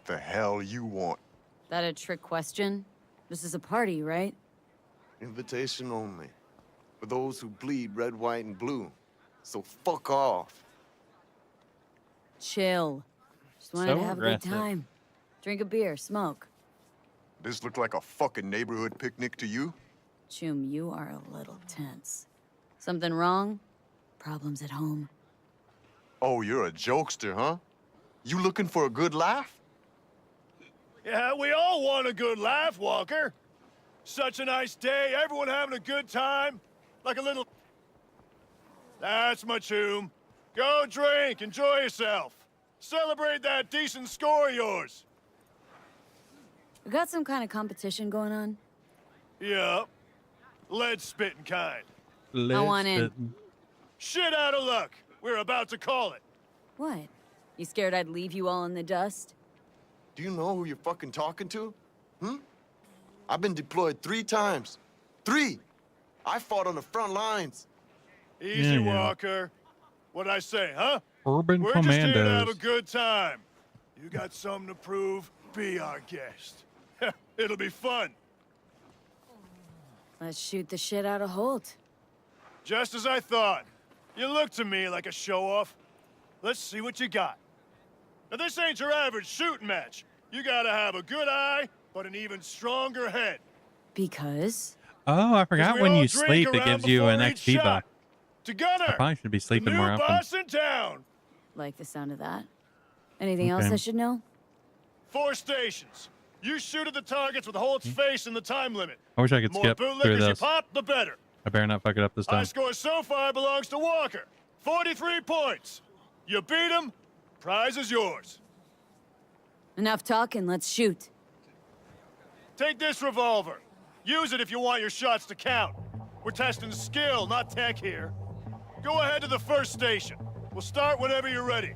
The hell you want? That a trick question? This is a party, right? Invitation only. For those who bleed red, white, and blue. So fuck off. Chill. Just wanted So to have a good aggressive. time. Drink a beer, smoke. This look like a fucking neighborhood picnic to you? Chum, you are a little tense. Something wrong? Problems at home? Oh, you're a jokester, huh? You looking for a good laugh? Yeah, we all want a good laugh, Walker. Such a nice day, everyone having a good time. Like a little... That's my tune. Go drink, enjoy yourself. Celebrate that decent score of yours. We got some kind of competition going on? Yup. Lead spitting kind. I want in. Shit out of luck. We're about to call it. What? You scared I'd leave you all in the dust? Do you know who you're fucking talking to? I've been deployed 3 times. 3! I fought on the front lines. Easy, Yeah. Walker. What'd I say, huh? Urban We're just here to have a Commandos. good time. You got something to prove, be our guest. It'll be fun. Let's shoot the shit out of Holt. Just as I thought. You look to me like a show-off. Let's see what you got. Now, this ain't your average shooting match. You gotta have a good eye, but an even stronger head. Because? Oh, I forgot we when all you drink sleep, it around gives you an before each XP buff. shot. To I Gunner, probably should be the sleeping new more often. boss in town. Like the sound of that. Anything else Okay. I should know? 4 stations. You shoot at the targets with Holt's face in the time limit. I wish I could More skip through bootlickers you this. pop, the better. I better not fuck it up this High time. score so far belongs to Walker. 43 points. You beat him, prize is yours. Enough talking, let's shoot. Take this revolver. Use it if you want your shots to count. We're testing skill, not tech here. Go ahead to the first station. We'll start whenever you're ready.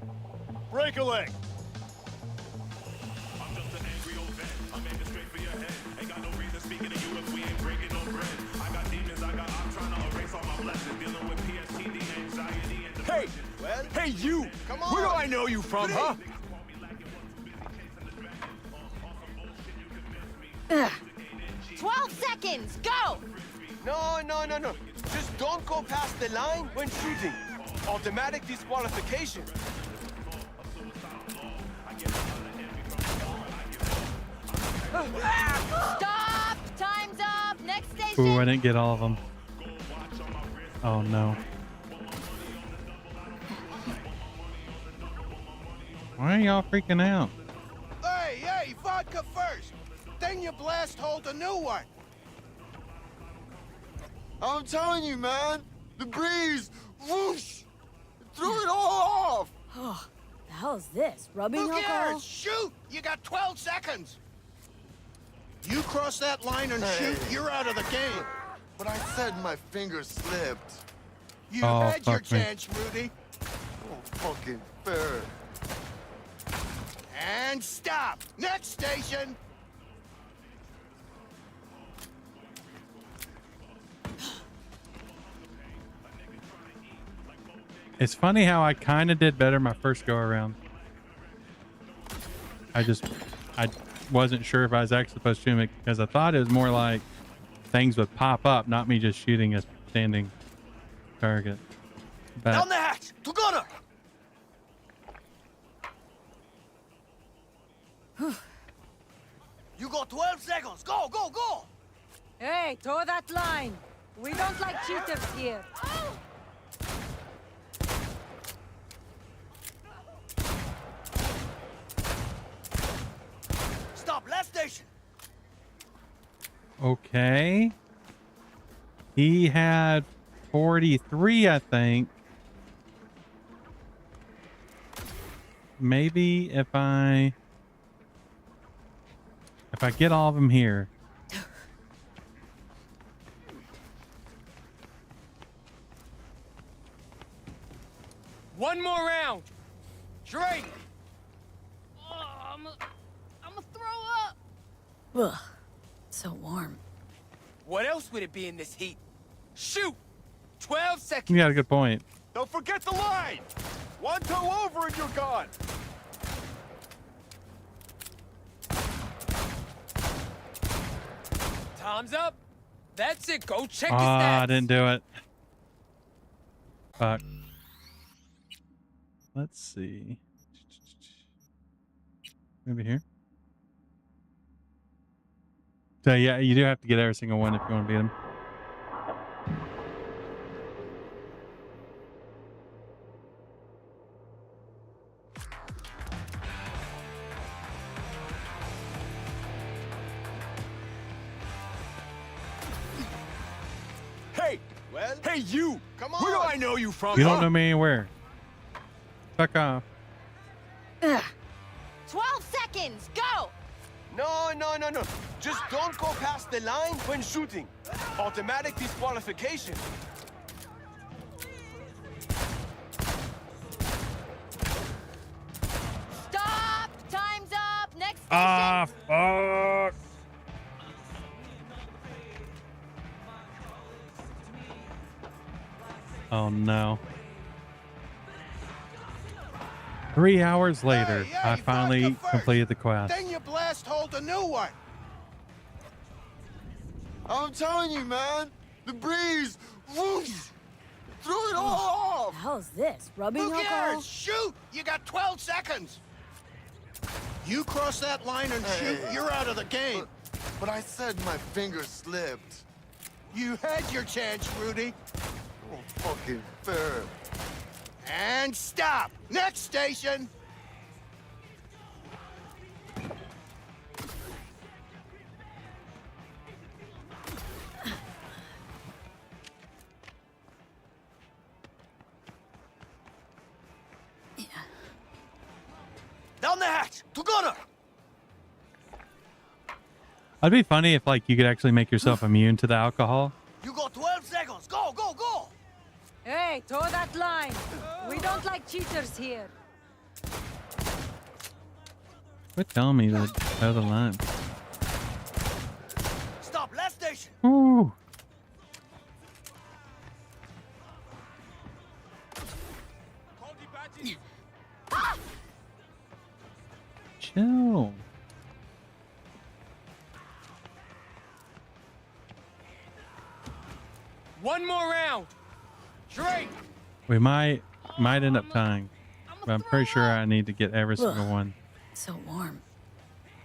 Break a leg. Hey! Hey, you! Come Where do on. I know you from, huh? 12 seconds, go! No. Just don't go past the line when shooting. Automatic disqualification. Stop! Time's up! Next station! Ooh, I didn't get all of them. Oh no. Why are y'all freaking out? Hey, vodka first. Then you blast hole the new one. I'm telling you, man. The breeze, whoosh, threw it all off. Oh, the hell is this? Rubbing Who alcohol? cares? Shoot! You got 12 seconds. You cross that line and shoot, you're out of the game. But I said my finger slipped. You Oh, had your fuck me. chance, Rudy. Oh, fucking fair. And stop. Next station. It's funny how I kind of did better my first go around. I wasn't sure if I was actually supposed to shoot it because I thought it was more like things would pop up, not me just shooting a standing target. Down But the hatch! To gunner! You got 12 seconds. Go! Hey, toe that line! We don't like cheaters here. Stop, last station! okay. He had 43, I think. Maybe if I get all of them here. One more round! Straight! I'm gonna throw up! Ugh, so warm. What else would it be in this heat? Shoot! 12 seconds! You got a good point. Don't forget the line! One toe over and you're gone! Time's up! That's it, go check your Ah, stats! I didn't do it. Fuck. Let's see. Maybe here. So yeah, you do have to get every single one if you want to beat him. Hey! Well, Hey, you! come Where do on. I know you from, You huh? don't know me anywhere. Fuck off. 12 seconds, go! No. Just don't go past the line when shooting. Automatic disqualification. Stop! Time's up! Next station! Ah, fuck. Oh no. 3 hours later, Hey, I finally vodka first. completed the quest. Then you blast hole the new one. I'm telling you, man. The breeze, whoosh, threw it all The off. hell is this? Rubbing Who alcohol? cares? Shoot! You got 12 seconds. You cross that line and shoot, you're out of the game. But I said my finger slipped. You had your chance, Rudy. Oh, fucking fair. And stop. Next station. Down the hatch! To gunner! It'd be funny if like you could actually make yourself immune to the alcohol. You got 12 seconds. Go! Hey, toe that line! We don't like cheaters here. Quit telling me the other line. Stop, last station! Ooh. One more round. Drake. We might end up tying, but I'm pretty sure I need to get every single one. So warm.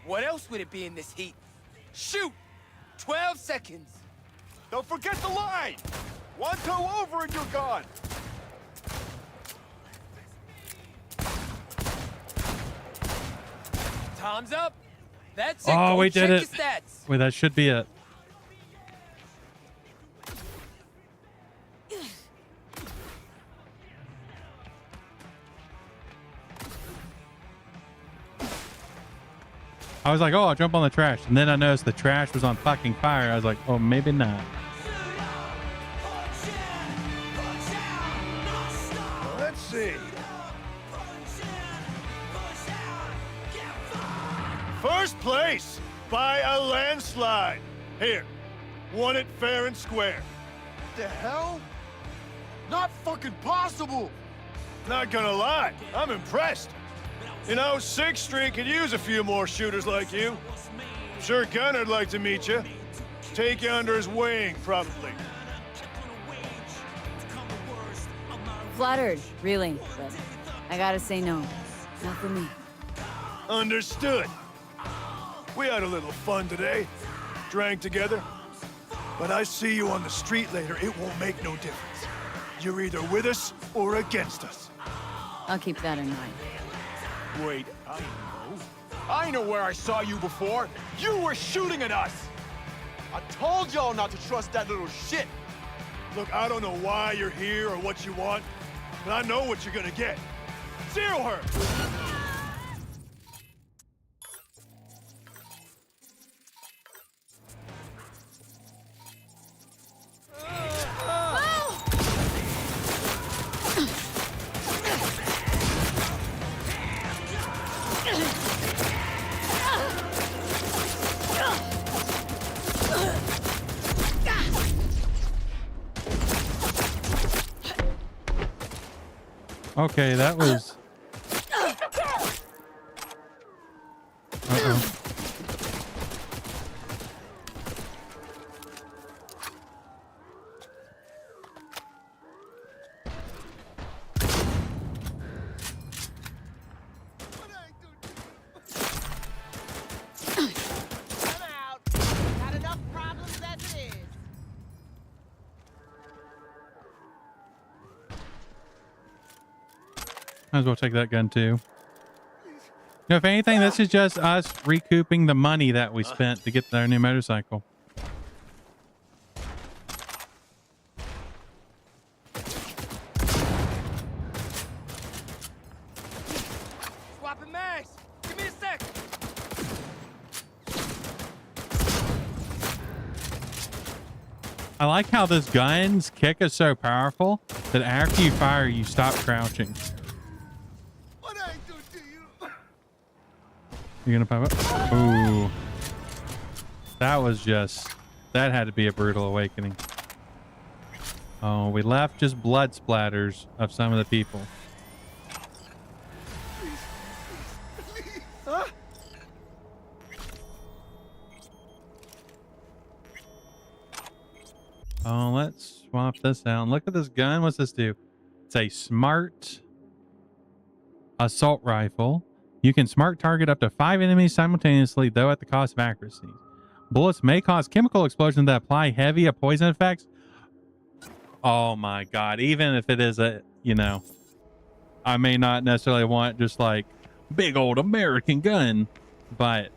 What else would it be in this heat? Shoot! 12 seconds. Don't forget the line. One toe over and you're gone. Time's up. That's it. Oh, Go we did check it. your stats. Wait, that should be it. I was like, oh, I'll jump on the trash. And then I noticed the trash was on fucking fire. I was like, oh, maybe not. Let's see. First place by a landslide. Here, won it fair and square. The hell? Not fucking possible! Not gonna lie, I'm impressed. You know, 6th Street could use a few more shooters like you. I'm sure Gunner'd like to meet you. Take you under his wing, probably. Flattered, really, but I gotta say no. Not for me. Understood. We had a little fun today. Drank together. But I see you on the street later, it won't make no difference. You're either with us or against us. I'll keep that in mind. Wait, I know where I saw you before. You were shooting at us. I told y'all not to trust that little shit. Look, I don't know why you're here or what you want, but I know what you're gonna get. Zero her! Okay, that was... Uh-oh. Might as well take that gun too. You know, if anything, this is just us recouping the money that we spent to get our new motorcycle. Swapping mags. Give me a sec. I like how this gun's kick is so powerful that after you fire, you stop crouching. You're gonna pop up? Ooh. That was just... That had to be a brutal awakening. Oh, we left just blood splatters of some of the people. Oh, let's swap this out. Look at this gun. What's this do? It's a smart assault rifle. You can smart target up to 5 enemies simultaneously, though at the cost of accuracy. Bullets may cause chemical explosions that apply heavy poison effects. Oh my god. Even if it is a, you know, I may not necessarily want just like big old American gun, but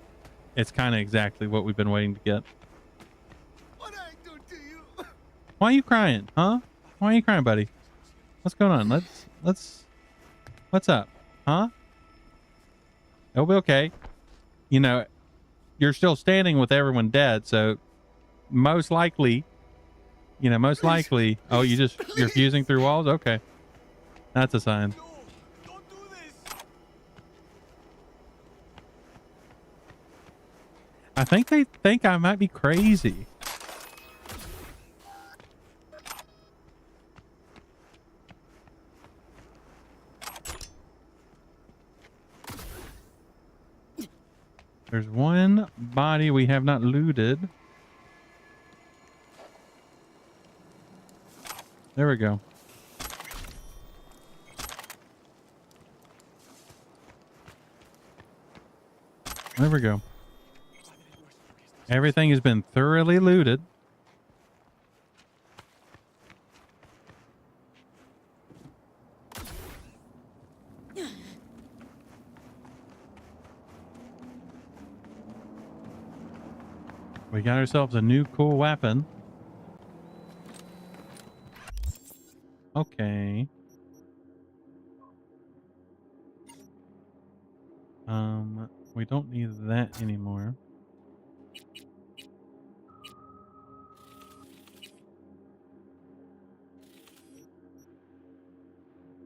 it's kind of exactly what we've been waiting to get. Why are you crying? Huh? Why are you crying, buddy? What's going on? What's up? Huh? It'll be okay. You know, you're still standing with everyone dead, so most likely, you know, oh, you're fusing through walls? Okay. That's a sign. I think they think I might be crazy. There's one body we have not looted. There we go. There we go. Everything has been thoroughly looted. We got ourselves a new cool weapon. Okay. We don't need that anymore.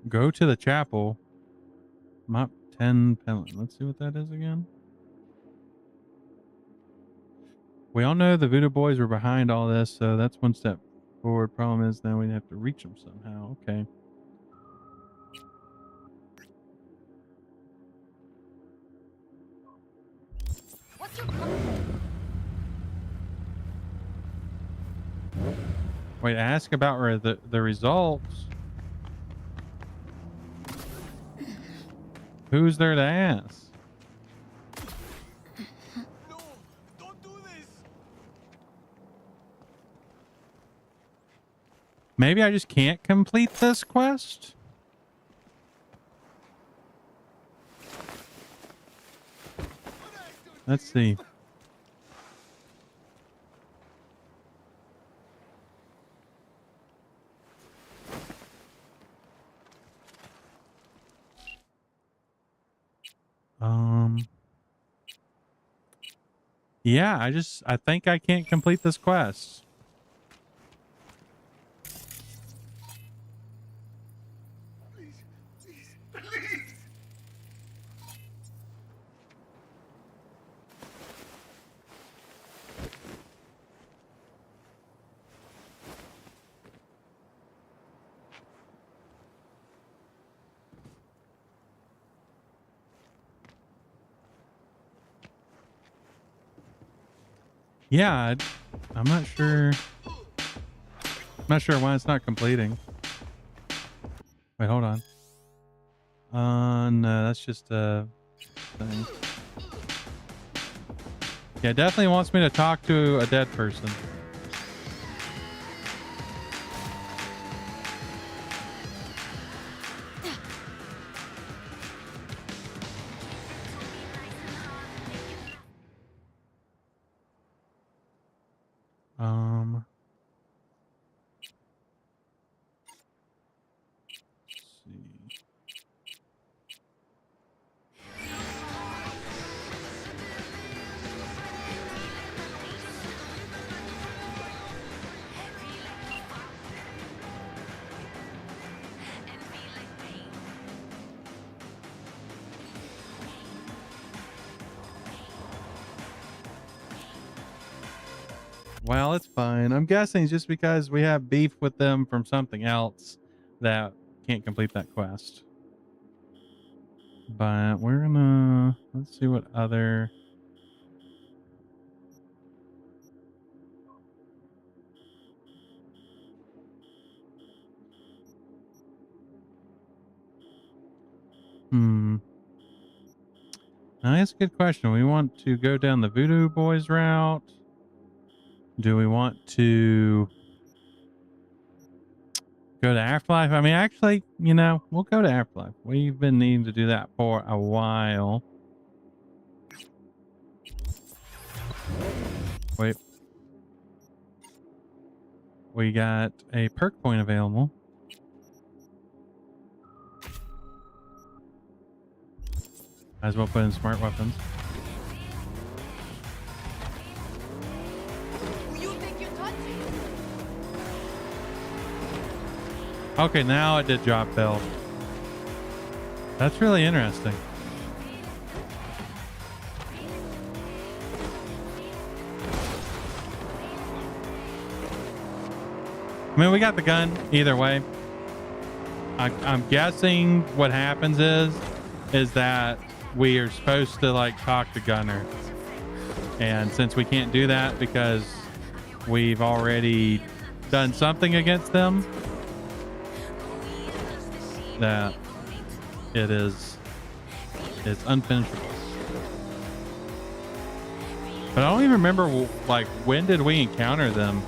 Go to the chapel. Mop 10 penalty. Let's see what that is again. We all know the Voodoo Boys were behind all this, so that's one step forward. Problem is now we have to reach them somehow. Okay. Wait, ask about the results. Who's there to ask? No, don't do this. Maybe I just can't complete this quest? Let's see. Yeah, I think I can't complete this quest. Yeah, I'm not sure. I'm not sure why it's not completing. Wait, hold on. No, that's just a thing. Yeah, it definitely wants me to talk to a dead person. Well, it's fine. I'm guessing just because we have beef with them from something else that can't complete that quest. But we're gonna let's see what other Now that's a good question. We want to go down the Voodoo Boys route. Do we want to go to Afterlife? I mean, actually, you know, we'll go to Afterlife. We've been needing to do that for a while. Wait. We got a perk point available. Might as well put in smart weapons. Okay, now it did drop Bill. That's really interesting. I mean, we got the gun either way. I'm guessing what happens is that we are supposed to like talk to Gunner. And since we can't do that because we've already done something against them, that it's unfinishable. But I don't even remember, like, when did we encounter them?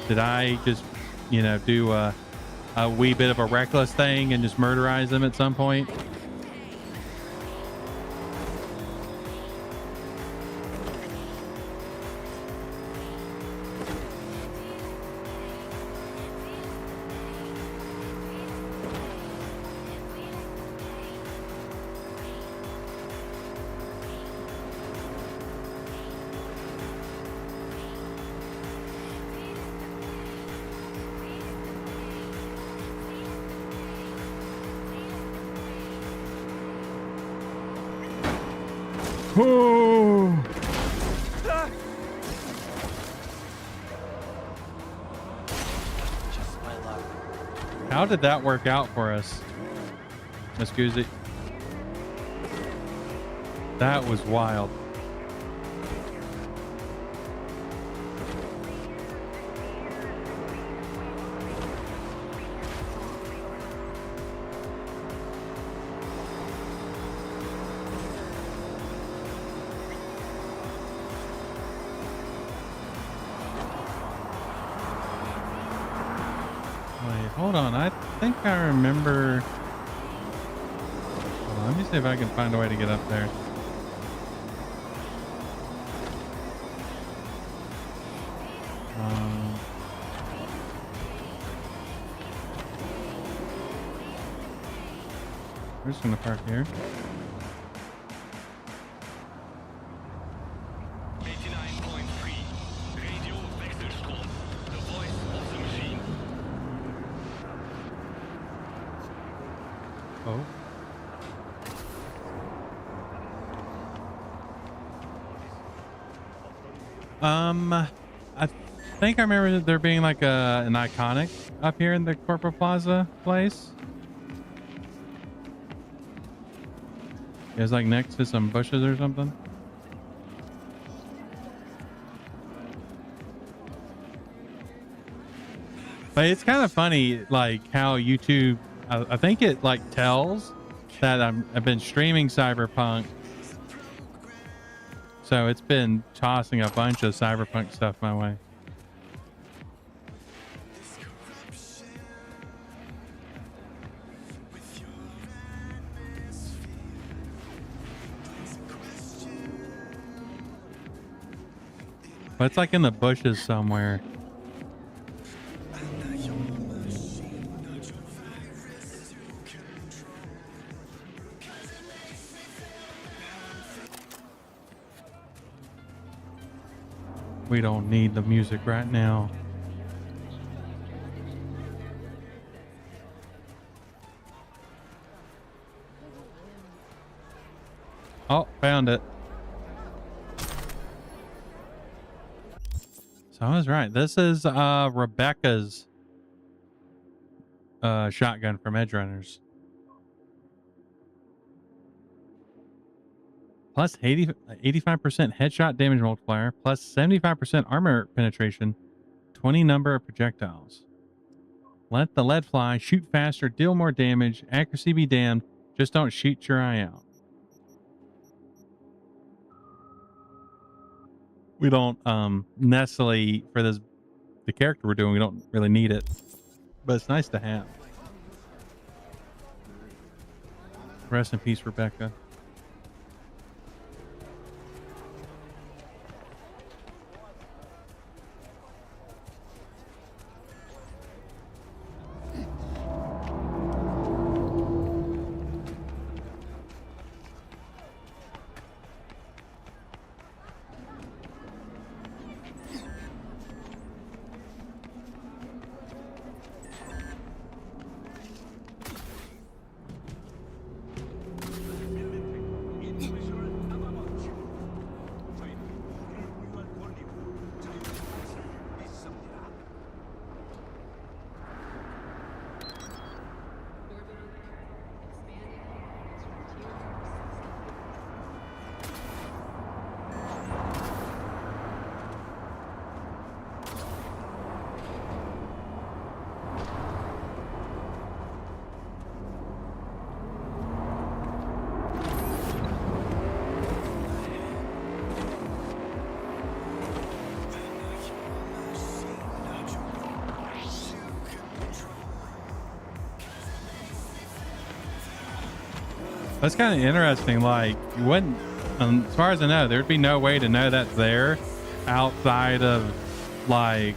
Did I just, you know, do a wee bit of a reckless thing and just murderize them at some point? Oh. How did that work out for us, Miss Guzzi? That was wild. Hold on, I think I remember. Hold on, let me see if I can find a way to get up there. We're just gonna park here. Oh. I think I remember there being like an iconic up here in the Corporate Plaza place. It was like next to some bushes or something. But it's kind of funny, like how YouTube, I think it like tells that I've been streaming Cyberpunk. So it's been tossing a bunch of Cyberpunk stuff my way. But it's like in the bushes somewhere. We don't need the music right now. Oh, found it. So I was right. This is Rebecca's shotgun from Edge Runners. Plus 85% headshot damage multiplier, plus 75% armor penetration, 20 number of projectiles. Let the lead fly, shoot faster, deal more damage, accuracy be damned, just don't shoot your eye out. We don't necessarily, for this, the character we're doing, we don't really need it, but it's nice to have. Rest in peace, Rebecca. That's kind of interesting. Like, you wouldn't, as far as I know, there'd be no way to know that's there outside of like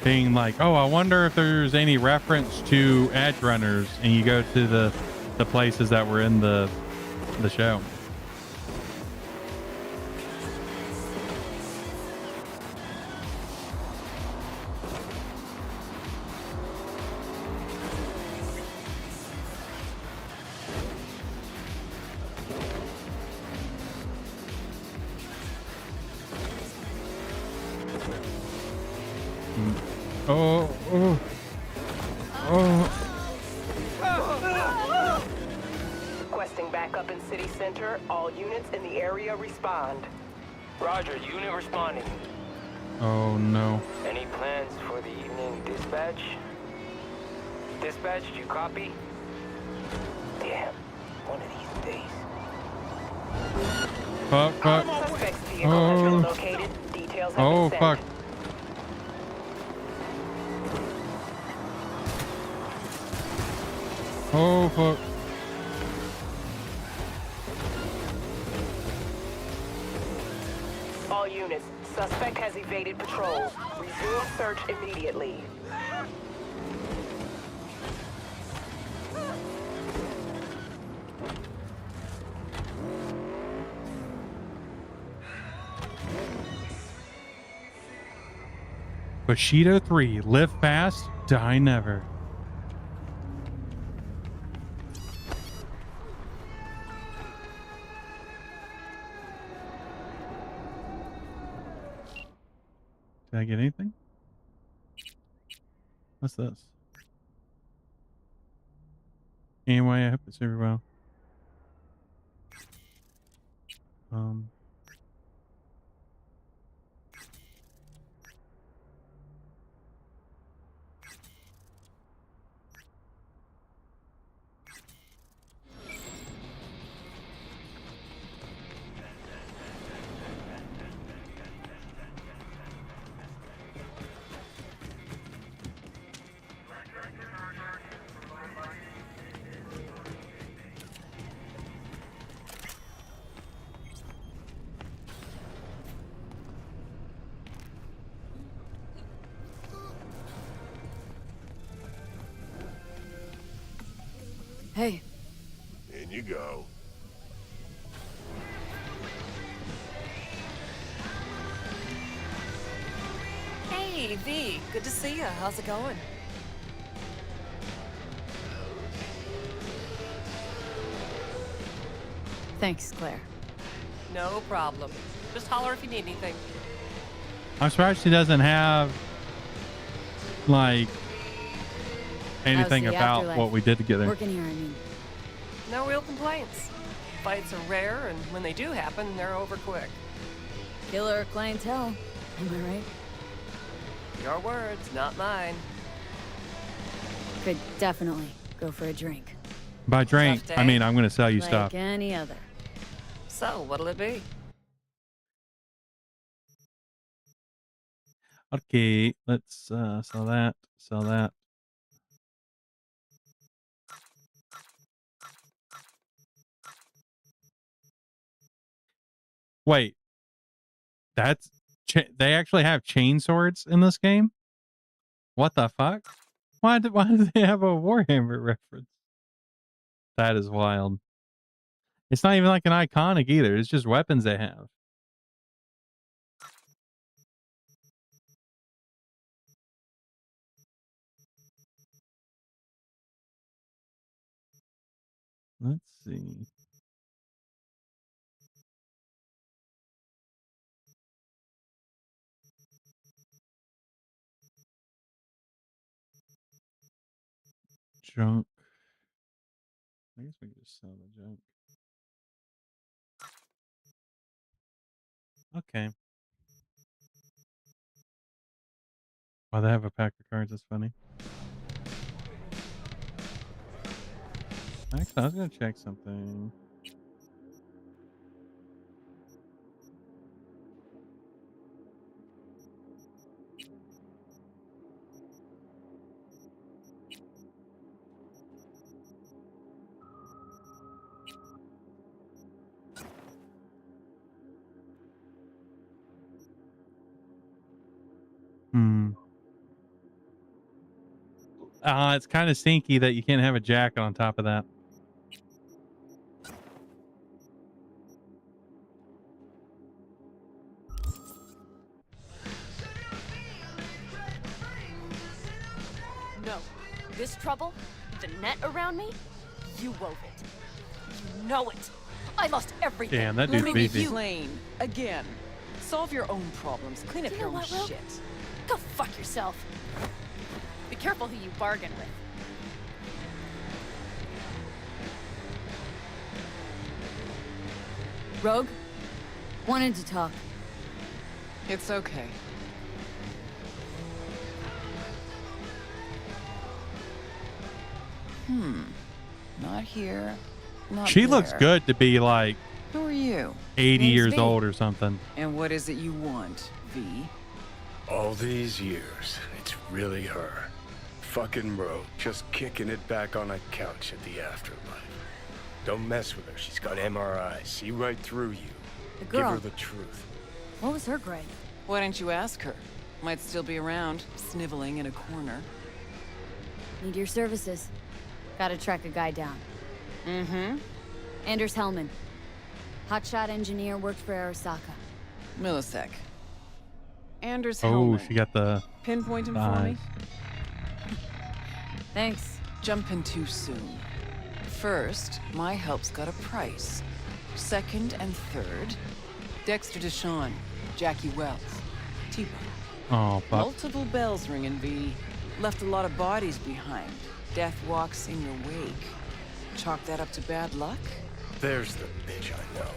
being like, oh, I wonder if there's any reference to edge runners, and you go to the places that were in the show. Requesting backup in city center. All units in the area respond. Roger, unit responding. Oh no. Any plans for the evening dispatch? Dispatch, do you copy? Damn, one of these days. Fuck. Suspect's vehicle has been located. Details have been sent. Fuck. Oh, fuck. All units, suspect has evaded patrol. Resume search immediately. Bushido 3, live fast, die never. Did I get anything? What's this? Anyway, I hope it's super well. Hey. In you go. Hey, V. Good to see you. How's it going? Thanks, Claire. No problem. Just holler if you need anything. I'm surprised she doesn't have like anything How's the about afterlife? what we did together. Working here, I mean. No real complaints. Fights are rare, and when they do happen, they're over quick. Killer clientele. Am I right? Your words, not mine. Could definitely go for a drink. By drink, I mean I'm going to sell you like stuff. any other. So, what'll it be? Okay, let's sell that, sell that. Wait, that's they actually have chain swords in this game? What the fuck? Why do they have a Warhammer reference? That is wild. It's not even like an iconic either. It's just weapons they have. Let's see. Junk. I guess we can just sell the junk. Okay. Oh, they have a pack of cards. That's funny. Actually, I was going to check something. It's kind of stinky that you can't have a jacket on top of that. No. This trouble, the net around me, you wove it. You know it. I lost everything. Damn, that dude's beefy. Plain. Again. Solve your own problems. Clean up your own shit. Go fuck yourself. Be careful who you bargain with. Rogue? Wanted to talk. It's okay. Not here. Not She looks there. good to be like Who are you? 80 Name's years V. old or something. And what is it you want, V? All these years, it's really her. Fucking bro, just kicking it back on a couch at the afterlife. Don't mess with her. She's got MRIs. See right through you. The Give girl. her the truth. What was her gripe? Why don't you ask her? Might still be around, sniveling in a corner. Need your services. Gotta track a guy down. Mm-hmm. Anders Hellman. Hotshot engineer, worked for Arasaka. Millisec. Anders Oh, Hellman. she got the Pinpoint him for eyes. me? Thanks. Jumping too soon. First, my help's got a price. Second and third, Dexter Deshawn, Jackie Wells, T-Bone. Oh, fuck. Multiple bells ringing, V. Left a lot of bodies behind. Death walks in your wake. Chalk that up to bad luck? There's the bitch I know.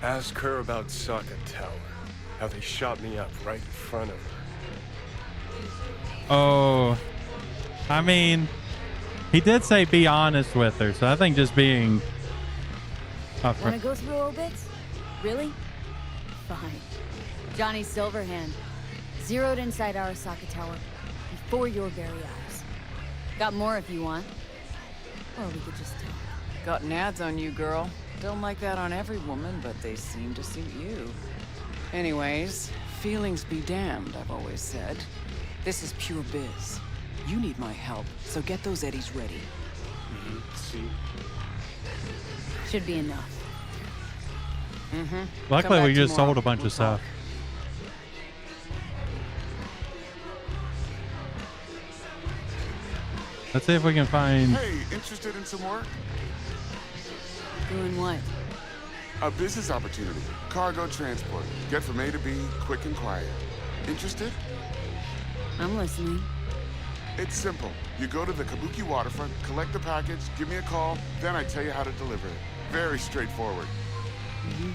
Ask her about Saka Tower. How they shot me up right in front of her. Oh, I mean, he did say be honest with her, so I think just being upfront. Wanna go through obits? Really? Fine. Johnny Silverhand. Zeroed inside Arasaka Tower. Before your very eyes. Got more if you want. Or we could just talk. Got ads on you, girl. Don't like that on every woman, but they seem to suit you. Anyways, feelings be damned, I've always said. This is pure biz. You need my help, so get those eddies ready. See? Should be enough. Mm-hmm. Luckily, we just sold a bunch of stuff. Let's see if we can find. Hey, interested in some work? Doing what? A business opportunity. Cargo transport. Get from A to B, quick and quiet. Interested? I'm listening. It's simple. You go to the Kabuki waterfront, collect the package, give me a call, then I tell you how to deliver it. Very straightforward. Mm-hmm.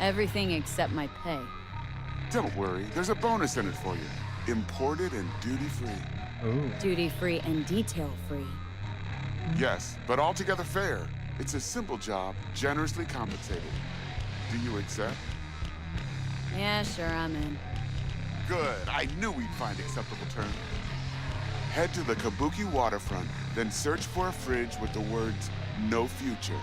Everything except my pay. Don't worry, there's a bonus in it for you. Imported and duty-free. Ooh. Duty-free and detail-free. Yes, but altogether fair. It's a simple job, generously compensated. Do you accept? Yeah, sure, I'm in. Good. I knew we'd find acceptable terms. Head to the Kabuki waterfront, then search for a fridge with the words, "No future."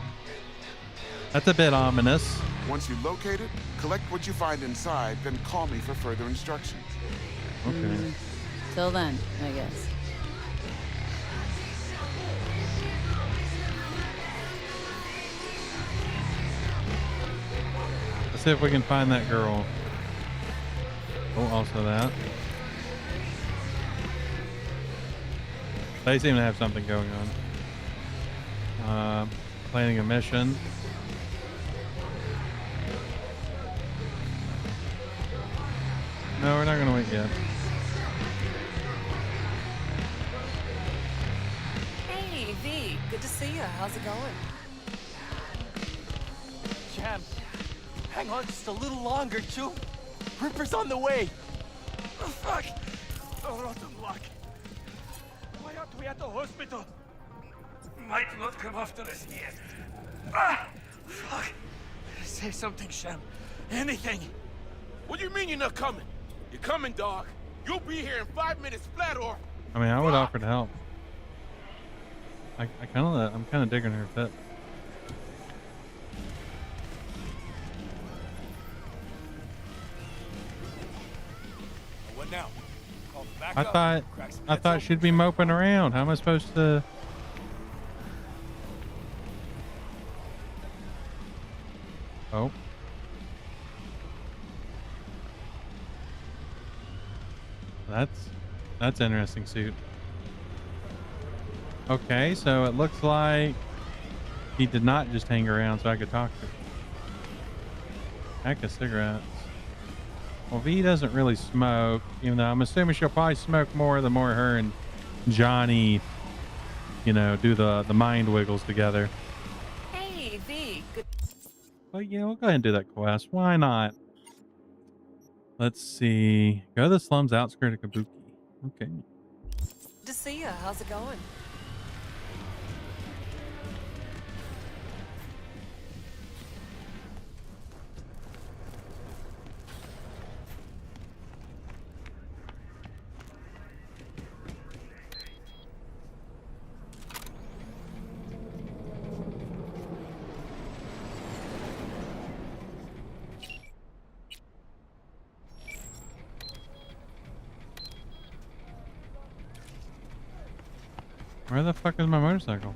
That's a bit ominous. Once you locate it, collect what you find inside, then call me for further instructions. Okay. Till then, I guess. Let's see if we can find that girl. Oh, also that. They seem to have something going on. Planning a mission. No, we're not gonna wait yet. Hey, V. Good to see you. How's it going? Jam, hang on just a little longer, too. Ripper's on the way. Oh, fuck. Oh, rotten luck. Why aren't we at the hospital? Might not come after us yet. Ah! Fuck. Say something, Sham. Anything. What do you mean you're not coming? You're coming, dog. You'll be here in 5 minutes flat, or... I mean, I would offer to help. I'm kind of digging her fit. What now? I thought she'd be moping around. How am I supposed to? Oh. That's interesting suit. Okay, so it looks like he did not just hang around so I could talk to him. Pack of cigarettes. Well, V doesn't really smoke, even though I'm assuming she'll probably smoke more the more her and Johnny, you know, do the mind wiggles together. Hey, V. Good. Well, yeah, we'll go ahead and do that quest. Why not? Let's see. Go to the slums outskirt of Kabuki. Okay. To see ya. How's it going? Where the fuck is my motorcycle?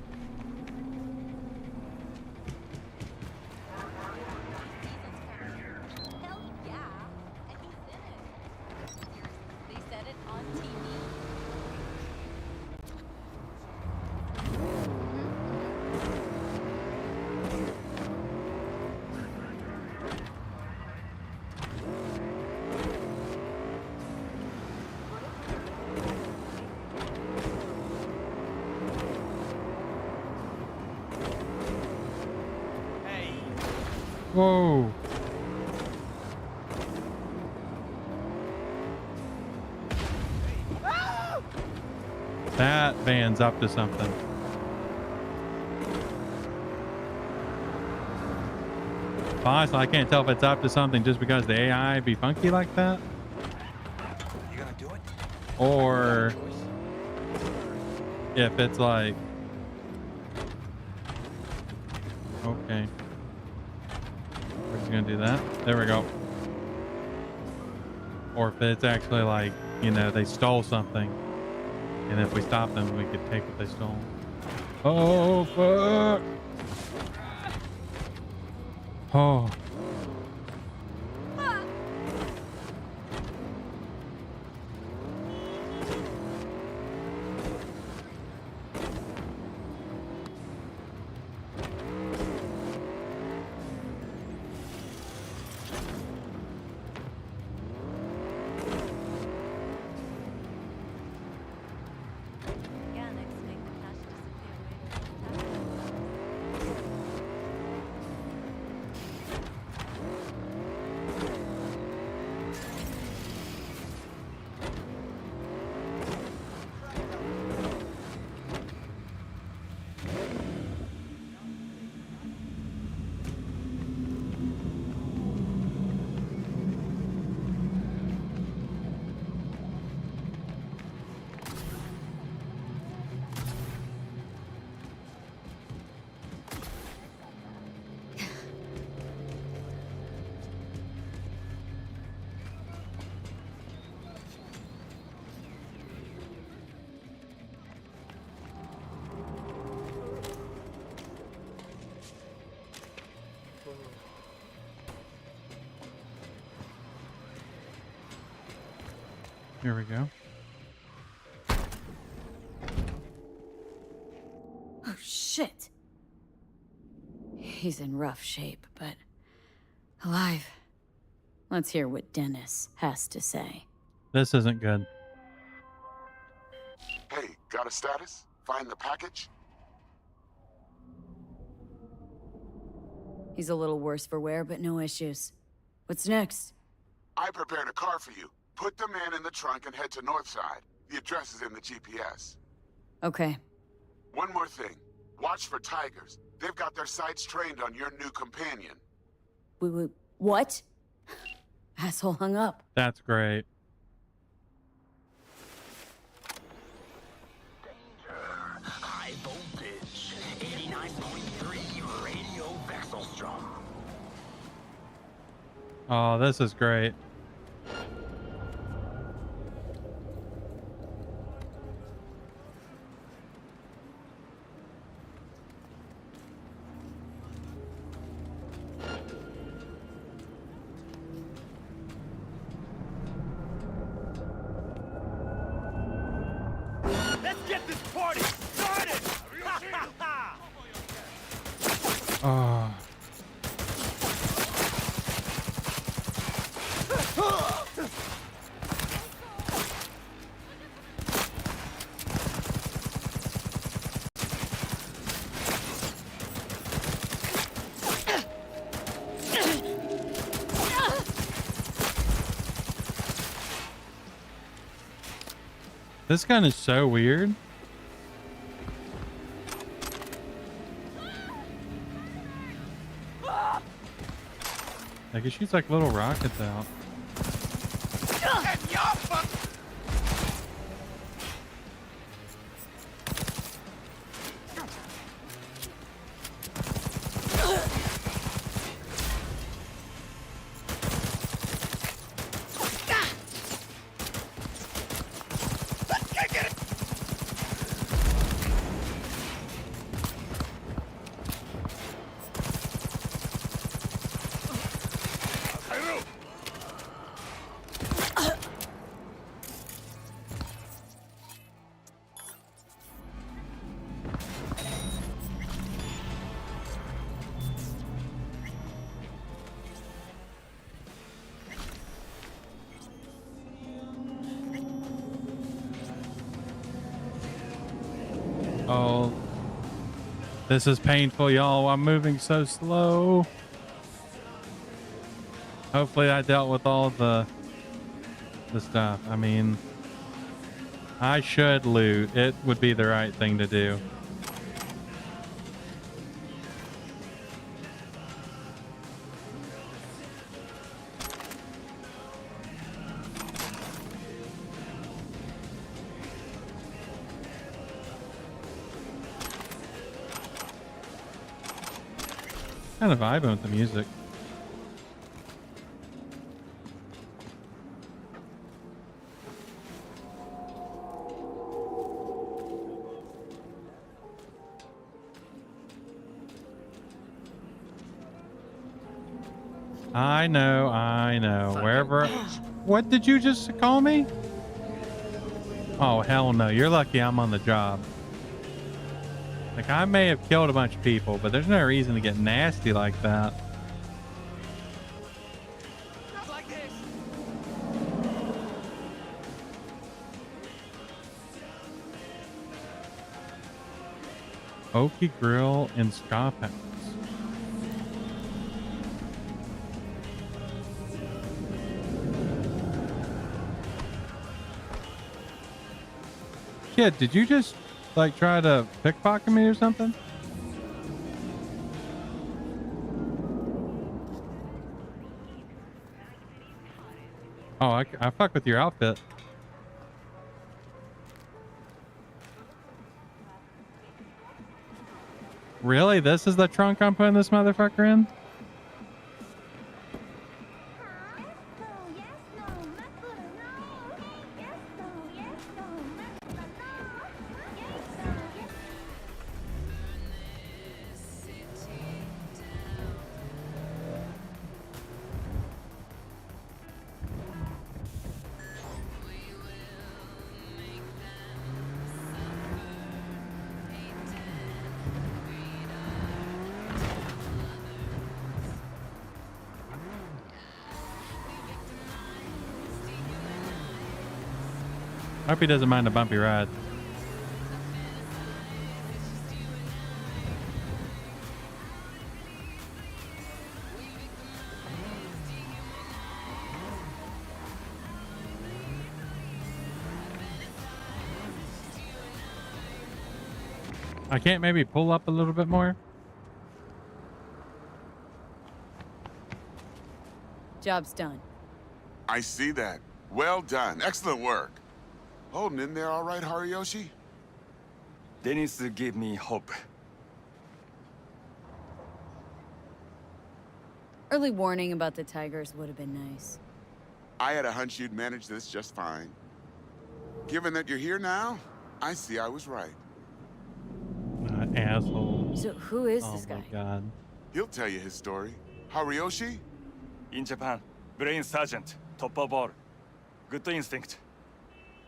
Whoa. That van's up to something. Honestly, I can't tell if it's up to something just because the AI be funky like that. You gonna do it? Or if it's like, okay. We're just gonna do that. There we go. Or if it's actually like, you know, they stole something, and if we stop them, we could take what they stole. Oh, fuck. Oh. Here we go. Oh, shit. He's in rough shape, but alive. Let's hear what Dennis has to say. This isn't good. Hey, got a status? Find the package? He's a little worse for wear, but no issues. What's next? I prepared a car for you. Put the man in the trunk and head to Northside. The address is in the GPS. Okay. One more thing. Watch for tigers. They've got their sights trained on your new companion. What? Asshole hung up. That's great. High voltage. 89.3 radio Vexelstrom. Oh, this is great. Let's get this party started! Oh. This gun is so weird. Like it shoots like little rockets out. Oh, this is painful, y'all. I'm moving so slow. Hopefully I dealt with all the stuff. I mean, I should loot. It would be the right thing to do. Kind of vibing with the music. I know. Wherever. What did you just call me? Oh, hell no. You're lucky I'm on the job. Like, I may have killed a bunch of people, but there's no reason to get nasty like that. Oaky Grill and Scuff House. Kid, did you just like try to pickpocket me or something? Oh, I fuck with your outfit. Really? This is the trunk I'm putting this motherfucker in? Hope he doesn't mind a bumpy ride. I can't maybe pull up a little bit more? Job's done. I see that. Well done. Excellent work. Holding in there all right, Hariyoshi? Dennis gave me hope. Early warning about the tigers would have been nice. I had a hunch you'd manage this just fine. Given that you're here now, I see I was right. Asshole. So who is this guy? Oh my god. He'll tell you his story. Hariyoshi? In Japan, brain sergeant, top of all. Good instinct.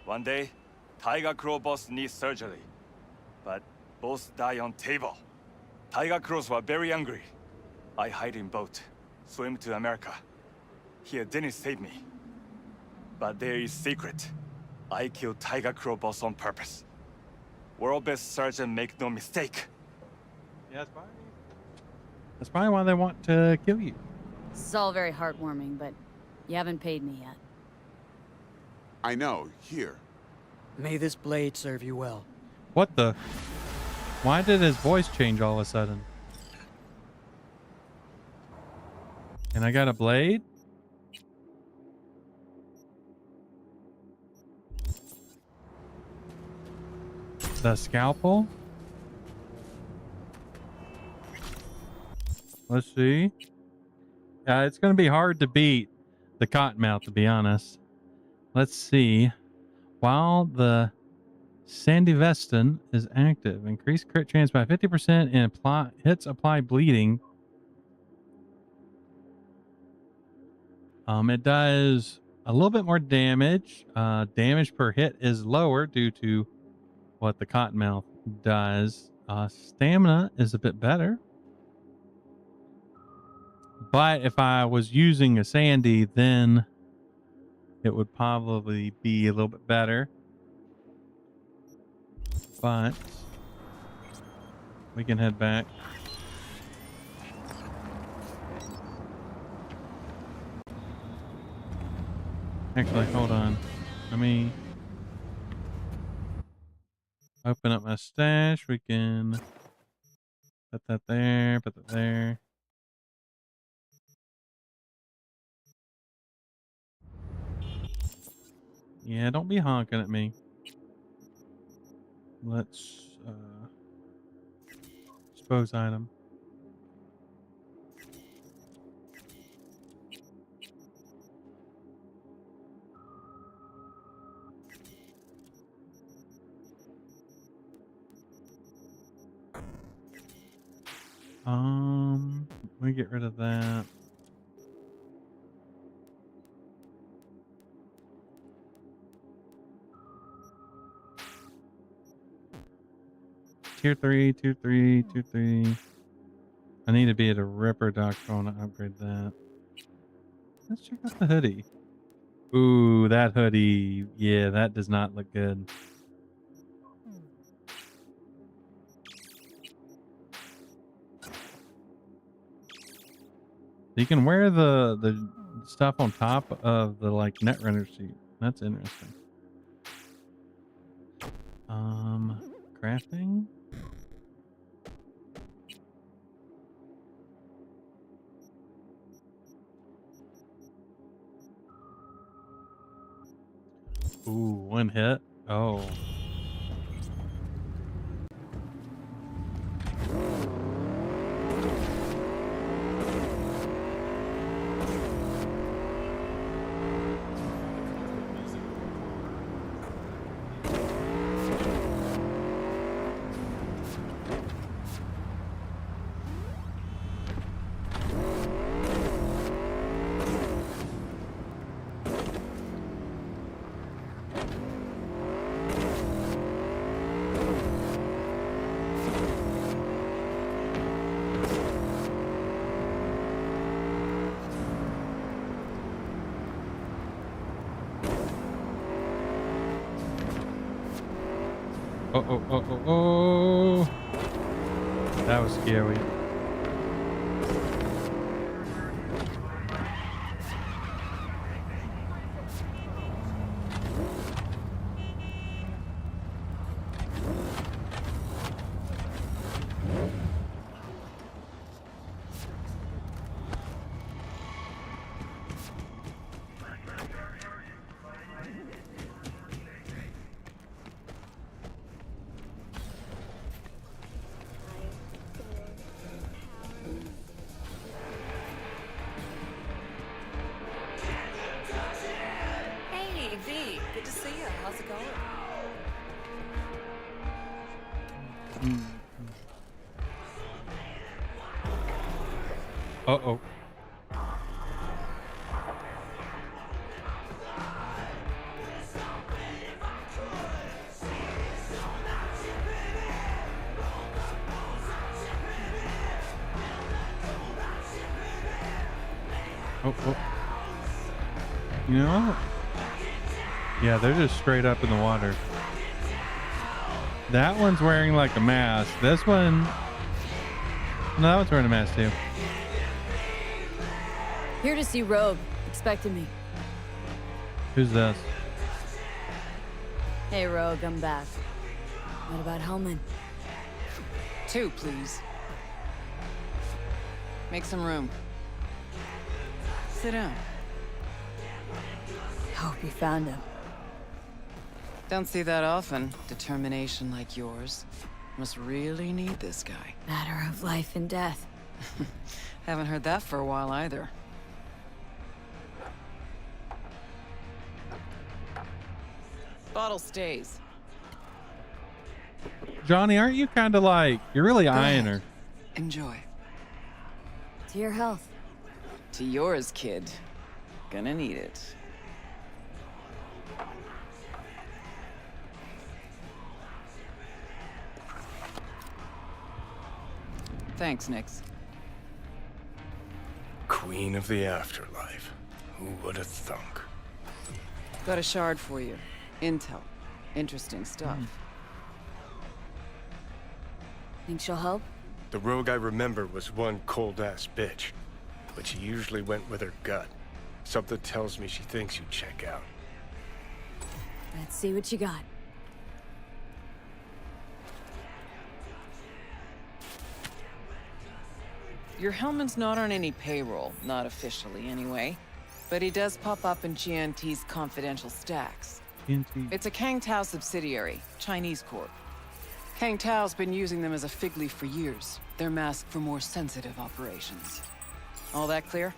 One day, Tiger Claw boss needs surgery, but both die on table. Tiger Claws were very angry. I hide in boat, swim to America. Here Dennis saved me. But there is secret. I killed Tiger Claw boss on purpose. World best surgeon, make no mistake. Yeah, that's probably why they want to kill you. This is all very heartwarming, but you haven't paid me yet. I know. Here. May this blade serve you well. What the? Why did his voice change all of a sudden? And I got a blade? The scalpel? Let's see. It's going to be hard to beat the cottonmouth, to be honest. Let's see. While the Sandivestin is active, increase crit chance by 50% and hits apply bleeding. It does a little bit more damage. Damage per hit is lower due to what the cottonmouth does. Stamina is a bit better. But if I was using a Sandy, then it would probably be a little bit better. But we can head back. Actually, hold on. Let me open up my stash. We can put that there, put that there. Yeah, don't be honking at me. Let's dispose item. Let me get rid of that. Tier 3, tier 3, tier 3. I need to be at a Ripper Dock. I want to upgrade that. Let's check out the hoodie. Ooh, that hoodie. Yeah, that does not look good. You can wear the stuff on top of the like Netrunner suit. That's interesting. Crafting. Ooh, one hit. Oh. Oh. That was scary. Hey, V, good to see you. How's it going? Uh-oh. Oh, oh. You know what? Yeah, they're just straight up in the water. That one's wearing like a mask. This one... No, that one's wearing a mask too. Here to see Rogue. Expected me. Who's this? Hey, Rogue, I'm back. What about Hellman? 2, please. Make some room. Sit down. Hope you found him. Don't see that often. Determination like yours. Must really need this guy. Matter of life and death. Haven't heard that for a while either. Bottle stays. Johnny, aren't you kind of like... You're really eyeing her. Enjoy. To your health. To yours, kid. Gonna need it. Thanks, Nix. Queen of the afterlife. Who would have thunk? Got a shard for you. Intel. Interesting stuff. Think she'll help? The rogue I remember was one cold-ass bitch. But she usually went with her gut. Something tells me she thinks you check out. Let's see what you got. Your Hellman's not on any payroll, not officially anyway. But he does pop up in GNT's confidential stacks. It's a Kang Tao subsidiary, Chinese corp. Kang Tao's been using them as a fig leaf for years. They're masked for more sensitive operations. All that clear?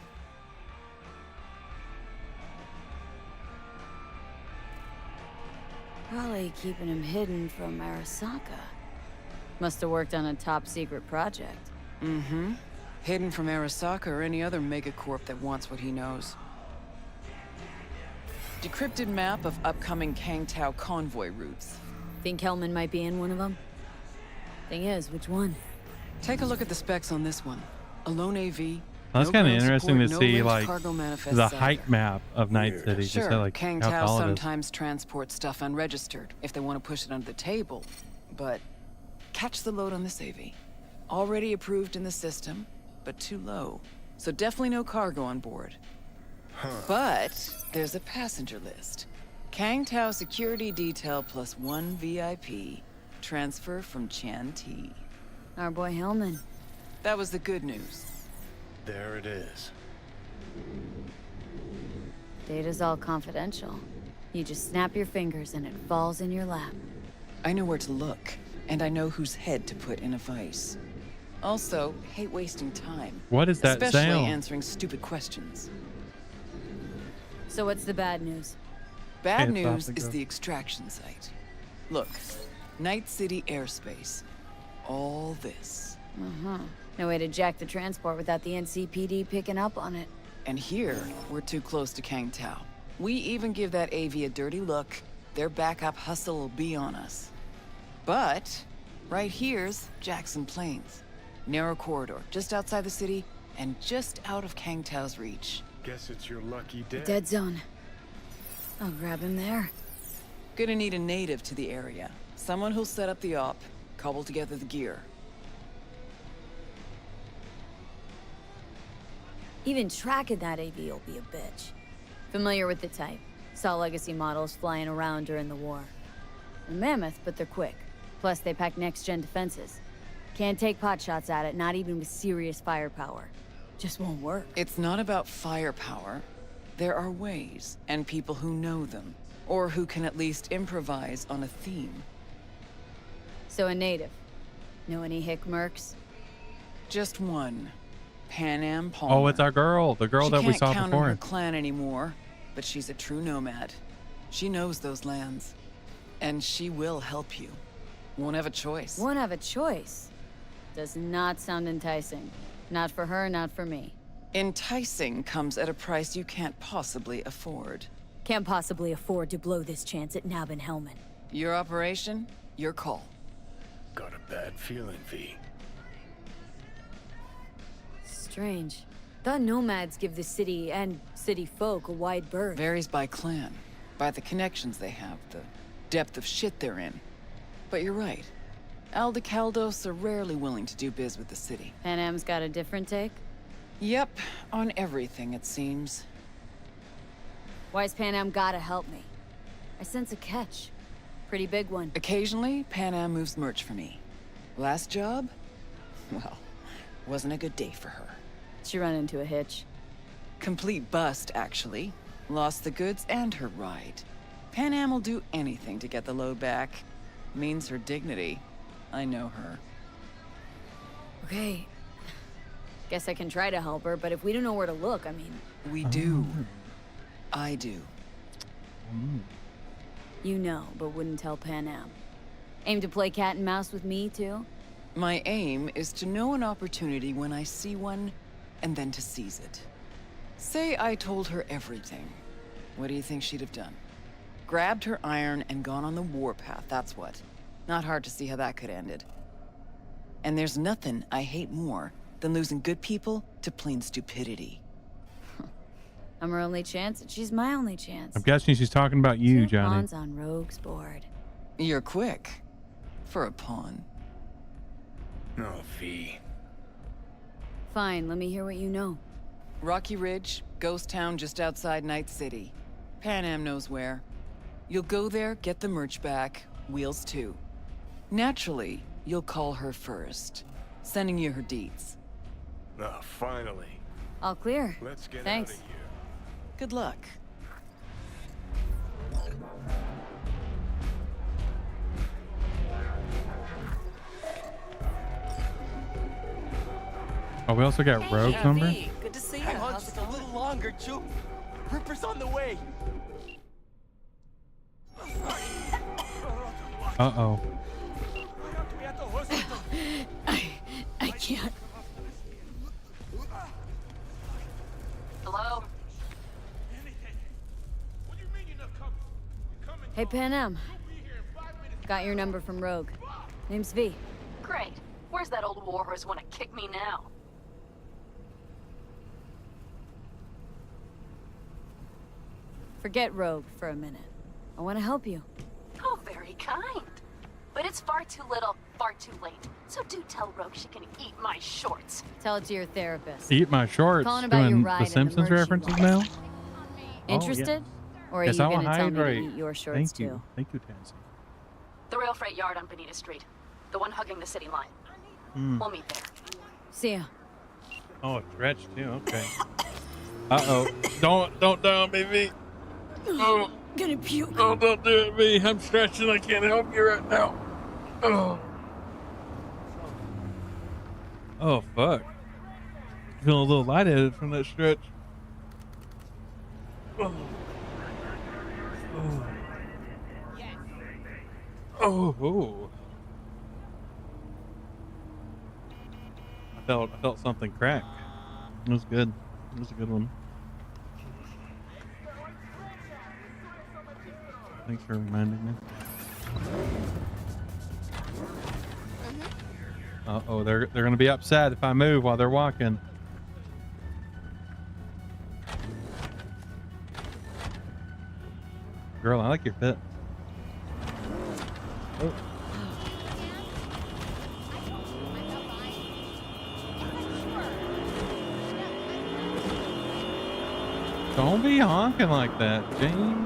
Probably keeping him hidden from Arasaka. Must have worked on a top secret project. Mm-hmm. Hidden from Arasaka or any other megacorp that wants what he knows. Decrypted map of upcoming Kang Tao convoy routes. Think Hellman might be in one of them? Thing is, which one? Take a look at the specs on this one. A lone AV. That's kind of interesting to see, like, the height either. map of Night City. Sure, Just like Kang how Tao tall it is. sometimes transports stuff unregistered if they want to push it under the table. But catch the load on this AV. Already approved in the system, but too low. So definitely no cargo on board. But there's a passenger list. Kang Tao security detail plus 1 VIP. Transfer from Chan T. Our boy Hellman. That was the good news. There it is. Data's all confidential. You just snap your fingers and it falls in your lap. I know where to look, and I know whose head to put in a vice. Also, hate wasting time. What is that especially sound? answering stupid questions. So what's the bad news? Bad news is the extraction site. Look, Night City airspace. All this. No way to jack the transport without the NCPD picking up on it. And here, we're too close to Kang Tao. We even give that AV a dirty look, their backup hustle will be on us. But, right here's Jackson Plains. Narrow corridor, just outside the city, and just out of Kang Tao's reach. Guess it's your lucky day. Dead zone. I'll grab him there. Gonna need a native to the area. Someone who'll set up the op, cobble together the gear. Even tracking that AV will be a bitch. Familiar with the type. Saw legacy models flying around during the war. They're mammoth, but they're quick. Plus, they pack next-gen defenses. Can't take pot shots at it, not even with serious firepower. Just won't work. It's not about firepower. There are ways, and people who know them. Or who can at least improvise on a theme. So a native. Know any hick mercs? Just one. Pan Am Palmer. Oh, it's our girl. The girl that we saw She can't count on before. her clan anymore, but she's a true nomad. She knows those lands. And she will help you. Won't have a choice. Won't have a choice. Does not sound enticing. Not for her, not for me. Enticing comes at a price you can't possibly afford. Can't possibly afford to blow this chance at nabbing Hellman. Your operation, your call. Got a bad feeling, V. Strange. Thought nomads give the city and city folk a wide berth. Varies by clan, by the connections they have, the depth of shit they're in. But you're right. Aldecaldos are rarely willing to do biz with the city. Panam's got a different take? Yep, on everything it seems. Why's Panam gotta help me? I sense a catch. Pretty big one. Occasionally, Panam moves merch for me. Last job? Well, wasn't a good day for her. She run into a hitch. Complete bust, actually. Lost the goods and her ride. Panam will do anything to get the load back. Means her dignity. I know her. Okay. Guess I can try to help her, but if we don't know where to look, I mean... We do. I do. You know, but wouldn't tell Panam. Aim to play cat and mouse with me, too? My aim is to know an opportunity when I see one, and then to seize it. Say I told her everything. What do you think she'd have done? Grabbed her iron and gone on the warpath, that's what. Not hard to see how that could have ended. And there's nothing I hate more than losing good people to plain stupidity. I'm her only chance, and she's my only chance. I'm guessing she's talking about you, Two Johnny. pawns on Rogue's board. You're quick. For a pawn. Oh, V. Fine, let me hear what you know. Rocky Ridge, ghost town just outside Night City. Panam knows where. You'll go there, get the merch back, Wheels too. Naturally, you'll call her first, sending you her deeds. Oh, finally. All clear. Let's get Thanks. out of here. Good luck. Oh, we also got Rogue's number? Good to see you. Hang on just a little longer, Chu. Ripper's on the way. Uh-oh. I can't. Hello? Hey, Panam. Got your number from Rogue. Name's V. Great. Where's that old warhorse want to kick me now? Forget Rogue for a minute. I want to help you. Oh, very kind. But it's far too little, far too late. So do tell Rogue she can eat my shorts. Tell it to your therapist. Eat my shorts. Calling about your Doing ride the and the Simpsons merch you references want. now? Interested? Or are Yes, you I'll going to tell me to hydrate. eat your shorts Thank too? you. Thank you, Tansy. The rail freight yard on Bonita Street. The one hugging the city line. Mm. We'll meet there. See ya. Oh, it's stretched too. Okay. Uh-oh. Don't down, baby. Oh. Gonna puke. Oh, don't do it, me. I'm stretching. I can't help you right now. Oh. Oh, fuck. Feeling a little lightheaded from that stretch. Oh. Oh. Oh. I felt something crack. It was good. It was a good one. Thanks for reminding me. Uh-oh, they're gonna be upset if I move while they're walking. Girl, I like your fit. Oh. Don't be honking like that, James.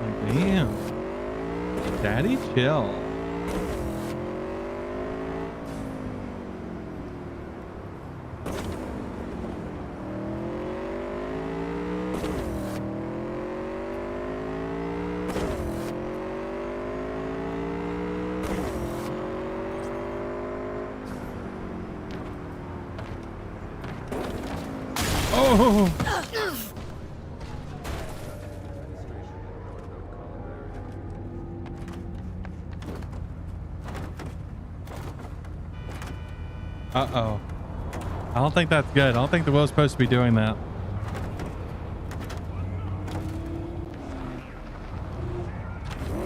Like, damn. Daddy, chill. Oh! Uh-oh. I don't think that's good. I don't think the wheel's supposed to be doing that.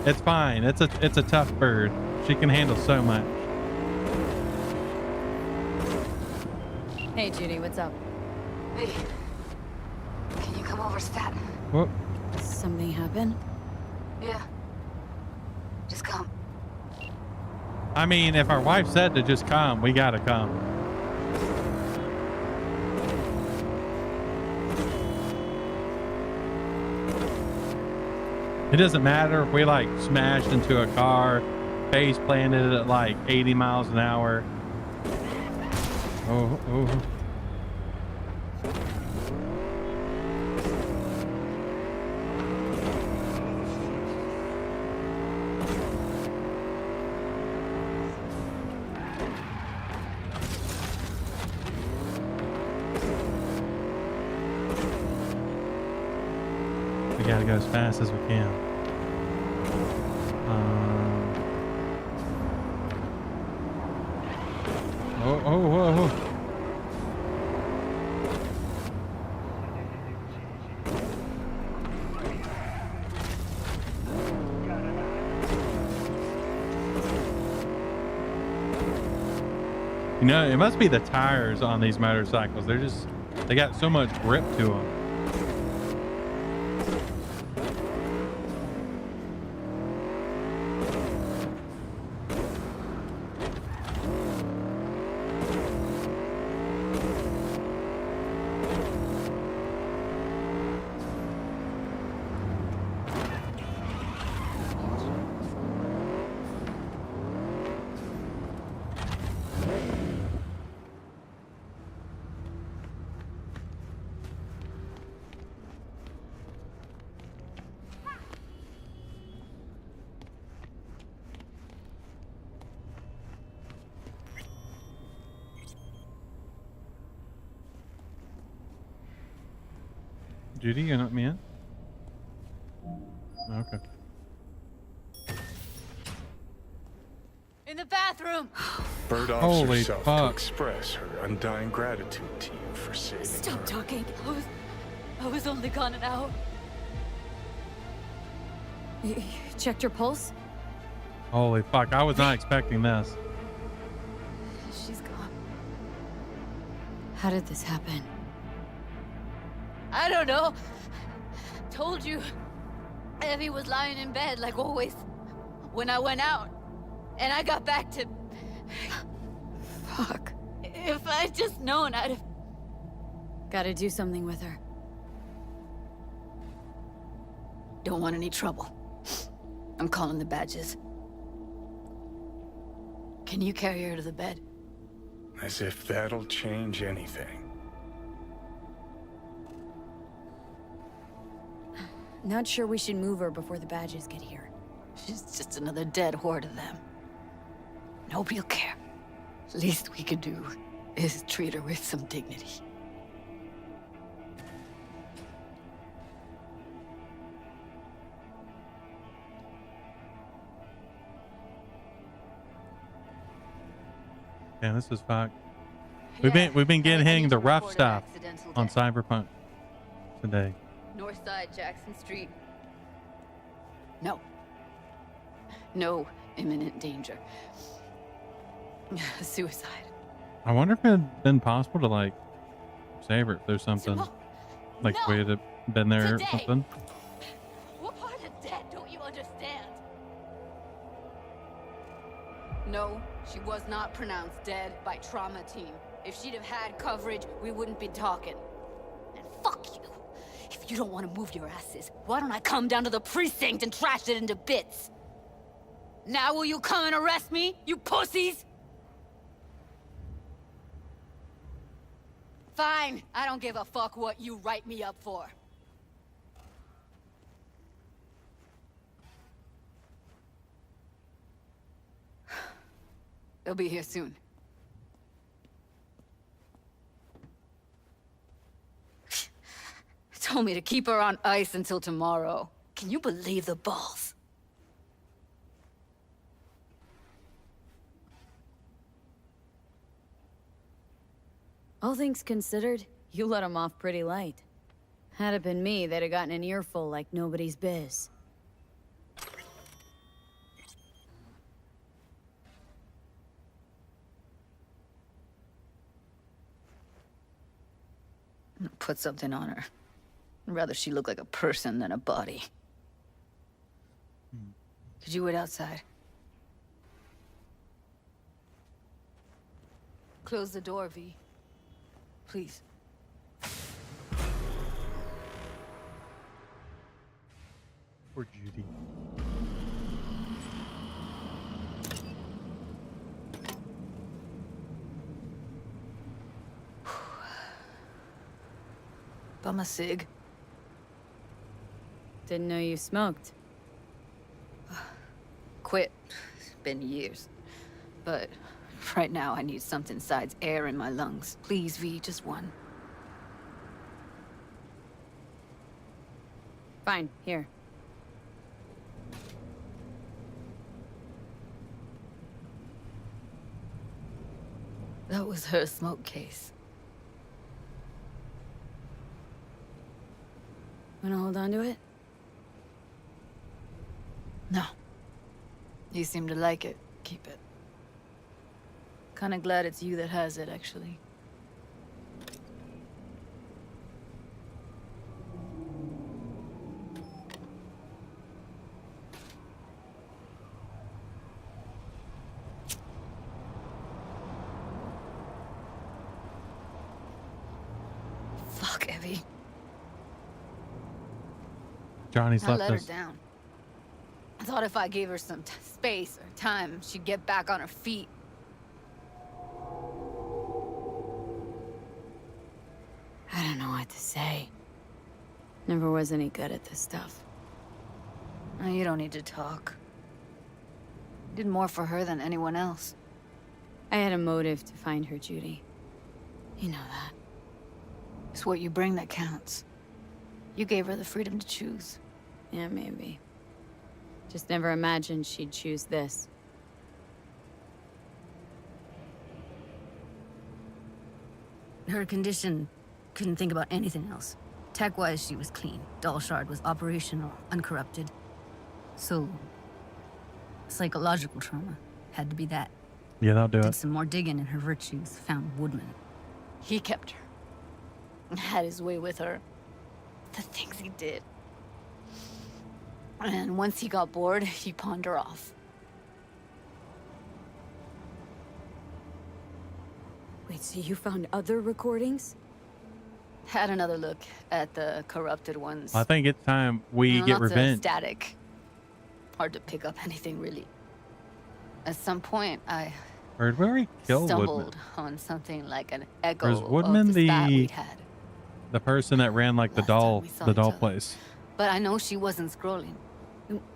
It's fine. It's a tough bird. She can handle so much. Hey, Judy, what's up? Hey, can you come over, stat? What? Something happened? Yeah. Just come. I mean, if our wife said to just come, we gotta come. It doesn't matter if we like smashed into a car, face planted at like 80 miles an hour. Oh, oh. We gotta go as fast as we can. Oh. You know, it must be the tires on these motorcycles. They got so much grip to them. Judy, you're not me in? Okay. In the bathroom! Bird offs Holy herself fuck. to express her undying gratitude to you for saving Stop her. talking. I was only gone an hour. You checked your pulse? Holy fuck, I was not expecting this. She's gone. How did this happen? I don't know. Told you. Evie was lying in bed like always. When I went out. And I got back to... Fuck. If I'd just known, I'd have... Gotta do something with her. Don't want any trouble. I'm calling the badges. Can you carry her to the bed? As if that'll change anything. Not sure we should move her before the badges get here. She's just another dead whore to them. Nobody'll care. Least we could do is treat her with some dignity. Yeah, this is fucked. We've been getting the rough stuff on Cyberpunk today. Northside, Jackson Street. No. No imminent danger. Suicide. I wonder if it had been possible to like save her if there's something like no, we had been there today. or something. What part of dead don't you understand? No, she was not pronounced dead by trauma team. If she'd have had coverage, we wouldn't be talking. And fuck you. If you don't want to move your asses, why don't I come down to the precinct and trash it into bits? Now will you come and arrest me, you pussies? Fine, I don't give a fuck what you write me up for. They'll be here soon. Told me to keep her on ice until tomorrow. Can you believe the balls? All things considered, you let him off pretty light. Had it been me, they'd have gotten an earful like nobody's biz. put something on her. I'd rather she look like a person than a body. Could you wait outside? Close the door, V. Please. Poor Judy. Bum a cig. Didn't know you smoked. Quit. It's been years. But right now I need something besides air in my lungs. Please, V, just one. Fine, here. That was her smoke case. Wanna hold on to it? No. You seem to like it. Keep it. Kinda glad it's you that has it, actually. Fuck, Evie. Johnny's I left let her us. down. I thought if I gave her some space or time, she'd get back on her feet. I don't know what to say. Never was any good at this stuff. Oh, you don't need to talk. Did more for her than anyone else. I had a motive to find her, Judy. You know that. It's what you bring that counts. You gave her the freedom to choose. Yeah, maybe. Just never imagined she'd choose this. Her condition, couldn't think about anything else. Tech-wise, she was clean. Doll Shard was operational, uncorrupted. So, psychological trauma had to be that. Yeah, that'll do Did it. some more digging in her virtues, found Woodman. He kept her. Had his way with her. The things he did. And once he got bored, he pawned her off. Wait, so you found other recordings? Had another look at the corrupted ones. I think it's time we No, get lots of revenge. static. Hard to pick up anything, really. At some point, I Or did we already kill stumbled Woodman? on something like an Or echo is Woodman of the spat we'd had. the person that ran like the doll place? But I know she wasn't scrolling.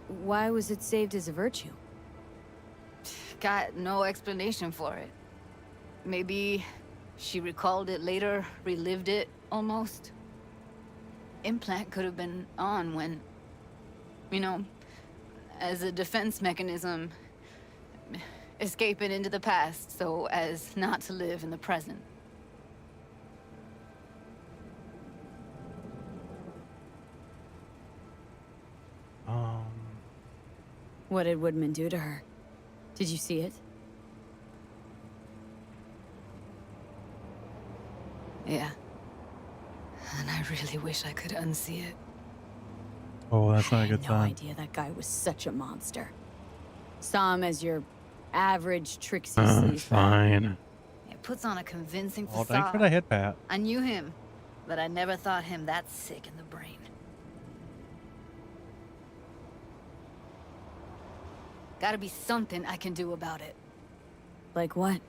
Why was it saved as a virtue? Got no explanation for it. Maybe she recalled it later, relived it, almost. Implant could have been on when, you know, as a defense mechanism, escaping into the past so as not to live in the present. What did Woodman do to her? Did you see it? Yeah. And I really wish I could unsee it. Oh, that's not a good No sign. idea that guy was such a monster. Saw him as your average tricksy sleazebag. Fine. It puts on a convincing Oh, facade. thanks for the hit, Pat. I knew him, but I never thought him that sick in the brain. Gotta be something I can do about it. Like what? Hope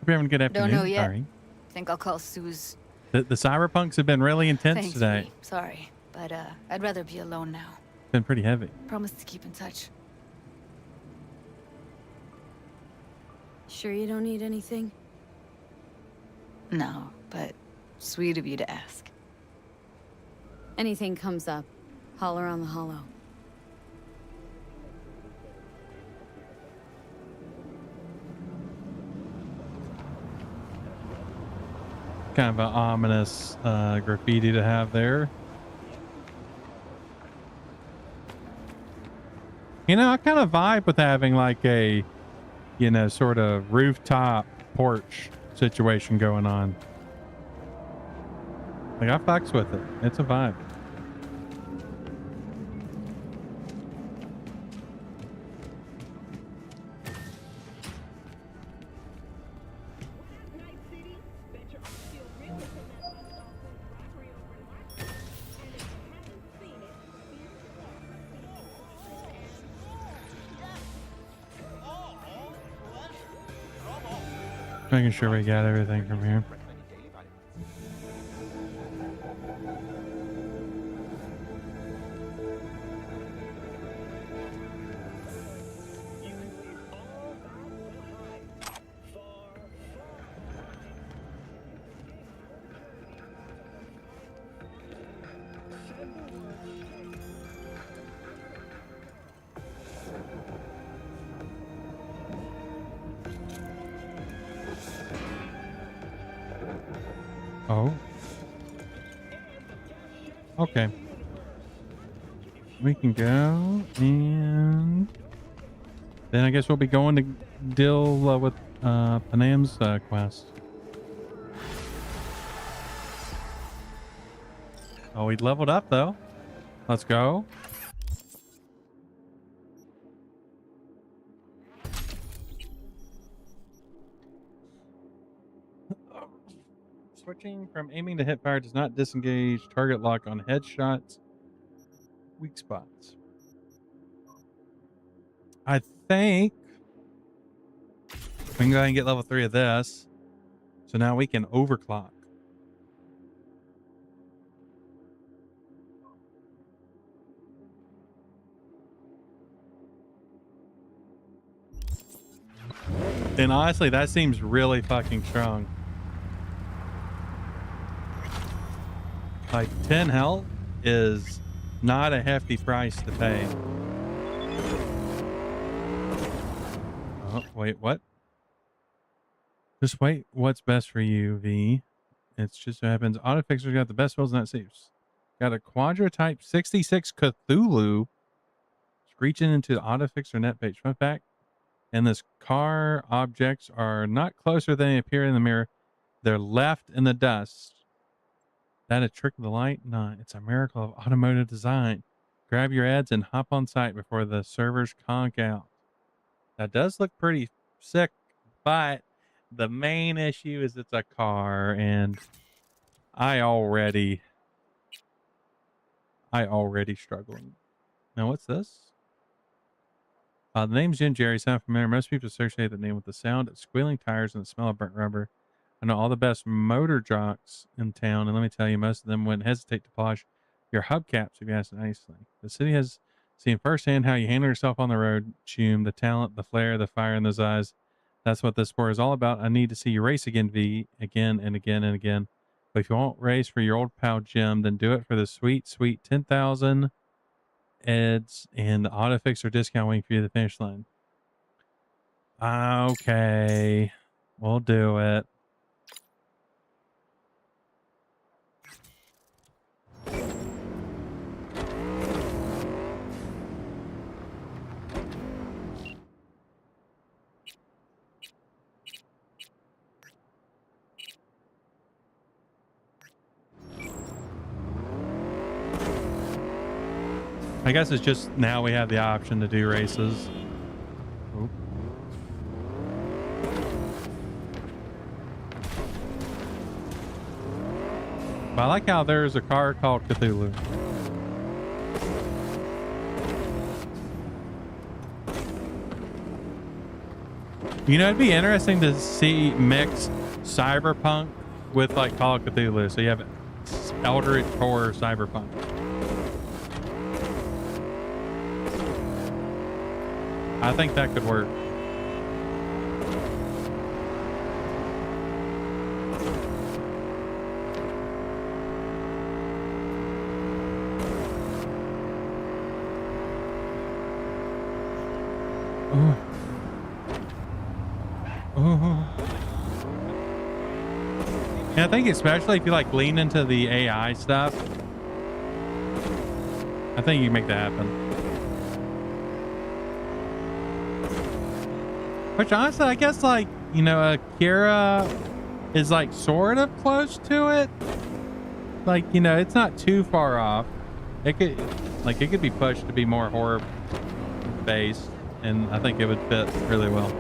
you're having a good afternoon. Don't know yet. Sorry. Think I'll call Suze. The cyberpunks have been really intense Thanks, today. V. Sorry, but I'd rather be alone now. Been pretty heavy. Promise to keep in touch. Sure you don't need anything? No, but sweet of you to ask. Anything comes up, holler on the hollow. Kind of an ominous graffiti to have there. You know, I kind of vibe with having like a, you know, sort of rooftop porch situation going on. Like, I fucks with it. It's a vibe. Making sure we got everything from here. Oh. Okay. We can go, and then I guess we'll be going to deal with Panam's quest. Oh, we leveled up though. Let's go. Switching from aiming to hip fire does not disengage target lock on headshots. Weak spots. I think we can go ahead and get level 3 of this. So now we can overclock. And honestly, that seems really fucking strong. Like 10 health is not a hefty price to pay. Oh, wait, what? Just wait. What's best for you, V? It's just so happens Autofixer's got the best builds in that saves. Got a Quadra Type 66 Cthulhu screeching into the Autofixer net page. Fun fact. And this car objects are not closer than they appear in the mirror. They're left in the dust. That a trick of the light? Nah, it's a miracle of automotive design. Grab your ads and hop on site before the servers conk out. That does look pretty sick, but the main issue is it's a car, and I already struggling. Now, what's this? The name's Jim Jerry. Sound familiar? Most people associate the name with the sound of squealing tires and the smell of burnt rubber. I know all the best motor jocks in town, and let me tell you, most of them wouldn't hesitate to polish your hubcaps if you ask nicely. The city has seen firsthand how you handle yourself on the road. Choom, the talent, the flair, the fire in those eyes. That's what this sport is all about. I need to see you race again, V, again and again and again. But if you won't race for your old pal Jim, then do it for the sweet, sweet 10,000 eds and the Autofixer discount waiting for you to the finish line. Okay, we'll do it. I guess it's just now we have the option to do races. Oop. But I like how there's a car called Cthulhu. You know, it'd be interesting to see mix cyberpunk with like Call of Cthulhu. So you have Eldritch Horror Cyberpunk. I think that could work. Oh. Oh. Yeah, I think especially if you like lean into the AI stuff, I think you can make that happen. Which honestly, I guess like, you know, Akira is like sort of close to it. like, you know, it's not too far off. It could be pushed to be more horror based, and I think it would fit really well.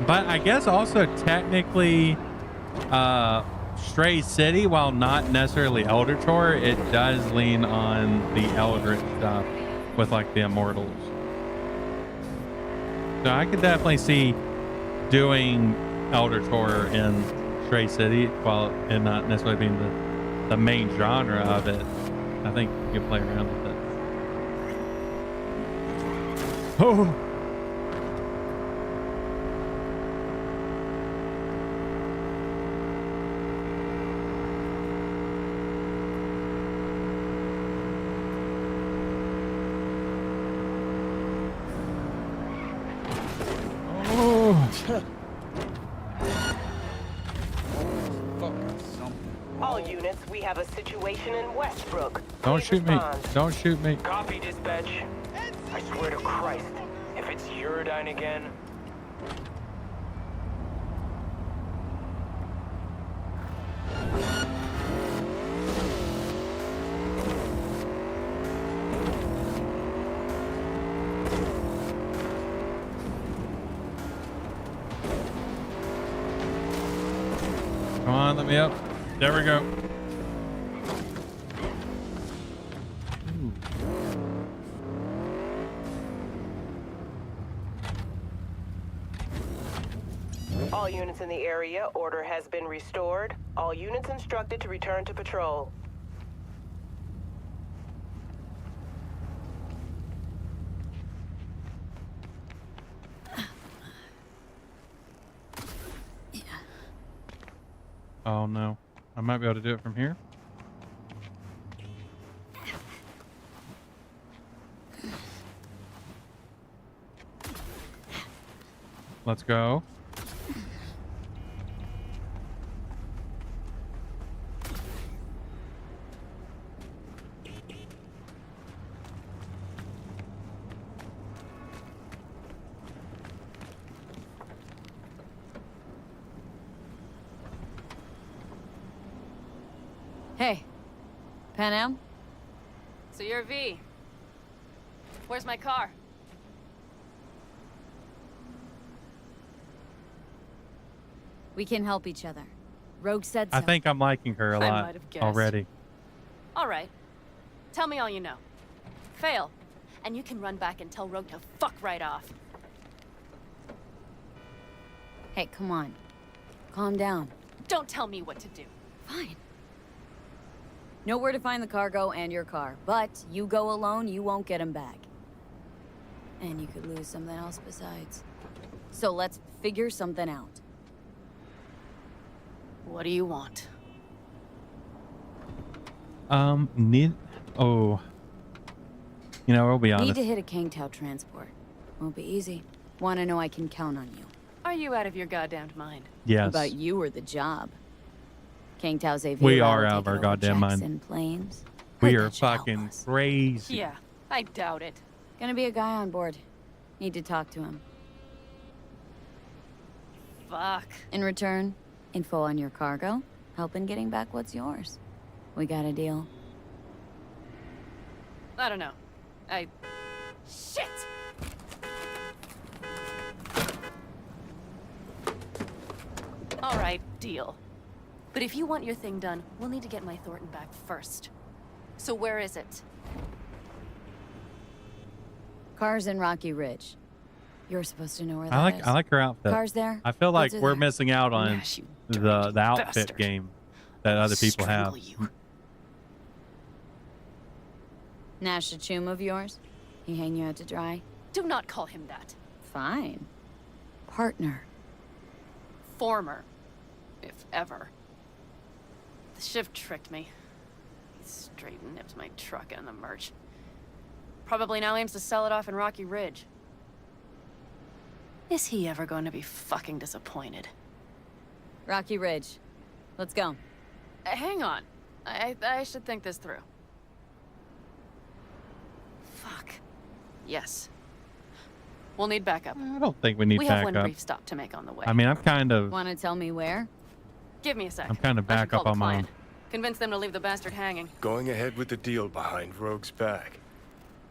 But I guess also technically, Stray City, while not necessarily Eldritch, it does lean on the Eldritch stuff with like the Immortals. So I could definitely see doing Eldritch horror in Stray City while it not necessarily being the main genre of it. I think you can play around with it. Oh. All units, we have a situation in Westbrook. Don't Please shoot me. respond. Don't shoot me. Copy, dispatch. I swear to Christ, if it's Uridine again. Come on, let me up. There we go. All units in the area, order has been restored. All units instructed to return to patrol. Oh no. I might be able to do it from here. Let's go. Hey, Panam? So you're V. Where's my car? We can help each other. Rogue said so. I think I'm liking her a I lot might have guessed. already. All right. Tell me all you know. Fail, and you can run back and tell Rogue to fuck right off. Hey, come on. Calm down. Don't tell me what to do. Fine. Know where to find the cargo and your car, but you go alone, you won't get them back. And you could lose something else besides. So let's figure something out. What do you want? Oh. You know, we'll be honest. Need to hit a Kangtao transport. Won't be easy. Want to know I can count on you. Are you out of your goddamn mind? Yes. About you or the job. Kangtao's AV. We are out of our goddamn mind. Planes. We are fucking crazy. Yeah, I doubt it. Gonna be a guy on board. Need to talk to him. Fuck. In return, info on your cargo, help in getting back what's yours. We got a deal. I don't know. Shit! All right, deal. But if you want your thing done, we'll need to get my Thornton back first. So where is it? Car's in Rocky Ridge. You're supposed to know where that is. I like her outfit. Car's there. I feel like Goods are we're there. missing out on the outfit bastard. game that other people have. Nash Achum of yours? He hang you out to dry? Do not call him that. Fine. Partner. Former. If ever. The shift tricked me. He straight nipped my truck and the merch. Probably now aims to sell it off in Rocky Ridge. Is he ever going to be fucking disappointed? Rocky Ridge. Let's go. Hang on. I should think this through. Fuck. Yes. We'll need backup. I don't think we need We have one backup. brief stop to make on the way. I mean, I'm kind of Want to tell me where? Give me a sec. I'm kind of I should back call up the on my client. Convince them to leave the bastard hanging. Going ahead with the deal behind Rogue's back.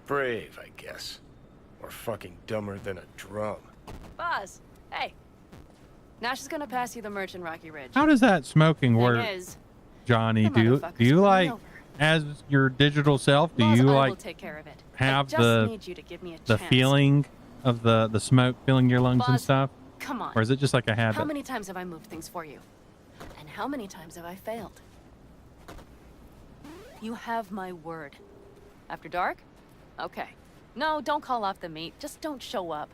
Brave, I guess. Or fucking dumber than a drum. Boz, hey. Nash is gonna pass you the merch in Rocky Ridge. How does that smoking Thing work, is, Johnny? the Do you motherfucker's coming like over. as your digital self? Do Boz, you I like will take care of it. have I just need you to give me a the chance. feeling of the smoke filling your lungs and Boz, stuff? come on. Or is it just like a habit? How many times have I moved things for you? And how many times have I failed? You have my word. After dark? Okay. No, don't call off the meet. Just don't show up.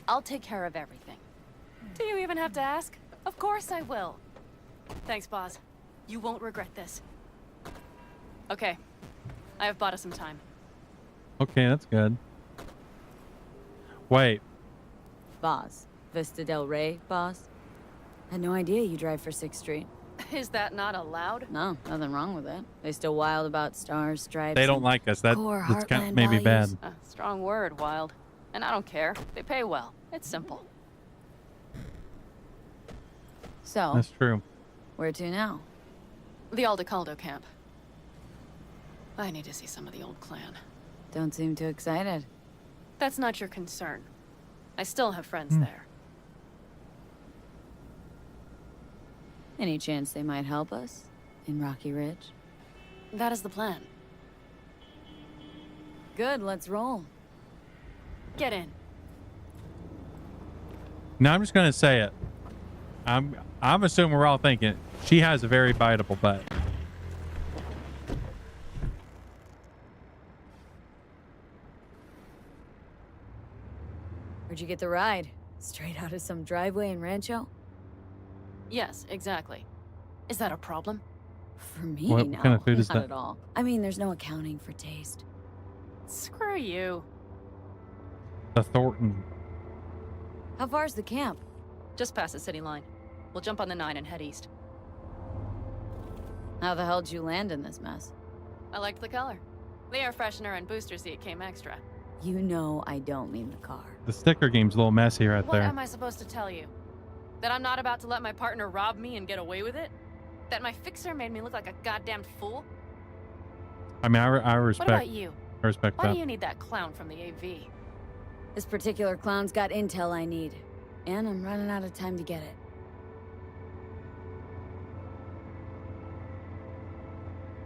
I'll take care of everything. Do you even have to ask? Of course I will. Thanks, Boz. You won't regret this. Okay. I have bought us some time. Okay, that's good. Wait, Boss. Vista Del Rey, boss. Had no idea you drive for 6th Street. Is that not allowed? No, nothing wrong with that. They still wild about stars, stripes. they don't and like us. That's core kind heartland of maybe bad. values. Strong word, Wild. And I don't care. They pay well. It's simple. So, That's true. where to now? The Aldecaldo camp. I need to see some of the old clan. Don't seem too excited. That's not your concern. I still have friends there. Any chance they might help us in Rocky Ridge? That is the plan. Good, let's roll. Get in. Now I'm just gonna say it. I'm assuming we're all thinking she has a very biteable butt. Where'd you get the ride? Straight out of some driveway in Rancho? Yes, exactly. Is that a problem? For me, What no, kind of food is not that? at all. I mean, there's no accounting for taste. Screw you. The Thornton. How far's the camp? Just past the city line. We'll jump on the 9 and head east. How the hell did you land in this mess? I liked the color. The air freshener and booster seat came extra. You know I don't mean the car. The sticker game's a little messy right What there. am I supposed to tell you? That I'm not about to let my partner rob me and get away with it? That my fixer made me look like a goddamn fool? I mean, I respect. What about you? I respect Why that. do you need that clown from the AV? This particular clown's got intel I need. And I'm running out of time to get it.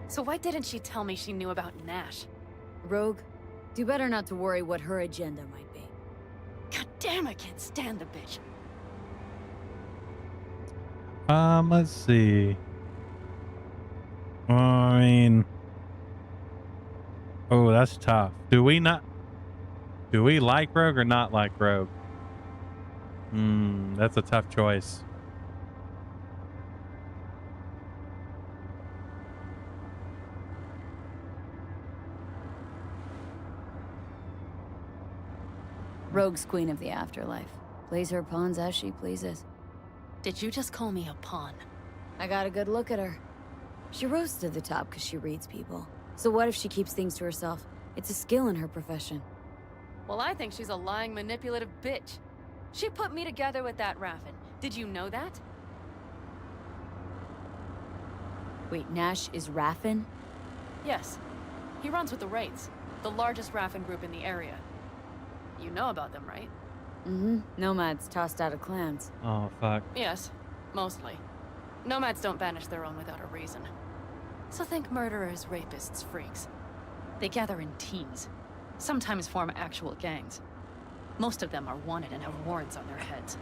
So why didn't she tell me she knew about Nash? Rogue, do better not to worry what her agenda might be. God damn, I can't stand the bitch. Let's see. I mean, oh, that's tough. Do we like Rogue or not like Rogue? That's a tough choice. Rogue's queen of the afterlife. Plays her pawns as she pleases. Did you just call me a pawn? I got a good look at her. She rose to the top because she reads people. So what if she keeps things to herself? It's a skill in her profession. Well, I think she's a lying, manipulative bitch. She put me together with that Raffin. Did you know that? Wait, Nash is Raffin? Yes. He runs with the Wraiths, the largest Raffin group in the area. You know about them, right? Mm-hmm. Nomads tossed out of clans. Oh, fuck. Yes, mostly. Nomads don't banish their own without a reason. So think murderers, rapists, freaks. They gather in teams, sometimes form actual gangs. Most of them are wanted and have warrants on their heads.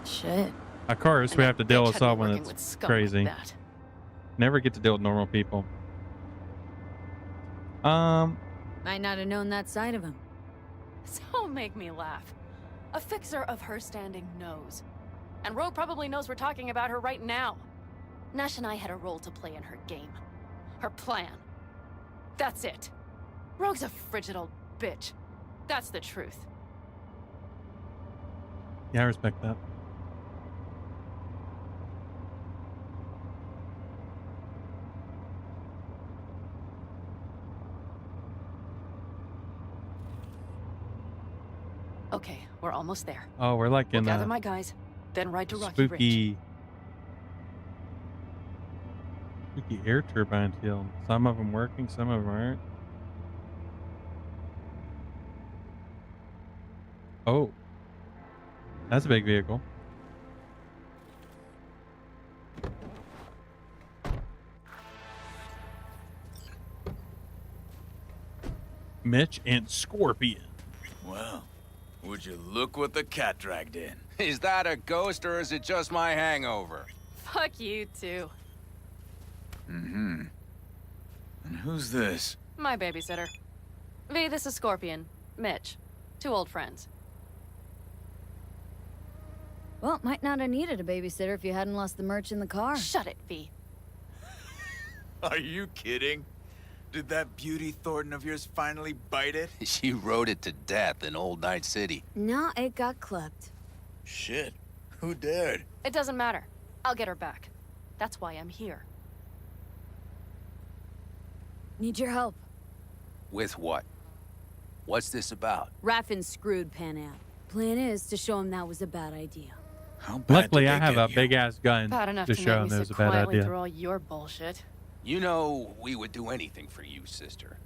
Shit. Of course, we have to deal with had me someone working that's with scum crazy. like that. Never get to deal with normal people. Might not have known that side of him. Don't make me laugh. A fixer of her standing knows. And Rogue probably knows we're talking about her right now. Nash and I had a role to play in her game. Her plan. That's it. Rogue's a frigid old bitch. That's the truth. Yeah, I respect that. Okay, we're almost there. Oh, we're like in Gather a my guys, then ride to Rocky Ridge. spooky air turbine field. Some of them working, some of them aren't. Oh, that's a big vehicle. Mitch and Scorpion. Well, would you look what the cat dragged in? Is that a ghost or is it just my hangover? Fuck you too. Mm-hmm. And who's this? My babysitter. V, this is Scorpion. Mitch. 2 old friends. Well, might not have needed a babysitter if you hadn't lost the merch in the car. Shut it, V. Are you kidding? Did that beauty Thornton of yours finally bite it? She rode it to death in Old Night City. No, it got clipped. Shit. Who dared? It doesn't matter. I'll get her back. That's why I'm here. Need your help. With what? What's this about? Raffin screwed Pan Am. Plan is to show him that was a bad idea. How bad Luckily, did I they have get a you? big ass gun Bad enough to to show make him me there's sit a bad quietly idea. through all your bullshit. You know, we would do anything for you, sister.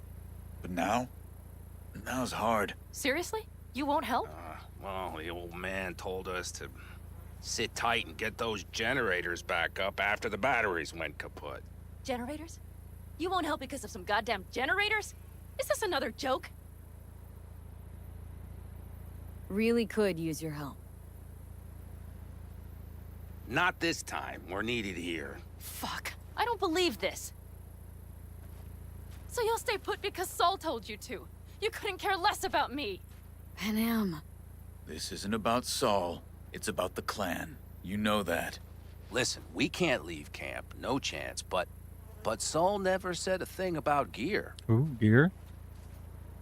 But now? Now's hard. Seriously? You won't help? Well, the old man told us to sit tight and get those generators back up after the batteries went kaput. Generators? You won't help because of some goddamn generators? Is this another joke? Really could use your help. Not this time. We're needed here. Fuck. I don't believe this. So you'll stay put because Saul told you to. You couldn't care less about me. Pan Am. This isn't about Saul. It's about the clan. You know that. Listen, we can't leave camp. No chance. But Saul never said a thing about gear. Ooh, gear.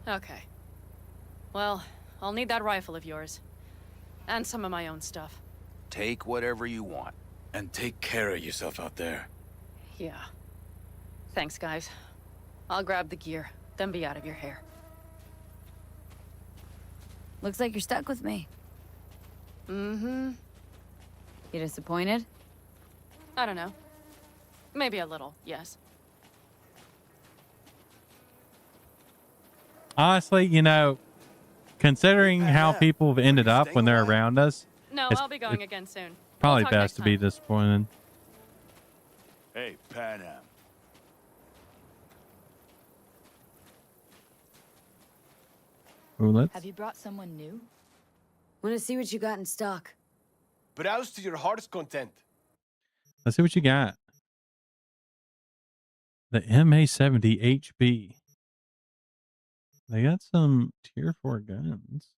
Okay. Well, I'll need that rifle of yours. And some of my own stuff. Take whatever you want. And take care of yourself out there. Yeah. Thanks, guys. I'll grab the gear, then be out of your hair. Looks like you're stuck with me. Mm-hmm. You disappointed? I don't know. Maybe a little, yes. Honestly, you know, considering how people have ended up when they're around us, No, it's I'll be going again soon. probably We'll talk best next to be disappointed. Hey, Pan Am. Ooh, let's. Have you brought someone new? Want to see what you got in stock? Browse to your heart's content. Let's see what you got. The MA-70 HB. They got some tier 4 guns.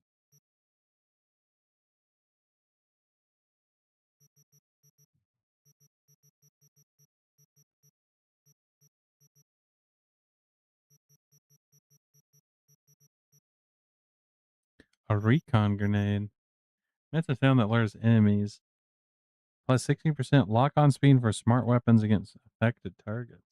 A recon grenade. That's a sound that lures enemies. Plus 60% lock-on speed for smart weapons against affected targets.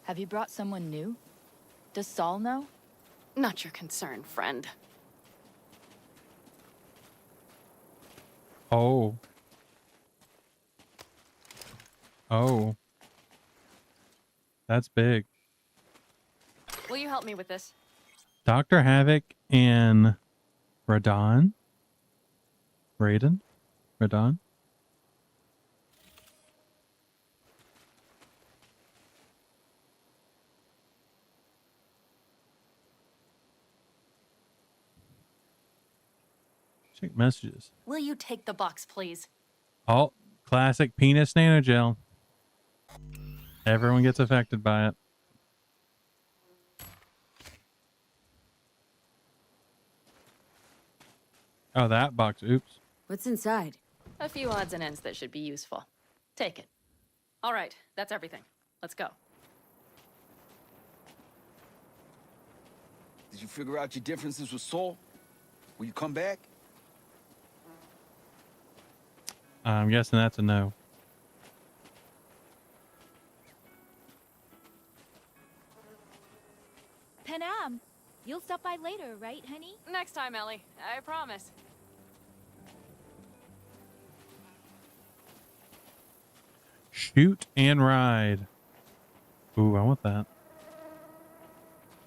Have you brought someone new? Does Saul know? Not your concern, friend. Oh. Oh. That's big. Will you help me with this? Dr. Havoc and Radon. Radon? Radon? Check messages. Will you take the box, please? Oh, classic penis nanogel. Everyone gets affected by it. Oh, that box. Oops. What's inside? A few odds and ends that should be useful. Take it. All right, that's everything. Let's go. Did you figure out your differences with Saul? Will you come back? I'm guessing that's a no. Panam, you'll stop by later, right, honey? Next time, Ellie. I promise. Shoot and ride. Ooh, I want that.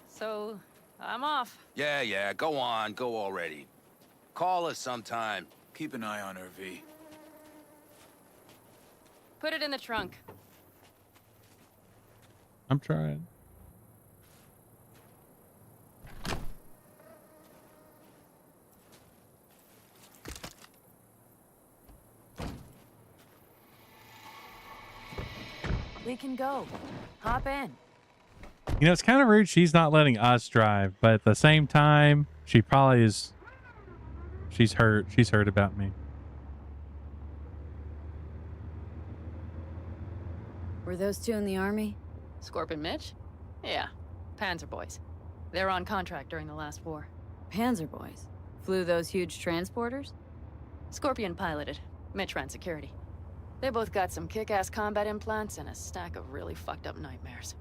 So, I'm off. Yeah, go on, go already. Call us sometime. Keep an eye on her, V. Put it in the trunk. I'm trying. We can go. Hop in. You know, it's kind of rude she's not letting us drive, but at the same time, she probably is. She's hurt. She's heard about me. Were those two in the army? Scorpion Mitch? Yeah. Panzer boys. They're on contract during the last war. Panzer boys? Flew those huge transporters? Scorpion piloted. Mitch ran security. They both got some kick-ass combat implants and a stack of really fucked up nightmares.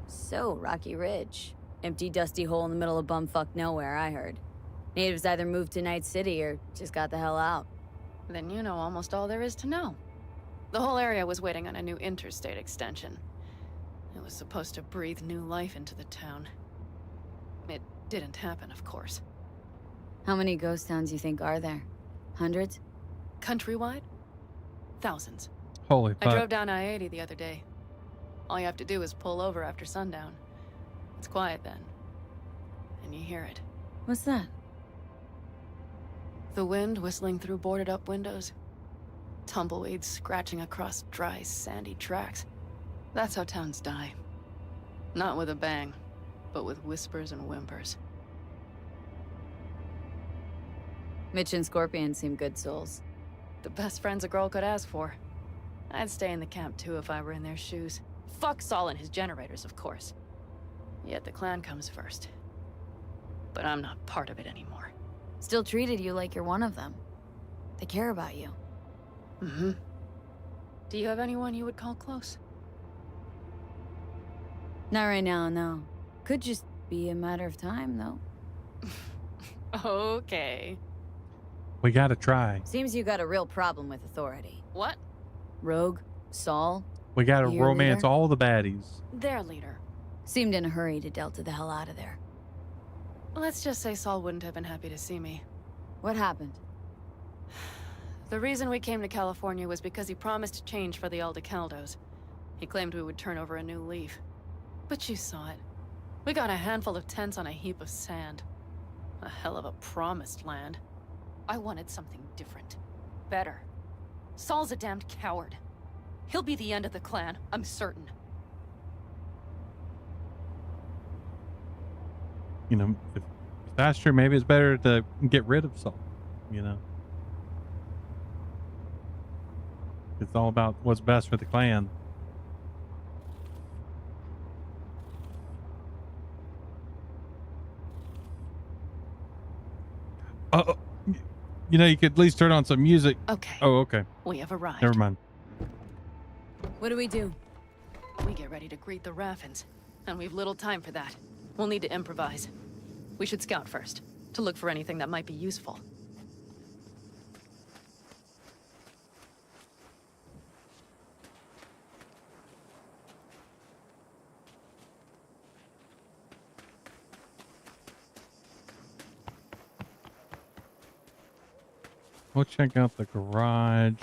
So, Rocky Ridge. Empty, dusty hole in the middle of bumfuck nowhere, I heard. Natives either moved to Night City or just got the hell out. Then you know almost all there is to know. The whole area was waiting on a new interstate extension. It was supposed to breathe new life into the town. It didn't happen, of course. How many ghost towns you think are there? Hundreds? Countrywide? Thousands. Holy fuck. I drove down I-80 the other day. All you have to do is pull over after sundown. It's quiet then. And you hear it. What's that? The wind whistling through boarded-up windows. Tumbleweeds scratching across dry, sandy tracks. That's how towns die. Not with a bang, but with whispers and whimpers. Mitch and Scorpion seem good souls. The best friends a girl could ask for. I'd stay in the camp too if I were in their shoes. Fuck Saul and his generators, of course. Yet the clan comes first. But I'm not part of it anymore. Still treated you like you're one of them. They care about you. Mm-hmm. Do you have anyone you would call close? Not right now, no. Could just be a matter of time, though. Okay. We gotta try. Seems you got a real problem with authority. What? Rogue? Saul? We gotta Your romance leader? all the baddies. Their leader. Seemed in a hurry to Delta the hell out of there. Let's just say Saul wouldn't have been happy to see me. What happened? The reason we came to California was because he promised change for the Aldecaldos. He claimed we would turn over a new leaf. But you saw it. We got a handful of tents on a heap of sand. A hell of a promised land. I wanted something different. Better. Saul's a damned coward. He'll be the end of the clan, I'm certain. You know, if that's true, maybe it's better to get rid of Saul, you know. It's all about what's best for the clan. You know, you could at least turn on some music. Okay. Oh, okay. We have arrived. Never mind. What do we do? We get ready to greet the Raffins, and we've little time for that. We'll need to improvise. We should scout first, to look for anything that might be useful. We'll check out the garage.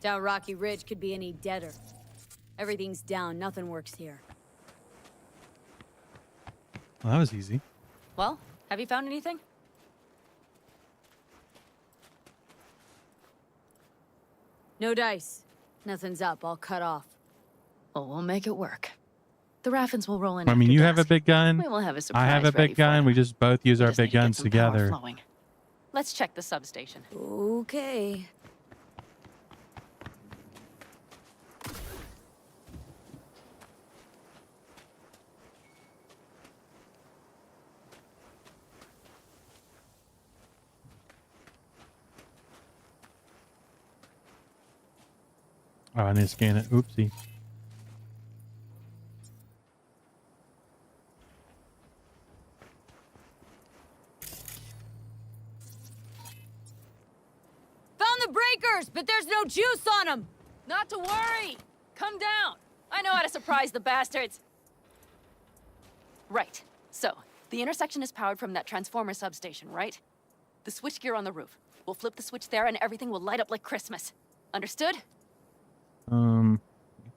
Doubt Rocky Ridge could be any deader. Everything's down, nothing works here. Well, that was easy. Well, have you found anything? No dice. Nothing's up. All cut off. Oh, we'll make it work. The Raffins will roll in. I mean, after you dusk. have a big gun. We will have a surprise I have a ready big for gun. them. We just both use We our just need big to get guns some power together. flowing. Let's check the substation. Okay. Oh, I need to scan it. Oopsie. Found the breakers, but there's no juice on them. Not to worry. Come down. I know how to surprise the bastards. Right. So, the intersection is powered from that transformer substation, right? The switchgear on the roof. We'll flip the switch there and everything will light up like Christmas. Understood?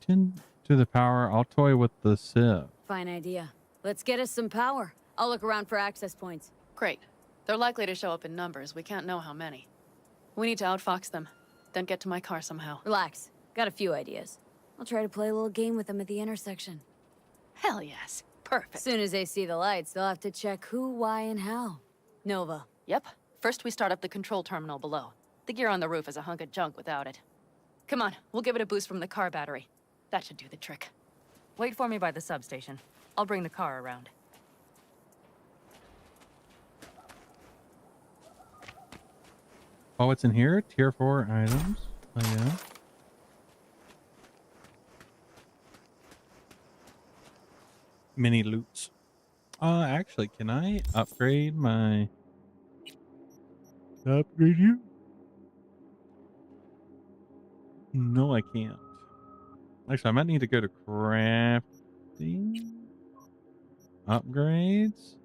Tend to the power. I'll toy with the sieve. Fine idea. Let's get us some power. I'll look around for access points. Great. They're likely to show up in numbers. We can't know how many. We need to outfox them, then get to my car somehow. Relax. Got a few ideas. I'll try to play a little game with them at the intersection. Hell yes. Perfect. As soon as they see the lights, they'll have to check who, why, and how. Nova. Yep. First we start up the control terminal below. The gear on the roof is a hunk of junk without it. Come on, we'll give it a boost from the car battery. That should do the trick. Wait for me by the substation. I'll bring the car around. Oh, what's in here? Tier 4 items. Oh, yeah. Mini loots. Actually, can I upgrade my... Upgrade you? No, I can't. Actually, I might need to go to crafting. Upgrades.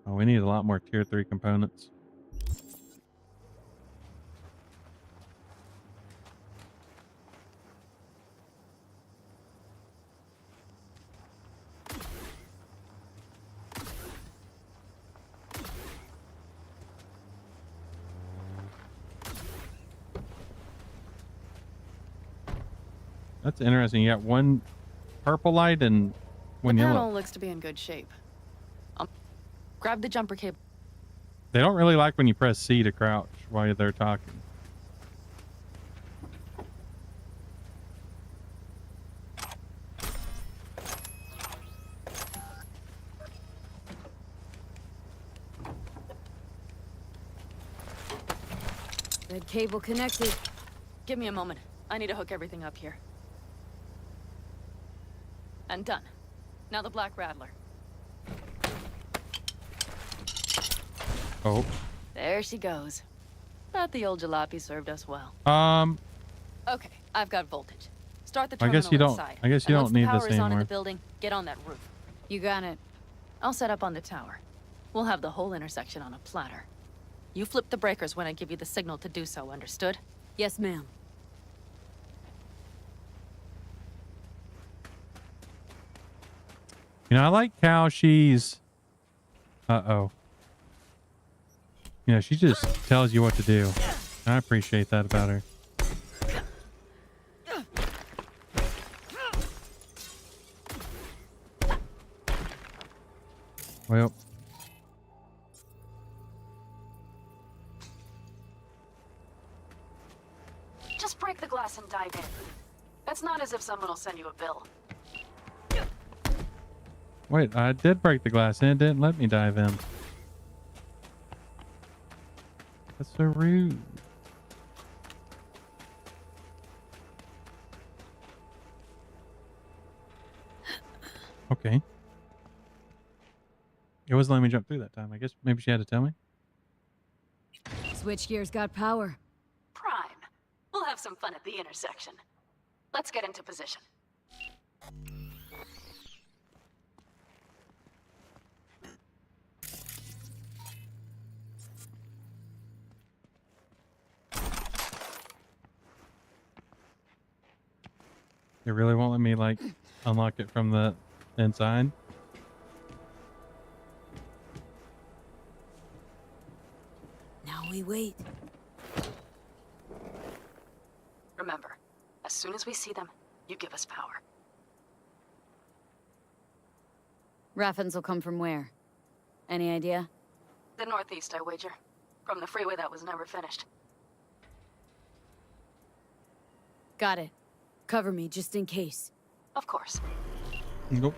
Oh, we need a lot more tier 3 components. That's interesting. You got one purple light and one the yellow. panel looks to be in good shape. Grab the jumper cable. They don't really like when you press C to crouch while they're talking. Red cable connected. Give me a moment. I need to hook everything up here. And done. Now the Black Rattler. Oh. There she goes. Thought the old jalopy served us well. Okay, I've got voltage. Start the I terminal guess you don't. inside. I guess you And don't need once this the power is on in anymore. the building, get on that roof. You got it. I'll set up on the tower. We'll have the whole intersection on a platter. You flip the breakers when I give you the signal to do so, understood? Yes, ma'am. You know, I like how she's... Uh-oh. You know, she just tells you what to do. I appreciate that about her. Well... Just break the glass and dive in. It's not as if someone will send you a bill. Wait, I did break the glass and it didn't let me dive in. That's so rude. Okay. It wasn't letting me jump through that time. I guess maybe she had to tell me. Switchgear's got power. Prime. We'll have some fun at the intersection. Let's get into position. It really won't let me like unlock it from the inside. Now we wait. Remember, as soon as we see them, you give us power. Raffens will come from where? Any idea? The northeast, I wager. From the freeway that was never finished. Got it. Cover me, just in case. Of course. Nope.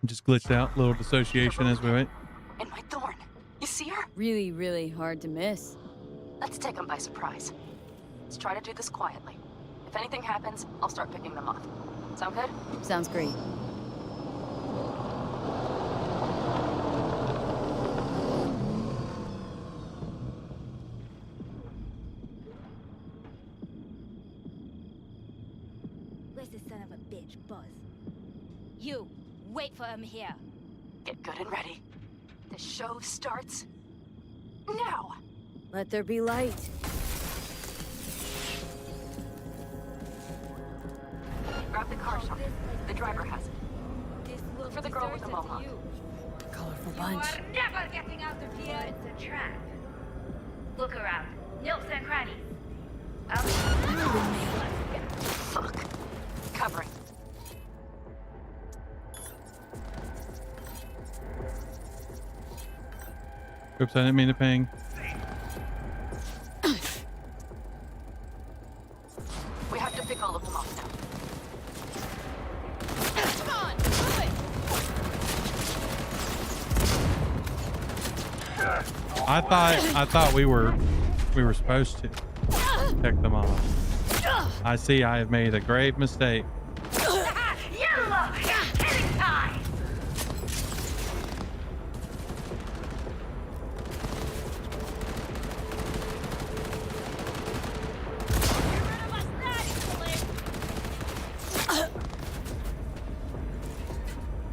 Just glitched out. Little dissociation as we wait. And my thorn. You see her? Really, really hard to miss. Let's take them by surprise. Let's try to do this quietly. If anything happens, I'll start picking them off. Sound good? Sounds great. Where's the son of a bitch, Buzz? You, wait for him here. Get good and ready. The show starts now. Let there be light. Grab the car, Sean. The driver has it. Look for the girl with the mohawk. Colorful bunch. You are never getting out of here. It's a trap. Look around. Nooks and crannies. Fuck. Covering. Oops, I didn't mean to ping. We have to pick all of them off now. Come on, move it. I thought we were supposed to pick them off. I see I have made a grave mistake. You look killing time.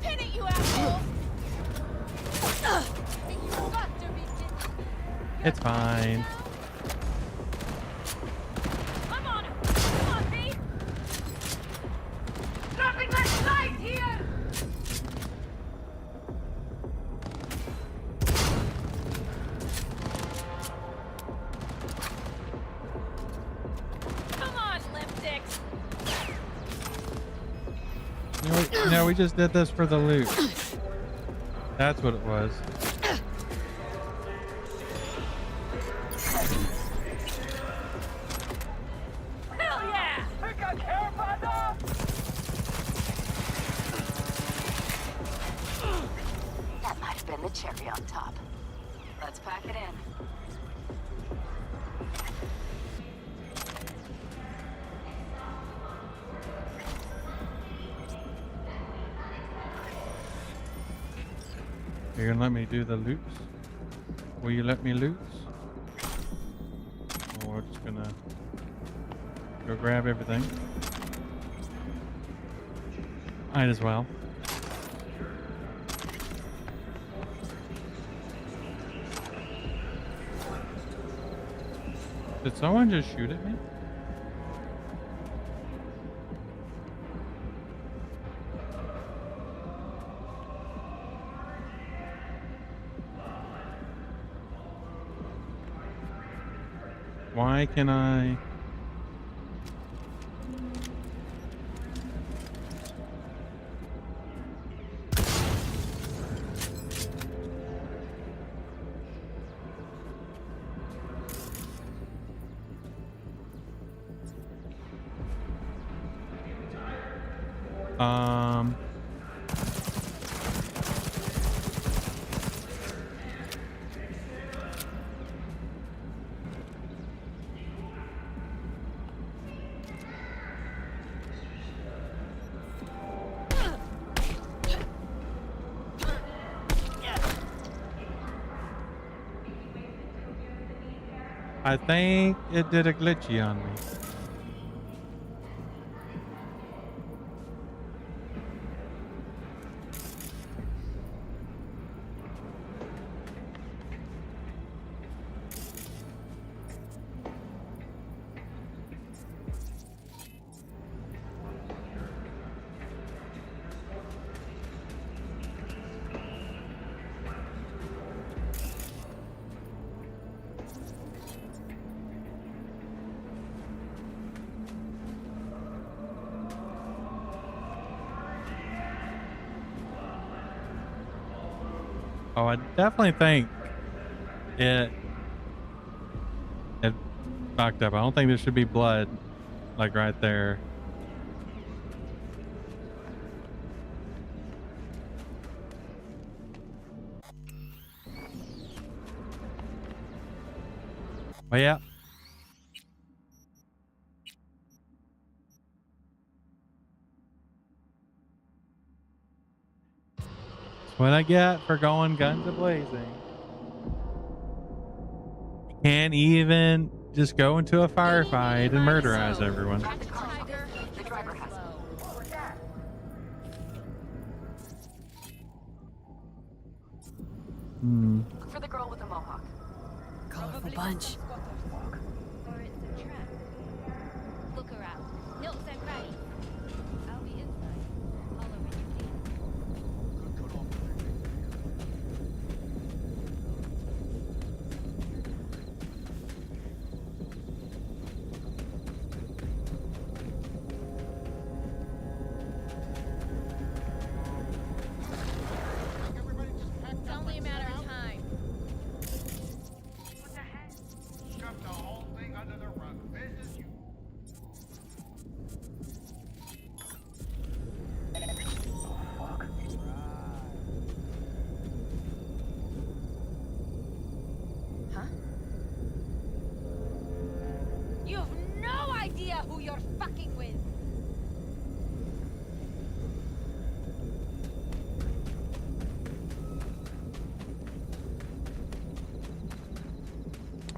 Pin it, you asshole. You've got to be kidding. It's fine. I'm on it. Come on, B. Nothing less light here. Come on, lipsticks. No, we just did this for the loot. That's what it was. Hell yeah! Pick a care, partner. That might have been the cherry on top. Let's pack it in. You're gonna let me do the loots? Will you let me loot? Or we're just gonna go grab everything. Might as well. Did someone just shoot at me? Why can I? I think it did a glitchy on me. Oh, I definitely think it fucked up. I don't think there should be blood like right there. But yeah. That's what I get for going guns a-blazing. Can't even just go into a firefight and murderize everyone. Look for the girl with the mohawk. Colorful bunch. Or it's a trap. Look around. Nooks and crannies. I'll be inside. Holler when you need. It's only a matter of time. What the heck? Shove the whole thing under the rug. Business you. Huh? You have no idea who you're fucking with.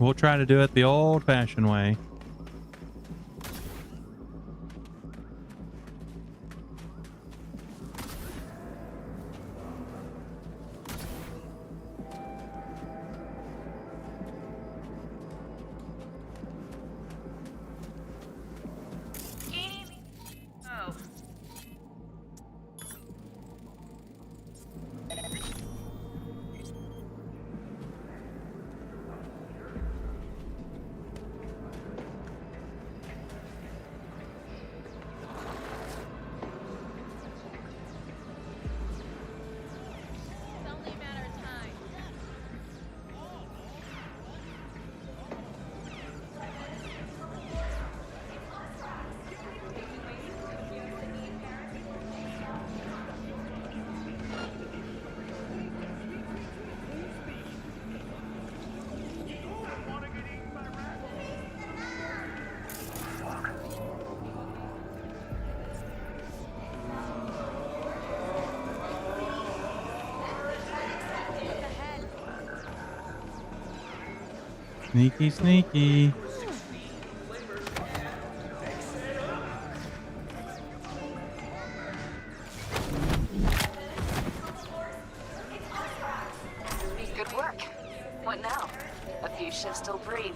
We'll try to do it the old-fashioned way. Oh. It's only a matter of time. Sneaky, sneaky. Good work. What now? A few shifts till breathe.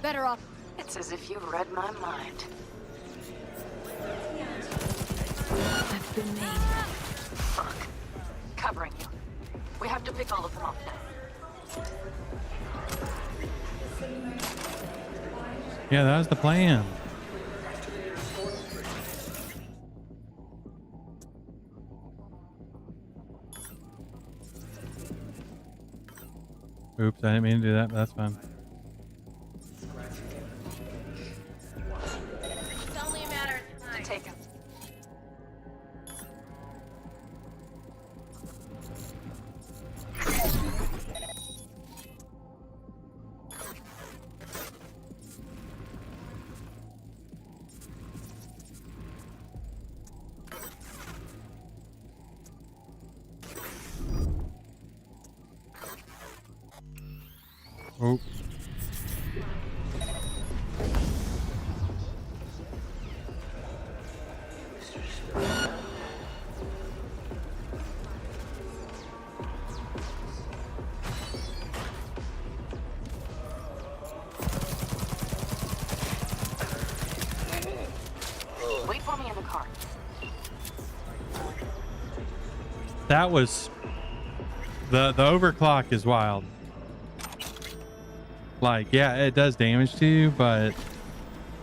Better off. It's as if you read my mind. I've been made. Fuck. Covering you. We have to pick all of them up now. Yeah, that was the plan. Oops, I didn't mean to do that, but that's fine. It's only a matter of time. Take him. Oh. Wait for me in the car. That was the overclock is wild. Like, yeah, it does damage to you, but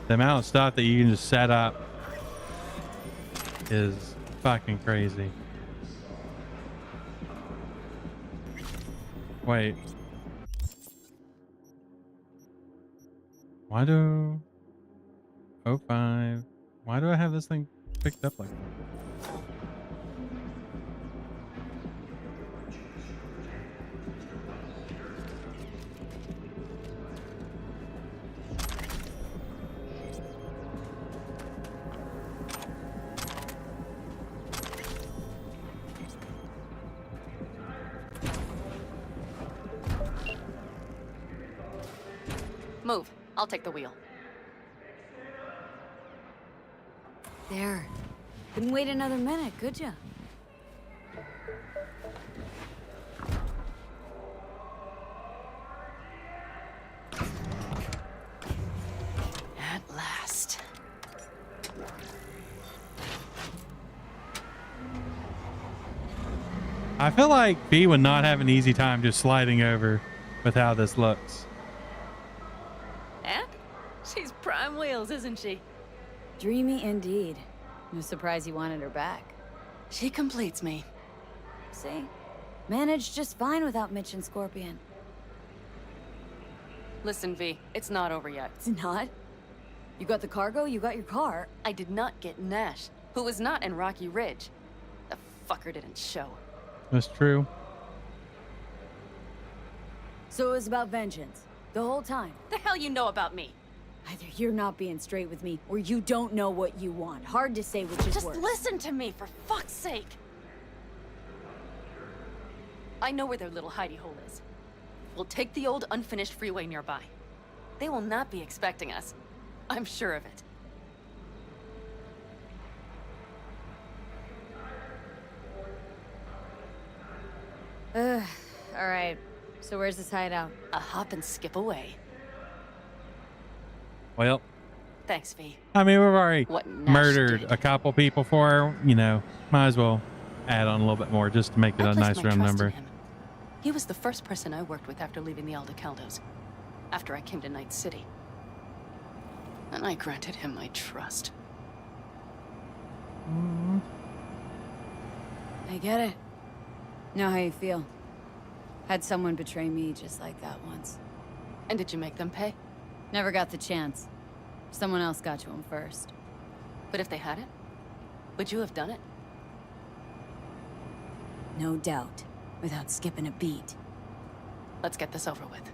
the amount of stuff that you can just set up is fucking crazy. Wait. Why do 05? Why do I have this thing picked up like that? Move. I'll take the wheel. There. Couldn't wait another minute, could ya? At last. I feel like B would not have an easy time just sliding over with how this looks. And? She's prime wheels, isn't she? Dreamy indeed. No surprise you wanted her back. She completes me. See? Managed just fine without Mitch and Scorpion. Listen, V, it's not over yet. It's not? You got the cargo, you got your car. I did not get Nash, who was not in Rocky Ridge. The fucker didn't show. That's true. So it was about vengeance. The whole time. The hell you know about me? Either you're not being straight with me, or you don't know what you want. Hard to say which is Just worse. listen to me, for fuck's sake. I know where their little hidey hole is. We'll take the old unfinished freeway nearby. They will not be expecting us. I'm sure of it. Alright. So where's this hideout? A hop and skip away. Well, Thanks, V. I mean, we've already What Nash murdered did. a couple people for her, you know, might as well add on a little bit more just to make it I a placed nice my round trust in number. him. He was the first person I worked with after leaving the Aldecaldos, after I came to Night City. And I granted him my trust. I get it. Know how you feel. Had someone betray me just like that once. And did you make them pay? Never got the chance. Someone else got to him first. But if they hadn't, would you have done it? No doubt. Without skipping a beat. Let's get this over with.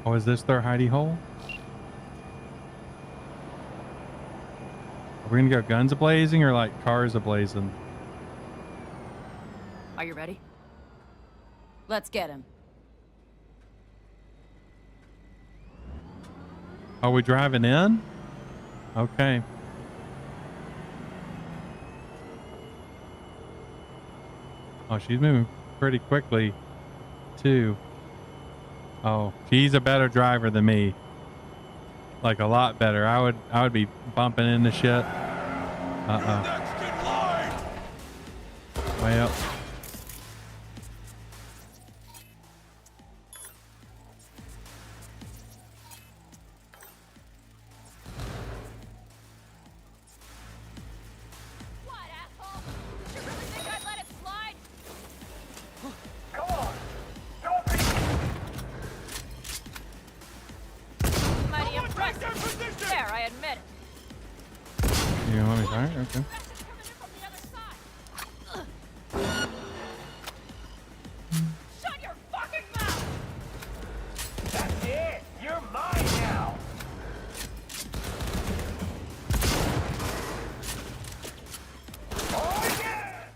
Oh, is this their hidey hole? Are we gonna go guns a-blazing or like cars a-blazing? Are you ready? Let's get him. Are we driving in? Okay. Oh, she's moving pretty quickly, too. Oh, she's a better driver than me. Like a lot better. I would be bumping into shit. Well. Mighty impressive. There, I admit it. You want me to try? Okay. Shut your fucking mouth! That's it! You're mine now! Oh yeah!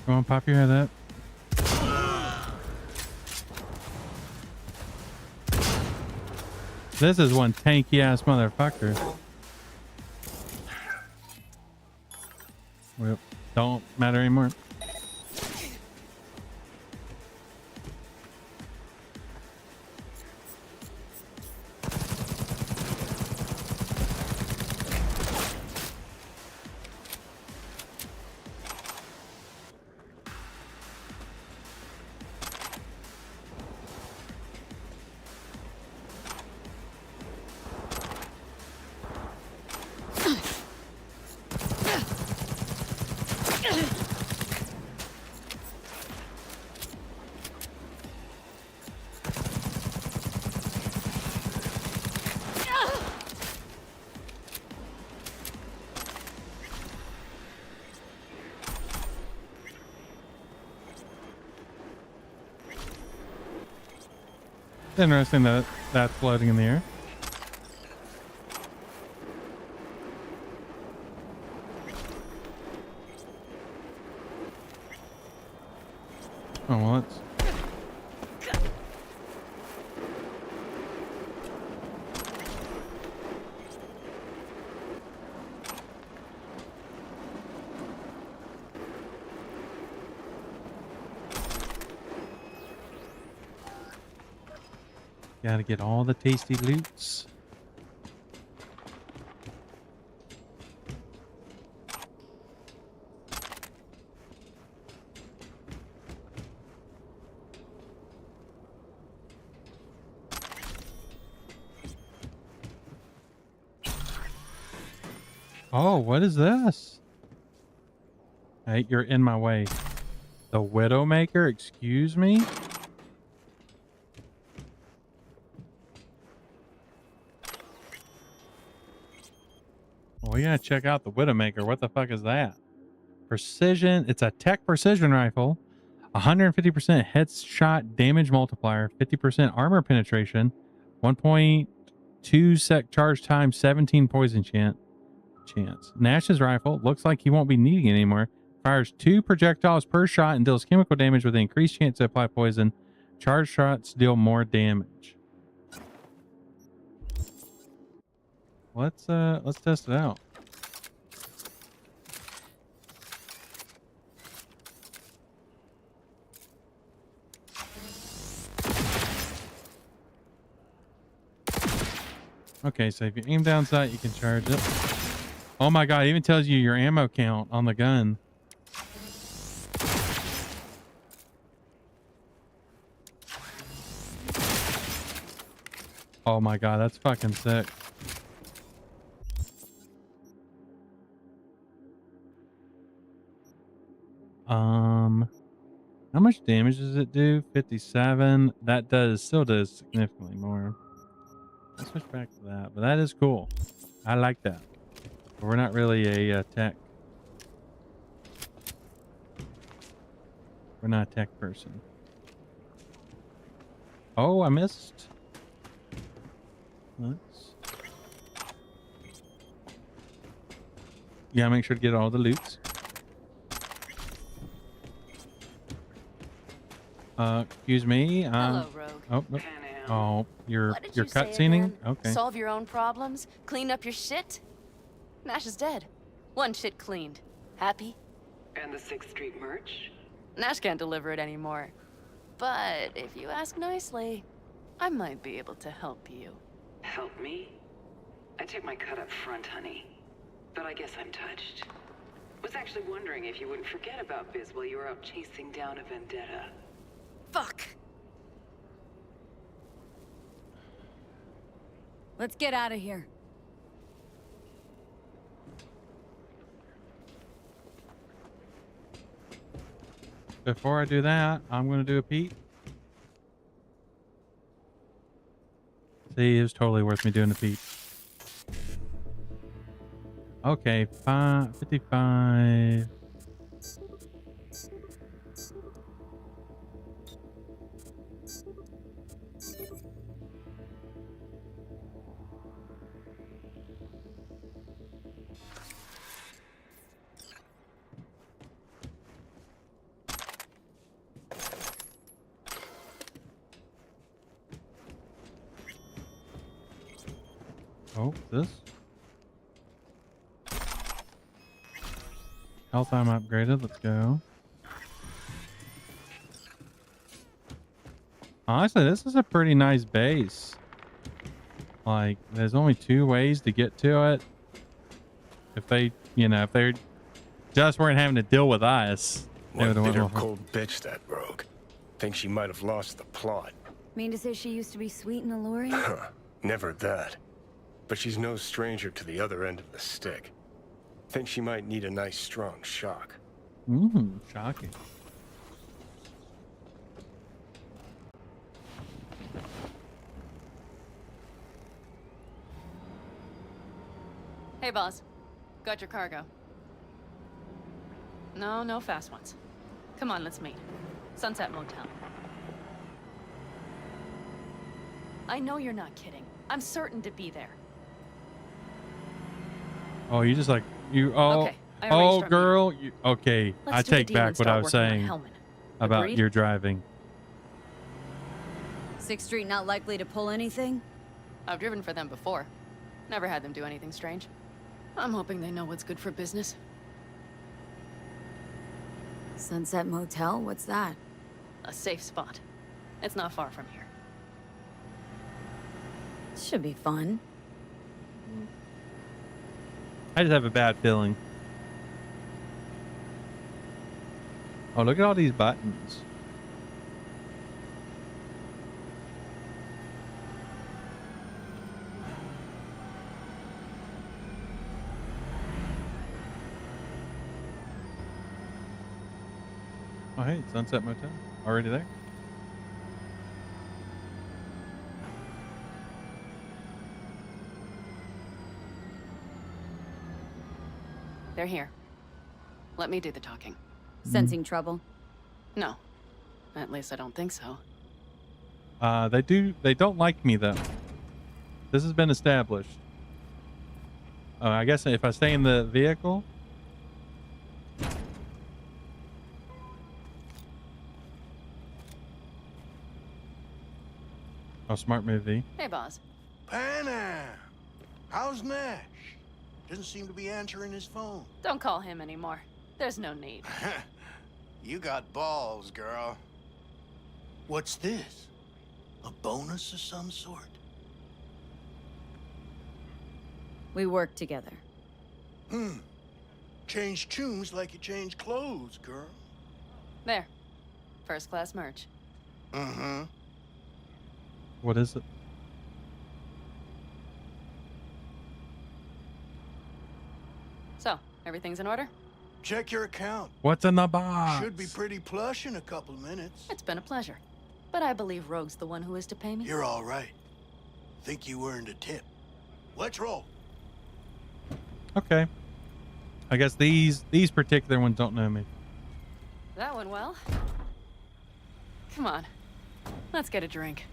Come on, pop your head up. This is one tanky ass motherfucker. Well, don't matter anymore. It's interesting that that's floating in the air. Oh, well, it's... Gotta get all the tasty loots. Oh, what is this? Hey, you're in my way. The Widowmaker, excuse me? Well, we gotta check out the Widowmaker. What the fuck is that? Precision. It's a tech precision rifle. 150% headshot damage multiplier. 50% armor penetration. 1.2 sec charge time. 17 poison chance. Nash's rifle. Looks like he won't be needing it anymore. Fires 2 projectiles per shot and deals chemical damage with an increased chance to apply poison. Charge shots deal more damage. Let's test it out. Okay, so if you aim down sight, you can charge it. Oh my god, it even tells you your ammo count on the gun. Oh my god, that's fucking sick. How much damage does it do? 57. That still does significantly more. Let's switch back to that, but that is cool. I like that. But we're not really a tech. We're not a tech person. Oh, I missed. Let's... Yeah, make sure to get all the loots. Excuse me. Hello, Rogue. Oh, no. Oh, you're What did you say cutscening? again? Okay. Solve your own problems? Clean up your shit? Nash is dead. One shit cleaned. Happy? And the 6th Street merch? Nash can't deliver it anymore. But if you ask nicely, I might be able to help you. Help me? I took my cut up front, honey. But I guess I'm touched. Was actually wondering if you wouldn't forget about Biz while you were out chasing down a vendetta. Fuck! Let's get out of here. Before I do that, I'm going to do a peek. See, it was totally worth me doing a peek. Okay, 55. Oh, this. Health I'm upgraded. Let's go. Honestly, this is a pretty nice base. Like, there's only 2 ways to get to it. If they, if they just weren't having to deal with us. What bitter cold bitch, that rogue. Think she might have lost the plot. Mean to say she used to be sweet and alluring? Never that. But she's no stranger to the other end of the stick. Think she might need a nice strong shock. Shocking. Hey, boss. Got your cargo. No fast ones. Come on, let's meet. Sunset Motel. I know you're not kidding. I'm certain to be there. Oh, you just like you. Oh, Okay, I arranged our girl. Okay, Let's I do the take deal and back what start I was working on saying Hellman. about Agreed? your driving. 6th Street not likely to pull anything? I've driven for them before. Never had them do anything strange. I'm hoping they know what's good for business. Sunset Motel? What's that? A safe spot. It's not far from here. Should be fun. I just have a bad feeling. Oh, look at all these buttons. Oh, hey, Sunset Motel. Already there? They're here. Let me do the talking. Sensing trouble? No. At least I don't think so. They don't like me though. This has been established. Oh, I guess if I stay in the vehicle. Oh, smart movie. Hey, boss. Panam! How's Nash? Doesn't seem to be answering his phone. Don't call him anymore. There's no need. You got balls, girl. What's this? A bonus of some sort? We work together. Change tunes like you change clothes, girl. There. First class merch. Mm-hmm. What is it? So, everything's in order? Check your account. What's in the box? Should be pretty plush in a couple of minutes. It's been a pleasure. But I believe Rogue's the one who is to pay me. You're all right. Think you earned a tip. Let's roll. Okay. I guess these particular ones don't know me. That went well. Come on. Let's get a drink.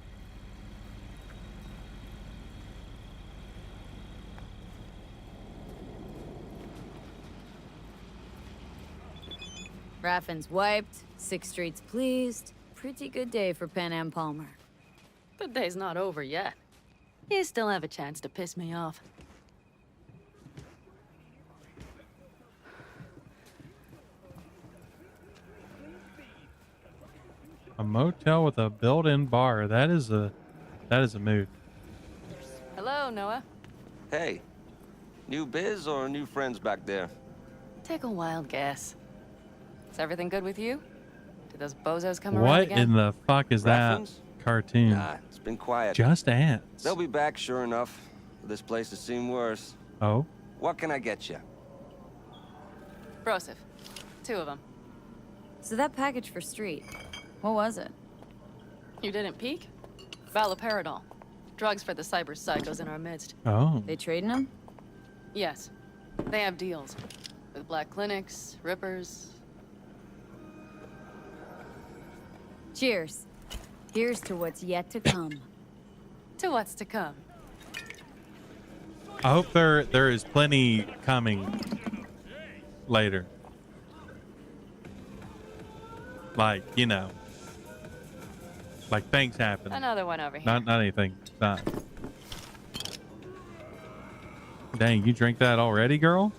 Raffin's wiped, 6th Street's pleased. Pretty good day for Panam Palmer. The day's not over yet. You still have a chance to piss me off. A motel with a built-in bar. That is a move. Hello, Noah. Hey, new biz or new friends back there? Take a wild guess. Is everything good with you? Did those bozos come around What again? in the fuck is Raffins? that cartoon? Nah, it's been quiet. Just ants. They'll be back, sure enough. This place has seen worse. Oh? What can I get you? Broseph. 2 of them. So that package for Street, what was it? You didn't peek? Valoperidol. Drugs for the cyber psychos in our midst. Oh. They trading them? Yes. They have deals. With black clinics, rippers. Cheers. Here's to what's yet to come. To what's to come. I hope there is plenty coming later. Like, like things happen. Another one over here. Not anything. Not. Dang, you drank that already, girl?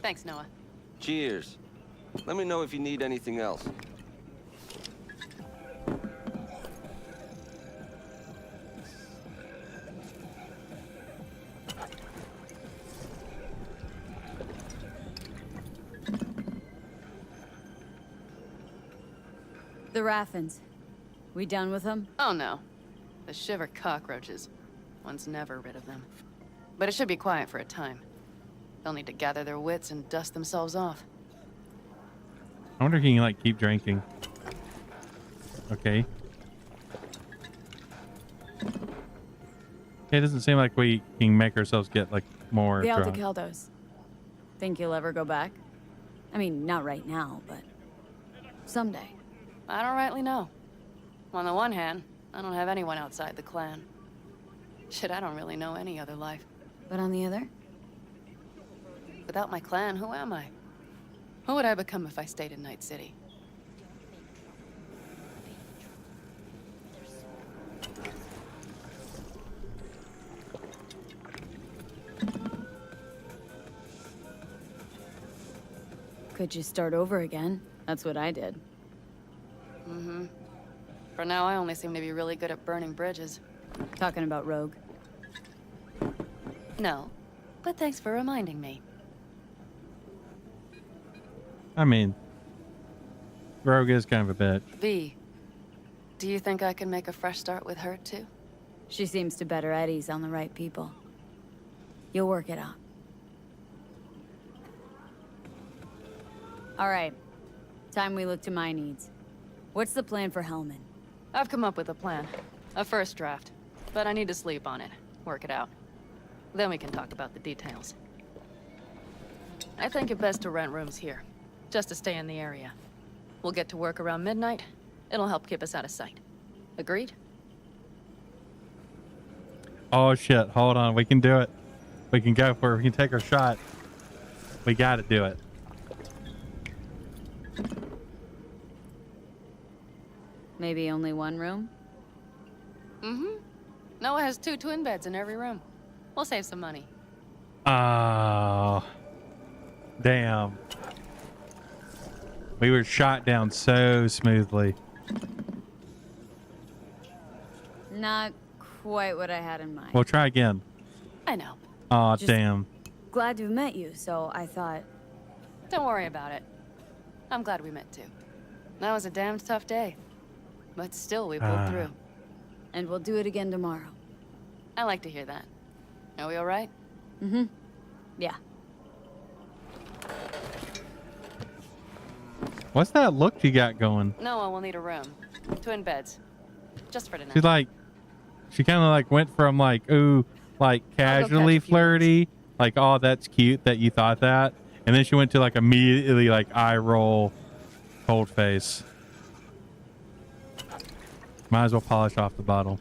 Thanks, Noah. Cheers. Let me know if you need anything else. The Raffins. We done with them? Oh no. The shiver cockroaches. One's never rid of them. But it should be quiet for a time. They'll need to gather their wits and dust themselves off. I wonder if you can like keep drinking. Okay. It doesn't seem like we can make ourselves get like more The drunk. Aldecaldos. Think you'll ever go back? I mean, not right now, but someday. I don't rightly know. On the one hand, I don't have anyone outside the clan. Shit, I don't really know any other life. But on the other? Without my clan, who am I? Who would I become if I stayed in Night City? Could you start over again? That's what I did. Mm-hmm. For now, I only seem to be really good at burning bridges. Talking about Rogue. No, but thanks for reminding me. I mean, Rogue is kind of a bitch. V, do you think I can make a fresh start with her, too? She seems to better at ease on the right people. You'll work it out. All right. Time we look to my needs. What's the plan for Hellman? I've come up with a plan. A first draft. But I need to sleep on it. Work it out. Then we can talk about the details. I think it best to rent rooms here. Just to stay in the area. We'll get to work around midnight. It'll help keep us out of sight. Agreed? Oh shit, hold on. We can do it. We can go for it. We can take our shot. We gotta do it. Maybe only one room? Mm-hmm. Noah has 2 twin beds in every room. We'll save some money. Oh. Damn. We were shot down so smoothly. Not quite what I had in mind. We'll try again. I know. Oh, Just damn. glad to have met you, so I thought... Don't worry about it. I'm glad we met too. That was a damn tough day. But still, we pulled through. And we'll do it again tomorrow. I like to hear that. Are we all right? Mm-hmm. Yeah. What's that look you got going? Noah will need a room. Twin beds. Just for tonight. She's like, she kind of like went from like, ooh, like casually flirty, like, oh, that's cute that you thought that. And then she went to like immediately like eye roll, cold face. Might as well polish off the bottle.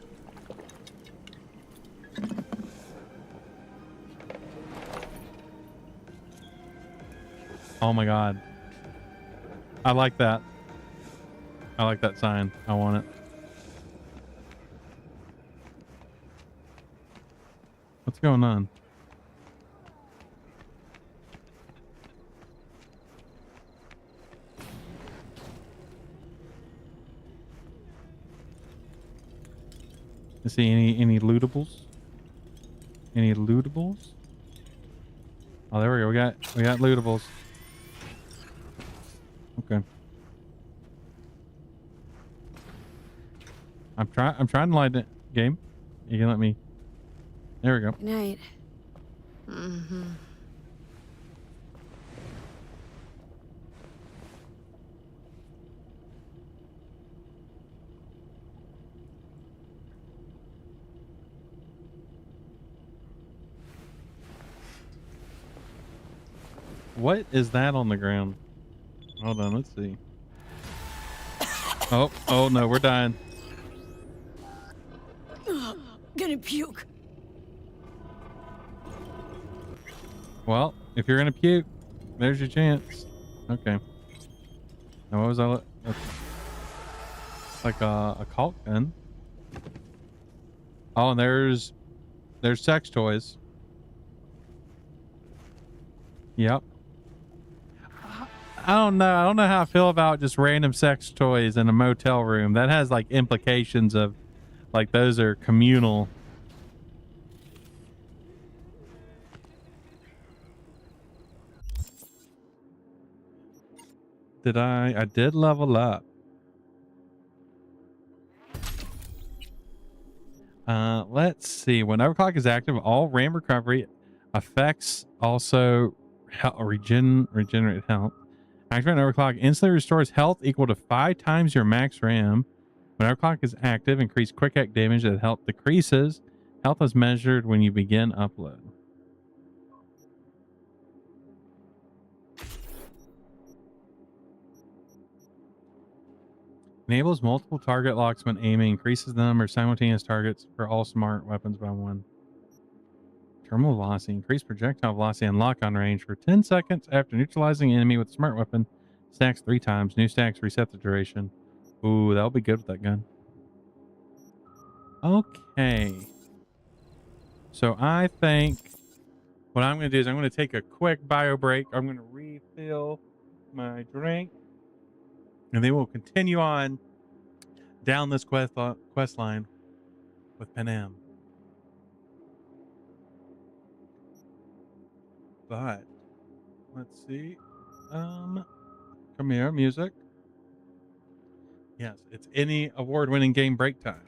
Oh my God. I like that. I like that sign. I want it. What's going on? Let's see, any lootables? Any lootables? Oh, there we go. We got lootables. Okay. I'm trying to light it. Game. You can let me. There we go. Good night. Mm-hmm. What is that on the ground? Hold on, let's see. Oh no, we're dying. Gonna puke. Well, if you're gonna puke, there's your chance. Okay. Now what was that? Like a caulk gun. Oh, and there's There's sex toys. Yep. I don't know. I don't know how I feel about just random sex toys in a motel room. That has like implications of like those are communal. I did level up. Let's see. When overclock is active, all RAM recovery effects also regenerate health. Activate overclock instantly restores health equal to 5 times your max RAM. When overclock is active, increase quick act damage that health decreases. Health is measured when you begin upload. Enables multiple target locks when aiming. Increases the number of simultaneous targets for all smart weapons by 1. Terminal velocity. Increase projectile velocity and lock-on range for 10 seconds after neutralizing an enemy with a smart weapon. Stacks 3 times. New stacks reset the duration. Ooh, that'll be good with that gun. Okay. So I think what I'm going to do is I'm going to take a quick bio break. I'm going to refill my drink. And then we'll continue on down this quest line with Panam. But let's see. Come here, music. Yes, it's any award-winning game break time.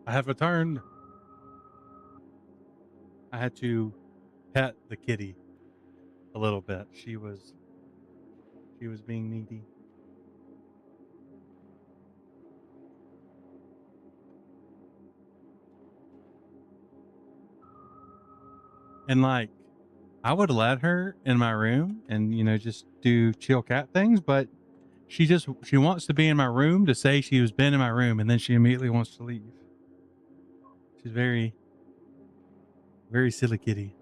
I have returned. I had to pet the kitty a little bit. She was being needy. And like I would let her in my room and, you know, just do chill cat things, but she wants to be in my room to say she has been in my room, and then she immediately wants to leave. She's very, very silly kitty.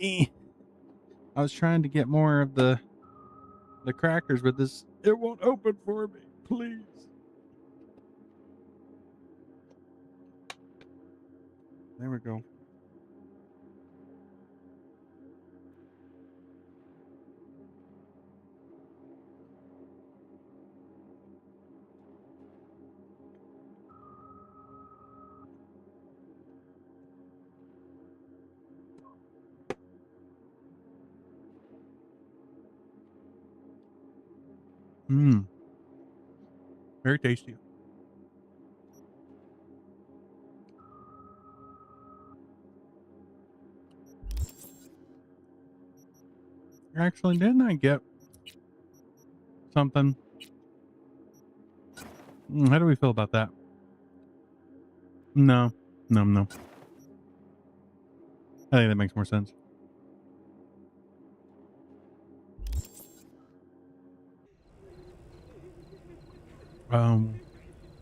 I was trying to get more of the crackers, but it won't open for me. Please. There we go. Mmm. Very tasty. Actually, didn't I get something? How do we feel about that? No. No. I think that makes more sense.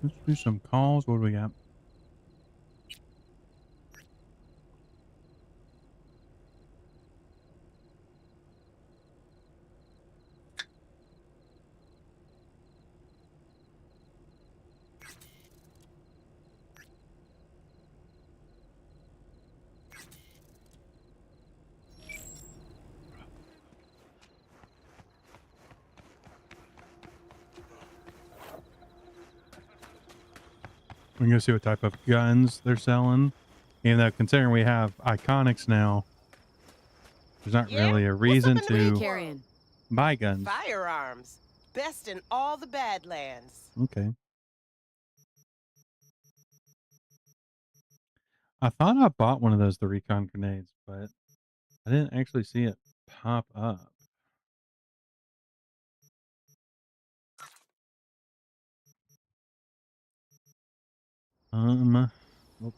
Let's do some calls. What do we got? We're gonna see what type of guns they're selling. Even though, considering we have Iconics now, there's not really a reason to buy guns. Firearms. Best in all the Badlands. Okay. I thought I bought one of those, the recon grenades, but I didn't actually see it pop up. Nope.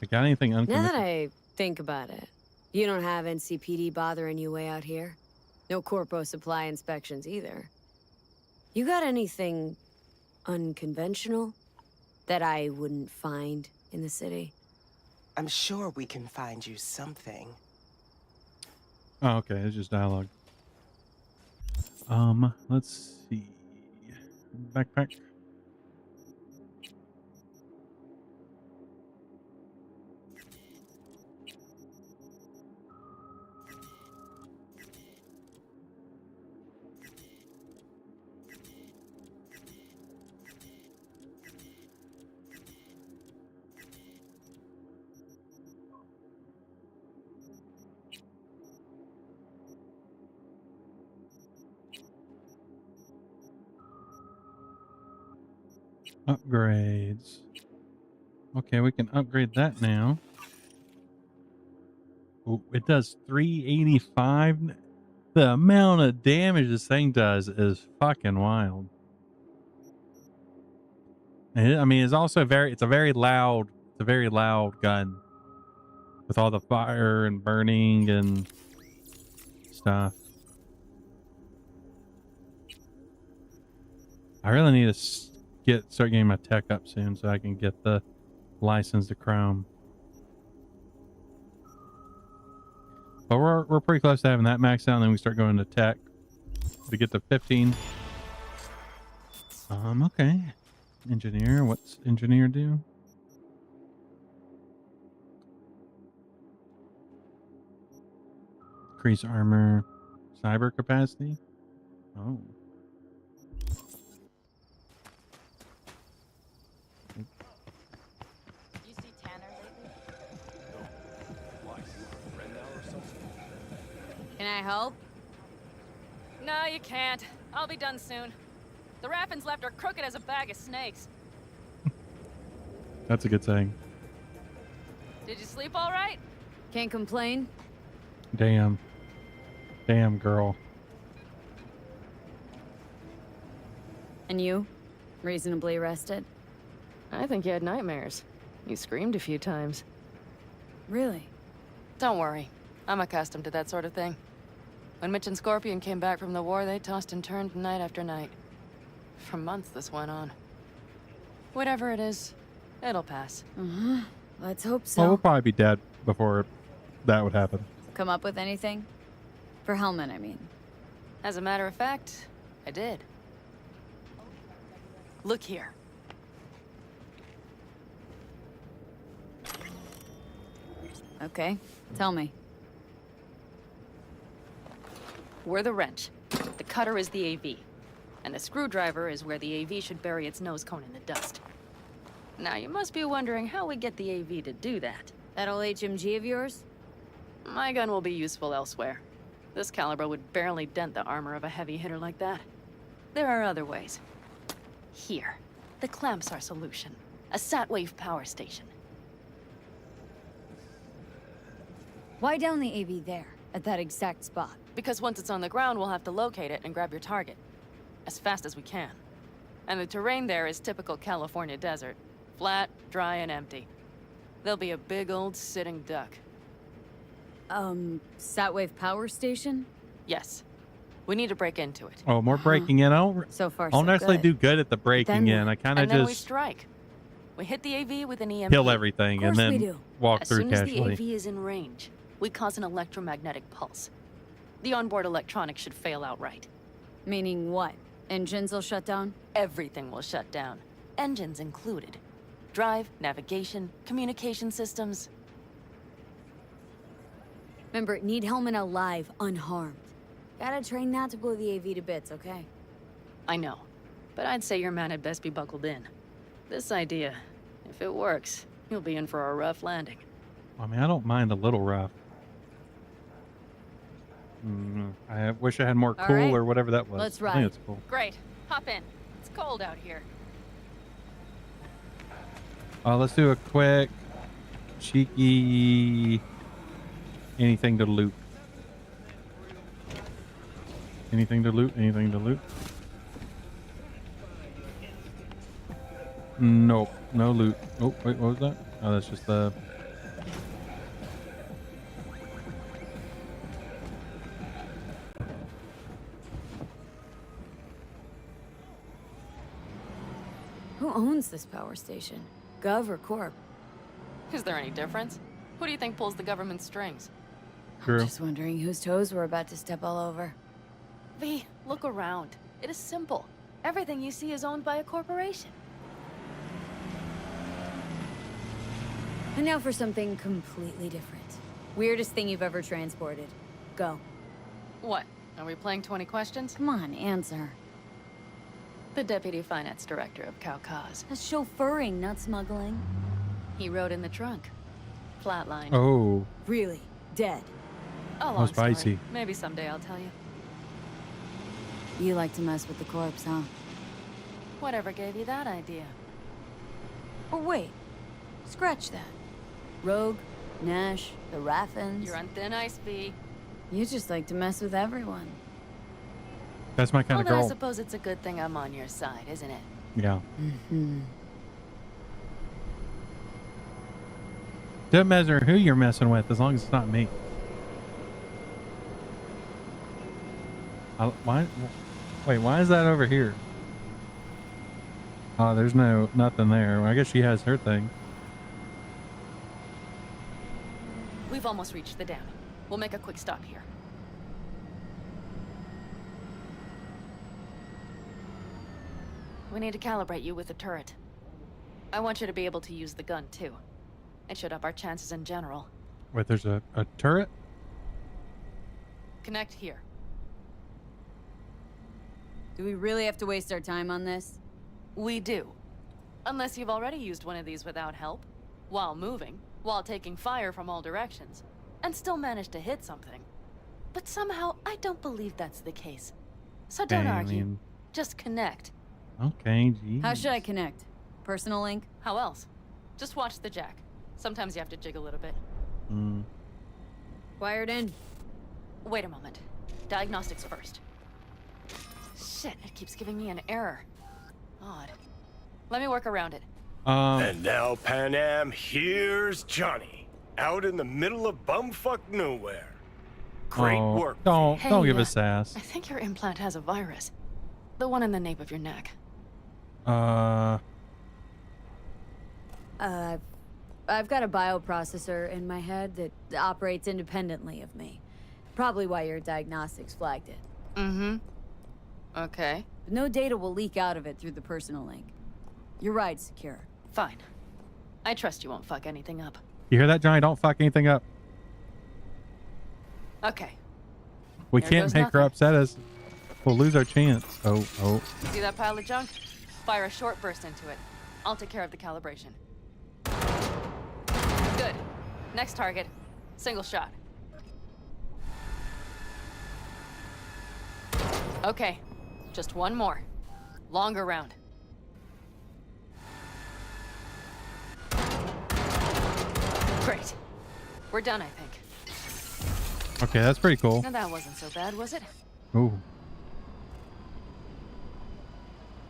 I got anything Now uncommitted? that I think about it, you don't have NCPD bothering you way out here? No corpo supply inspections either. You got anything unconventional that I wouldn't find in the city? I'm sure we can find you something. Oh, okay. It's just dialogue. Let's see. Backpack. Upgrades. Okay, we can upgrade that now. Oh, it does 385. The amount of damage this thing does is fucking wild. I mean, it's also it's a very loud gun with all the fire and burning and stuff. I really need to start getting my tech up soon so I can get the license to Chrome. But we're pretty close to having that maxed out, and then we start going to tech to get to 15. Okay. Engineer, what's engineer do? Increase armor, cyber capacity. Oh. You see Tanner lately? Why? You a friend now or something? Can I help? No, you can't. I'll be done soon. The Raffins left are crooked as a bag of snakes. That's a good saying. Did you sleep all right? Can't complain. Damn. Damn, girl. And you? Reasonably rested? I think you had nightmares. You screamed a few times. Really? Don't worry. I'm accustomed to that sort of thing. When Mitch and Scorpion came back from the war, they tossed and turned night after night. For months this went on. Whatever it is, it'll pass. Let's hope Well, we'll so. probably be dead before that would happen. Come up with anything? For Hellman, I mean. As a matter of fact, I did. Look here. Okay, tell me. We're the wrench. The cutter is the AV. And the screwdriver is where the AV should bury its nose cone in the dust. Now, you must be wondering how we get the AV to do that. That old HMG of yours? My gun will be useful elsewhere. This caliber would barely dent the armor of a heavy hitter like that. There are other ways. Here. The clamps are solution. A sat-wave power station. Why down the AV there, at that exact spot? Because once it's on the ground, we'll have to locate it and grab your target. As fast as we can. And the terrain there is typical California desert. Flat, dry, and empty. There'll be a big old sitting duck. Sat-wave power station? Yes. We need to break into it. Oh, more breaking in. So far, I'll so necessarily good. do good at the breaking in. I kind of And then we just strike. We hit the AV with an EMP. kill everything and then walk through As soon casually. as the AV is in range, we cause an electromagnetic pulse. The onboard electronics should fail outright. Meaning what? Engines will shut down? Everything will shut down. Engines included. Drive, navigation, communication systems. Remember, need Hellman alive, unharmed. Gotta train that to blow the AV to bits, okay? I know. But I'd say your man had best be buckled in. This idea, if it works, you'll be in for a rough landing. I mean, I don't mind a little rough. I wish I had more All cool right. or whatever that was. Let's I ride. think it's cool. Great. Hop in. It's cold out here. Let's do a quick, cheeky, anything to loot. Anything to loot? Anything to loot? Nope. No loot. Oh, wait, what was that? Oh, that's just the... Who owns this power station? Gov or Corp? Is there any difference? Who do you think pulls the government's strings? True. Just wondering whose toes we're about to step all over. V, look around. It is simple. Everything you see is owned by a corporation. And now for something completely different. Weirdest thing you've ever transported. Go. What? Are we playing 20 questions? Come on, answer. The Deputy Finance Director of Caucase. That's chauffeuring, not smuggling. He rode in the trunk. Flatline. Oh. Really? Dead? A Oh, long spicy. story. Maybe someday I'll tell you. You like to mess with the corpse, huh? Whatever gave you that idea? Oh, wait. Scratch that. Rogue, Nash, the Raffins. You're on thin ice, V. You just like to mess with everyone. That's my kind Well, of then I girl. suppose it's a good thing I'm on your side, isn't it? Yeah. Mm-hmm. Doesn't matter who you're messing with as long as it's not me. Why? Wait, why is that over here? Oh, there's nothing there. Well, I guess she has her thing. We've almost reached the dam. We'll make a quick stop here. We need to calibrate you with the turret. I want you to be able to use the gun, too. It should up our chances in general. Wait, there's a turret? Connect here. Do we really have to waste our time on this? We do. Unless you've already used one of these without help, while moving, while taking fire from all directions, and still managed to hit something. But somehow, I don't believe that's the case. So don't Okay, I argue. mean- Just connect. Okay, geez. How should I connect? Personal link? How else? Just watch the jack. Sometimes you have to jig a little bit. Wired in. Wait a moment. Diagnostics first. Shit, it keeps giving me an error. Odd. Let me work around it. And now, Pan Am, here's Johnny. Out in the middle of bumfuck nowhere. Great Oh, work. don't give Hey, us sass. I think your implant has a virus. The one in the nape of your neck. I've got a bioprocessor in my head that operates independently of me. Probably why your diagnostics flagged it. Mm-hmm. Okay. But no data will leak out of it through the personal link. Your ride's secure. Fine. I trust you won't fuck anything up. You hear that, Johnny? Don't fuck anything up. Okay. We There can't goes make her nothing. upset us. We'll lose our chance. Oh. See that pile of junk? Fire a short burst into it. I'll take care of the calibration. Good. Next target. Single shot. Okay. Just one more. Longer round. Great. We're done, I think. Okay, that's pretty cool. Now that wasn't so bad, was it? Ooh.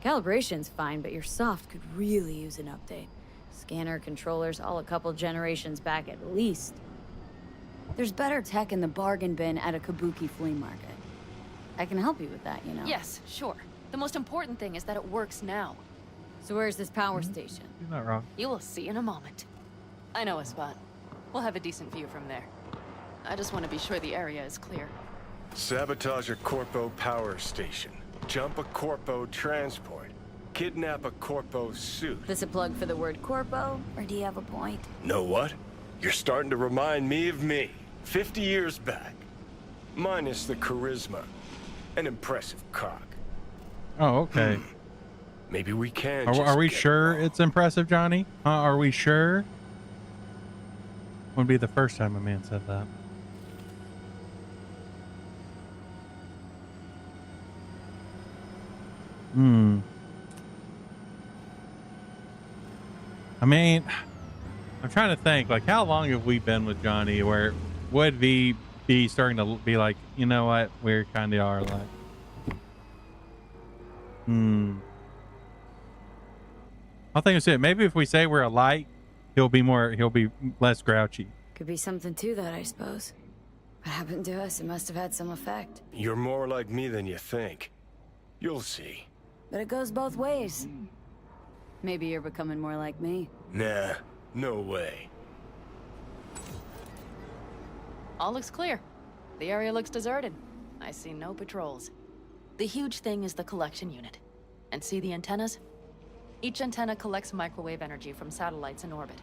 Calibration's fine, but your soft could really use an update. Scanner, controllers, all a couple generations back at least. There's better tech in the bargain bin at a Kabuki flea market. I can help you with that, you know? Yes, sure. The most important thing is that it works now. So where's this power station? You're not wrong. You will see in a moment. I know a spot. We'll have a decent view from there. I just want to be sure the area is clear. Sabotage a Corpo power station. Jump a Corpo transport. Kidnap a Corpo suit. This a plug for the word corpo, or do you have a point? Know what? You're starting to remind me of me. 50 years back. Minus the charisma. An impressive cock. Oh, okay. Maybe we can Are we get sure it's impressive, Johnny? Are we sure? Wouldn't be the first time a man said that. I mean, I'm trying to think, like, how long have we been with Johnny where would we be starting to be like, you know what, we kind of are like, I think it's it. Maybe if we say we're alike, he'll be less grouchy. Could be something to that, I suppose. What happened to us? It must have had some effect. You're more like me than you think. You'll see. But it goes both ways. Maybe you're becoming more like me. Nah, no way. All looks clear. The area looks deserted. I see no patrols. The huge thing is the collection unit. And see the antennas? Each antenna collects microwave energy from satellites in orbit.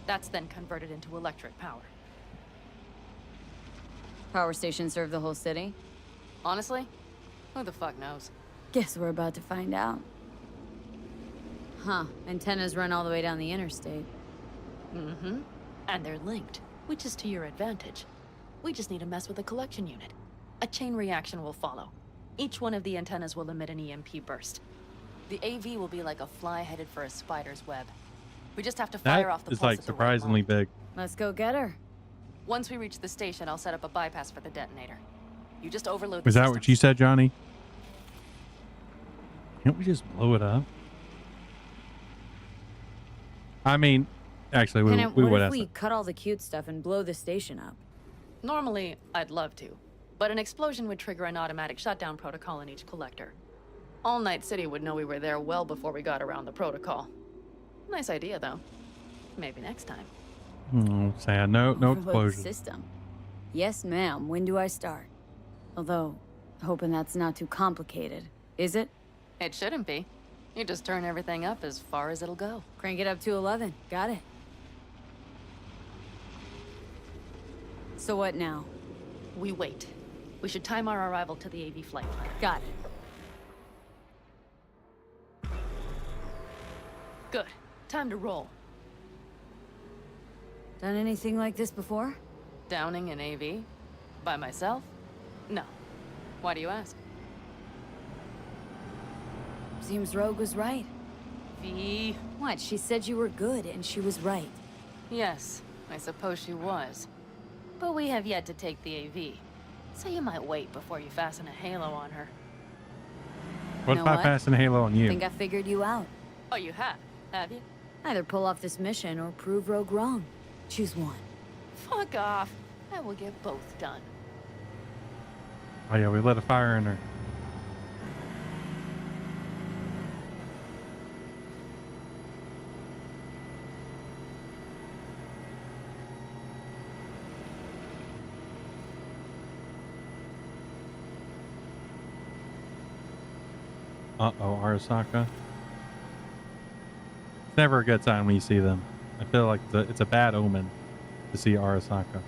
That's then converted into electric power. Power stations serve the whole city? Honestly, who the fuck knows? Guess we're about to find out. Huh, antennas run all the way down the interstate. Mm-hmm. And they're linked, which is to your advantage. We just need to mess with the collection unit. A chain reaction will follow. Each one of the antennas will emit an EMP burst. The AV will be like a fly headed for a spider's web. We just have to fire off the That is pulse like at the right surprisingly moment. big. Let's go get her. Once we reach the station, I'll set up a bypass for the detonator. You just overload the Was that system. what you said, Johnny? Can't we just blow it up? I mean, actually, we And would what have. if we cut all the cute stuff and blow the station up? Normally, I'd love to. But an explosion would trigger an automatic shutdown protocol in each collector. All Night City would know we were there well before we got around the protocol. Nice idea, though. Maybe next time. Oh, sad. No Overload the explosion. system. Yes, ma'am. When do I start? Although, hoping that's not too complicated. Is it? It shouldn't be. You just turn everything up as far as it'll go. Crank it up to 11. Got it. So what now? We wait. We should time our arrival to the AV flight plan. Got it. Good. Time to roll. Done anything like this before? Downing an AV? By myself? No. Why do you ask? Seems Rogue was right. V. What? She said you were good, and she was right. Yes, I suppose she was. But we have yet to take the AV. So you might wait before you fasten a halo on her. What if I fasten a halo on you? I think I figured you out. Oh, you have you? Either pull off this mission or prove Rogue wrong. Choose one. Fuck off. I will get both done. Oh yeah, we lit a fire in her. Uh-oh, Arasaka. It's never a good sign when you see them. I feel like it's a bad omen to see Arasaka.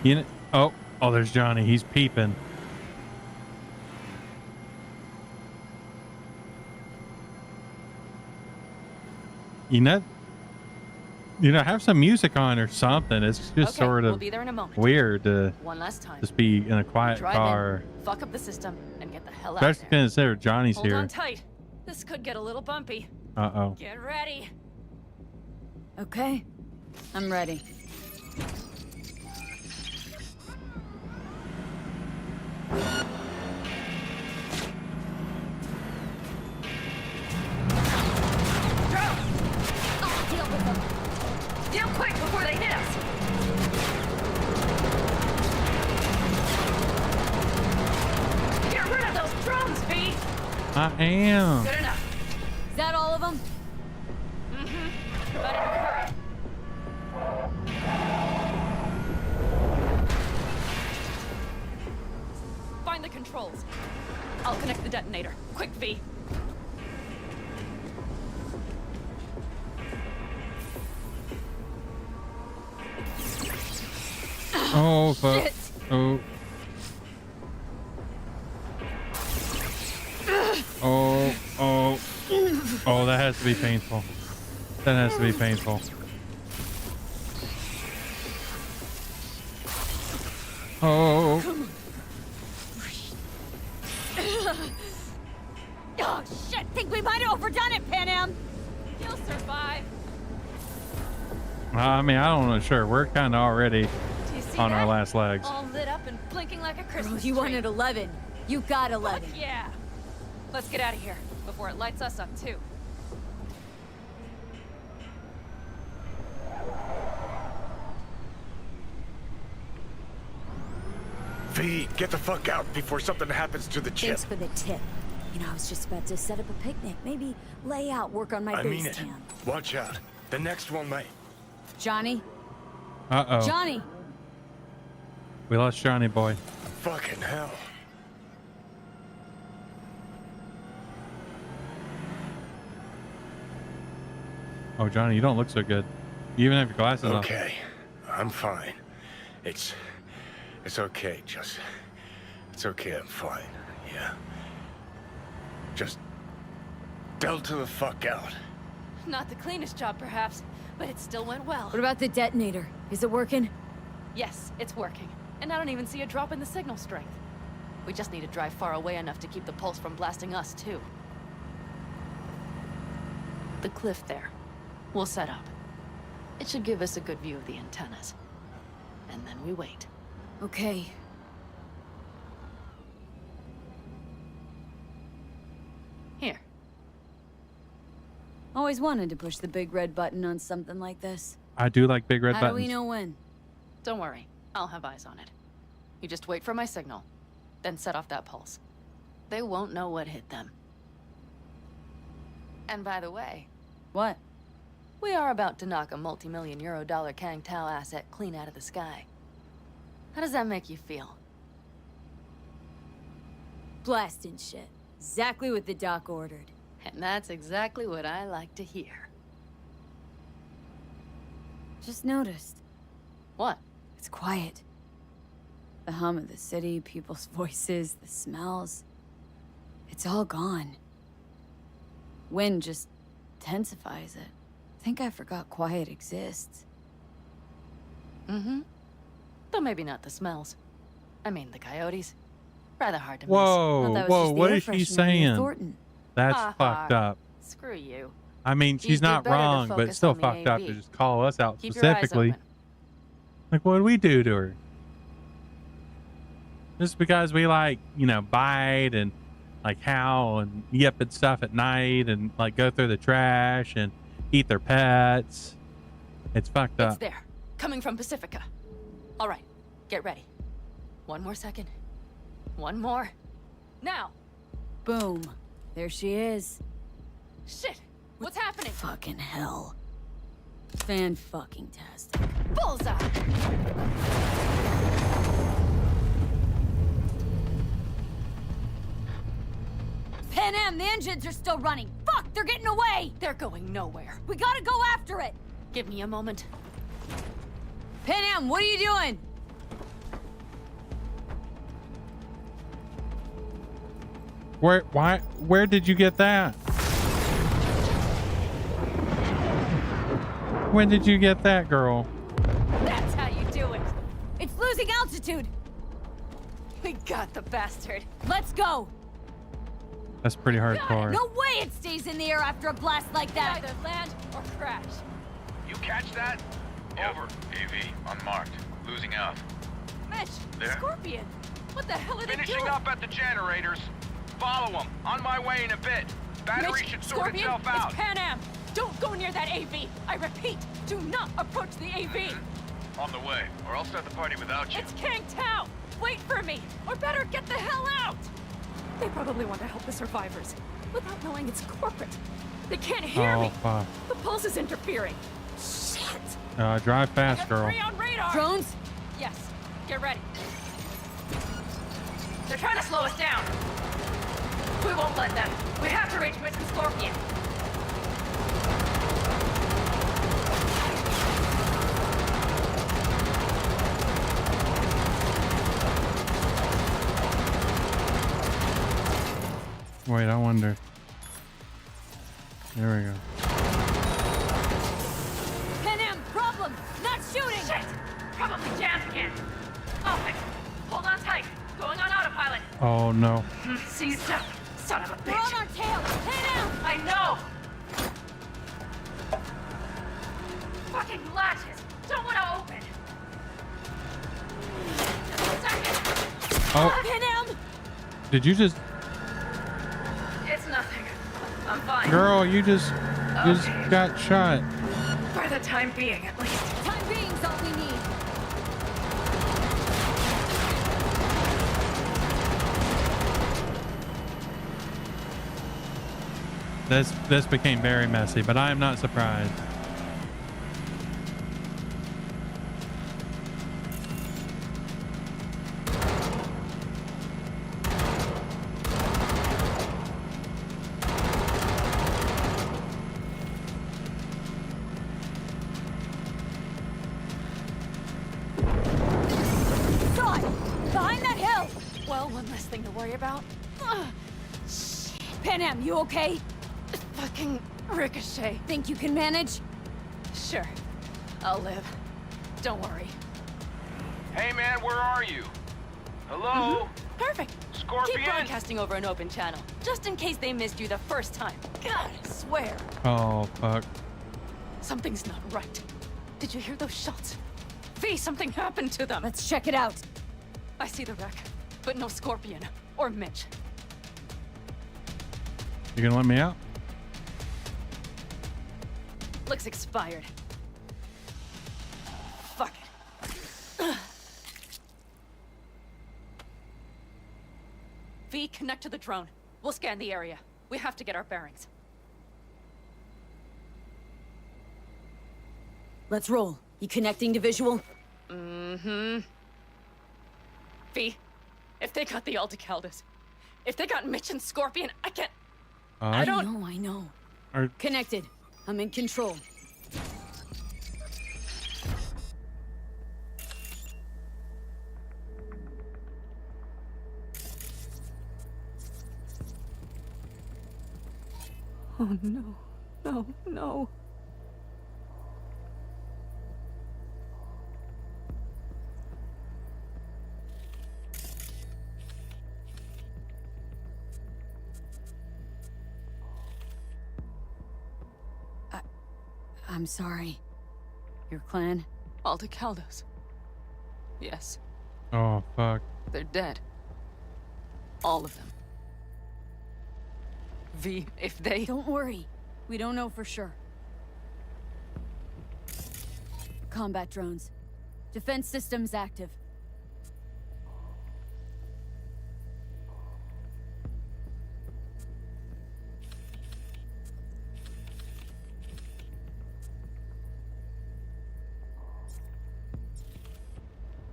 You know, oh, there's Johnny. He's peeping. You know, have some music on or something. It's just Okay, sort of we'll be there in a moment. weird to One last time. just be in a quiet Drive car. in, fuck up the system, and get the hell out Especially there. consider Johnny's Hold here. on tight. This could get a little bumpy. Uh-oh. Get ready. Okay, I'm ready. Deal quick before they hit us! Get rid of those drones, V! I am. Good enough. Is that all of them? Mm-hmm. But in a hurry. Find the controls. I'll connect the detonator. Quick, V. Oh, fuck. Shit. Oh. Oh. Oh, that has to be painful. That has to be painful. Oh. Oh, shit! Think we might have overdone it, Pan Am! You'll survive. I mean, I don't know. Sure, we're kind of already Do you see on that? our last legs. All lit up and blinking like a Christmas You tree. wanted 11. You got 11. Fuck yeah. Let's get out of here before it lights us up, too. V, get the fuck out before something happens to the chip. Thanks for the tip. You know, I was just about to set up a picnic. Maybe lay out, work on my I mean base it. tan. Watch out. The next one might. Johnny? Uh-oh. Johnny! We lost Johnny boy. Fucking hell. Oh, Johnny, you don't look so good. You even have your glasses on. Okay, I'm fine. It's okay, just... It's okay, I'm fine, yeah. Just... Delta the fuck out. Not the cleanest job, perhaps, but it still went well. What about the detonator? Is it working? Yes, it's working. And I don't even see a drop in the signal strength. We just need to drive far away enough to keep the pulse from blasting us, too. The cliff there. We'll set up. It should give us a good view of the antennas. And then we wait. Okay. Here. Always wanted to push the big red button on something like this. I do like big red How buttons. do we know when? Don't worry. I'll have eyes on it. You just wait for my signal. Then set off that pulse. They won't know what hit them. And by the way... What? We are about to knock a multi-million euro dollar Kang Tao asset clean out of the sky. How does that make you feel? Blasting shit. Exactly what the doc ordered. And that's exactly what I like to hear. Just noticed. What? It's quiet. The hum of the city, people's voices, the smells. It's all gone. Wind just intensifies it. I think I forgot quiet exists. Mm-hmm. Though maybe not the smells. I mean, the coyotes. Rather hard to miss. Whoa, what is she saying? That's fucked up. Screw you. I mean, she's not wrong, but it's still fucked up to just call us out Keep your eyes specifically. open. Like, what did we do to her? Just because we like, you know, bite and like howl and yip and stuff at night and like go through the trash and eat their pets. It's fucked It's up. there, coming from Pacifica. All right, get ready. One more second. One more. Now. Boom. There she is. Shit, what's happening? Fucking hell. Fan-fucking-tastic. Bullseye! Pan Am, the engines are still running. Fuck, they're getting away. They're going nowhere. We gotta go after it. Give me a moment. Pan Am, what are you doing? Where did you get that? When did you get that, girl? That's how you do it. It's losing altitude. We got the bastard. Let's go. That's pretty hardcore. No way it stays in the air after a blast like that. Either land or crash. You catch that? Over. AV, unmarked. Losing out. Mitch, There? Scorpion. What the hell are they Finishing doing? up at the generators. Follow them. On my way in a bit. Battery Mitch, should sort Scorpion, itself out. it's Pan Am. Don't go near that AV. I repeat, do not approach the AV. On the way, or I'll start the party without you. It's Kang Tao. Wait for me, or better get the hell out. They probably want to help the survivors, without knowing it's corporate. They can't hear Oh, me. fuck. The pulse is interfering. Shit. Drive fast, girl. 3 on radar. Drones? Yes. Get ready. They're trying to slow us down. We won't let them. We have to reach Mitch and Scorpion. Wait, I wonder. There we go. Pan Am, problem. Not shooting. Shit. Probably jammed again. Open. Hold on tight. Going on autopilot. Oh no. Seized up. Son of a We're on bitch. our tail. Pan Am. I know. Fucking latches. Don't want to open. Just a second. Oh. Pan Am. Did you just... It's nothing. I'm fine. Girl, you just Okay. got shot. For the time being, at least. Time being's all we need. This became very messy, but I am not surprised. God! Behind that hill! Well, one less thing to worry about. Pan Am, you okay? Fucking ricochet. Think you can manage? Sure. I'll live. Don't worry. Hey man, where are you? Hello? Perfect. Scorpion? Keep broadcasting over an open channel, just in case they missed you the first time. God, I swear. Oh, fuck. Something's not right. Did you hear those shots? V, something happened to them. Let's check it out. I see the wreck, but no Scorpion or Mitch. You gonna let me out? Looks expired. Fuck it. V, connect to the drone. We'll scan the area. We have to get our bearings. Let's roll. You connecting to visual? Mm-hmm. V, if they got the Aldecaldos, if they got Mitch and Scorpion, I can't... I know. Are... Connected. I'm in control. Oh no, no, no. I'm sorry. Your clan? Aldecaldos. Yes, Oh, fuck. they're dead. All of them. V, if they... Don't worry. We don't know for sure. Combat drones. Defense systems active.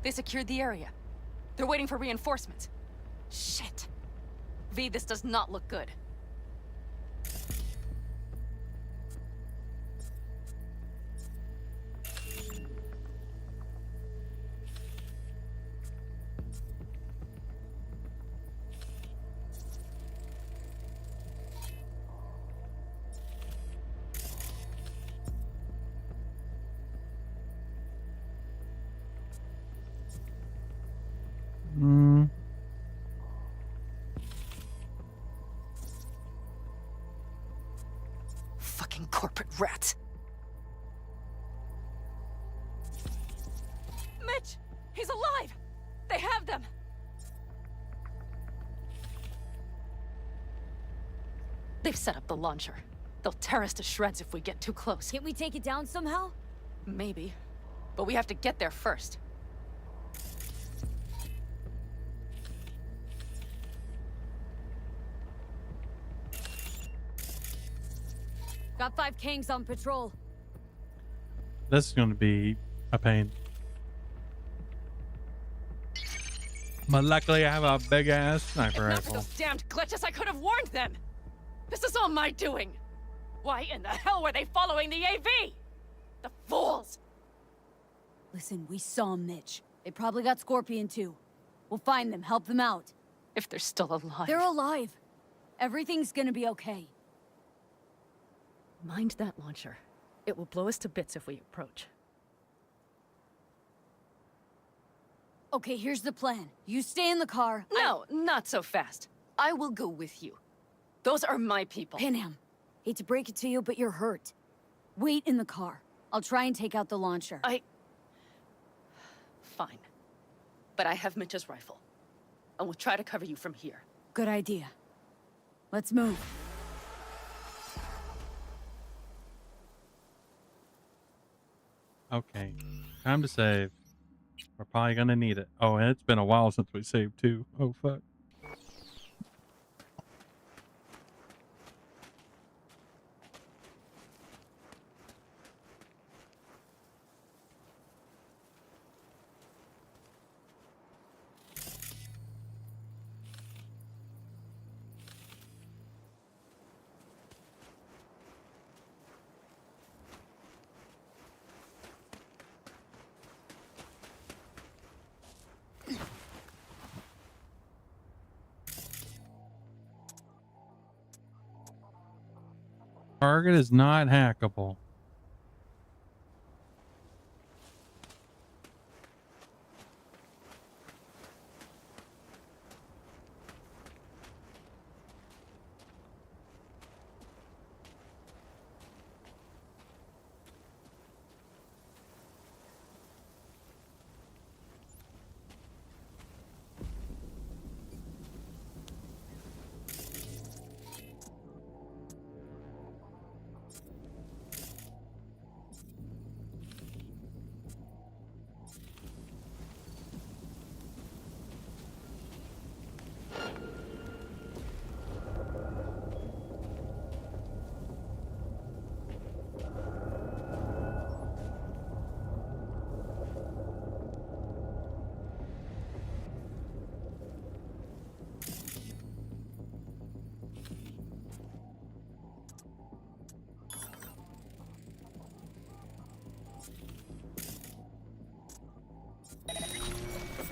They secured the area. They're waiting for reinforcements. Shit. V, this does not look good. Fucking corporate rats. Mitch! He's alive! They have them! They've set up the launcher. They'll tear us to shreds if we get too close. Can't we take it down somehow? Maybe. But we have to get there first. Got 5 Kangs on patrol. This is going to be a pain. But luckily I have a big ass sniper If not for rifle. those damned glitches, I could have warned them! This is all my doing! Why in the hell were they following the AV? The fools! Listen, we saw Mitch. They probably got Scorpion too. We'll find them, help them out. If they're still alive. They're alive. Everything's gonna be okay. Mind that launcher. It will blow us to bits if we approach. Okay, here's the plan. You stay in the car. No, not so fast. I will go with you. Those are my people. Panam, hate to break it to you, but you're hurt. Wait in the car. I'll try and take out the launcher. Fine. But I have Mitch's rifle. And we'll try to cover you from here. Good idea. Let's move. Okay, time to save. We're probably gonna need it. Oh, and it's been a while since we saved too. Oh fuck. Target is not hackable.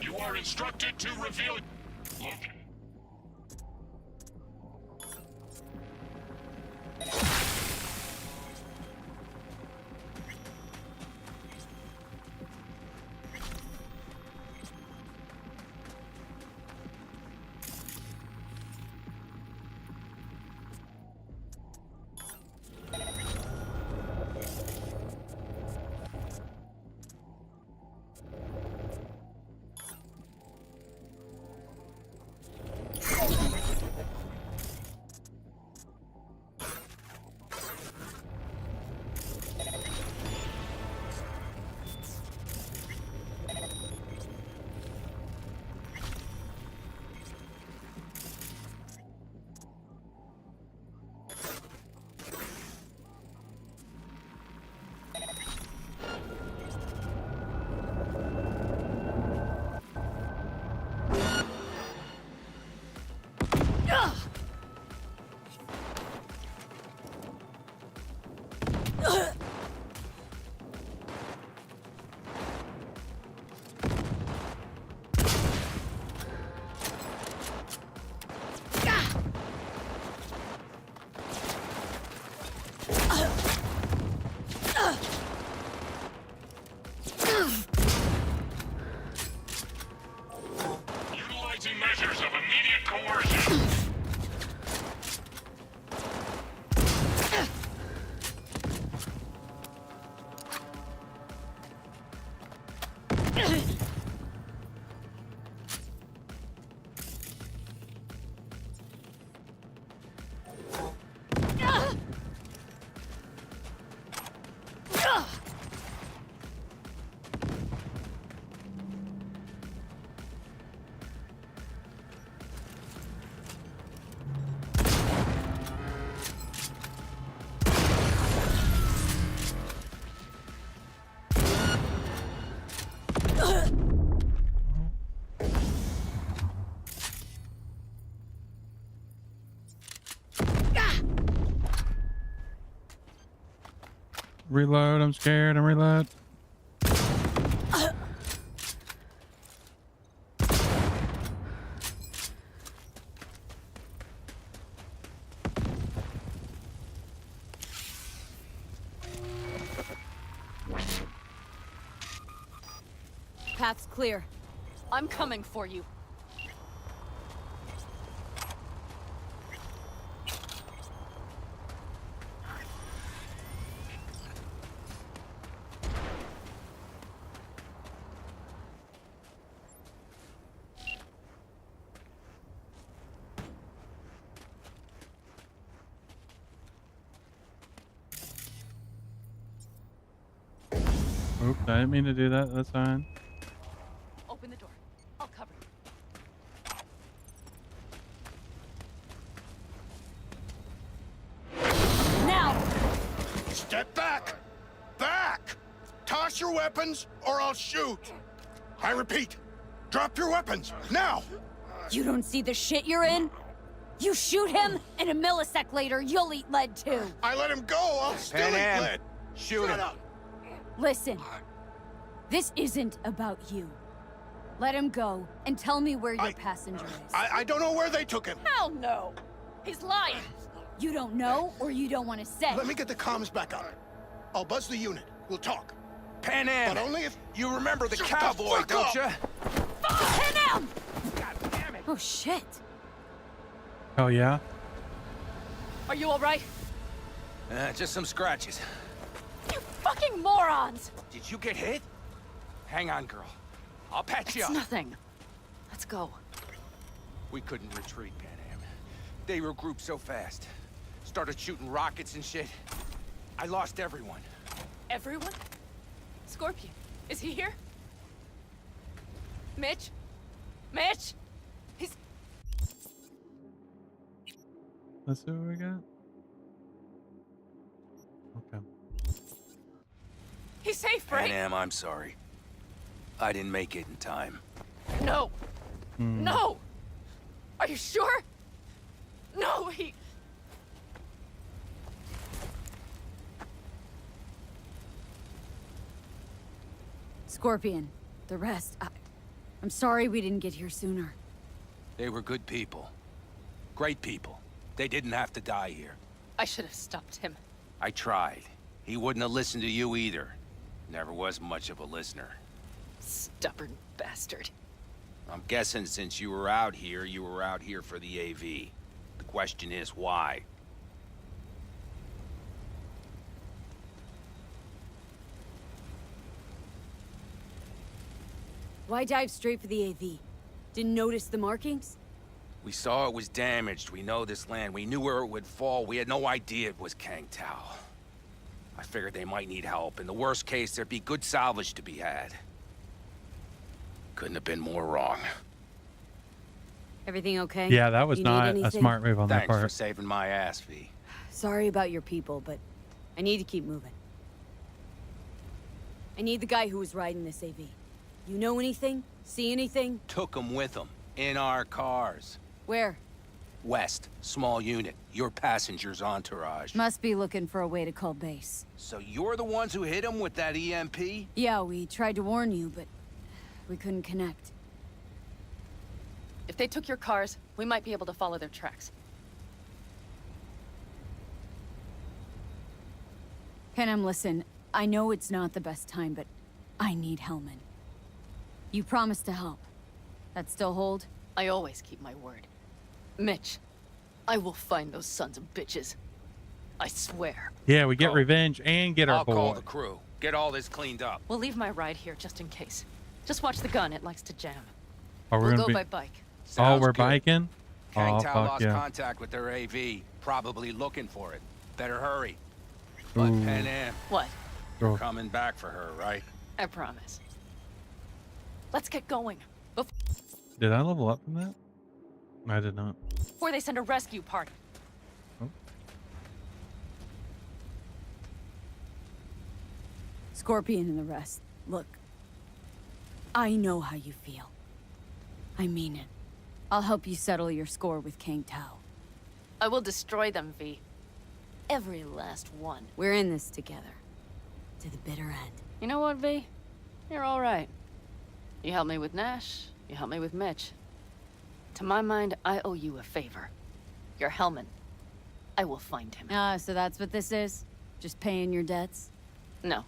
You are instructed to reveal... Okay. Reload. I'm scared. I'm reload. Path's clear. I'm coming for you. Oops, I didn't mean to do that. That's fine. Open the door. I'll cover you. Now! Step back! Back! Toss your weapons, or I'll shoot! I repeat, drop your weapons, now! You don't see the shit you're in? You shoot him, and a millisec later, you'll eat lead too. I let him go, I'll still eat lead! Shoot him. Up. Listen, this isn't about you. Let him go, and tell me where your passenger is. I don't know where they took him. Hell no! He's lying! You don't know, or you don't want to say? Let me get the comms back up. I'll buzz the unit. We'll talk. Pan Am. But only if... You remember the Shut cowboy, the fuck don't up! you? Pin him! God damn it. Oh, shit. Oh, yeah? Are you alright? Just some scratches. You fucking morons! Did you get hit? Hang on, girl. I'll patch you It's up. nothing. Let's go. We couldn't retreat, Pan Am. They regrouped so fast. Started shooting rockets and shit. I lost everyone. Everyone? Scorpion, is he here? Mitch? Mitch? He's... Let's see what we got. Okay. He's safe, right? Pan Am, I'm sorry. I didn't make it in time. No. No! Are you sure? No, he... Scorpion, the rest, I'm sorry we didn't get here sooner. They were good people. Great people. They didn't have to die here. I should have stopped him. I tried. He wouldn't have listened to you either. Never was much of a listener. Stubborn bastard. I'm guessing since you were out here for the AV. The question is why? Why dive straight for the AV? Didn't notice the markings? We saw it was damaged. We know this land. We knew where it would fall. We had no idea it was Kang Tao. I figured they might need help. In the worst case, there'd be good salvage to be had. Couldn't have been more wrong. Everything okay? Yeah, that was You need not a anything? smart move on their Thanks for part. saving my ass, V. Sorry about your people, but I need to keep moving. I need the guy who was riding this AV. You know anything? See anything? Took them with them. In our cars. Where? West. Small unit. Your passenger's entourage. Must be looking for a way to call base. So you're the ones who hit him with that EMP? Yeah, we tried to warn you, but we couldn't connect. If they took your cars, we might be able to follow their tracks. Panem, listen, I know it's not the best time, but I need Hellman. You promised to help. That still hold? I always keep my word. Mitch, I will find those sons of bitches. I swear. Yeah, we get revenge and get our I'll call boy. the crew. Get all this cleaned up. We'll leave my ride here just in case. Just watch the gun, it likes to jam. Oh, We'll gonna go be... by bike. Oh, Sounds we're good. biking? Kang Oh, Tao fuck lost yeah. contact with their AV. Probably looking for it. Better hurry. But Ooh. Pan Am, What? you're coming back for her, right? I promise. Let's get going. Did I level up from that? I did not. Before they send a rescue party. Scorpion and the rest. Look, I know how you feel. I mean it. I'll help you settle your score with Kang Tao. I will destroy them, V. Every last one. We're in this together. to the bitter end. You know what, V? You're all right. You helped me with Nash. You helped me with Mitch. To my mind, I owe you a favor. Your Hellman. I will find him. Ah, so that's what this is? Just paying your debts? No.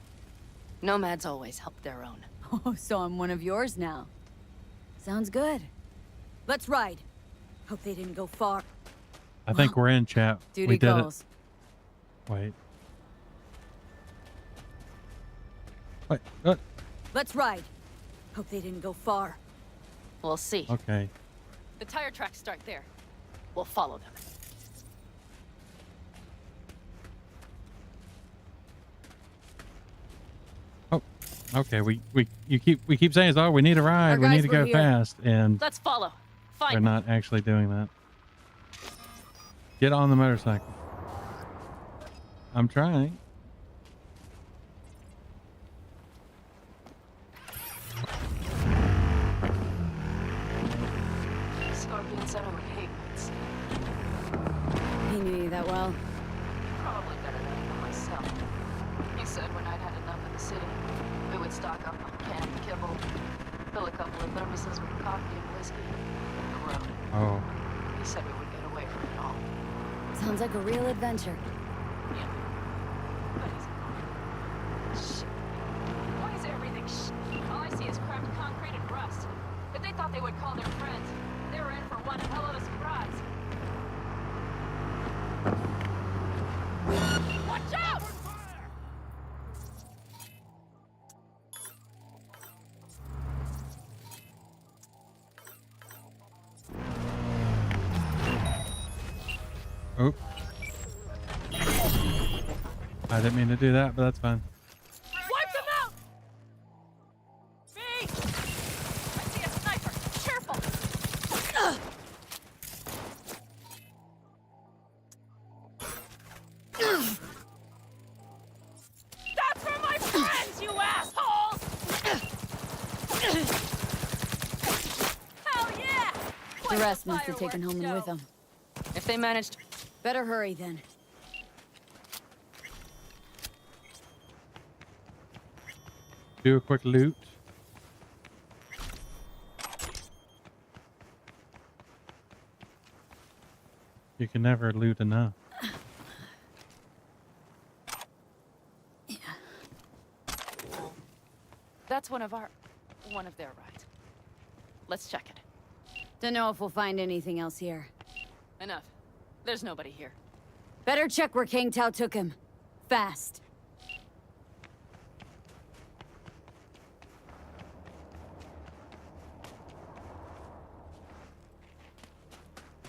Nomads always help their own. Oh, so I'm one of yours now. Sounds good. Let's ride. Hope they didn't go far. I think we're in, chat. Duty we did calls. It. Wait. Wait. Let's ride. Hope they didn't go far. We'll see. Okay. The tire tracks start there. We'll follow them. Oh, okay. We keep saying, "Oh, we need a ride. We need to go fast," and Let's follow. we're Find not actually doing that. Get on the motorcycle. I'm trying. Scorpion said I would hate Woods. He knew you that well. Probably better than I know myself. He said when I'd had enough of the city, we would stock up on canned kibble, fill a couple of thermoses with coffee and whiskey, and the road. Oh. He said we would get away from it all. Sounds like a real adventure. Yeah. But he's shit. Why is everything shit? All I see is cracked concrete and rust. If they thought they would call their friends, they were in for one hell of a surprise. Watch out! Oh. I didn't mean to do that, but that's fine. Wipe them out! Me! I see a sniper. Careful! That's for my friends, you assholes! Hell yeah! The rest must have taken home with them. If they managed... Better hurry then. Do a quick loot. You can never loot enough. That's one of their rides. Let's check it. Don't know if we'll find anything else here. Enough. There's nobody here. Better check where King Tao took him. Fast.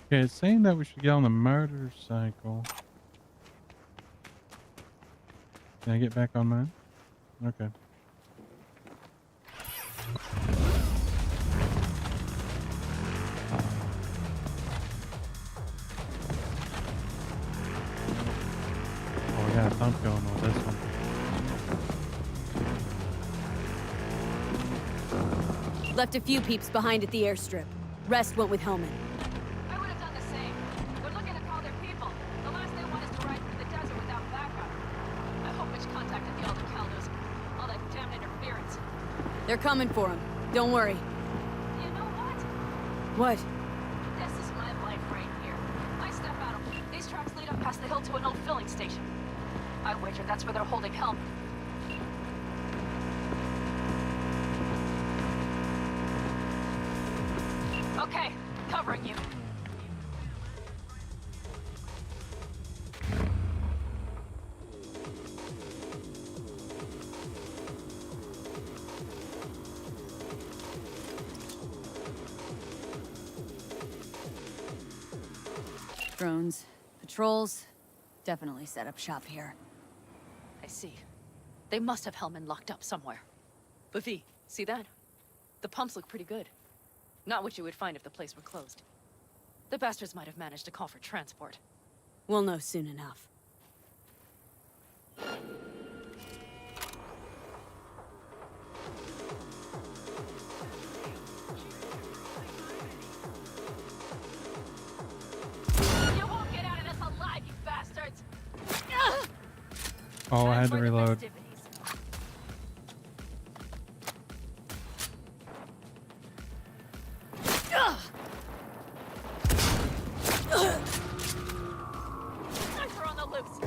Okay, it's saying that we should get on the motorcycle. Can I get back on mine? Okay. Oh, we got a pump going with this one. Left a few peeps behind at the airstrip. Rest went with Hellman. I would have done the same. They're looking to call their people. The last they want is to ride through the desert without backup. I hope Mitch contacted the Elder Caldos. All that damn interference. They're coming for him. Don't worry. You know what? What? This is my life right here. I step out of these tracks lead up past the hill to an old filling station. I wager that's where they're holding Helm. Okay, covering you. Drones, patrols, definitely set up shop here. I see. They must have Hellman locked up somewhere. But V, see that? The pumps look pretty good. Not what you would find if the place were closed. The bastards might have managed to call for transport. We'll know soon enough. You won't get out of this alive, you bastards! Oh, I had to reload. Sniper on the loose.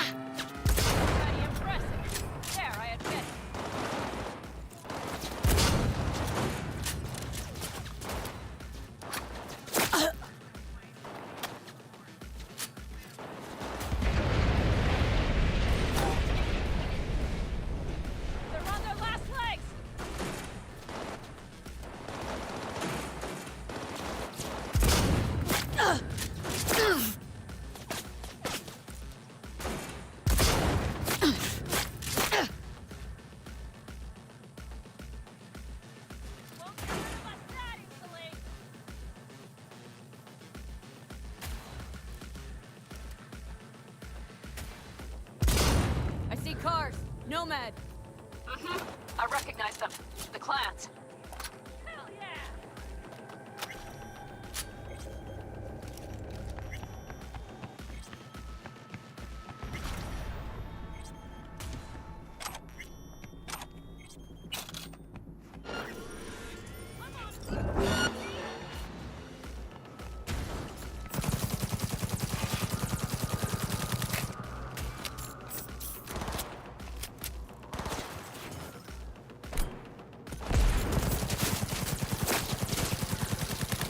Pretty impressive. There, I admit. They're on their last legs. I see cars. Nomad. I recognize them. The clans. Hell yeah!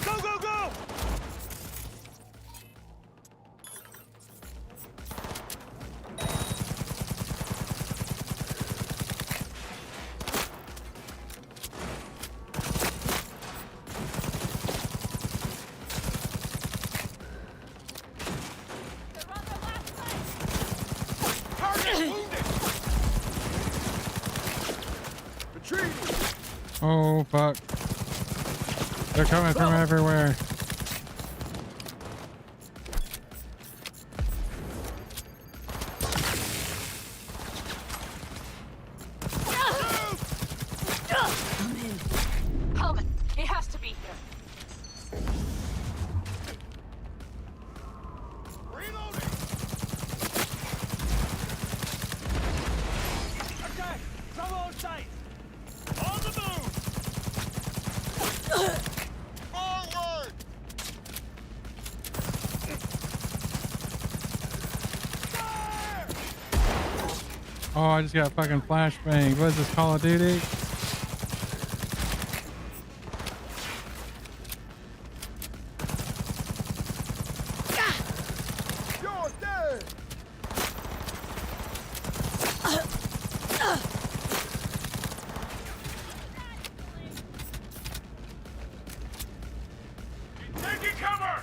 Go, go, go! Oh, fuck. They're coming from everywhere. Helmet, he has to be here. Attack! From all sides! On the move! Forward! Oh, I just got fucking flashbang. What is this, Call of Duty? You're dead! Taking cover!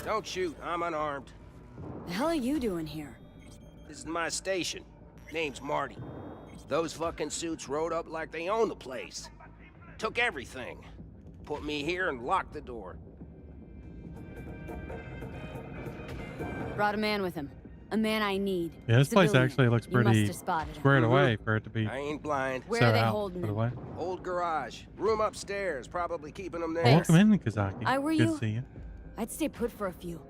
Don't shoot, I'm unarmed. The hell are you doing here? This is my station. Name's Marty. Those fucking suits rode up like they own the place. Took everything. Put me here and locked the door. Brought a man with him. A man I need. Yeah, this place Civilian. actually looks You must pretty have spotted him. squared away for it to be. I ain't blind. Where so are they out, holding put him? away. Old garage. Room upstairs. Probably keeping them there. Oh, welcome in, Kazaki. I were Good you? to see you. I'd stay put for a few.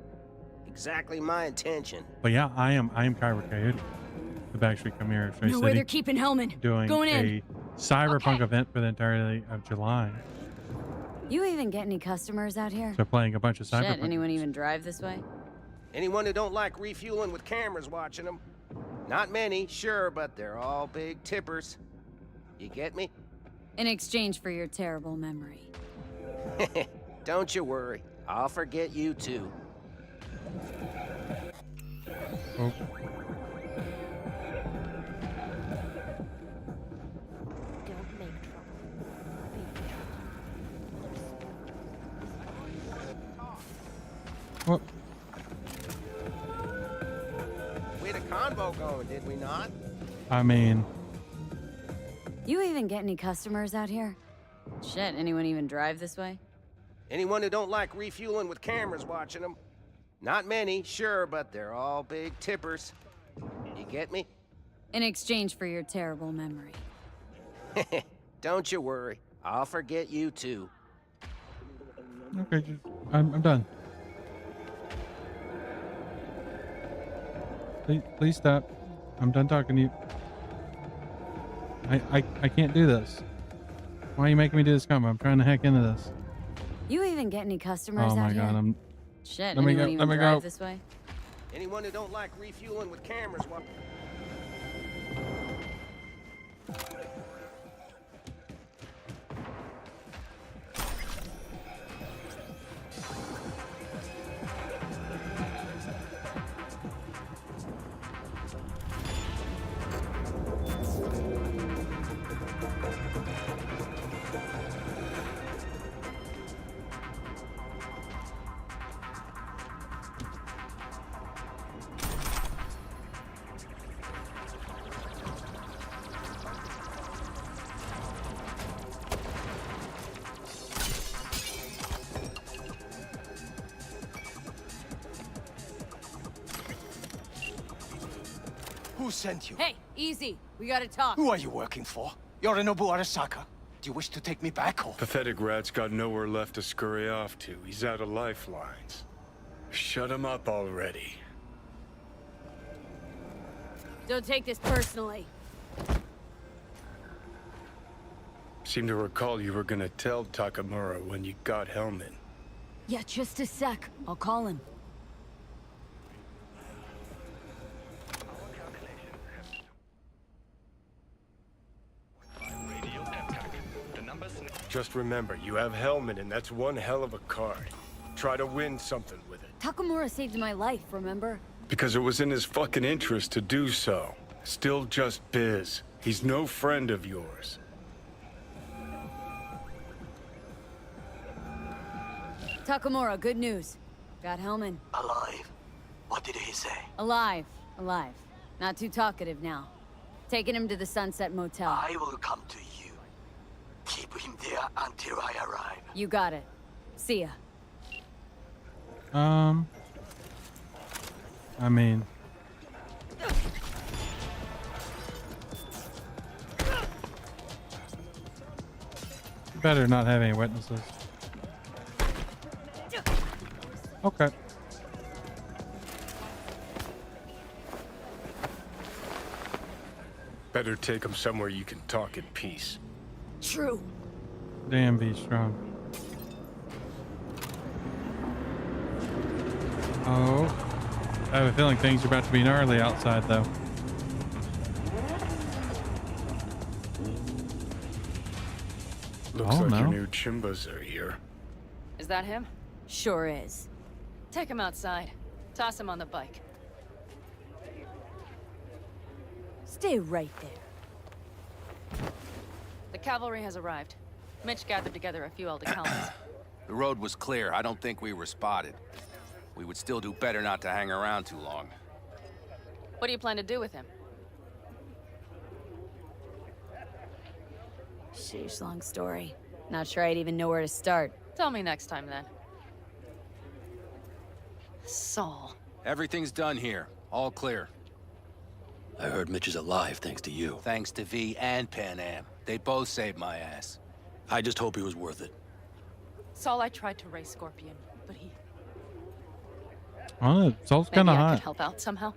Exactly my intention. But yeah, I am Coyote. The Backstreet come here, Stray Know where City, they're keeping Hellman. doing Going in. a cyberpunk event for the entirety of July. You even get any customers out here? So playing a bunch of cyberpunk. Shit, anyone even drive this way? Anyone who don't like refueling with cameras watching them. Not many, sure, but they're all big tippers. You get me? In exchange for your terrible memory. Don't you worry. I'll forget you too. Oh. Don't make trouble. What? We had a convo going, did we not? I mean, You even get any customers out here? Shit, anyone even drive this way? Anyone who don't like refueling with cameras watching them? Not many, sure, but they're all big tippers. You get me? In exchange for your terrible memory. Don't you worry. I'll forget you too. okay, I'm done. Please stop. I'm done talking to you. I can't do this. Why are you making me do this combo? I'm trying to hack into this. You even get any customers Oh my out god, here? I'm... Shit, Let me anyone go, even let me drive go. this way? Anyone who don't like refueling with cameras watching. Who sent you? Hey, easy. We gotta talk. Who are you working for? Yorinobu Arasaka? Do you wish to take me back or? Pathetic rat's got nowhere left to scurry off to. He's out of lifelines. Shut him up already. Don't take this personally. Seem to recall you were gonna tell Takamura when you got Hellman. Yeah, just a sec. I'll call him. Just remember, you have Hellman, and that's one hell of a card. Try to win something with it. Takamura saved my life, remember? Because it was in his fucking interest to do so. Still just biz. He's no friend of yours. Takamura, good news. Got Hellman. Alive. What did he say? Alive. Alive. Not too talkative now. Taking him to the Sunset Motel. I will come to you. Keep him there until I arrive. You got it. See ya. I mean... better not have any witnesses. Okay. Better take him somewhere you can talk in peace. True. Damn, be strong. Oh. I have a feeling things are about to be gnarly outside, though. Looks Oh, like no. your new Chimbas are here. Is that him? Sure is. Take him outside. Toss him on the bike. Stay right there. The cavalry has arrived. Mitch gathered together a few Eldecalans. The road was clear. I don't think we were spotted. We would still do better not to hang around too long. What do you plan to do with him? Sheesh, long story. Not sure I'd even know where to start. Tell me next time, then. Saul. Everything's done here. All clear. I heard Mitch is alive thanks to you. Thanks to V and Pan Am. They both saved my ass. I just hope he was worth it. Saul, I tried to raise Scorpion, but he... Oh, Saul's Maybe kind of I hot. could help out somehow.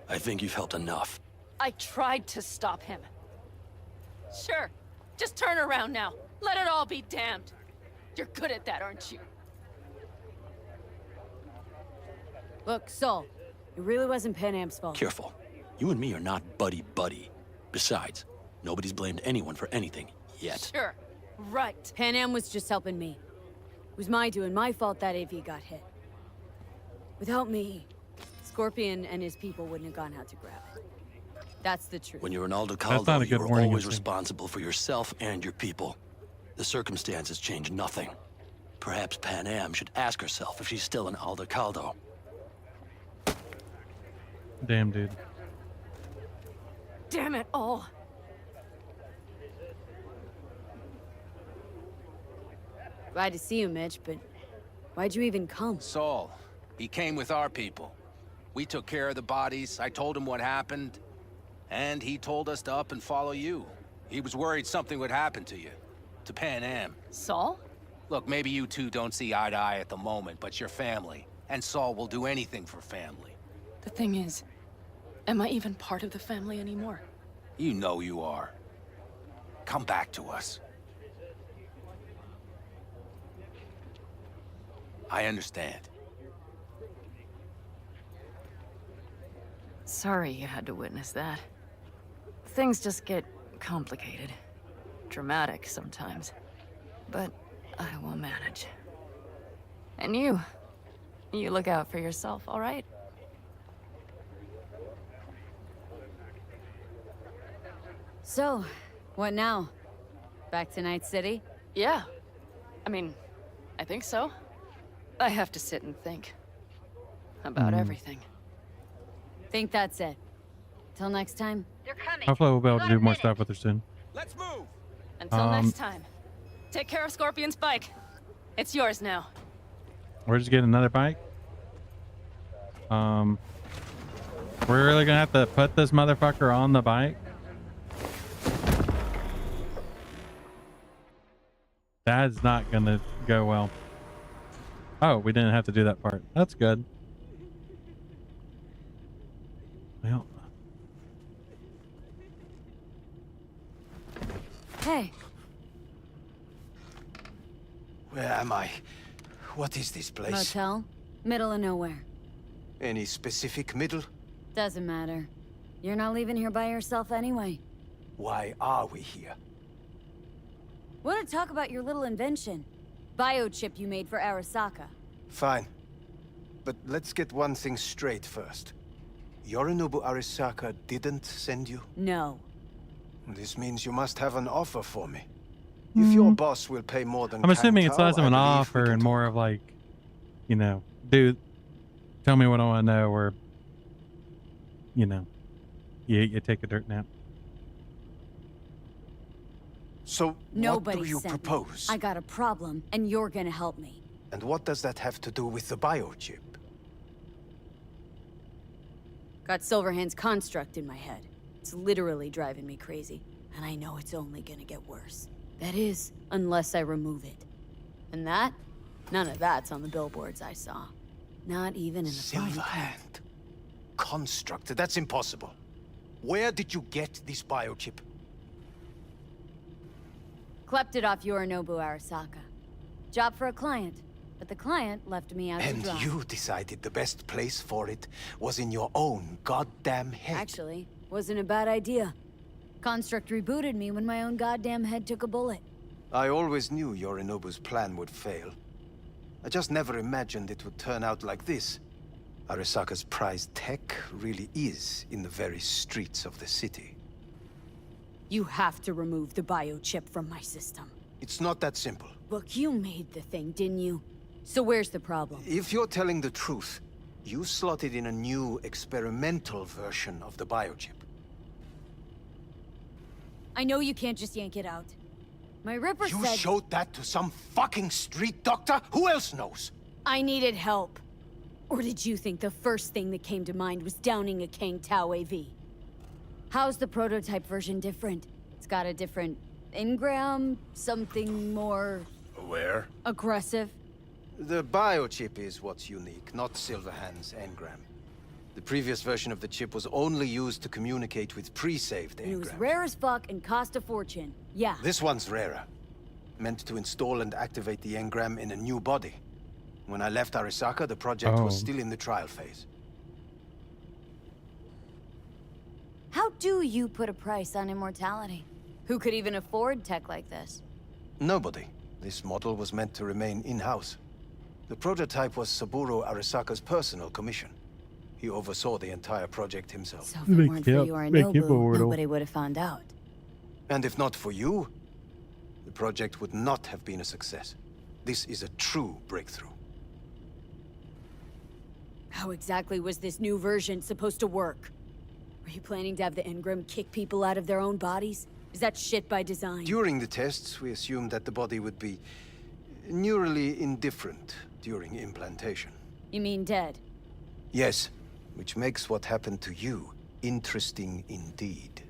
I think you've helped enough. I tried to stop him. Sure. Just turn around now. Let it all be damned. You're good at that, aren't you? Look, Saul, it really wasn't Pan Am's fault. Careful. You and me are not buddy-buddy. Besides, nobody's blamed anyone for anything yet. Sure. Right. Pan Am was just helping me. It was my doing, my fault that AV got hit. Without me, this Scorpion and his people wouldn't have gone out to grab it. That's the truth. When you're an Aldo That's not Caldo, a good you're warning, always is it? responsible for yourself and your people. The circumstances change nothing. Perhaps Pan Am should ask herself if she's still an Aldo Caldo. Damn, dude. Damn it all. Glad to see you, Mitch, but why'd you even come? Saul, he came with our people. We took care of the bodies, I told him what happened, and he told us to up and follow you. He was worried something would happen to you. To Pan Am. Saul? Look, maybe you two don't see eye to eye at the moment, but you're family. And Saul will do anything for family. The thing is, am I even part of the family anymore? You know you are. Come back to us. I understand. Sorry you had to witness that. Things just get complicated. Dramatic sometimes. But I will manage. And you look out for yourself, all right? So, what now? Back to Night City? Yeah. I mean, I think so. I have to sit and think. About everything. Think that's it. Till next time. They're coming. Hopefully we'll be able to do more stuff with her soon. Let's move! Until next time. Take care of Scorpion's bike. It's yours now. We're just getting another bike. We're really gonna have to put this motherfucker on the bike. That's not gonna go well. Oh, we didn't have to do that part. That's good. Well. Hey. Where am I? What is this place? Motel? Middle of nowhere. Any specific middle? Doesn't matter. You're not leaving here by yourself anyway. Why are we here? Want to talk about your little invention? Biochip you made for Arasaka. Fine. But let's get one thing straight first. Yorinobu Arasaka didn't send you? No. This means you must have an offer for me. If your boss will pay more than I'm assuming it's Kang less Tao, of an I believe we offer can and more of like, you know, dude, tell me what I want to know, or, you know, you take a dirt nap. So, Nobody what do you sent me. propose? I got a problem, and you're gonna help me. And what does that have to do with the biochip? Got Silverhand's construct in my head. It's literally driving me crazy, and I know it's only gonna get worse. That is, unless I remove it. And that? None of that's on the billboards I saw. Not even in the fine print. Silverhand. Construct. That's impossible. Where did you get this biochip? Klept it off Yorinobu Arasaka. Job for a client, but the client left me out to And dry. you decided the best place for it was in your own goddamn head. Actually, wasn't a bad idea. Construct rebooted me when my own goddamn head took a bullet. I always knew Yorinobu's plan would fail. I just never imagined it would turn out like this. Arasaka's prized tech really is in the very streets of the city. You have to remove the biochip from my system. It's not that simple. Look, you made the thing, didn't you? So where's the problem? If you're telling the truth, you slotted in a new experimental version of the biochip. I know you can't just yank it out. My Ripper You said... showed that to some fucking street doctor? Who else knows? I needed help. Or did you think the first thing that came to mind was downing a Kang Tao AV? How's the prototype version different? It's got a different engram, something more... Where? aggressive? The biochip is what's unique, not Silverhand's engram. The previous version of the chip was only used to communicate with pre-saved It was engrams. rare as fuck and cost a fortune. Yeah. This one's rarer. Meant to install and activate the engram in a new body. When I left Arasaka, the project was still in the trial phase. How do you put a price on immortality? Who could even afford tech like this? Nobody. This model was meant to remain in-house. The prototype was Saburo Arasaka's personal commission. He oversaw the entire project himself. So if it weren't for Yorinobu, nobody would have found out. And if not for you, the project would not have been a success. This is a true breakthrough. How exactly was this new version supposed to work? Were you planning to have the engram kick people out of their own bodies? Is that shit by design? During the tests, we assumed that the body would be neurally indifferent during implantation. You mean dead? Yes, which makes what happened to you interesting indeed.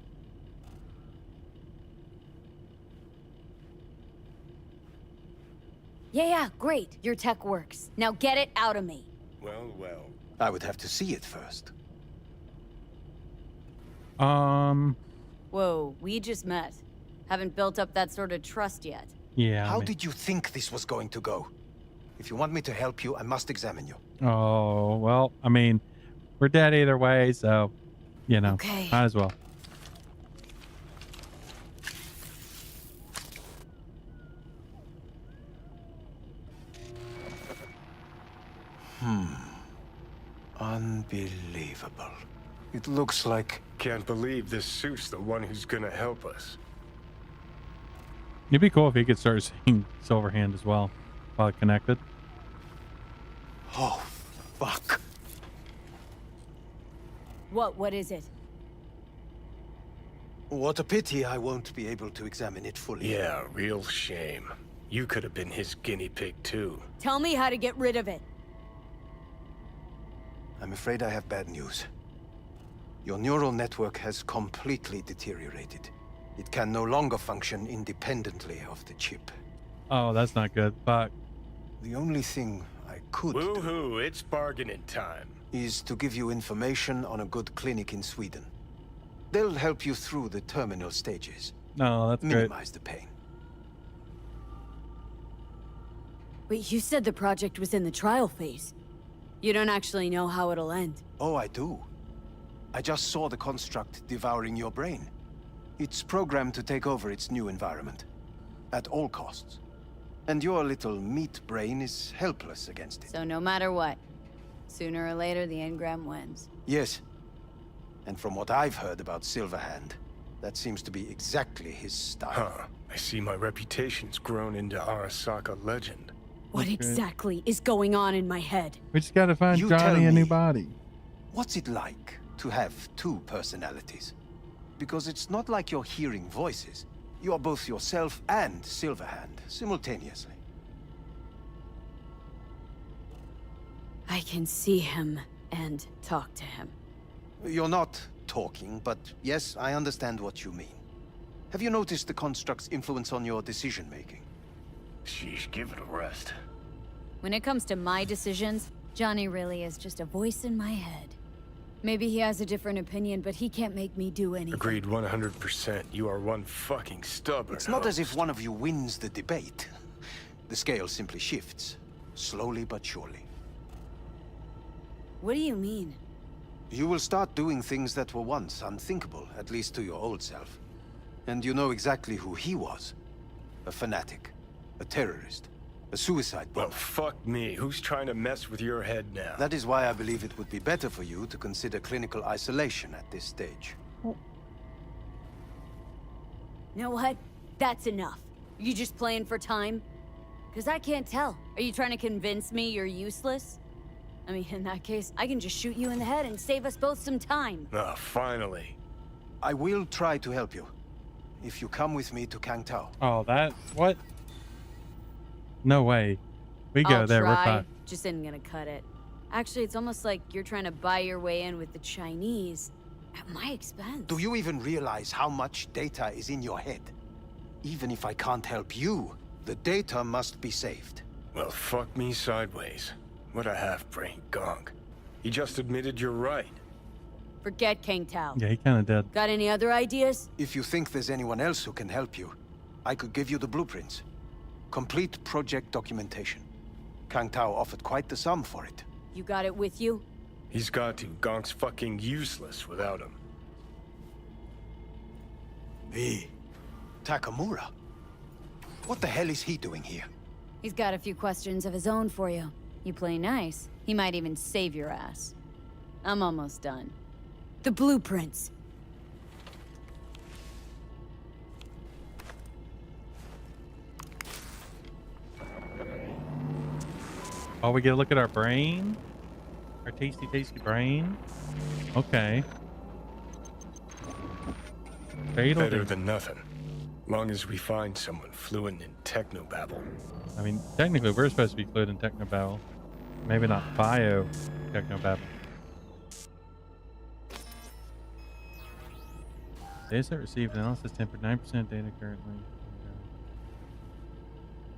Yeah, great. Your tech works. Now get it out of me. Well, well. I would have to see it first. Whoa, we just met. Haven't built up that sort of trust yet. Yeah. How did you think this was going to go? If you want me to help you, I must examine you. Oh, well, I mean, we're dead either way, so, you know, Okay. might as well. Unbelievable. It looks like... Can't believe this suit's the one who's gonna help us. It'd be cool if he could start seeing Silverhand as well, while it connected. Oh, fuck. What is it? What a pity I won't be able to examine it fully. Yeah, real shame. You could have been his guinea pig too. Tell me how to get rid of it. I'm afraid I have bad news. Your neural network has completely deteriorated. It can no longer function independently of the chip. Oh, that's not good. Fuck. The only thing I could Woohoo, it's bargaining time. is to give you information on a good clinic in Sweden. They'll help you through the terminal stages. No, that's great. Minimize the pain. Wait, you said the project was in the trial phase. You don't actually know how it'll end. Oh, I do. I just saw the construct devouring your brain. It's programmed to take over its new environment. At all costs. And your little meat brain is helpless against it. So no matter what, sooner or later the engram wins. Yes. And from what I've heard about Silverhand, that seems to be exactly his style. Huh. I see my reputation's grown into Arasaka legend. What exactly is going on in my head? We just gotta find You tell Johnny a new me. body. What's it like to have two personalities? Because it's not like you're hearing voices. You are both yourself and Silverhand simultaneously. I can see him and talk to him. You're not talking, but yes, I understand what you mean. Have you noticed the construct's influence on your decision-making? Sheesh, give it a rest. When it comes to my decisions, Johnny really is just a voice in my head. Maybe he has a different opinion, but he can't make me do anything. Agreed 100%. You are one fucking stubborn It's not as host. if one of you wins the debate. The scale simply shifts, slowly but surely. What do you mean? You will start doing things that were once unthinkable, at least to your old self. And you know exactly who he was. A fanatic, a terrorist, a suicide bomber. Well, fuck me. Who's trying to mess with your head now? That is why I believe it would be better for you to consider clinical isolation at this stage. You know what? That's enough. You just playing for time? Because I can't tell. Are you trying to convince me you're useless? I mean, in that case, I can just shoot you in the head and save us both some time. Ah, finally. I will try to help you. If you come with me to Kangtao. Oh, that... What? No way. We go I'll there, we're try. fine. Just isn't gonna cut it. Actually, it's almost like you're trying to buy your way in with the Chinese at my expense. Do you even realize how much data is in your head? Even if I can't help you, the data must be saved. Well, fuck me sideways. What a half-brain gonk. He just admitted you're right. Forget Kang Tao. Yeah, he kind of did. Got any other ideas? If you think there's anyone else who can help you, I could give you the blueprints. Complete project documentation. Kang Tao offered quite the sum for it. You got it with you? He's got to. Gonk's fucking useless without him. Takamura? What the hell is he doing here? He's got a few questions of his own for you. You play nice. He might even save your ass. I'm almost done. The blueprints. Oh, we get a look at our brain? Our tasty, tasty brain? Okay. Better than nothing. Long as we find someone fluent in technobabble. I mean, technically, we're supposed to be fluent in technobabble. Maybe not bio technobabble. Dataset received analysis tempered 9% data currently.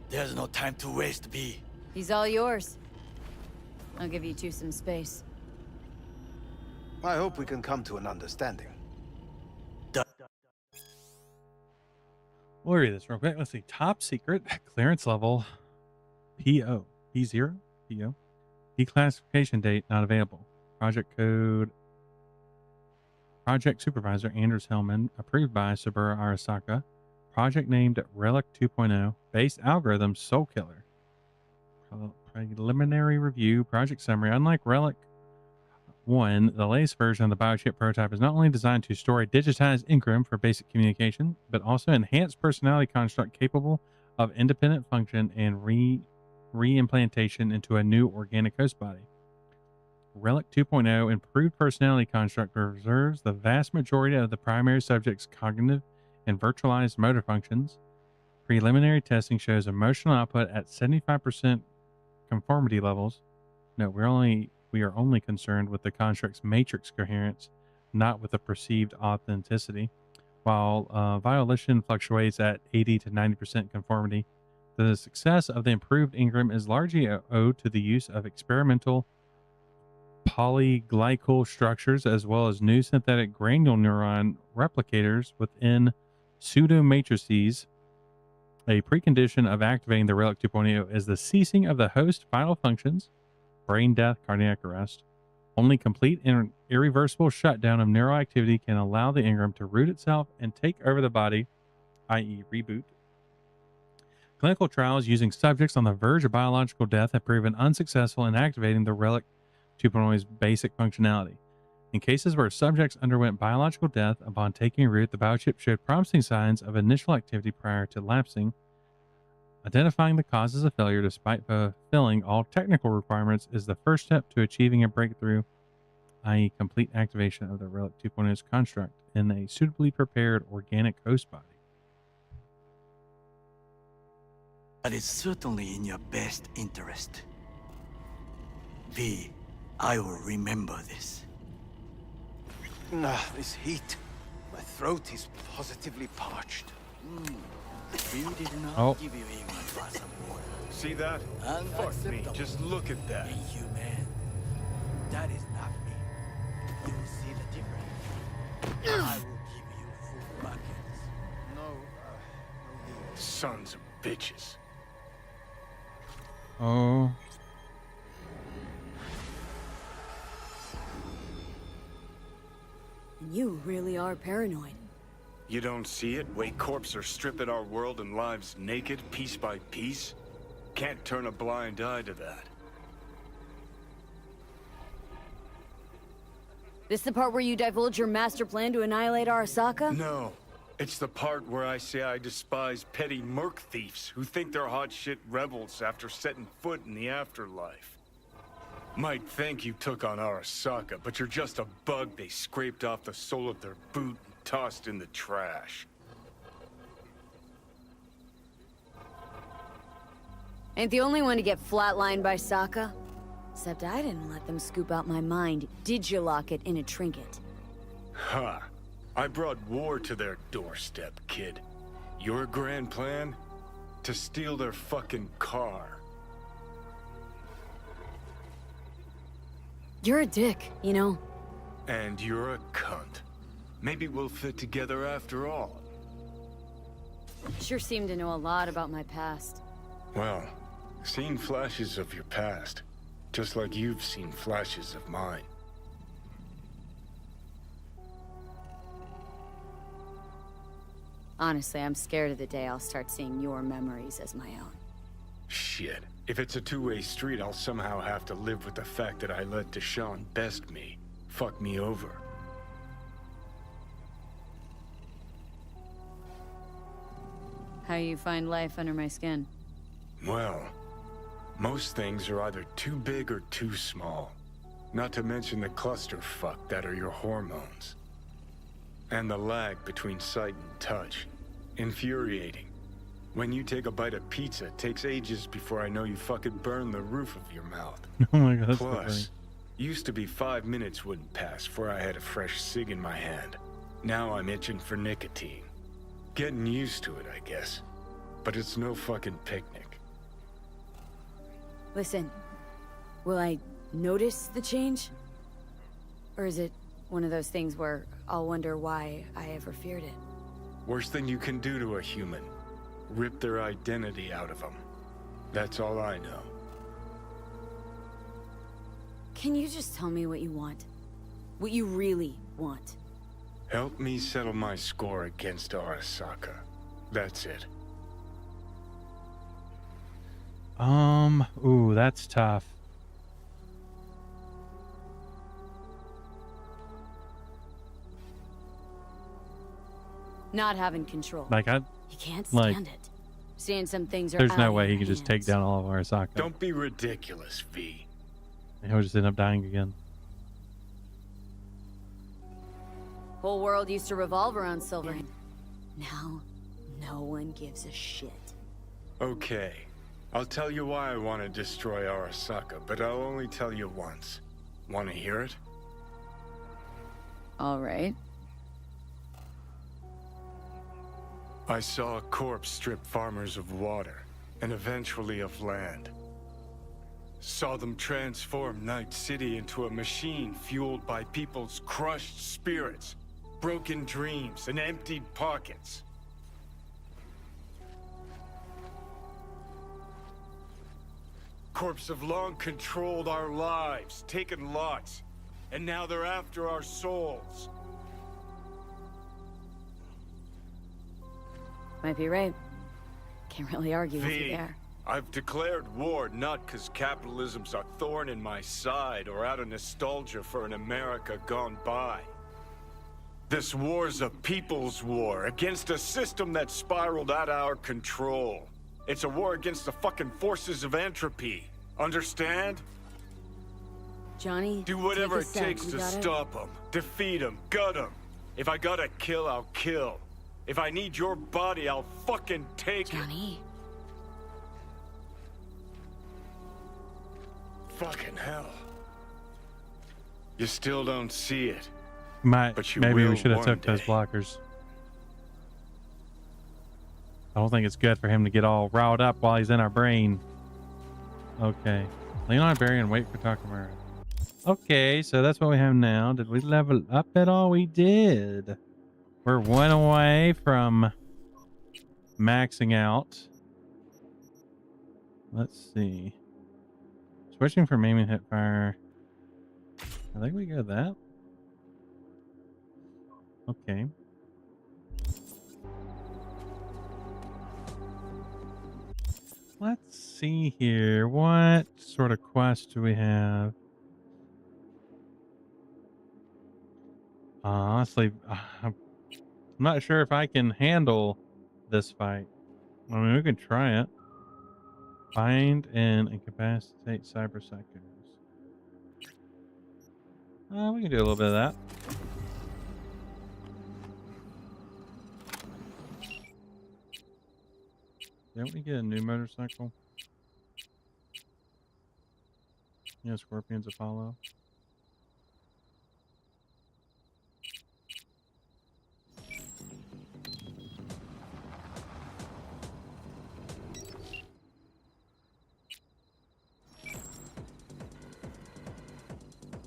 There's no time to waste, B. He's all yours. I'll give you two some space. I hope we can come to an understanding. We'll read this real quick. Let's see. Top secret clearance level PO. P0? PO. Declassification date not available. Project code. Project supervisor Anders Hellman. Approved by Saburo Arasaka. Project named Relic 2.0. Base algorithm Soul Killer. Preliminary review. Project summary. Unlike Relic 1, the latest version of the biochip prototype is not only designed to store a digitized engram for basic communication, but also enhanced personality construct capable of independent function and re-implantation into a new organic host body. Relic 2.0 improved personality construct preserves the vast majority of the primary subject's cognitive and virtualized motor functions. Preliminary testing shows emotional output at 75% conformity levels. No, we are only concerned with the construct's matrix coherence, not with the perceived authenticity. While violation fluctuates at 80 to 90% conformity, the success of the improved engram is largely owed to the use of experimental polyglycal structures as well as new synthetic granule neuron replicators within pseudomatrices. A precondition of activating the Relic 2.0 is the ceasing of the host vital functions, brain death, cardiac arrest. Only complete and irreversible shutdown of neural activity can allow the engram to root itself and take over the body, i.e. reboot. Clinical trials using subjects on the verge of biological death have proven unsuccessful in activating the Relic 2.0's basic functionality. In cases where subjects underwent biological death upon taking root, the biochip showed promising signs of initial activity prior to lapsing. Identifying the causes of failure despite fulfilling all technical requirements is the first step to achieving a breakthrough, i.e. complete activation of the Relic 2.0's construct in a suitably prepared organic host body. That is certainly in your best interest. V, I will remember this. This heat. My throat is positively parched. You did not give you even a glass of water. See that? Fuck me, just look at that. Inhuman. That is not me. You will see the difference. I will give you full buckets. No, Sons of bitches. Oh. You really are paranoid. You don't see it? Way corps are stripping our world and lives naked, piece by piece? Can't turn a blind eye to that. This the part where you divulge your master plan to annihilate Arasaka? No. It's the part where I say I despise petty merc thieves who think they're hot shit rebels after setting foot in the afterlife. Might think you took on Arasaka, but you're just a bug they scraped off the sole of their boot and tossed in the trash. Ain't the only one to get flatlined by Saka. Except I didn't let them scoop out my mind. Did you lock it in a trinket? Ha! I brought war to their doorstep, kid. Your grand plan? To steal their fucking car. You're a dick, you know. And you're a cunt. Maybe we'll fit together after all. Sure seem to know a lot about my past. Well, seen flashes of your past. Just like you've seen flashes of mine. Honestly, I'm scared of the day I'll start seeing your memories as my own. Shit. If it's a two-way street, I'll somehow have to live with the fact that I let Deshaun best me. fuck me over. How you find life under my skin? Well, most things are either too big or too small. Not to mention the clusterfuck that are your hormones. And the lag between sight and touch. Infuriating. When you take a bite of pizza, it takes ages before I know you fucking burn the roof of your mouth. Oh my god, that's so Plus, funny. used to be 5 minutes wouldn't pass before I had a fresh cig in my hand. Now I'm itching for nicotine. Getting used to it, I guess. But it's no fucking picnic. Listen, will I notice the change? Or is it one of those things where I'll wonder why I ever feared it? Worst thing you can do to a human. Rip their identity out of them. That's all I know. Can you just tell me what you want? What you really want? Help me settle my score against Arasaka. That's it. Ooh, that's tough. Not having control. Like, You can't stand like, it. Seeing some things are there's out no of way your he could just take hands. down all of Arasaka. Don't be ridiculous, V. He'll just end up dying again. Whole world used to revolve around Silverhand. Now, no one gives a shit. Okay. I'll tell you why I want to destroy Arasaka, but I'll only tell you once. Want to hear it? All right. I saw a corpse strip farmers of water, and eventually of land. Saw them transform Night City into a machine fueled by people's crushed spirits, broken dreams, and emptied pockets. Corps have long controlled our lives, taken lots, and now they're after our souls. Might be right. Can't really argue with you V, there. I've declared war not because capitalism's a thorn in my side or out of nostalgia for an America gone by. This war's a people's war against a system that spiraled out of our control. It's a war against the fucking forces of entropy. Understand? Johnny, do whatever it take a sec. takes We to gotta- stop them, defeat them, gut them. If I gotta kill, I'll kill. If I need your body, I'll fucking take Johnny. it. Fucking hell. You still don't see it. But you Maybe we will should have one took those day. blockers. I don't think it's good for him to get all riled up while he's in our brain. Okay. Lean on a berry and wait for Takamura. Okay, so that's what we have now. Did we level up at all? We did. We're one away from maxing out. Let's see. Switching from aim and hip fire. I think we got that. Okay. Let's see here. What sort of quest do we have? Honestly, I'm not sure if I can handle this fight. I mean, we can try it. Find and incapacitate cyberpsychos. We can do a little bit of that. Didn't we get a new motorcycle? Yeah, Scorpion's Apollo.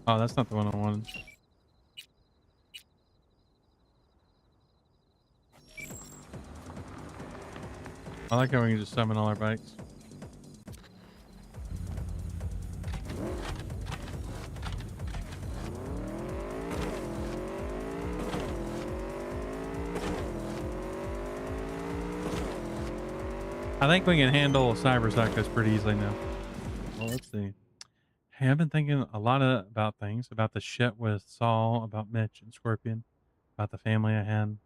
Oh, that's not the one I wanted. I like how we can just summon all our bikes. I think we can handle cyber psychos pretty easily now. Well, let's see. Hey, I've been thinking a lot about things, about the shit with Saul, about Mitch and Scorpion, about the family I had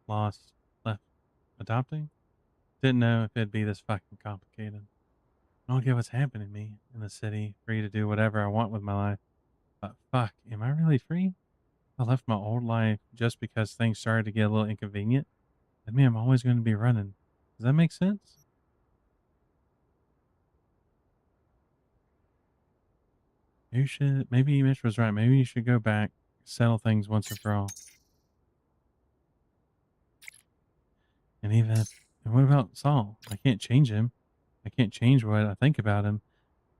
lost, left, adopting. Didn't know if it'd be this fucking complicated. I don't get what's happening to me in the city, free to do whatever I want with my life. But fuck, am I really free? I left my old life just because things started to get a little inconvenient. That means I'm always going to be running. Does that make sense? Maybe Mitch was right. Maybe you should go back, settle things once and for all. And and what about Saul? I can't change him. I can't change what I think about him.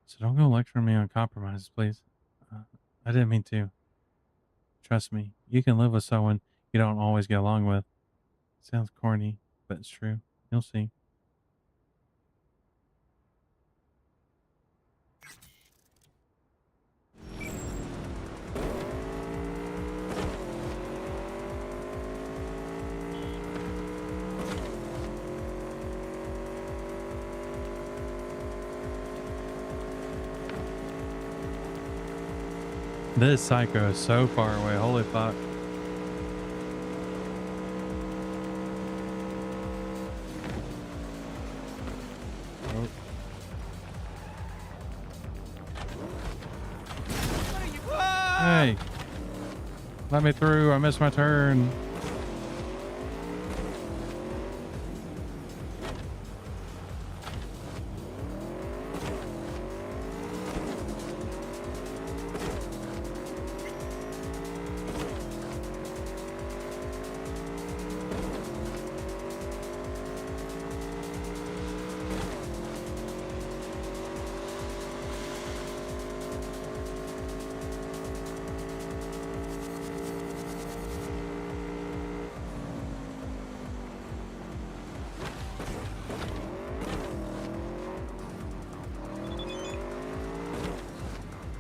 So don't go lecturing me on compromises, please. I didn't mean to. Trust me, you can live with someone you don't always get along with. Sounds corny, but it's true. You'll see. This psycho is so far away. Holy fuck. Oh. Hey. Let me through. I missed my turn.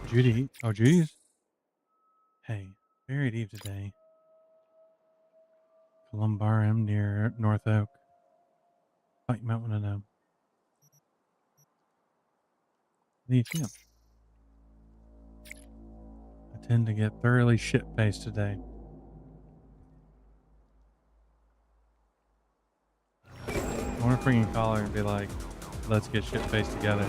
Judy. Oh, Judy's. Hey, buried Eve today. Columbarium near North Oak. Thought you might want to know. How do you feel? I tend to get thoroughly shit-faced today. I want to freaking call her and be like, let's get shit-faced together.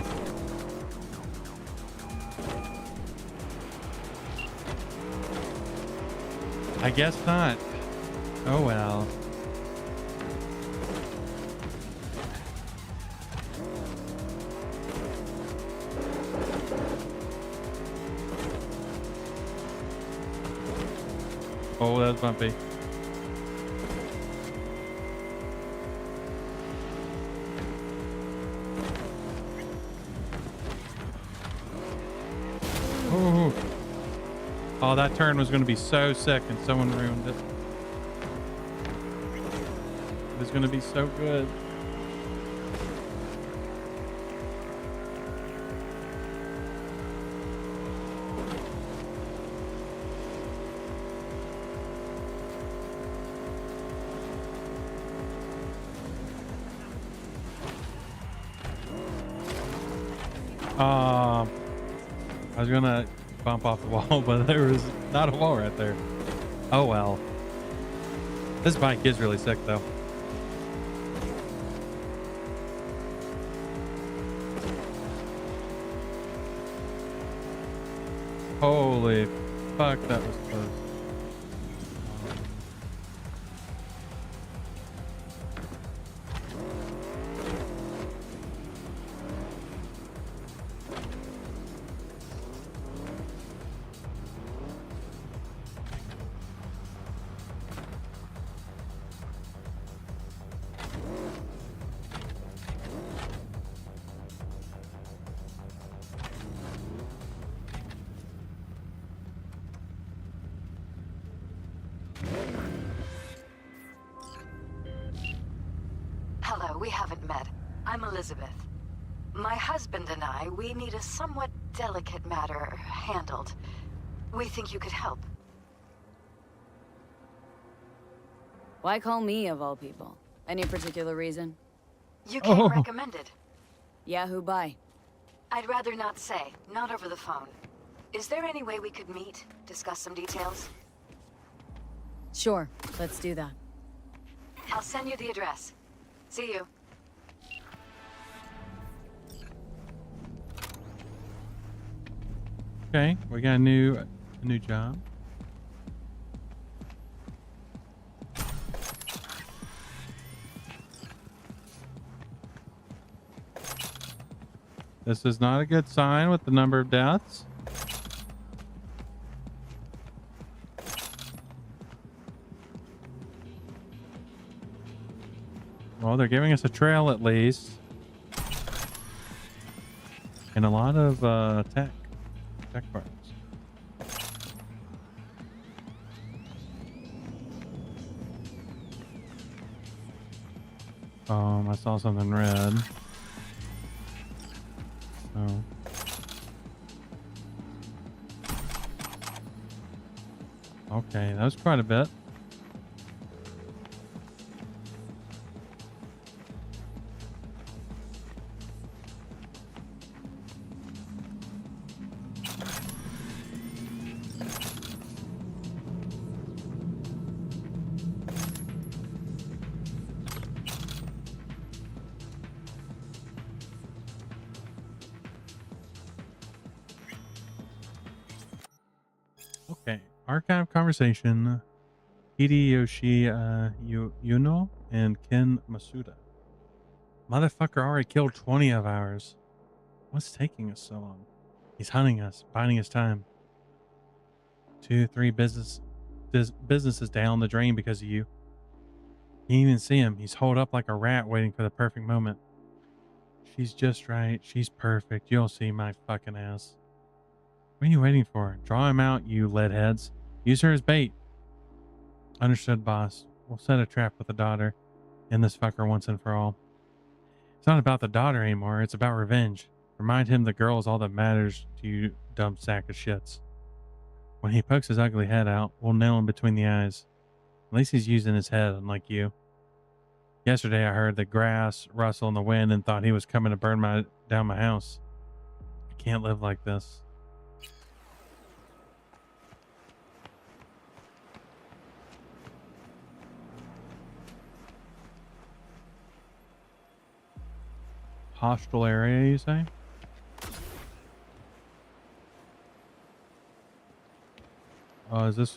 I guess not. Oh well. Oh, that's bumpy. Oh. Oh, that turn was going to be so sick and someone ruined it. It was going to be so good. I was going to bump off the wall, but there was not a wall right there. Oh well. This bike is really sick though. Holy fuck, that was close. Hello, we haven't met. I'm Elizabeth. My husband and I, we need a somewhat delicate matter handled. We think you could help. Why call me, of all people? Any particular reason? You came recommended. Yeah, who by? I'd rather not say, not over the phone. Is there any way we could meet, discuss some details? Sure, let's do that. I'll send you the address. See you. Okay, we got a new job. This is not a good sign with the number of deaths. Well, they're giving us a trail at least. And a lot of tech parts. I saw something red. Oh. Okay, that was quite a bit. Okay, archive conversation. Hideyoshi Yuno and Ken Masuda. Motherfucker already killed 20 of ours. What's taking us so long? He's hunting us, biding his time. 2, 3 businesses down the drain because of you. You can't even see him. He's holed up like a rat waiting for the perfect moment. She's just right. She's perfect. You'll see my fucking ass. What are you waiting for? Draw him out, you lead heads. Use her as bait. Understood, boss. We'll set a trap with the daughter. End this fucker once and for all. It's not about the daughter anymore. It's about revenge. Remind him the girl is all that matters to you, dumb sack of shits. When he pokes his ugly head out, we'll nail him between the eyes. At least he's using his head, unlike you. Yesterday I heard the grass rustle in the wind and thought he was coming to burn down my house. I can't live like this. Hostile area, you say? Oh, is this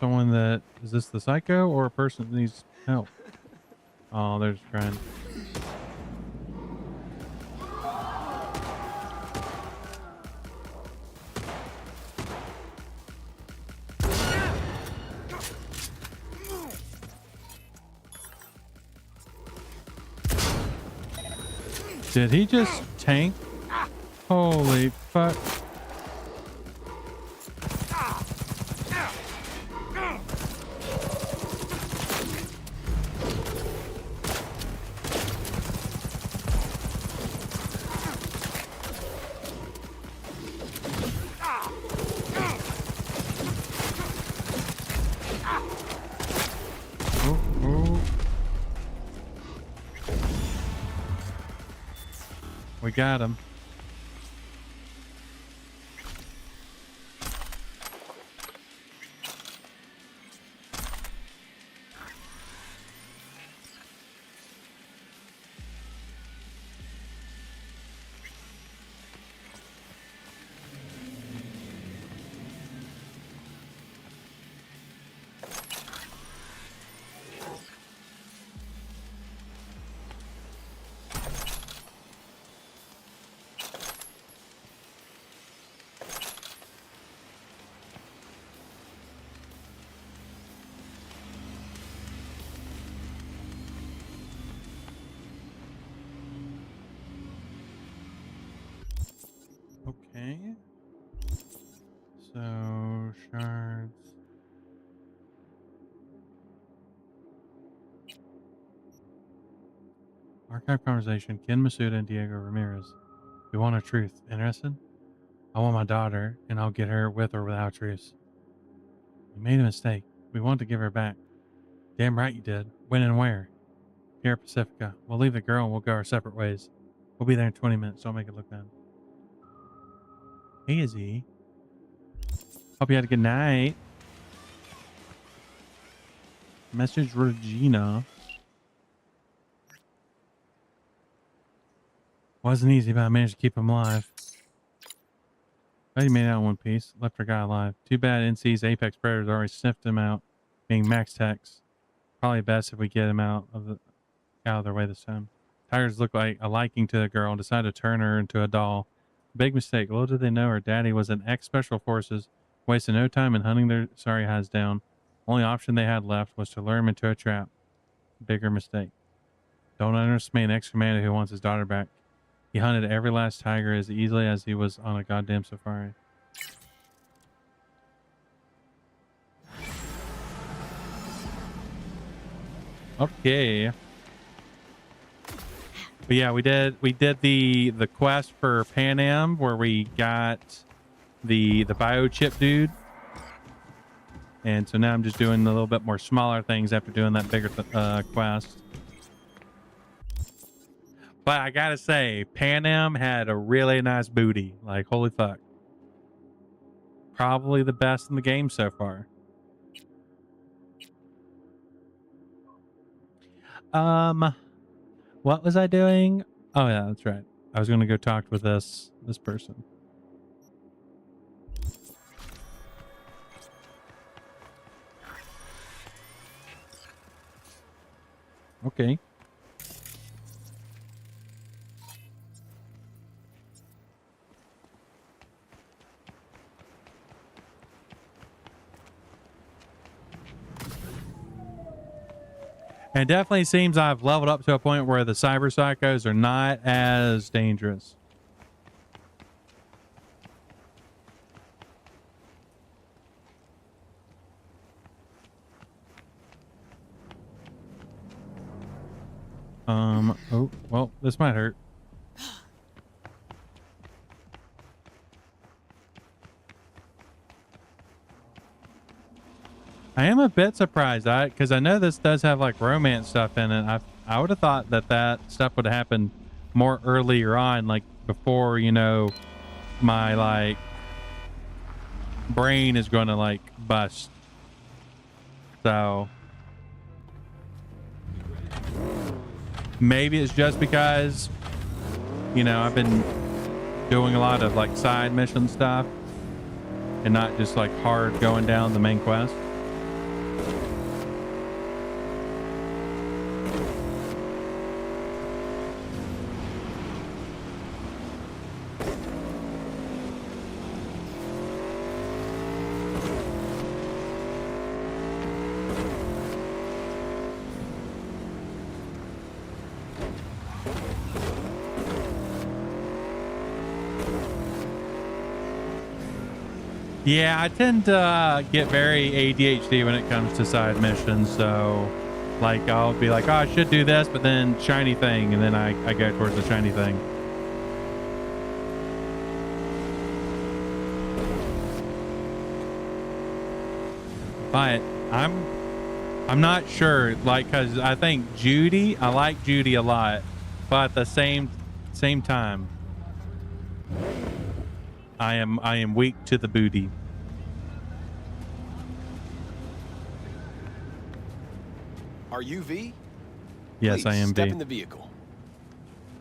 the psycho or a person that needs help? Oh, there's a friend. Did he just tank? Holy fuck. We got him. Okay. So, shards. Archive conversation. Ken Masuda and Diego Ramirez. We want our truth. Interested? I want my daughter, and I'll get her with or without truth. We made a mistake. We want to give her back. Damn right you did. When and where? Here at Pacifica. We'll leave the girl and we'll go our separate ways. We'll be there in 20 minutes. Don't make it look bad. Hey, Izzy. Hope you had a good night. Message Regina. Wasn't easy, but I managed to keep him alive. Glad he made it out in one piece. Left our guy alive. Too bad NC's Apex Predators already sniffed him out, being max techs. Probably best if we get him out of their way this time. Tigers look like a liking to the girl and decided to turn her into a doll. Big mistake. Little did they know her daddy was an ex-special forces, wasting no time in hunting their sorry hides down. Only option they had left was to lure him into a trap. Bigger mistake. Don't underestimate an ex-commander who wants his daughter back. He hunted every last tiger as easily as he was on a goddamn safari. Okay. But yeah, we did the quest for Pan Am where we got the biochip dude. And so now I'm just doing a little bit more smaller things after doing that bigger quest. But I gotta say, Pan Am had a really nice booty. Like, holy fuck. Probably the best in the game so far. What was I doing? Oh yeah, that's right. I was gonna go talk with this person. Okay. And it definitely seems I've leveled up to a point where the cyber psychos are not as dangerous. Oh, well, this might hurt. I am a bit surprised, because I know this does have like romance stuff in it. I would have thought that stuff would happen more earlier on, like before, you know, my like brain is going to like bust. So maybe it's just because, you know, I've been doing a lot of like side mission stuff and not just like hard going down the main quest. Yeah, I tend to get very ADHD when it comes to side missions, so like I'll be like, oh, I should do this, but then shiny thing, and then I go towards the shiny thing. But I'm not sure, like, because I think I like Judy a lot, but at the same time, I am weak to the booty. Are you V? Yes, Please, I am step V. in the vehicle.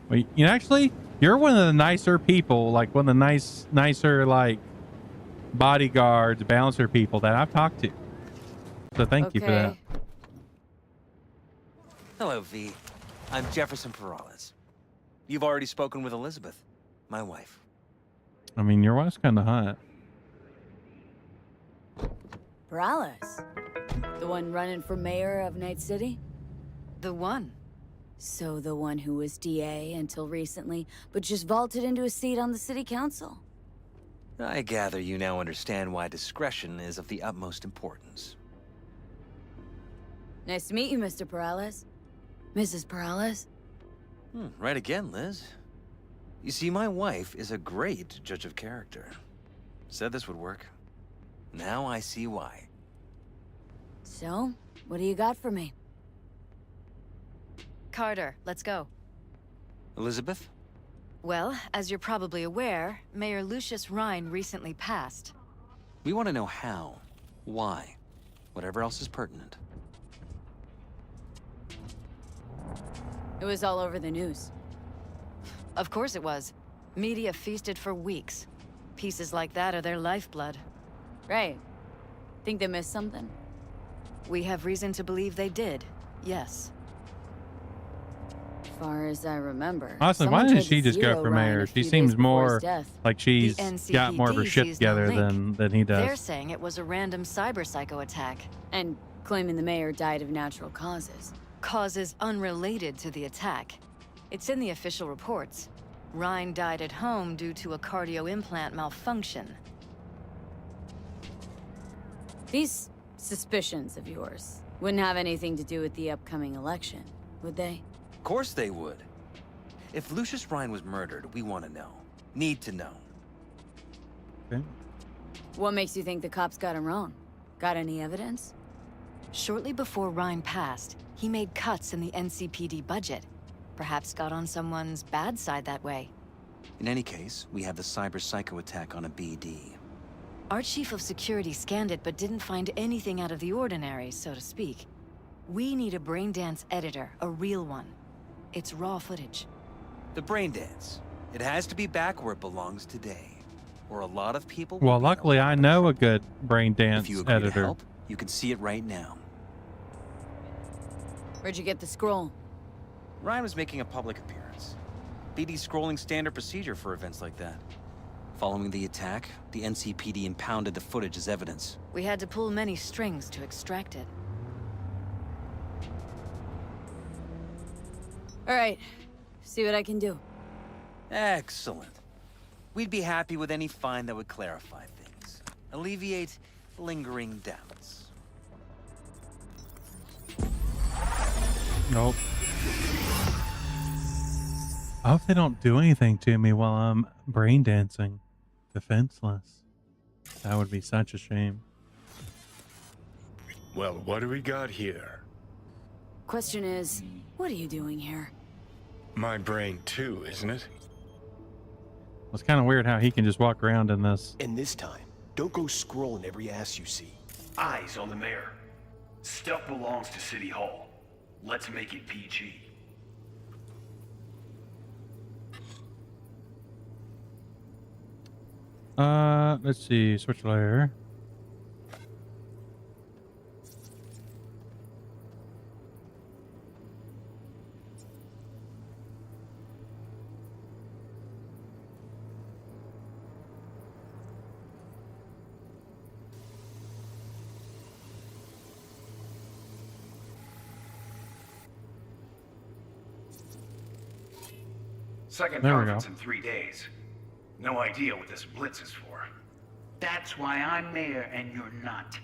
Wait, you know, actually, you're one of the nicer people, like one of the nicer like bodyguards, bouncer people that I've talked to. So thank you for that. Hello, V. I'm Jefferson Perales. You've already spoken with Elizabeth, my wife. I mean, your wife's kind of hot. Perales? The one running for mayor of Night City? The one. So the one who was DA until recently, but just vaulted into a seat on the city council. I gather you now understand why discretion is of the utmost importance. Nice to meet you, Mr. Perales. Mrs. Perales? Right again, Liz. You see, my wife is a great judge of character. Said this would work. Now I see why. So, what do you got for me? Carter, let's go. Elizabeth, Well, as you're probably aware, Mayor Lucius Rhine recently passed. We want to know how, why, whatever else is pertinent. It was all over the news. Of course it was. Media feasted for weeks. Pieces like that are their lifeblood. Right. Think they missed something? We have reason to believe they did, yes. As far as I remember. Honestly, why didn't she just go for mayor? She seems more like she's got more of her shit together than he does. They're saying it was a random cyber psycho attack. And claiming the mayor died of natural causes. Causes unrelated to the attack. It's in the official reports. Rhine died at home due to a cardio implant malfunction. These suspicions of yours wouldn't have anything to do with the upcoming election, would they? Of course they would. If Lucius Rhine was murdered, we want to know. Need to know. Okay. What makes you think the cops got him wrong? Got any evidence? Shortly before Rhine passed, he made cuts in the NCPD budget. Perhaps got on someone's bad side that way. In any case, we have the cyber psycho attack on a BD. Our chief of security scanned it but didn't find anything out of the ordinary, so to speak. We need a braindance editor, a real one. It's raw footage. The braindance. It has to be back where it belongs today. Or a lot of people... Well, luckily I know a good brain dance if you agree editor. To help, you can see it right now. Where'd you get the scroll? Ryan was making a public appearance. BD's scrolling standard procedure for events like that. Following the attack, the NCPD impounded the footage as evidence. We had to pull many strings to extract it. All right, see what I can do. Excellent. We'd be happy with any find that would clarify things. Alleviate lingering doubts. Nope. I hope they don't do anything to me while I'm brain dancing. Defenseless. That would be such a shame. Well, what do we got here? Question is, what are you doing here? My brain too, isn't it? It's kind of weird how he can just walk around in this. And this time, don't go scrolling every ass you see. Eyes on the mayor. Stuff belongs to City Hall. Let's make it PG. Let's see, switch layer. Second There we conference go. in 3 days. No idea what this blitz is for. That's why I'm mayor and you're not.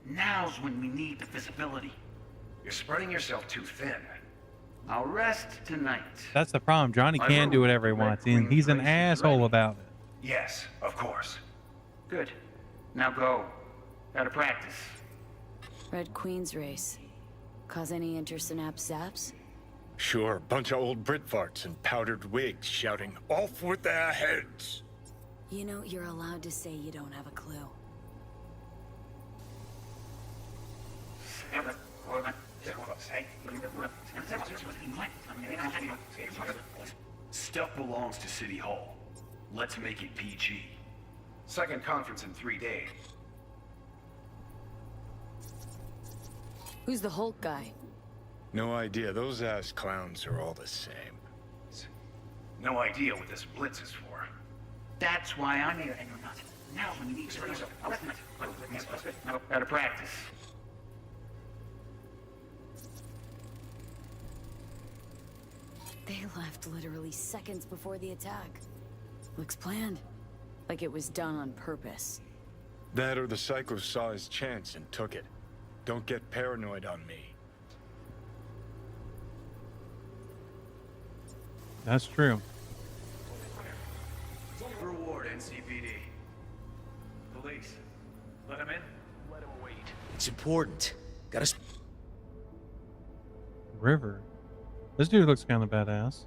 Now's when we need the visibility. You're spreading yourself too thin. I'll rest tonight. That's the problem. Johnny I can do wrote whatever he Red wants, and Queen's he's an race is asshole ready. about it. Yes, of course. Good. Now go. Gotta practice. Red Queen's race. Cause any intersynapse zaps? Sure, bunch of old Brit farts in powdered wigs shouting, "Off with their heads!" You know, you're allowed to say you don't have a clue. Stuff belongs to City Hall. Let's make it PG. Second conference in 3 days. Who's the Hulk guy? No idea. Those ass clowns are all the same. No idea what this blitz is for. That's why I'm here and you're not. Now when you need to gotta practice. They left literally seconds before the attack. Looks planned. Like it was done on purpose. That or the psycho saw his chance and took it. Don't get paranoid on me. That's true. Reward NCPD. Police. Let him in. Let him wait. It's important. Gotta... River. This dude looks kind of badass.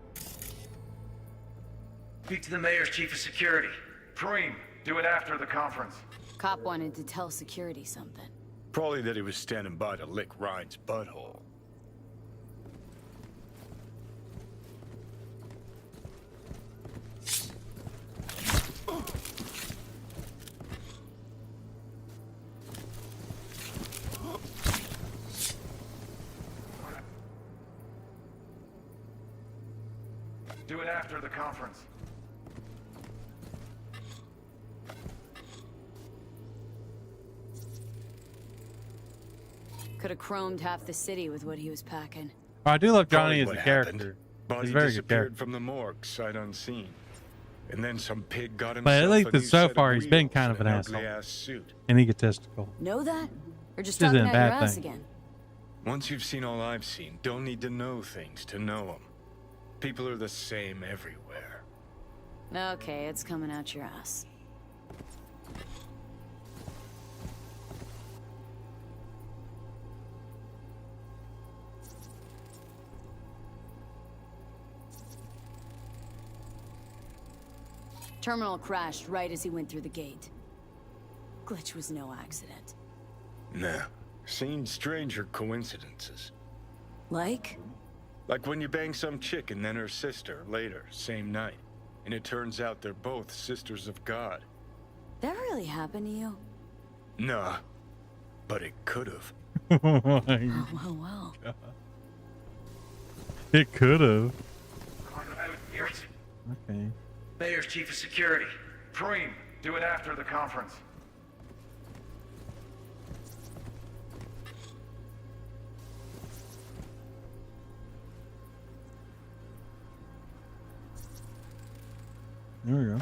Speak to the mayor's chief of security. Preem, do it after the conference. Cop wanted to tell security something. Probably that he was standing by to lick Ryan's butthole. Do it after the conference. Could have chromed half the city with what he was packing. Oh, I do love Johnny Probably as what a happened. character. Body He's a very good disappeared character. from the morgue, sight unseen. And then some pig got himself But at least a new so set far, of he's been wheels kind of and an ugly asshole. ass suit. And egotistical. Know that? Or just This talking isn't a out your bad ass thing. again? Once you've seen all I've seen, don't need to know things to know them. People are the same everywhere. Okay, it's coming out your ass. Terminal crashed right as he went through the gate. Glitch was no accident. Nah, seen stranger coincidences. Like? Like when you bang some chick and then her sister later, same night. And it turns out they're both sisters of God. That really happened to you? Nah, but it could've. Oh, well. It could have. Okay. Mayor's chief of security. Preem, do it after the conference. There we go.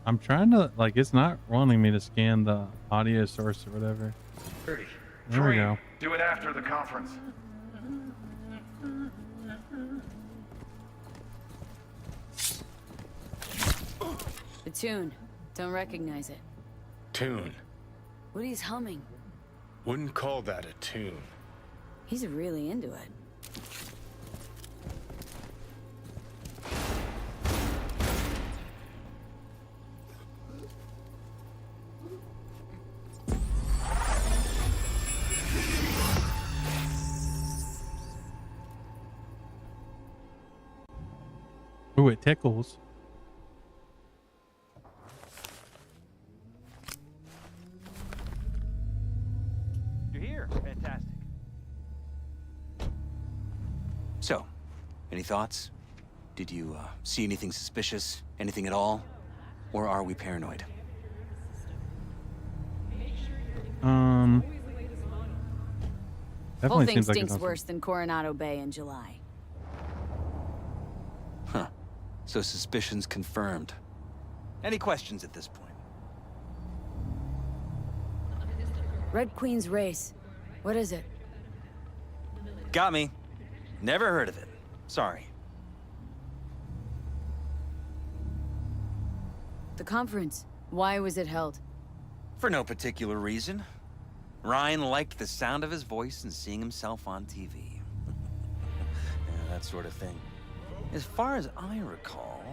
I'm trying to, like, it's not wanting me to scan the audio source or whatever. There we go. Do it after the conference. The tune. Don't recognize it. Tune. What he's humming. Wouldn't call that a tune. He's really into it. Ooh, it tickles. You're here. Fantastic. So, any thoughts? Did you see anything suspicious? Anything at all? Or are we paranoid? Whole Definitely thing seems like stinks it's worse than Coronado Bay in July. Huh. So suspicions confirmed. Any questions at this point? Red Queen's race. What is it? Got me. Never heard of it. Sorry. The conference. Why was it held? For no particular reason. Ryan liked the sound of his voice and seeing himself on TV. Yeah, that sort of thing. As far as I recall,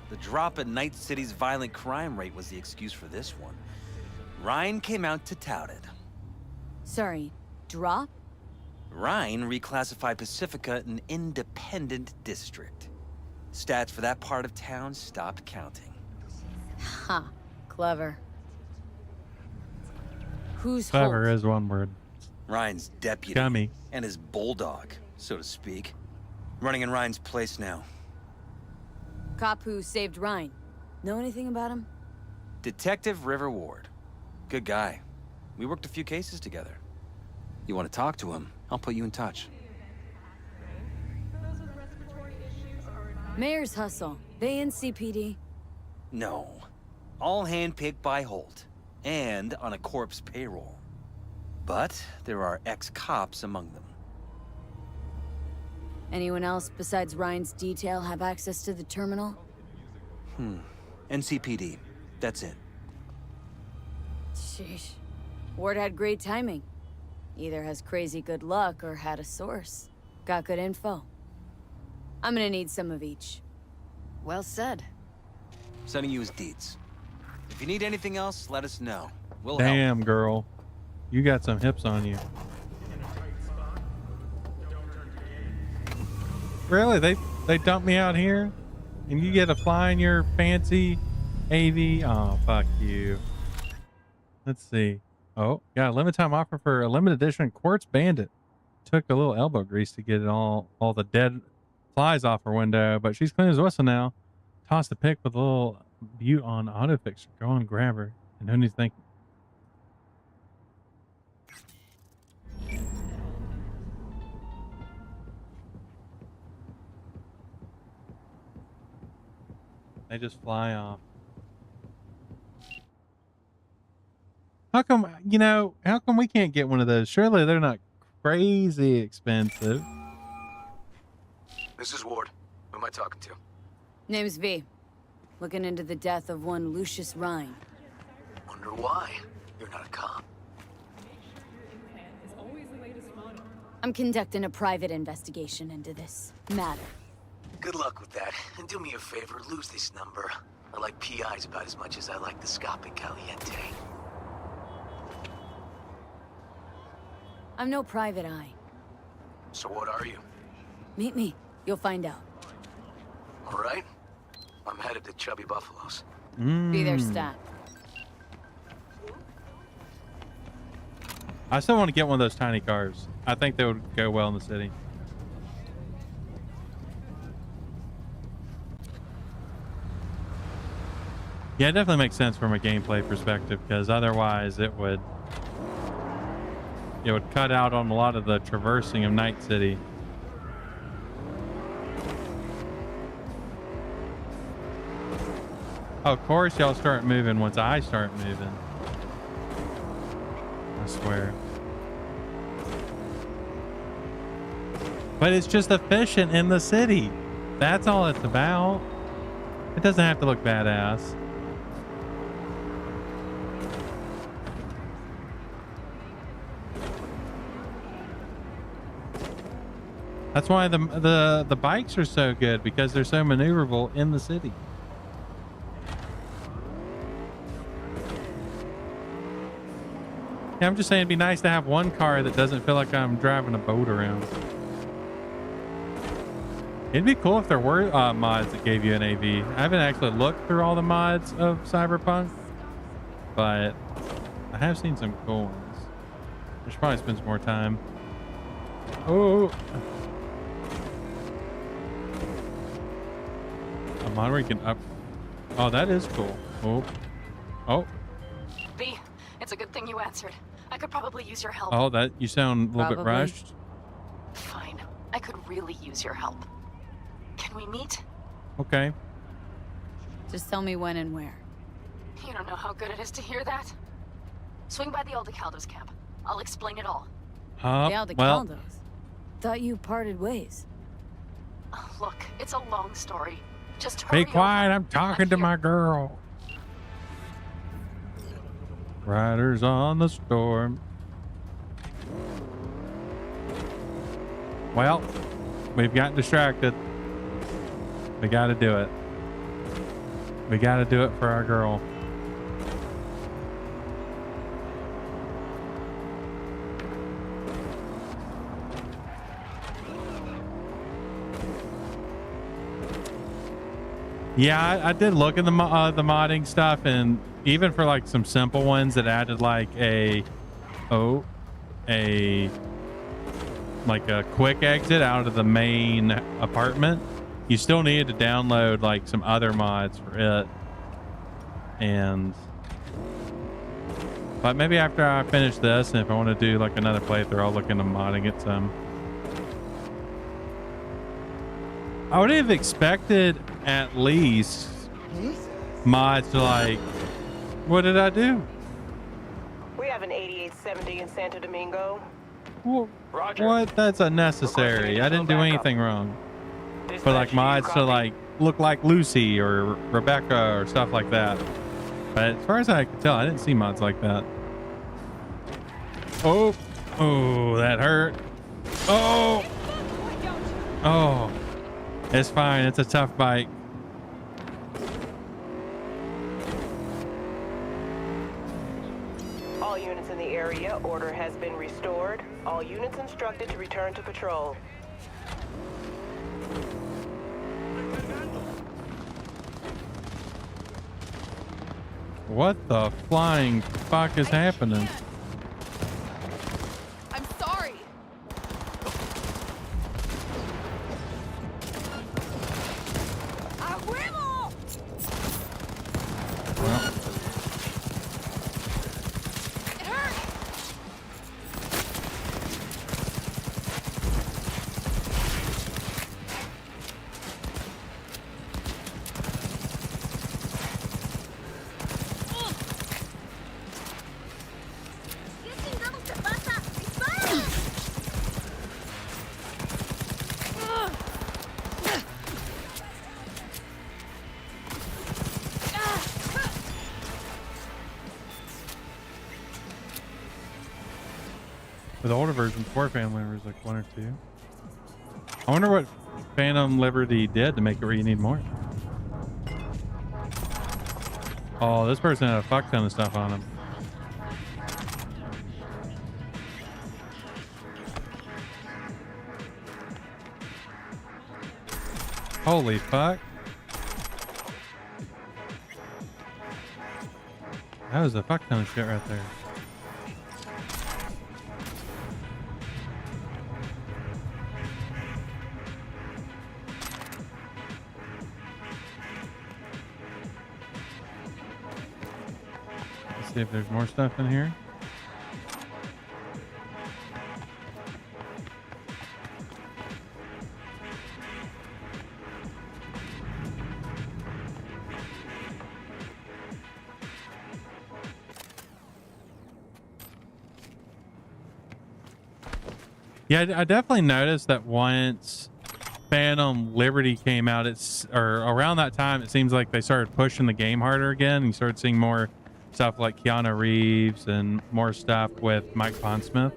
the drop in Night City's violent crime rate was the excuse for this one. Ryan came out to tout it. Sorry, drop? Ryan reclassified Pacifica an independent district. Stats for that part of town stopped counting. Ha, clever. Who's Clever Holt? is one word. Ryan's deputy. Gummy. And his bulldog, so to speak. Running in Ryan's place now. Cop who saved Ryan. Know anything about him? Detective River Ward. Good guy. We worked a few cases together. You want to talk to him, I'll put you in touch. Mayor's hustle. They in CPD? No. All handpicked by Holt. And on a corpse payroll. But there are ex-cops among them. Anyone else besides Ryan's detail have access to the terminal? NCPD. That's it. Sheesh. Ward had great timing. Either has crazy good luck or had a source. Got good info. I'm gonna need some of each. Well said. Sending you his deeds. If you need anything else, let us know. We'll help. Damn, girl. You got some hips on you. Really? They dumped me out here? And you get to fly in your fancy AV? Oh, fuck you. Let's see. Oh, got a limited time offer for a limited edition Quartz Bandit. Took a little elbow grease to get it all the dead flies off her window, but she's clean as a whistle now. Toss the pick with a little butte on auto fixture. Go on and grab her. And who needs thinking? They just fly off. How come, how come we can't get one of those? Surely they're not crazy expensive. This is Ward. Who am I talking to? Name's V. Looking into the death of one Lucius Rhine. Wonder why. You're not a cop. I'm conducting a private investigation into this matter. Good luck with that. And do me a favor, lose this number. I like PIs about as much as I like the scuff in Caliente. I'm no private eye. So what are you? Meet me. You'll find out. All right. I'm headed to Chubby Buffalo's. Be there, stat. I still want to get one of those tiny cars. I think they would go well in the city. Yeah, it definitely makes sense from a gameplay perspective, because otherwise it would cut out on a lot of the traversing of Night City. Of course, y'all start moving once I start moving. I swear. But it's just efficient in the city. That's all it's about. It doesn't have to look badass. That's why the bikes are so good, because they're so maneuverable in the city. Yeah, I'm just saying it'd be nice to have one car that doesn't feel like I'm driving a boat around. It'd be cool if there were mods that gave you an AV. I haven't actually looked through all the mods of Cyberpunk, but I have seen some cool ones. I should probably spend some more time. Oh. A mod where you can up. Oh, that is cool. Oh. Oh. V, it's a good thing you answered. I could probably use your help. Oh, that you sound a little bit rushed. Fine. I could really use your help. Can we meet? Okay. Just tell me when and where. You don't know how good it is to hear that. Swing by the Aldecaldos camp. I'll explain it all. The Aldecaldos? Thought you parted ways. Look, it's a long story. Just hurry Be quiet, over. I'm talking to my girl. Riders on the storm. Well, we've gotten distracted. We gotta do it. We gotta do it for our girl. Yeah, I did look in the modding stuff, and even for like some simple ones that added like a quick exit out of the main apartment, you still needed to download like some other mods for it. But maybe after I finish this, and if I want to do like another playthrough, I'll look into modding it some. I would have expected at least mods to like, what did I do? We have an 8870 in Santo Domingo. What? That's unnecessary. I didn't do anything wrong. But like mods to like look like Lucy or Rebecca or stuff like that. But as far as I could tell, I didn't see mods like that. Oh, that hurt. Oh, it's fine. It's a tough bite. All units in the area, order has been restored. All units instructed to return to patrol. What the flying fuck is happening? I'm sorry. Well, It hurt. for the older version, 4 family members, like 1 or 2. I wonder what Phantom Liberty did to make it where you need more. Oh, this person had a fuck ton of stuff on him. Holy fuck. That was a fuck ton of shit right there. Let's see if there's more stuff in here. Yeah, I definitely noticed that once Phantom Liberty came out, or around that time, it seems like they started pushing the game harder again. You started seeing more stuff like Keanu Reeves and more stuff with Mike Pondsmith.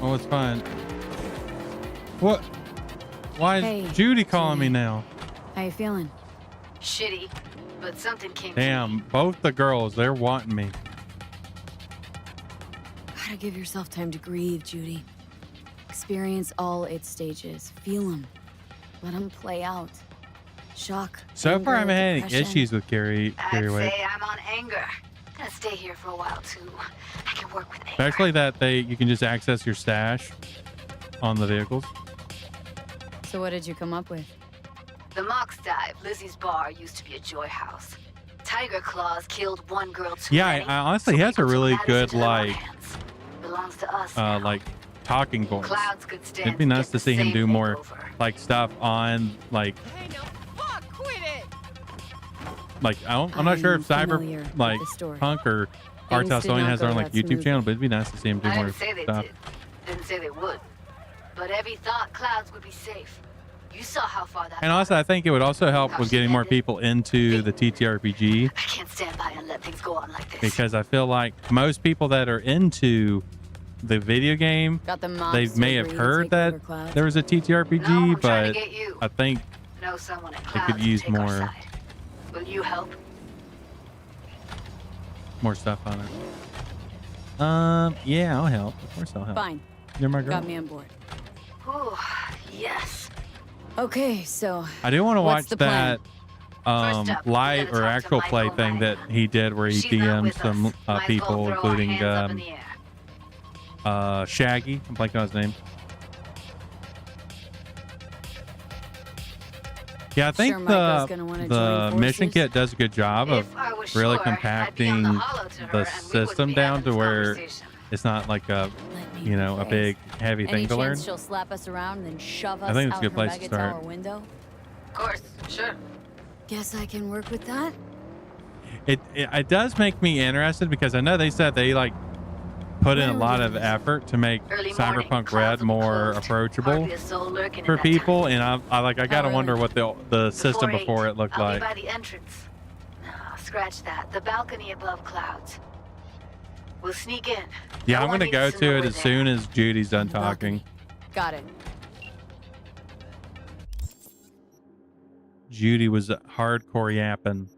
Oh, it's fine. What? Why is Judy calling me now? How you feeling? Shitty, but something came. Damn, both the girls, they're wanting me. Gotta give yourself time to grieve, Judy. Experience all its stages. Feel them. Let them play out. Shock. So anger, far, I haven't had any depression. issues with Carrie I'd Wade. say I'm on anger. Gonna stay here for a while too. I can work with anger. Especially that you can just access your stash on the vehicles. So what did you come up with? The Mox Dive, Lizzie's bar, used to be a joy house. Tiger Claws killed one girl too Yeah, many. I honestly, he has a really good Belongs to us. like talking voice. Clouds could stand It'd be to nice get to the see him same do more makeover. like stuff on like I'm not sure if familiar with like the story. Punk or Things Arthouse did Sewing not has go their own like that YouTube smoothly. channel, but it'd be nice to see him do I more didn't say they stuff. did. Didn't say they would. But Evie thought Clouds would be safe. You saw how far that. And also, I think it would also help with getting more people into the TTRPG, I can't stand by and let things go on like this. because I feel like most people that are into the video game, Got the mobs they to may have agree to heard take that over Clouds? there was a TTRPG, No, I'm trying but to get you. I think Know someone at they Clouds could use to take our more side. Will you help? stuff on it. Yeah, I'll help. Of course, I'll help. Fine. You're my girl. Got me on board. Ooh, yes. Okay, so I do want to watch what's the plan? that light or actual play thing that he did where he DM'd some people, including Shaggy. I'm blanking on his name. Yeah, I think Sure Michael's gonna wanna the join mission forces? kit does a good job of really compacting the system down to where it's not like a, you know, a big heavy Any thing to learn. chance she'll slap us around and then shove us I think it's a out good her place to mega start. tower window? Of course, sure. Guess I can work with that. It does make me interested because I know they said they like put in a lot of effort to make Cyberpunk Red more approachable for people, and I gotta wonder what the system before it looked I'll like. be by the entrance. No, scratch that. The balcony above clouds. We'll sneak in. Yeah, No I'm one gonna go needs to know to it we're as there. soon as Judy's done talking. Got it. Judy was hardcore yapping.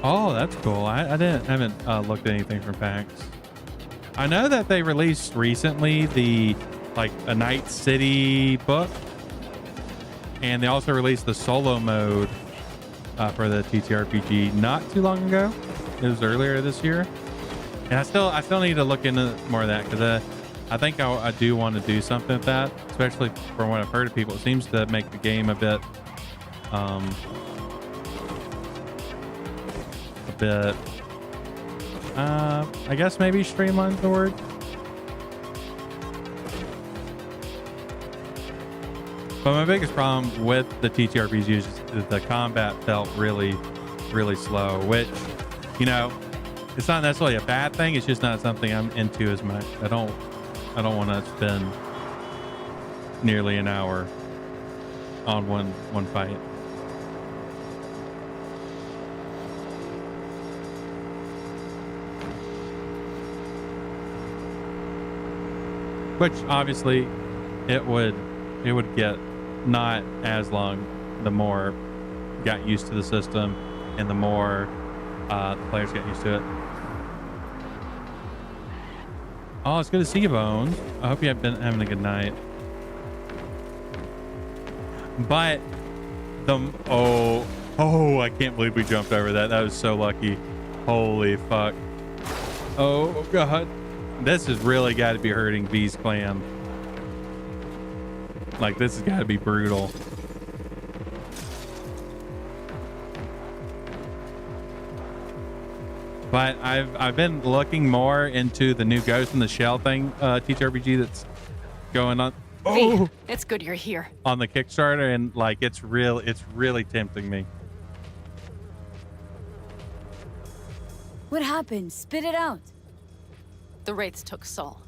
Oh, that's cool. I haven't looked at anything from PAX. I know that they released recently the like a Night City book, and they also released the solo mode for the TTRPG not too long ago. It was earlier this year, and I still need to look into more of that because I think I do want to do something with that, especially from what I've heard of people. It seems to make the game a bit I guess maybe streamline's the word. But my biggest problem with the TTRPGs is that the combat felt really, really slow, which, you know, it's not necessarily a bad thing. It's just not something I'm into as much. I don't want to spend nearly an hour on one fight. Which obviously it would get not as long the more got used to the system and the more the players get used to it. Oh, it's good to see you, Bones. I hope you have been having a good night. But I can't believe we jumped over that. That was so lucky. Holy fuck. Oh god. This has really got to be hurting V's clan. Like, this has got to be brutal. But I've been looking more into the new Ghost in the Shell thing, TTRPG that's going on. V, it's good you're here. On the Kickstarter, and like it's really tempting me. What happened? Spit it out. The Wraiths took Saul.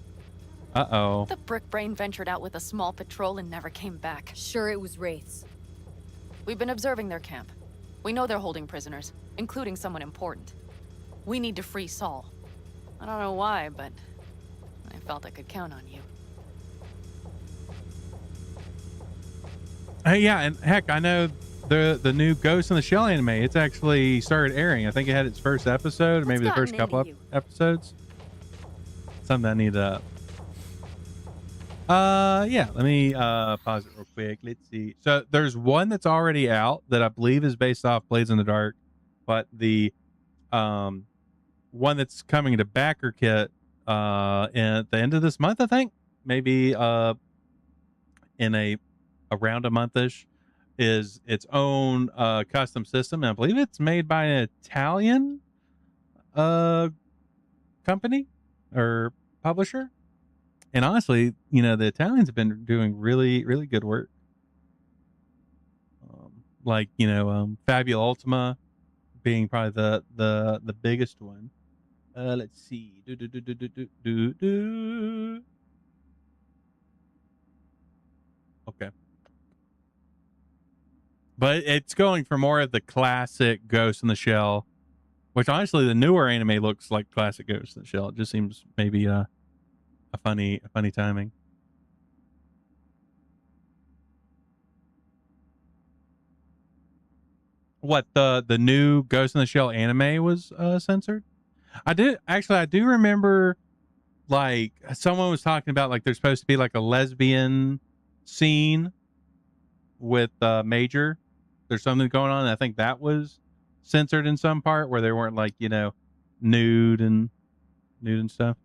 Uh-oh. The Brick Brain ventured out with a small patrol and never came back. Sure, it was Wraiths. We've been observing their camp. We know they're holding prisoners, including someone important. We need to free Saul. I don't know why, but I felt I could count on you. Hey, yeah, and heck, I know the new Ghost in the Shell anime. It's actually started airing. I think it had its first episode, or maybe the first couple of episodes. Something I need to. Yeah. Let me pause it real quick. Let's see. So there's one that's already out that I believe is based off Blades in the Dark, but the one that's coming to backer kit at the end of this month, I think, maybe in around a month-ish, is its own custom system, and I believe it's made by an Italian company or publisher. And honestly, you know, the Italians have been doing really, really good work. Like, you know, Fabula Ultima being probably the biggest one. Let's see. Okay. But it's going for more of the classic Ghost in the Shell, which honestly, the newer anime looks like classic Ghost in the Shell. It just seems maybe a funny timing. What, the new Ghost in the Shell anime was censored? I do remember, like, someone was talking about, like, there's supposed to be like a lesbian scene with Major. There's something going on. I think that was censored in some part where they weren't, like, you know, nude and stuff.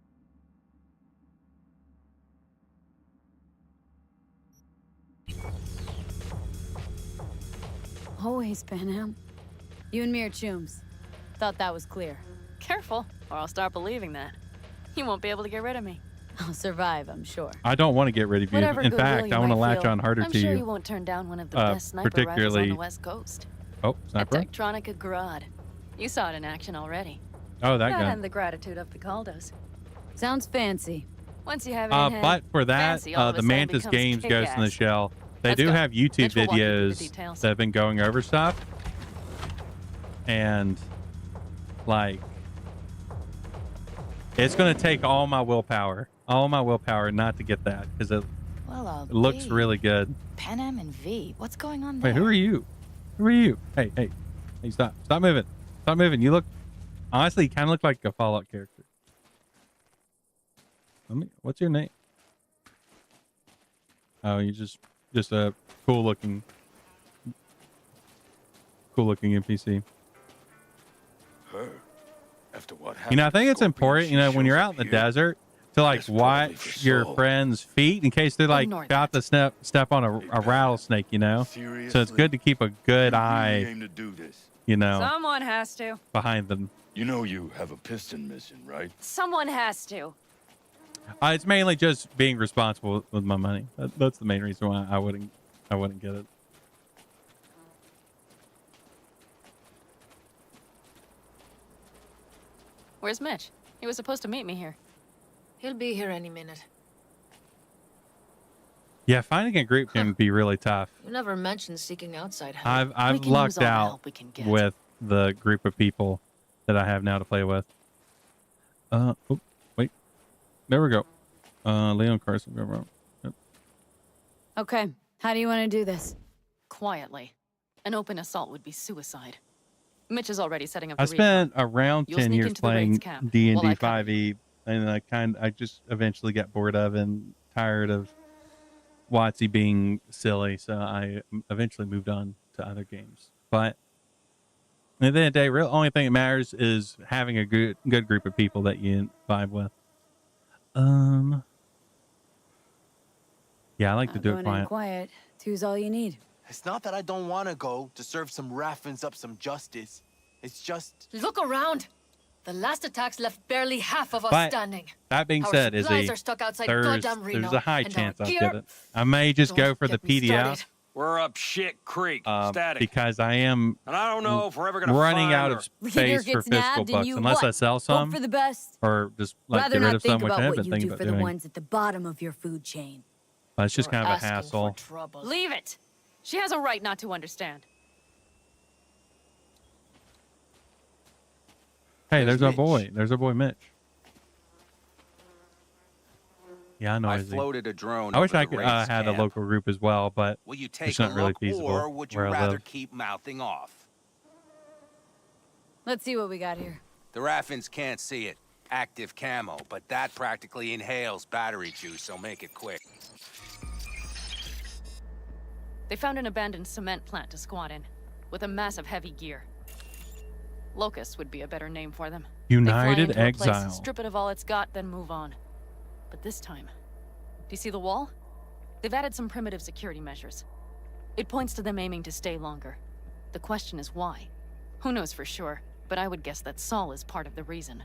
Always, Panam. You and me are chums. Thought that was clear. Careful, or I'll start believing that. You won't be able to get rid of me. I'll survive, I'm sure. I don't want to get rid of you. Whatever In goodwill fact, you I want to might latch feel, on harder I'm to sure you. you won't turn down one of the best sniper rifles on particularly- the West Coast. Oh, At sniper. Tektronica Grad. You saw it in action already. Oh, that That gun. and the gratitude of the Caldos. Sounds fancy. Once you have it in hand, But for that, fancy all of a the sudden Mantis becomes Games Ghost in the kick-ass. Shell, they Let's do go. have YouTube Mitch will walk you through the videos details. that have been going over stuff. And, like, it's going to take all my willpower not to get that, because it looks really good. Panam and V, what's going on Wait, there? who are you? Who are you? Hey, stop moving. Stop moving. You look, honestly, you kind of look like a Fallout character. What's your name? Oh, you're just a cool looking NPC. Her? After what happened? You know, I think it's Scorpion, important, you know, when you're out in the desert, to like watch your friends' feet in case they like about to step on a rattlesnake, you know. So it's good to keep a good eye, aim to do this? you know, Someone has to. behind them. You know you have a piston mission, right? Someone has to. It's mainly just being responsible with my money. That's the main reason why I wouldn't get it. Where's Mitch? He was supposed to meet me here. He'll be here any minute. Yeah, finding a group can be really tough. You never mentioned seeking outside help. I've lucked out with the group of people that I have now to play with. Oh, wait. There we go. Leon Carson. Yep. Okay, how do you want to do this? Quietly. An open assault would be suicide. Mitch is already setting up the I spent around You'll 10 sneak years into the Raids playing camp D&D while I cover 5e, and I just eventually got bored of and tired of WotC being silly, so I eventually moved on to other games. But at the end of the day, real only thing that matters is having a good group of people that you vibe with. Yeah, I like to do it Going in quiet. quiet. Two's all you need. It's not that I don't want to go to serve some Raffins up some justice. It's just... Look around. The last attacks left barely half of us But standing. that being Our said, supplies are stuck outside goddamn Reno, there's a high and chance our I'll gear- get it. I may just go for the get me PDF. started. We're up shit creek. Static. Because I am And I don't know if we're ever gonna running find out or- of Leader space for gets nabbed physical and bucks you unless I what? sell Hope some for the best. or just like Rather get rid not of think some, which I about have what been you thinking do about for the doing. ones at the bottom of your food chain. But it's just kind of a asking for hassle. trouble. Leave it. She has a right not to understand. Hey, there's our Mitch. boy. There's our boy Mitch. Yeah, I know. I Izzy. floated a drone I wish over I the could Raids had a camp. local group as well, but Will you take it's a not really look, feasible or would you where I rather live. keep mouthing off? Let's see what we got here. The Raffins can't see it. Active camo, but that practically inhales battery juice, so make it quick. They found an abandoned cement plant to squat in, with a massive heavy gear. Locusts would be a better name for them. United they fly into a place, Exile. strip it of all it's got, then move on. But this time, do you see the wall? They've added some primitive security measures. It points to them aiming to stay longer. The question is why? Who knows for sure, but I would guess that Saul is part of the reason.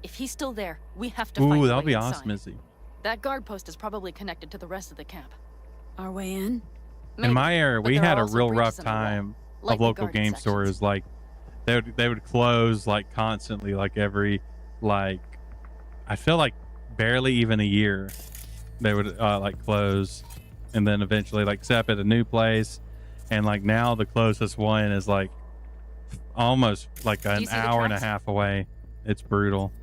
If he's still there, we have to find Ooh, a that'll way be inside. awesome, Izzy. That guard post is probably connected to the rest of the camp. Our way in? In my area, but we there had are a also real breaches rough in the wall, time like of the local guarded game sections. stores. Like they would close like constantly, like every like I feel like barely even a year they would like close, and then eventually like set up at a new place, and like now the closest one is like almost like you an see the hour and a tracks? half away. It's brutal.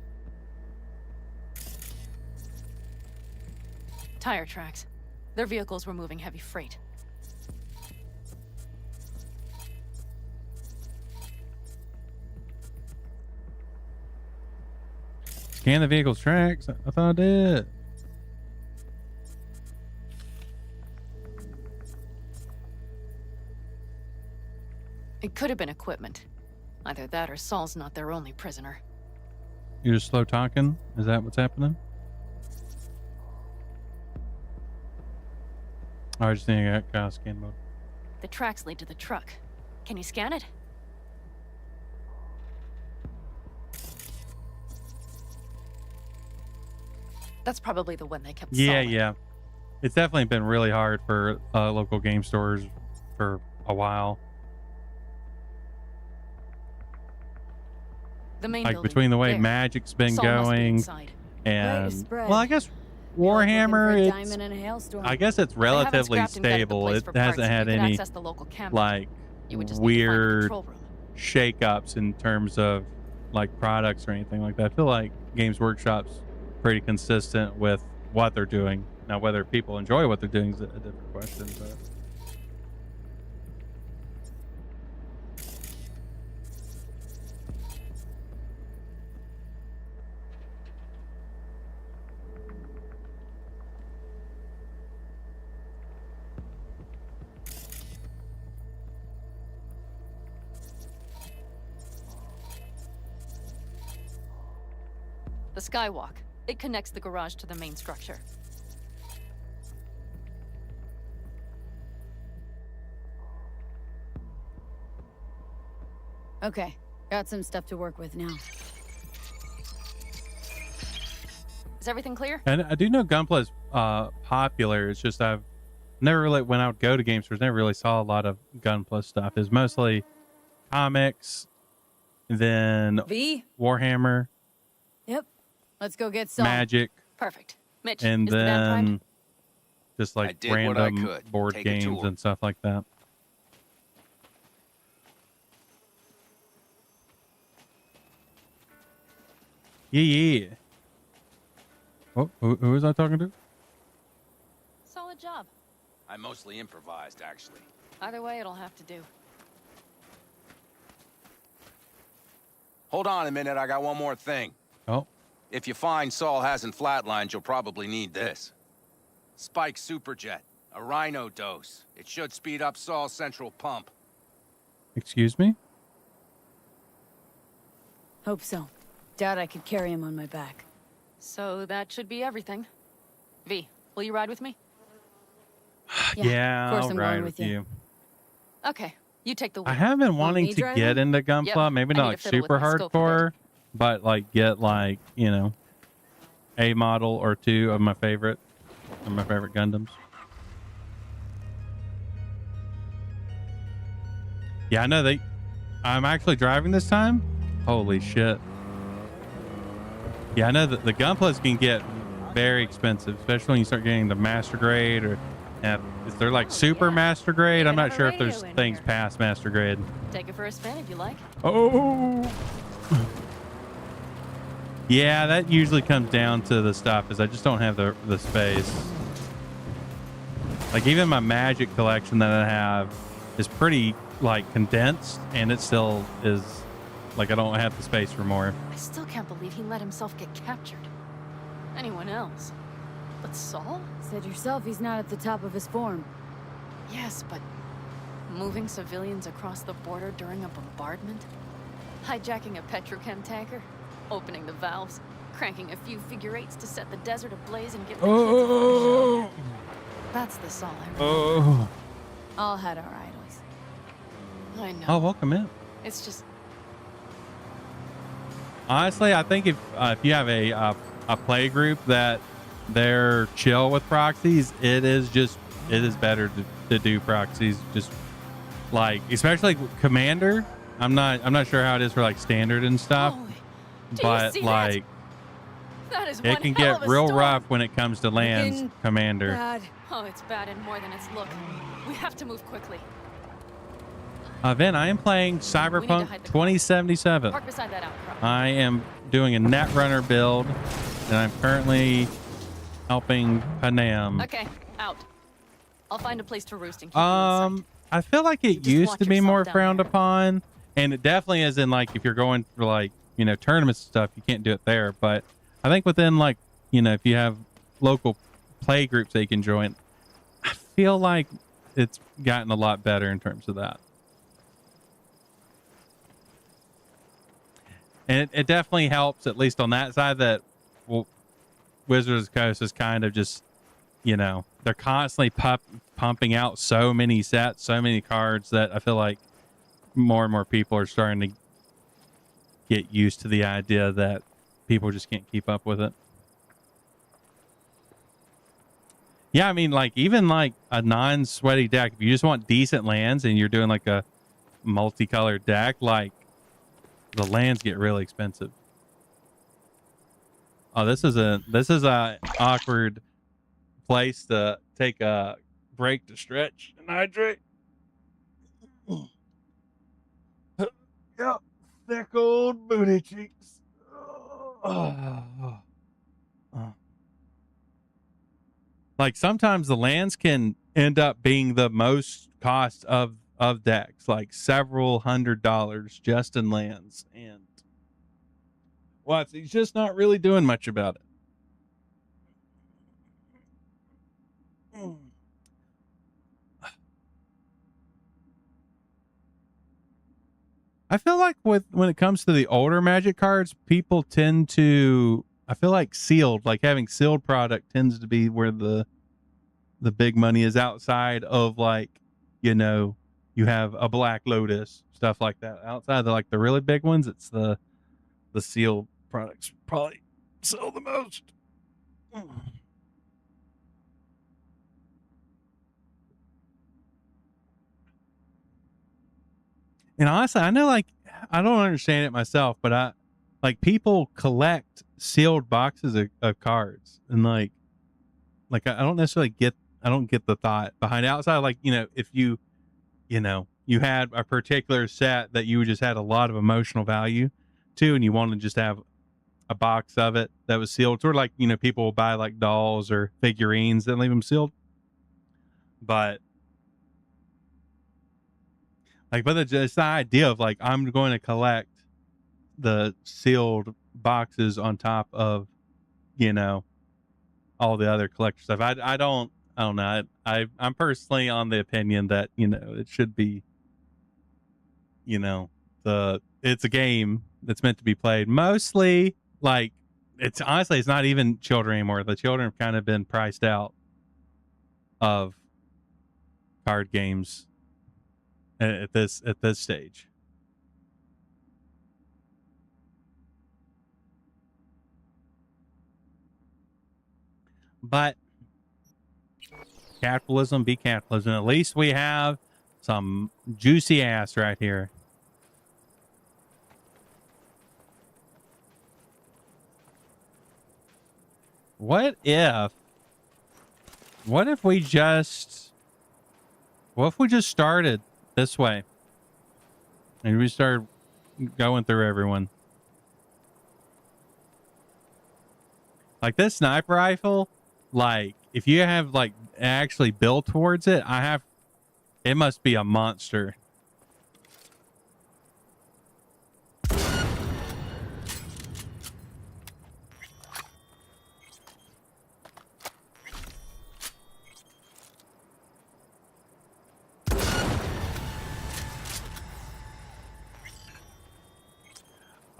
Tire tracks. Their vehicles were moving heavy freight. scan the vehicle's tracks? I thought I did. It could have been equipment. Either that or Saul's not their only prisoner. You're just slow talking? Is that what's happening? I just think I got scan mode. The tracks lead to the truck. Can you scan it? That's probably the one they kept selling. Yeah. It's definitely been really hard for local game stores for a while. The main Like building, between the way there. Magic's been Saul must be going inside. and well, I guess Warhammer, I guess it's relatively stable. It hasn't had any like weird shakeups in terms of like products or anything like that. I feel like Games Workshop's pretty consistent with what they're doing. Now, whether people enjoy what they're doing is a different question, but The skywalk. It connects the garage to the main structure. Okay, got some stuff to work with now. Is everything clear? and I do know Gunpla is popular. It's just I've never really, when I would go to game stores, never really saw a lot of Gunpla stuff. It's mostly comics, then Warhammer. Yep. Let's go get some. Magic. Perfect. Mitch, And is the van then primed? just like did what I random could. board Take a games tour. and stuff like that. Yeah. Oh, who was I talking to? Solid job. I mostly improvised, actually. Either way, it'll have to do. Hold on a minute, I got one more thing. Oh. If you find Saul hasn't flatlined, you'll probably need this. Spike Superjet, a rhino dose. It should speed up Saul's central pump. Excuse me? Hope so. Doubt I could carry him on my back. So that should be everything. V, will you ride with me? Yeah, of course I'll I'm ride going with with you. Okay, you take the wheel. I have been wanting me to drive get him? into Gunpla, Yep, maybe I not need like to fiddle with super my scope a bit. hardcore, but like get like, you know, a model or two of my favorite Gundams. Yeah, I know I'm actually driving this time. Holy shit. Yeah, I know that the Gunplas can get very expensive, especially when you start getting the master grade or if they're like super master grade. I'm not sure if there's things past master grade. Take it for a spin if you like. Oh. Yeah, that usually comes down to the stuff is I just don't have the space. Like even my Magic collection that I have is pretty like condensed, and it still is like I don't have the space for more. I still can't believe he let himself get captured. Anyone else? But Saul? Said yourself he's not at the top of his form. Yes, but moving civilians across the border during a bombardment? Hijacking a petrochem tanker? Opening the valves? Cranking a few figure eights to set the desert ablaze and give the kids a show? That's the Saul I remember. All had our idols. I know. Oh, welcome in. It's just... Honestly, I think if you have a play group that they're chill with proxies, it is better to do proxies. Just like especially Commander. I'm not sure how it is for like standard and stuff, but like that is it can get real rough when it comes to lands Commander. Bad. Oh, it's bad in more than its look. We have to move quickly. Vin, I am playing Cyberpunk 2077. Park beside that outcrop. I am doing a Netrunner build, and I'm currently helping Panam. Okay, out. I'll find a place to roost and keep you in sight. I feel like it used to be more frowned upon, and it definitely is in like if you're going for like, you know, tournaments and stuff, you can't do it there. But I think within like, you know, if you have local play groups that you can join, I feel like it's gotten a lot better in terms of that. And it definitely helps, at least on that side, that well, Wizards of the Coast is kind of just, you know, they're constantly pumping out so many sets, so many cards that I feel like more and more people are starting to get used to the idea that people just can't keep up with it. Yeah, I mean, like, even like a non-sweaty deck, if you just want decent lands and you're doing like a multicolored deck, like, the lands get really expensive. Oh, this is a awkward place to take a break to stretch and hydrate. Yeah, thick old booty cheeks. Like sometimes the lands can end up being the most cost of decks, like several $100s just in lands, and well, he's just not really doing much about it. I feel like when it comes to the older Magic cards, people tend to, I feel like sealed, like having sealed product tends to be where the big money is, outside of like, you know, you have a Black Lotus, stuff like that. Outside of like the really big ones, it's the sealed products probably sell the most. And honestly, I know, like, I don't understand it myself, but I like people collect sealed boxes of cards, and like I don't necessarily get, I don't get the thought behind it, outside, like, you know, if you know, you had a particular set that you just had a lot of emotional value to, and you want to just have a box of it that was sealed, sort of like, you know, people will buy like dolls or figurines and leave them sealed. But like, but it's the idea of like, I'm going to collect the sealed boxes on top of, you know, all the other collector stuff. I don't know. I'm personally on the opinion that, you know, it should be, you know, it's a game that's meant to be played mostly, like, it's honestly, it's not even children anymore. The children have kind of been priced out of card games at this stage. But capitalism be capitalism. At least we have some juicy ass right here. What if we just started this way and we started going through everyone? Like this sniper rifle, like if you have like actually built towards it, it must be a monster.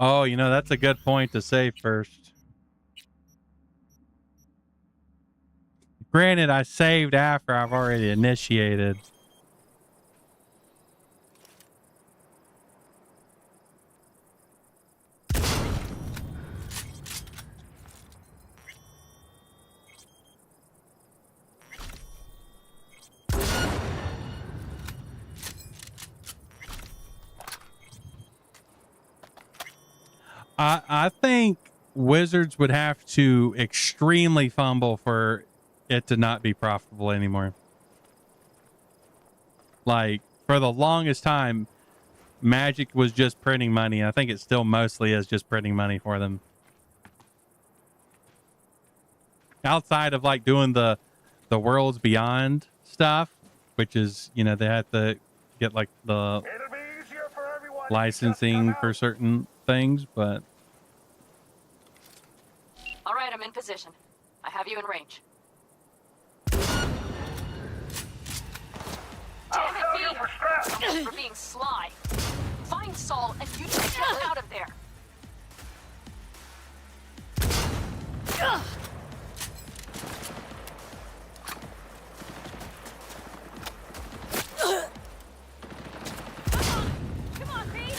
Oh, you know, that's a good point to save first. Granted, I saved after I've already initiated. I think Wizards would have to extremely fumble for it to not be profitable anymore. Like, for the longest time, Magic was just printing money. I think it still mostly is just printing money for them. Outside of like doing the Worlds Beyond stuff, which is, you know, they have to get like the licensing for certain things, but position. I have you in range. Damn it, V! For being sly. Find Saul and you just get out of there. Come on, V!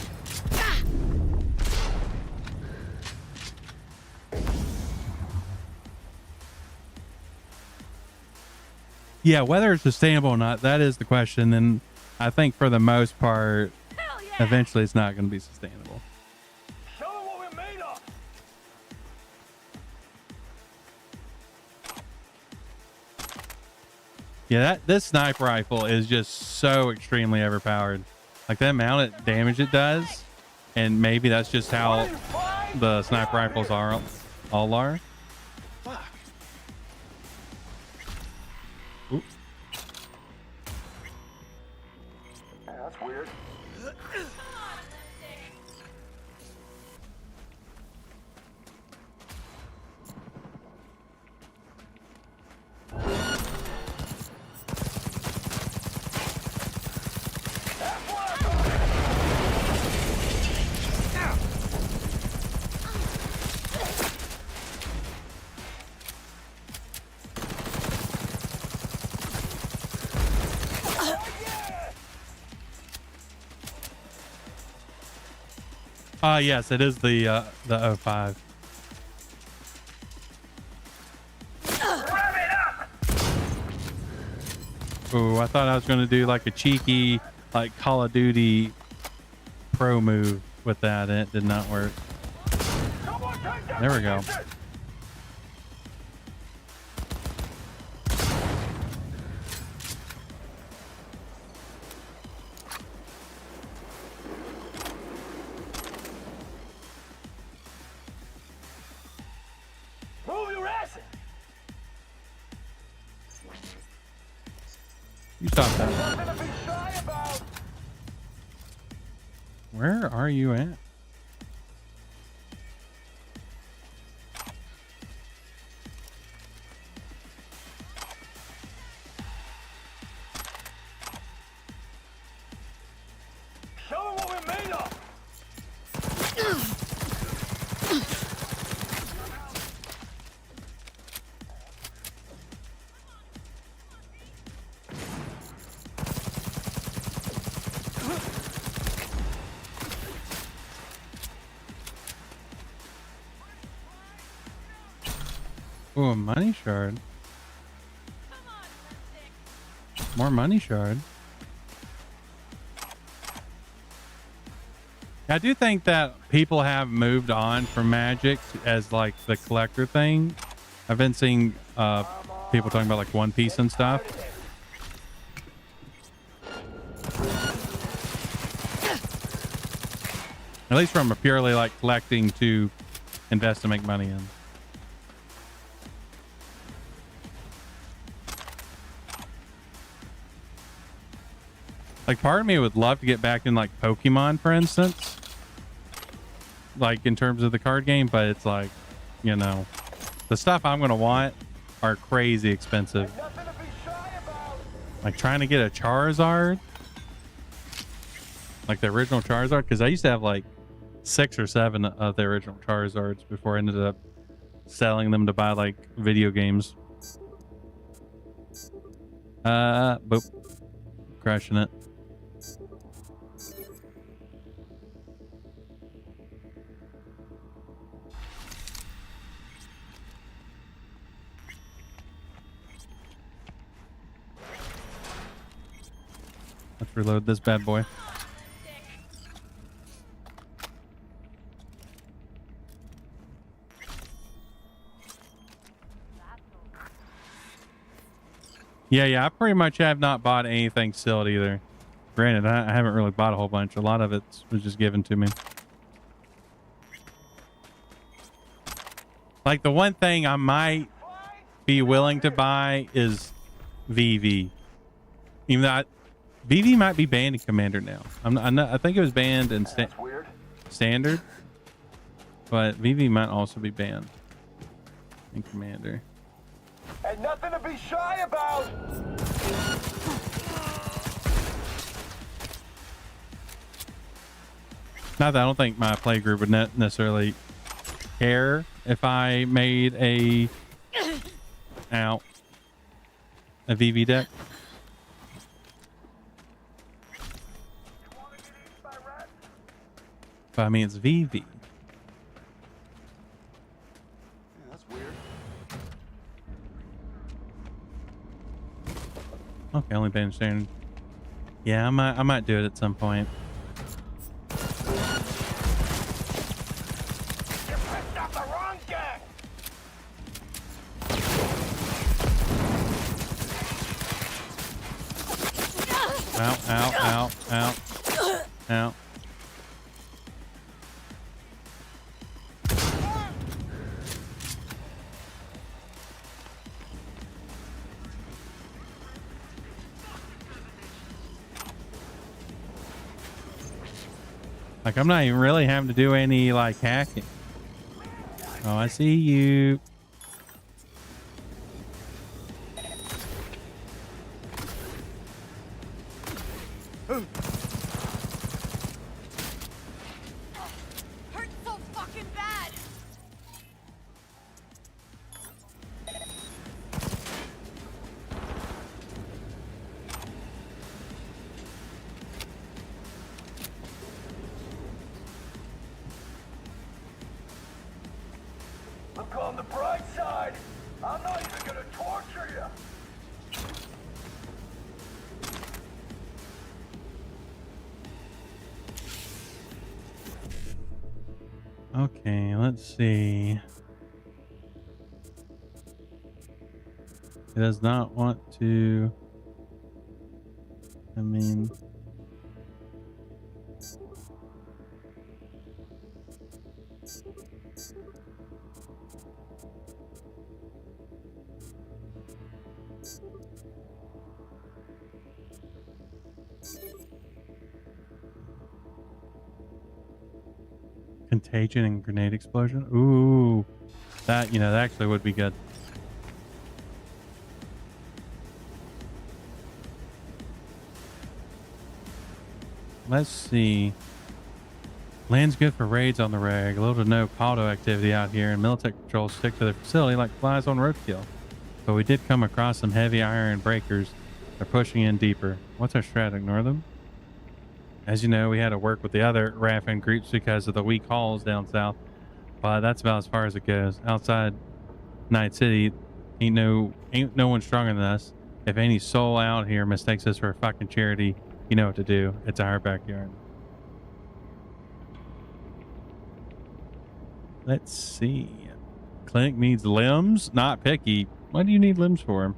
Yeah, whether it's sustainable or not, that is the question. And I think for the most part, eventually it's not going to be sustainable. Show them what we're made of. Yeah, this sniper rifle is just so extremely overpowered. Like the amount of damage it does, and maybe that's just how the sniper rifles all are. Oop. That's weird. Yes, it is the 05. Ooh, I thought I was going to do like a cheeky, like Call of Duty pro move with that, and it did not work. There we go. Move your ass! You stop that. Where are you at? Show them what we're made of. Oh, a money shard. More money shard. I do think that people have moved on from Magic as like the collector thing. I've been seeing people talking about like One Piece and stuff. At least from a purely like collecting to invest to make money in. Like part of me would love to get back in like Pokemon, for instance, like in terms of the card game, but it's like, you know, the stuff I'm going to want are crazy expensive. Like trying to get a Charizard, like the original Charizard, because I used to have like 6 or 7 of the original Charizards before I ended up selling them to buy like video games. Boop. Crashing it. Let's reload this bad boy. Yeah, I pretty much have not bought anything sealed either. Granted, I haven't really bought a whole bunch. A lot of it was just given to me. Like the one thing I might be willing to buy is VV. Even though VV might be banned in Commander now. I think it was banned in Standard, but VV might also be banned. And Commander. And nothing to be shy about! Not that I don't think my play group would not necessarily care if I made a VV deck. But I mean, it's VV. That's weird. Okay, only been standard. Yeah, I might do it at some point. Ow, ow, ow, ow, ow. Like, I'm not even really having to do any, like, hacking. Oh, I see you. Hurts so fucking bad. Look on the bright side. I'm not even gonna torture you. Okay, let's see. It does not want to. I mean, contagion and grenade explosion. Ooh, that, you know, that actually would be good. Let's see. Land's good for raids on the reg. Little to no auto activity out here, and military patrols stick to their facility like flies on roadkill. But we did come across some heavy iron breakers. They're pushing in deeper. What's our strat? Ignore them? As you know, we had to work with the other raffin groups because of the weak hauls down south. But that's about as far as it goes. Outside Night City, ain't no one stronger than us. If any soul out here mistakes us for a fucking charity, you know what to do. It's our backyard. Let's see. Clinic needs limbs. Not picky. What do you need limbs for?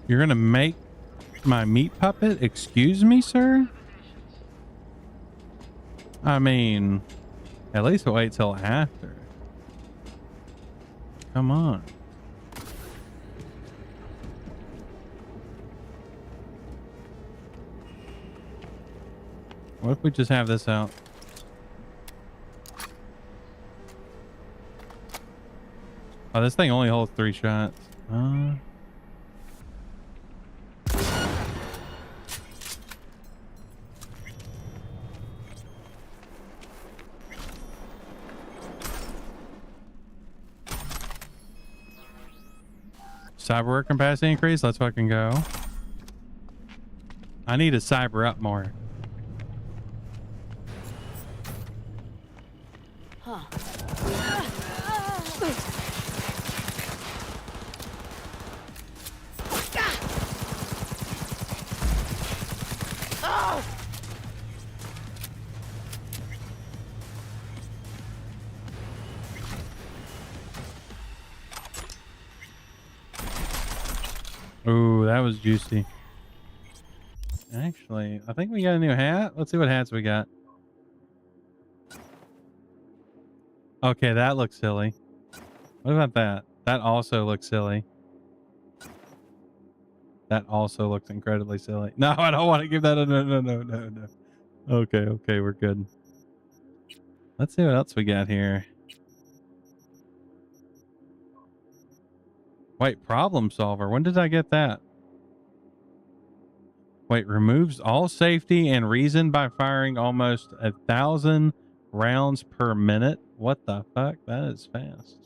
You're gonna make my meat puppet? Excuse me, sir? I mean, at least wait till after. Come on. What if we just have this out? Oh, this thing only holds 3 shots. Cyber work capacity increase. Let's fucking go. I need to cyber up more. Huh. Ooh, that was juicy. Actually, I think we got a new hat. Let's see what hats we got. Okay, that looks silly. What about that? That also looks silly. That also looks incredibly silly. No, I don't want to give that a no. Okay, we're good. Let's see what else we got here. Wait, problem solver. When did I get that? Wait, removes all safety and reason by firing almost 1,000 rounds per minute. What the fuck? That is fast.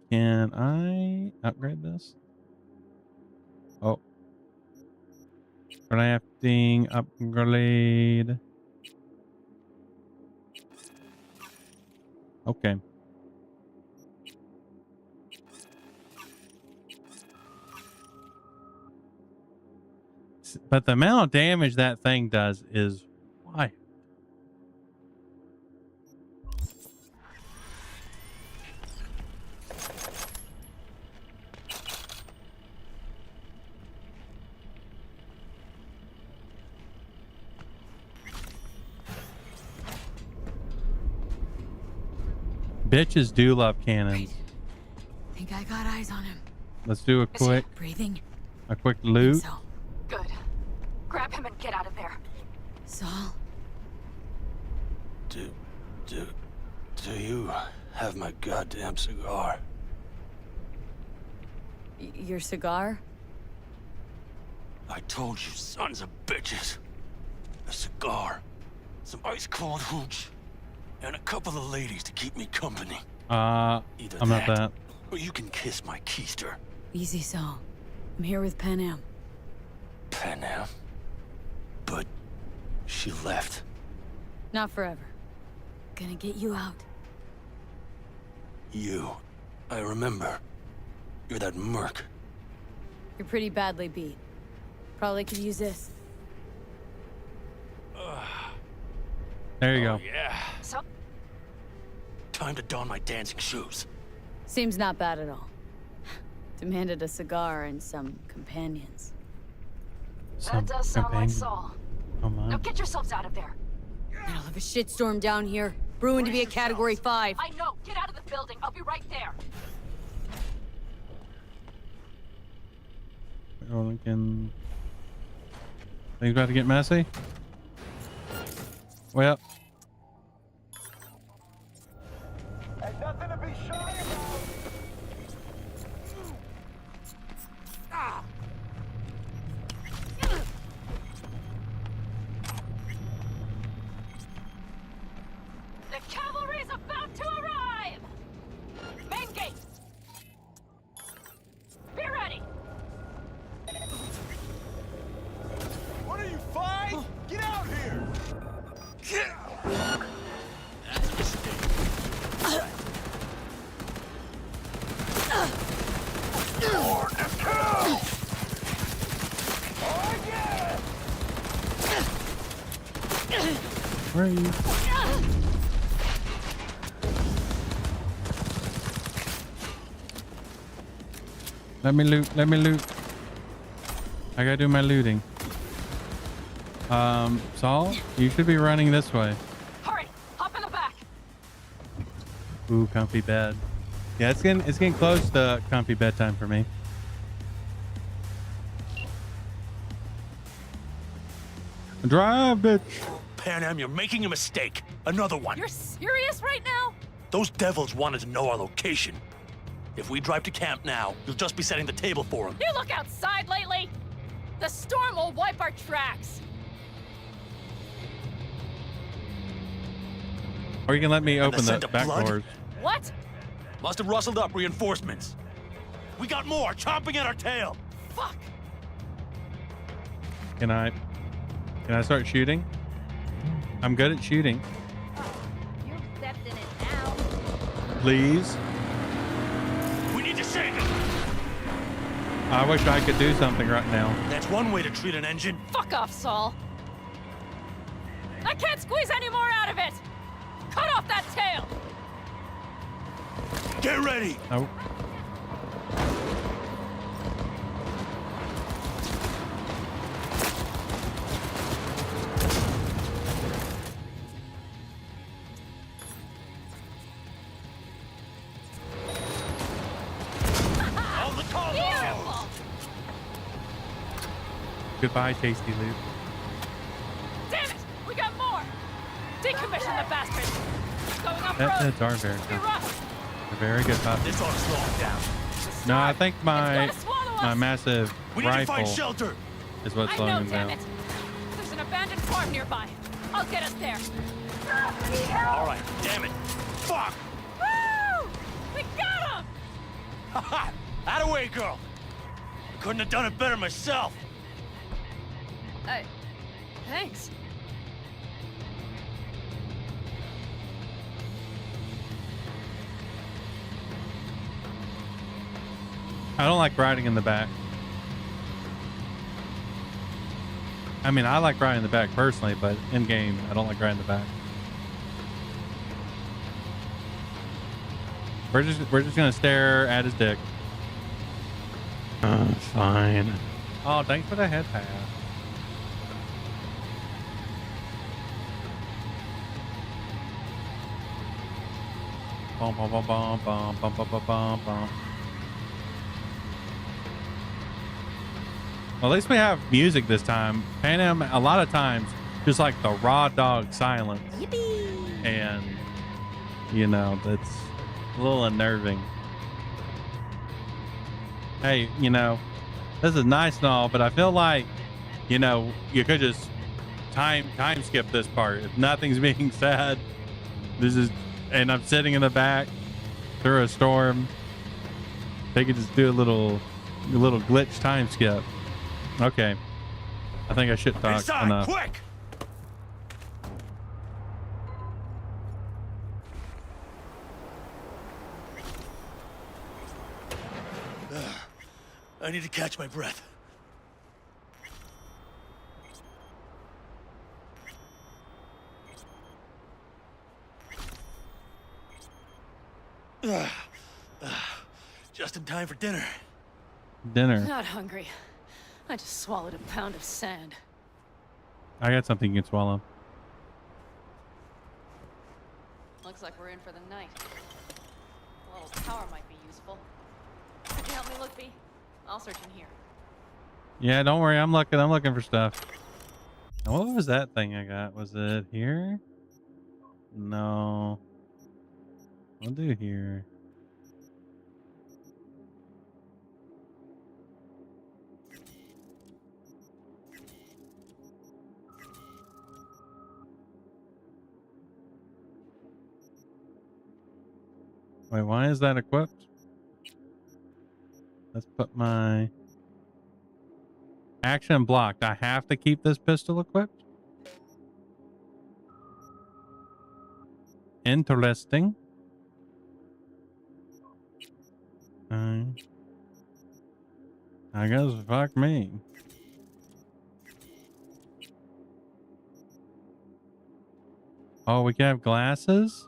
Can I upgrade this? Oh. Crafting upgrade. Okay. But the amount of damage that thing does is why. Bitches do love cannons. Think I got eyes on him. Let's do a quick Breathing? loot. So. Good. Grab him and get out of there. Saul? Do you have my goddamn cigar? Your cigar? I told you, sons of bitches. A cigar, some ice-cold hooch, and a couple of ladies to keep me company. Either I'm not that. Or you can kiss my keister. Easy, Saul. I'm here with Pan Am. Pan Am? But she left. Not forever. Gonna get you out. You. I remember. You're that merc. You're pretty badly beat. Probably could use this. There you go. Yeah. So? Time to don my dancing shoes. Seems not bad at all. Demanded a cigar and some companions. That does sound like Saul. Oh my. Now get yourselves out of there. Middle of a shitstorm down here. Brewing to be a Category 5. I know. Get out of the building. I'll be right there. Oh, Lincoln. Things about to get messy. Well. Ain't nothing to be shy about. Ah. The cavalry's about to arrive! Main gate! Be ready! What are you, five? Get out here! Where are you? Let me loot. Let me loot. I gotta do my looting. Saul, you should be running this way. Hurry! Hop in the back! Ooh, comfy bed. Yeah, it's getting close to comfy bedtime for me. Drive, bitch. Pan Am, you're making a mistake. Another one. You're serious right now? Those devils wanted to know our location. If we drive to camp now, you'll just be setting the table for them. You look outside lately? The storm will wipe our tracks. Or you can let me And open the scent of back blood? doors. What? Must have rustled up reinforcements. We got more chomping at our tail. Fuck! Can I start shooting? I'm good at shooting. You're stepped in it now. Please. We need to save it. I wish I could do something right now. That's one way to treat an engine. Fuck off, Saul. I can't squeeze any more out of it. Cut off that tail. Get ready. Oh. Beautiful. Goodbye, tasty loot. Damn it, we got more. Decommission the bastards. Going off That's our very Be good. rough. A very good puppy. This ought to slow him down. No, I think my It's gonna swallow us. massive We need to find rifle shelter. is what's I slowing know, him damn down. it. There's an abandoned farm nearby. I'll get us there. All right, damn it. Fuck. Woo! We got him! Ha! Out of way, girl. I couldn't have done it better myself. Thanks. I don't like riding in the back. I mean, I like riding in the back personally, but in game, I don't like riding in the back. We're just gonna stare at his dick. Fine. Oh, thanks for the head pass. Bum bum bum bum bum bum bum bum bum bum. Well, at least we have music this time. Pan Am, a lot of times, just like the raw dog silence. Yippee! And, you know, that's a little unnerving. Hey, you know, this is nice and all, but I feel like, you know, you could just time skip this part. If nothing's being said, this is, and I'm sitting in the back through a storm. They could just do a little glitch time skip. Okay. I think I should talk Inside, enough. quick! I need to catch my breath. Just in time for dinner. Dinner. Not hungry. I just swallowed a pound of sand. I got something you can swallow. Looks like we're in for the night. A little power might be useful. Could you help me look, B? I'll search in here. Yeah, don't worry. I'm looking for stuff. Now, what was that thing I got? Was it here? No. I'll do here. Wait, why is that equipped? Let's put my action blocked. I have to keep this pistol equipped. Interesting. I guess fuck me. Oh, we can have glasses?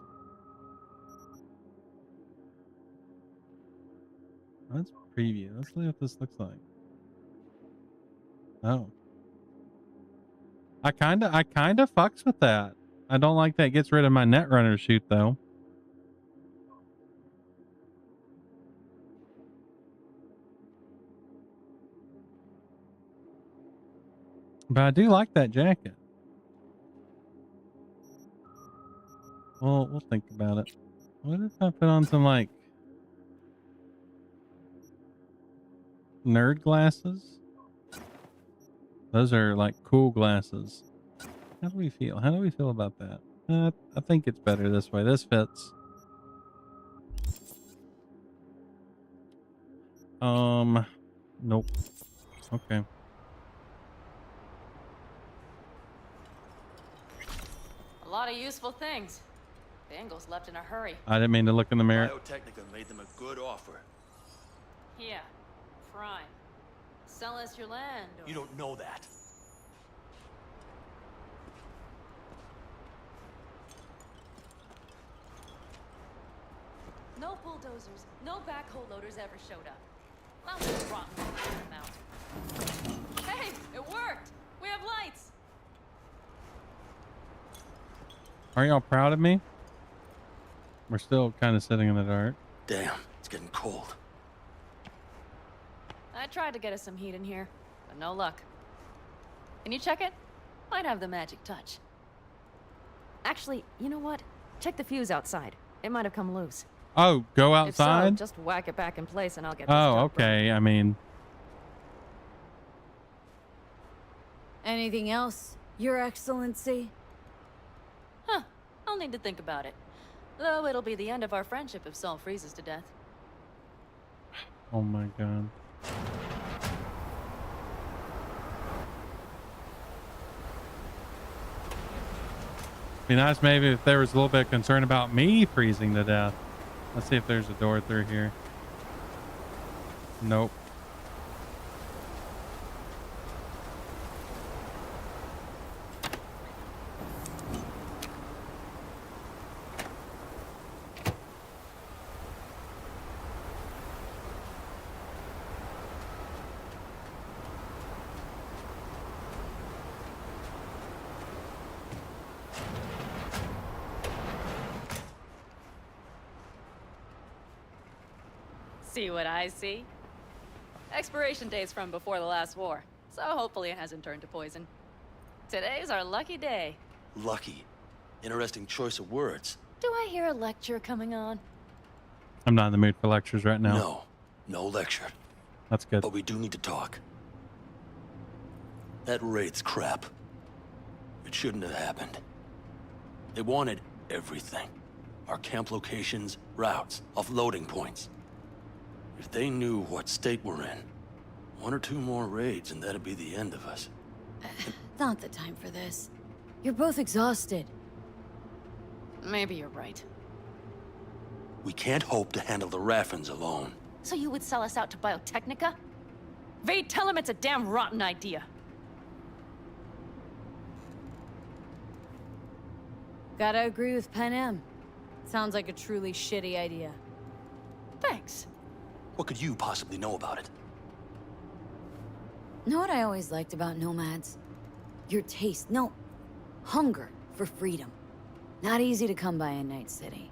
Let's preview. Let's see what this looks like. Oh. I kinda fucks with that. I don't like that it gets rid of my Netrunner shoot though. But I do like that jacket. Well, we'll think about it. What if I put on some like nerd glasses? Those are like cool glasses. How do we feel? How do we feel about that? I think it's better this way. This fits. Nope. Okay. A lot of useful things. Bangles left in a hurry. I didn't mean to look in the mirror. Biotechnica made them a good offer. Yeah, prime. Sell us your land. Or... You don't know that. No bulldozers, no backhoe loaders ever showed up. I'll just rotten them out. Hey, it worked! We have lights! Are y'all proud of me? We're still kind of sitting in the dark. Damn, it's getting cold. I tried to get us some heat in here, but no luck. Can you check it? Might have the magic touch. Actually, you know what? Check the fuse outside. It might have come loose. Oh, go outside? If so, just whack it back in place and I'll get this Oh, job okay. I mean... Anything else, Your Excellency? Huh. I'll need to think about it. Though it'll be the end of our friendship if Saul freezes to death. Oh my god. Be nice maybe if there was a little bit of concern about me freezing to death. Let's see if there's a door through here. Nope. See what I see? Expiration date's from before the last war, so hopefully it hasn't turned to poison. Today's our lucky day. Lucky. Interesting choice of words. Do I hear a lecture coming on? I'm not in the mood for lectures right now. No. No lecture. That's good. But we do need to talk. That raid's crap. It shouldn't have happened. They wanted everything. Our camp locations, routes, offloading points. If they knew what state we're in, 1 or 2 more raids and that'd be the end of us. Not the time for this. You're both exhausted. Maybe you're right. We can't hope to handle the Raffins alone. So you would sell us out to Biotechnica? Vade, tell him it's a damn rotten idea. Gotta agree with Pen M. Sounds like a truly shitty idea. Thanks. What could you possibly know about it? Know what I always liked about nomads? Your taste, no, hunger for freedom. Not easy to come by in Night City.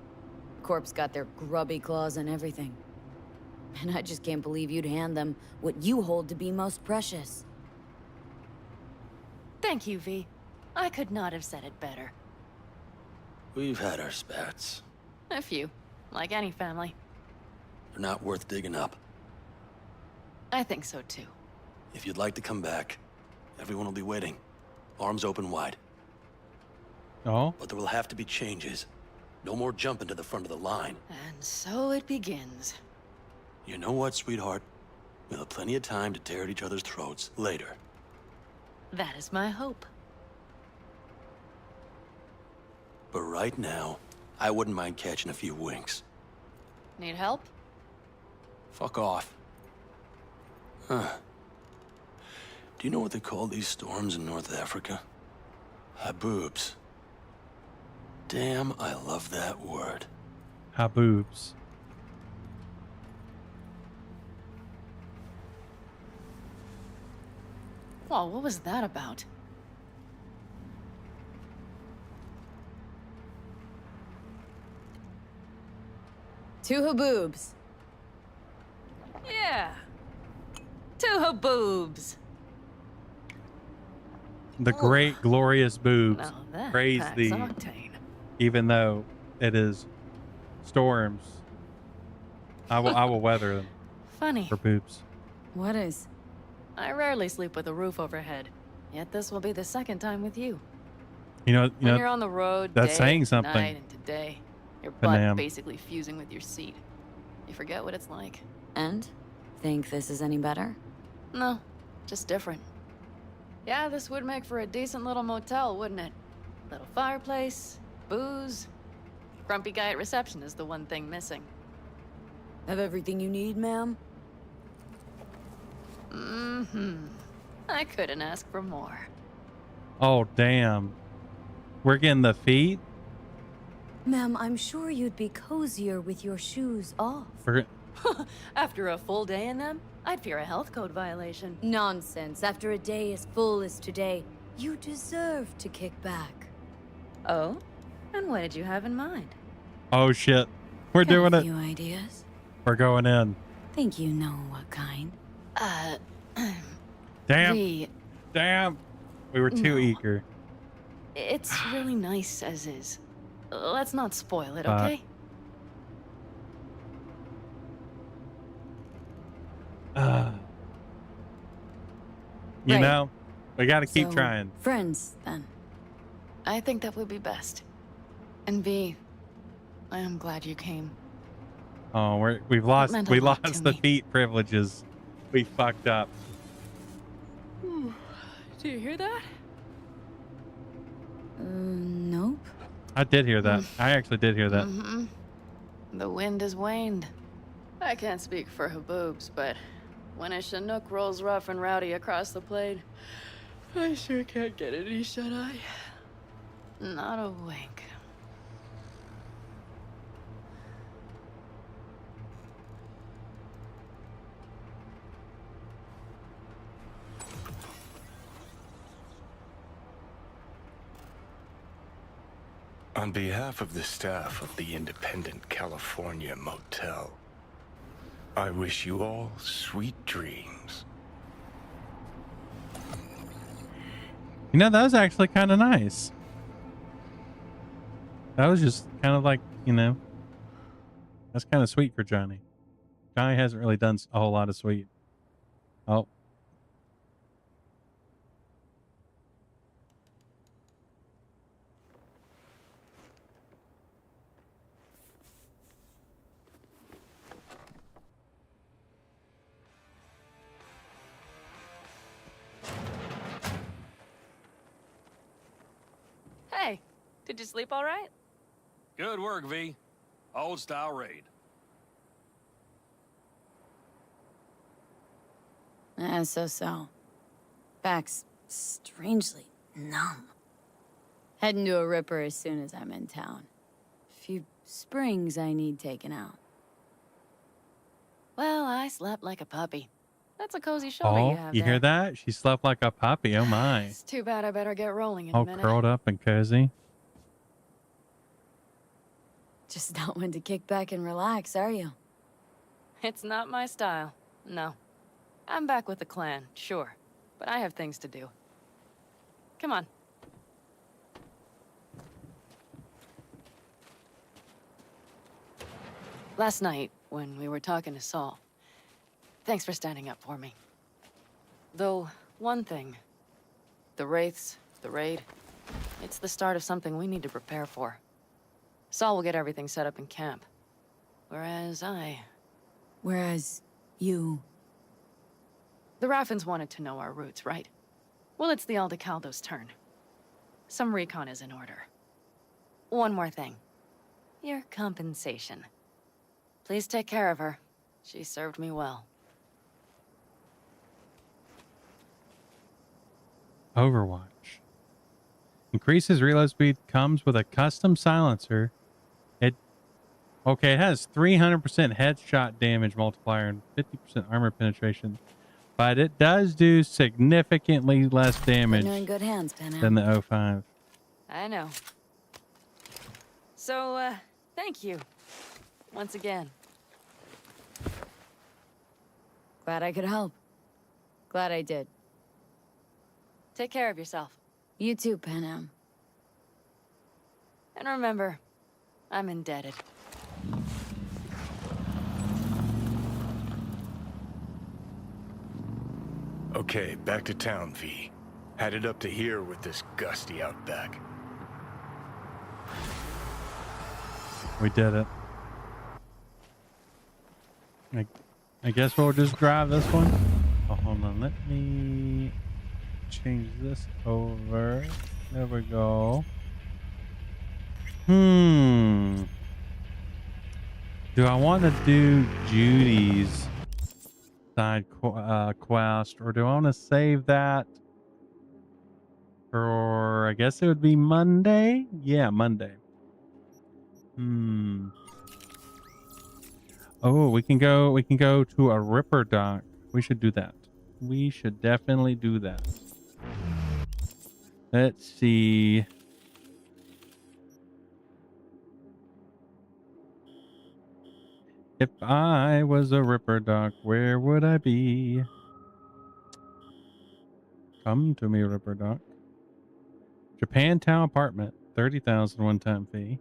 Corp's got their grubby claws and everything. And I just can't believe you'd hand them what you hold to be most precious. Thank you, V. I could not have said it better. We've had our spats. A few, like any family. They're not worth digging up. I think so too. If you'd like to come back, everyone will be waiting. Arms open wide. Oh? But there will have to be changes. No more jumping to the front of the line. And so it begins. You know what, sweetheart? We'll have plenty of time to tear at each other's throats later. That is my hope. But right now, I wouldn't mind catching a few winks. Need help? Fuck off. Huh. Do you know what they call these storms in North Africa? Haboobs. Damn, I love that word. Haboobs. Whoa, what was that about? Two haboobs. Yeah. 2 haboobs. The great, glorious boobs. Now that Praise packs thee. octane. Even though it is storms, I will weather them. Funny. For boobs. What is? I rarely sleep with a roof overhead. Yet this will be the second time with you. When you're on the road, that's day, saying something. night, and today, your Panam. butt basically fusing with your seat. You forget what it's like. And? Think this is any better? No, just different. Yeah, this would make for a decent little motel, wouldn't it? Little fireplace, booze. Grumpy guy at reception is the one thing missing. Have everything you need, ma'am? I couldn't ask for more. Oh, damn. We're getting the feet? Ma'am, I'm sure you'd be cozier with your shoes off. After a full day in them, I'd fear a health code violation. Nonsense. After a day as full as today, you deserve to kick back. Oh? And what did you have in mind? Oh, shit. We're doing Got a it. few ideas. We're going in. Think you know what kind? Damn. Damn. We were too No. eager. It's really nice as is. Let's not spoil it, Fuck. okay? You Right. know, we got to keep So, trying. Friends, then. I think that would be best. And V, I am glad you came. Oh, we've lost meant a lot to the me. feet privileges. We fucked up. Do you hear that? Nope. I did hear that. I actually did hear that. Mm-hmm. The wind has waned. I can't speak for Haboobs, but when a Chinook rolls rough and rowdy across the plain, I sure can't get any shut-eye. Not a wink. On behalf of the staff of the Independent California Motel, I wish you all sweet dreams. You know, that was actually kind of nice. That was just kind of like, you know, that's kind of sweet for Johnny. Johnny hasn't really done a whole lot of sweet. Oh. Hey, did you sleep all right? Good work, V. Old style raid. So. Back's strangely numb. Heading to a ripper as soon as I'm in town. Few springs I need taken out. Well, I slept like a puppy. That's a cozy shoulder you Oh, have you there. hear that? She slept like a puppy. Oh my. It's too bad I better get rolling in a Oh, minute. curled up and cozy. Just not one to kick back and relax, are you? It's not my style. No. I'm back with the clan, sure. But I have things to do. Come on. Last night, when we were talking to Saul, thanks for standing up for me. Though, one thing. The Wraiths, the raid, it's the start of something we need to prepare for. Saul will get everything set up in camp. Whereas you... The Raffins wanted to know our roots, right? Well, it's the Aldecaldo's turn. Some recon is in order. One more thing. Your compensation. Please take care of her. She served me well. Overwatch. Increases reload speed, comes with a custom silencer. It has 300% headshot damage multiplier and 50% armor penetration. But it does do significantly less damage You're in good hands, Penham. than the 05. I know. So, thank you. Once again. Glad I could help. Glad I did. Take care of yourself. You too, Penham. And remember, I'm indebted. Okay, back to town, V. Headed up to here with this gusty outback. We did it. I guess we'll just drive this one. Oh, hold on. Let me change this over. There we go. Do I want to do Judy's side quest, or do I want to save that? Or I guess it would be Monday. Yeah, Monday. Oh, we can go to a Ripper dock. We should do that. We should definitely do that. Let's see. If I was a Ripper dock, where would I be? Come to me, Ripper dock. Japantown apartment, 30,000 one-time fee.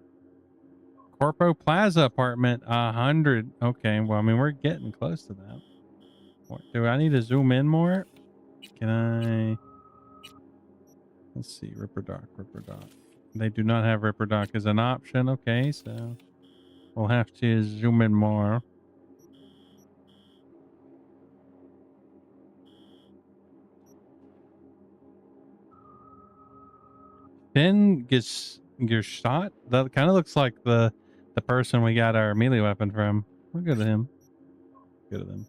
Corpo Plaza apartment, 100. Okay, well, I mean, we're getting close to that. Do I need to zoom in more? Can I? Let's see, Ripper Dock. They do not have Ripper Dock as an option. Okay, so we'll have to zoom in more. Finn gets shot. That kind of looks like the person we got our melee weapon from. We'll go to him. Go to them.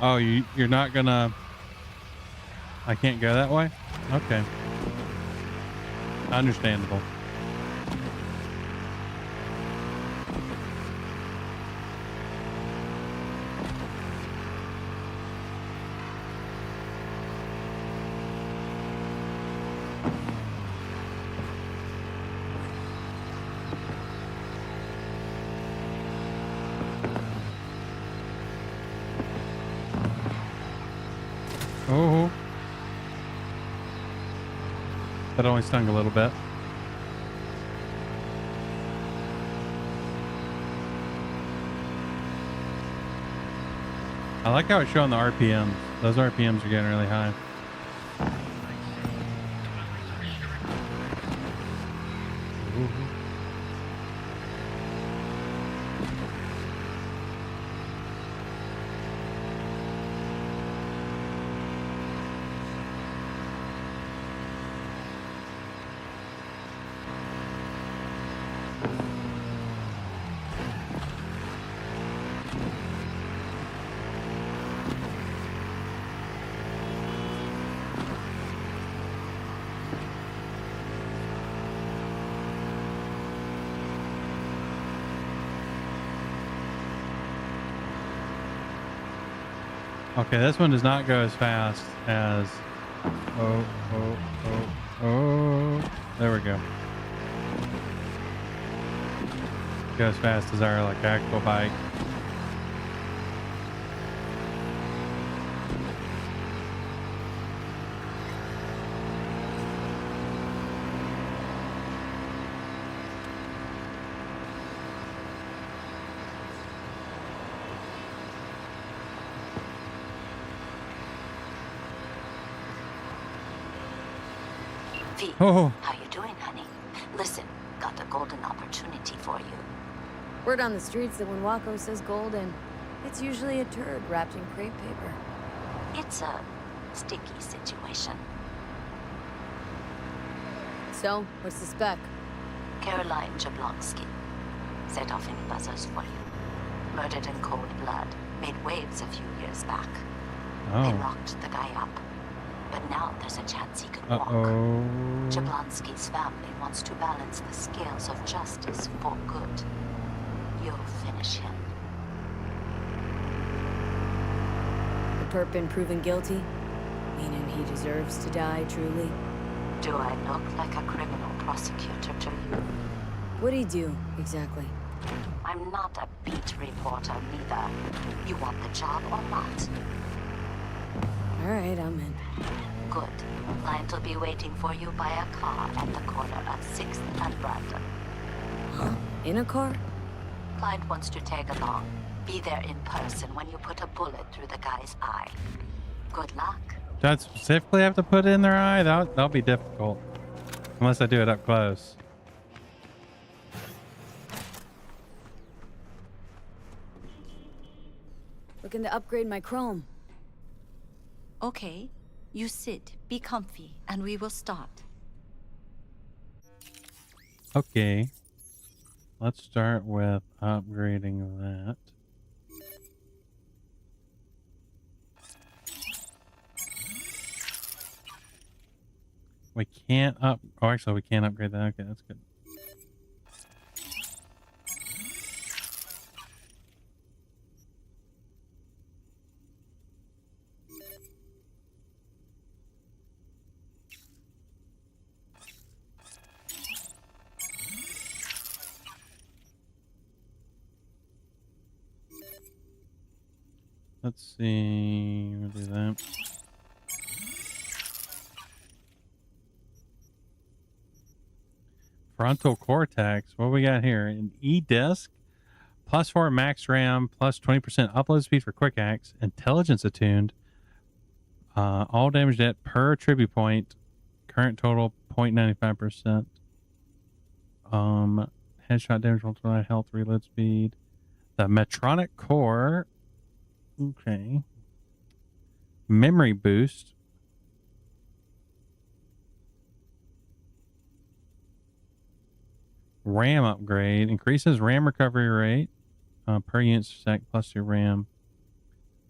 Oh, you're not gonna... I can't go that way? Okay. Understandable. Oh. That only stung a little bit. I like how it's showing the RPMs. Those RPMs are getting really high. Ooh. Okay, this one does not go as fast as... Oh. There we go. Go as fast as our actual bike. V, Oh. how you doing, honey? Listen, got a golden opportunity for you. Word on the streets that when Waco says golden, it's usually a turd wrapped in crepe paper. It's a sticky situation. So, what's the spec? Caroline Jablonski. Set off any buzzers for you. Murdered in cold blood. Made waves a few years back. They Oh. locked the guy up. But now there's a chance he could walk. Uh-oh. Jablonski's family wants to balance the scales of justice for good. You'll finish him. The perp been proven guilty? Meaning he deserves to die, truly? Do I look like a criminal prosecutor to you? What'd he do, exactly? I'm not a beat reporter, neither. You want the job or not? Alright, I'm in. Good. Client will be waiting for you by a car at the corner of 6th and Brandon. Huh? In a car? Client wants to tag along. Be there in person when you put a bullet through the guy's eye. Good luck. Do I specifically have to put it in their eye? That'll be difficult. Unless I do it up close. Looking to upgrade my chrome. Okay. You sit, be comfy, and we will start. Okay. Let's start with upgrading that. We can't up. Oh, actually, we can't upgrade that. Okay, that's good. Let's see. We'll do that. Frontal cortex. What we got here? An E-disc, +4 max RAM, plus 20% upload speed for quick acts, intelligence attuned, all damage net per tribute point, current total 0.95%. Headshot damage, multiply health, reload speed. The Metronic core. Okay. Memory boost. RAM upgrade. Increases RAM recovery rate per unit sec plus your RAM.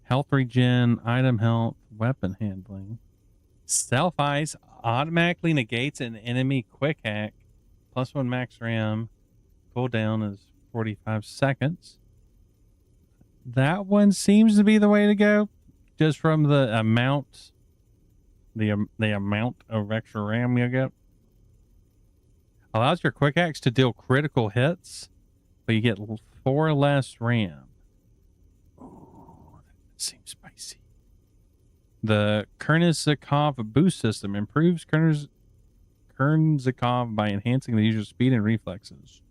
Health regen, item health, weapon handling. Stealth ice automatically negates an enemy quick hack. +1 max RAM. Cooldown is 45 seconds. That one seems to be the way to go, just from the amount, the amount of extra RAM you get. Allows your quick axe to deal critical hits, but you get 4 less RAM. Ooh, that seems spicy. The Kernizikov boost system improves Kernizikov by enhancing the user's speed and reflexes.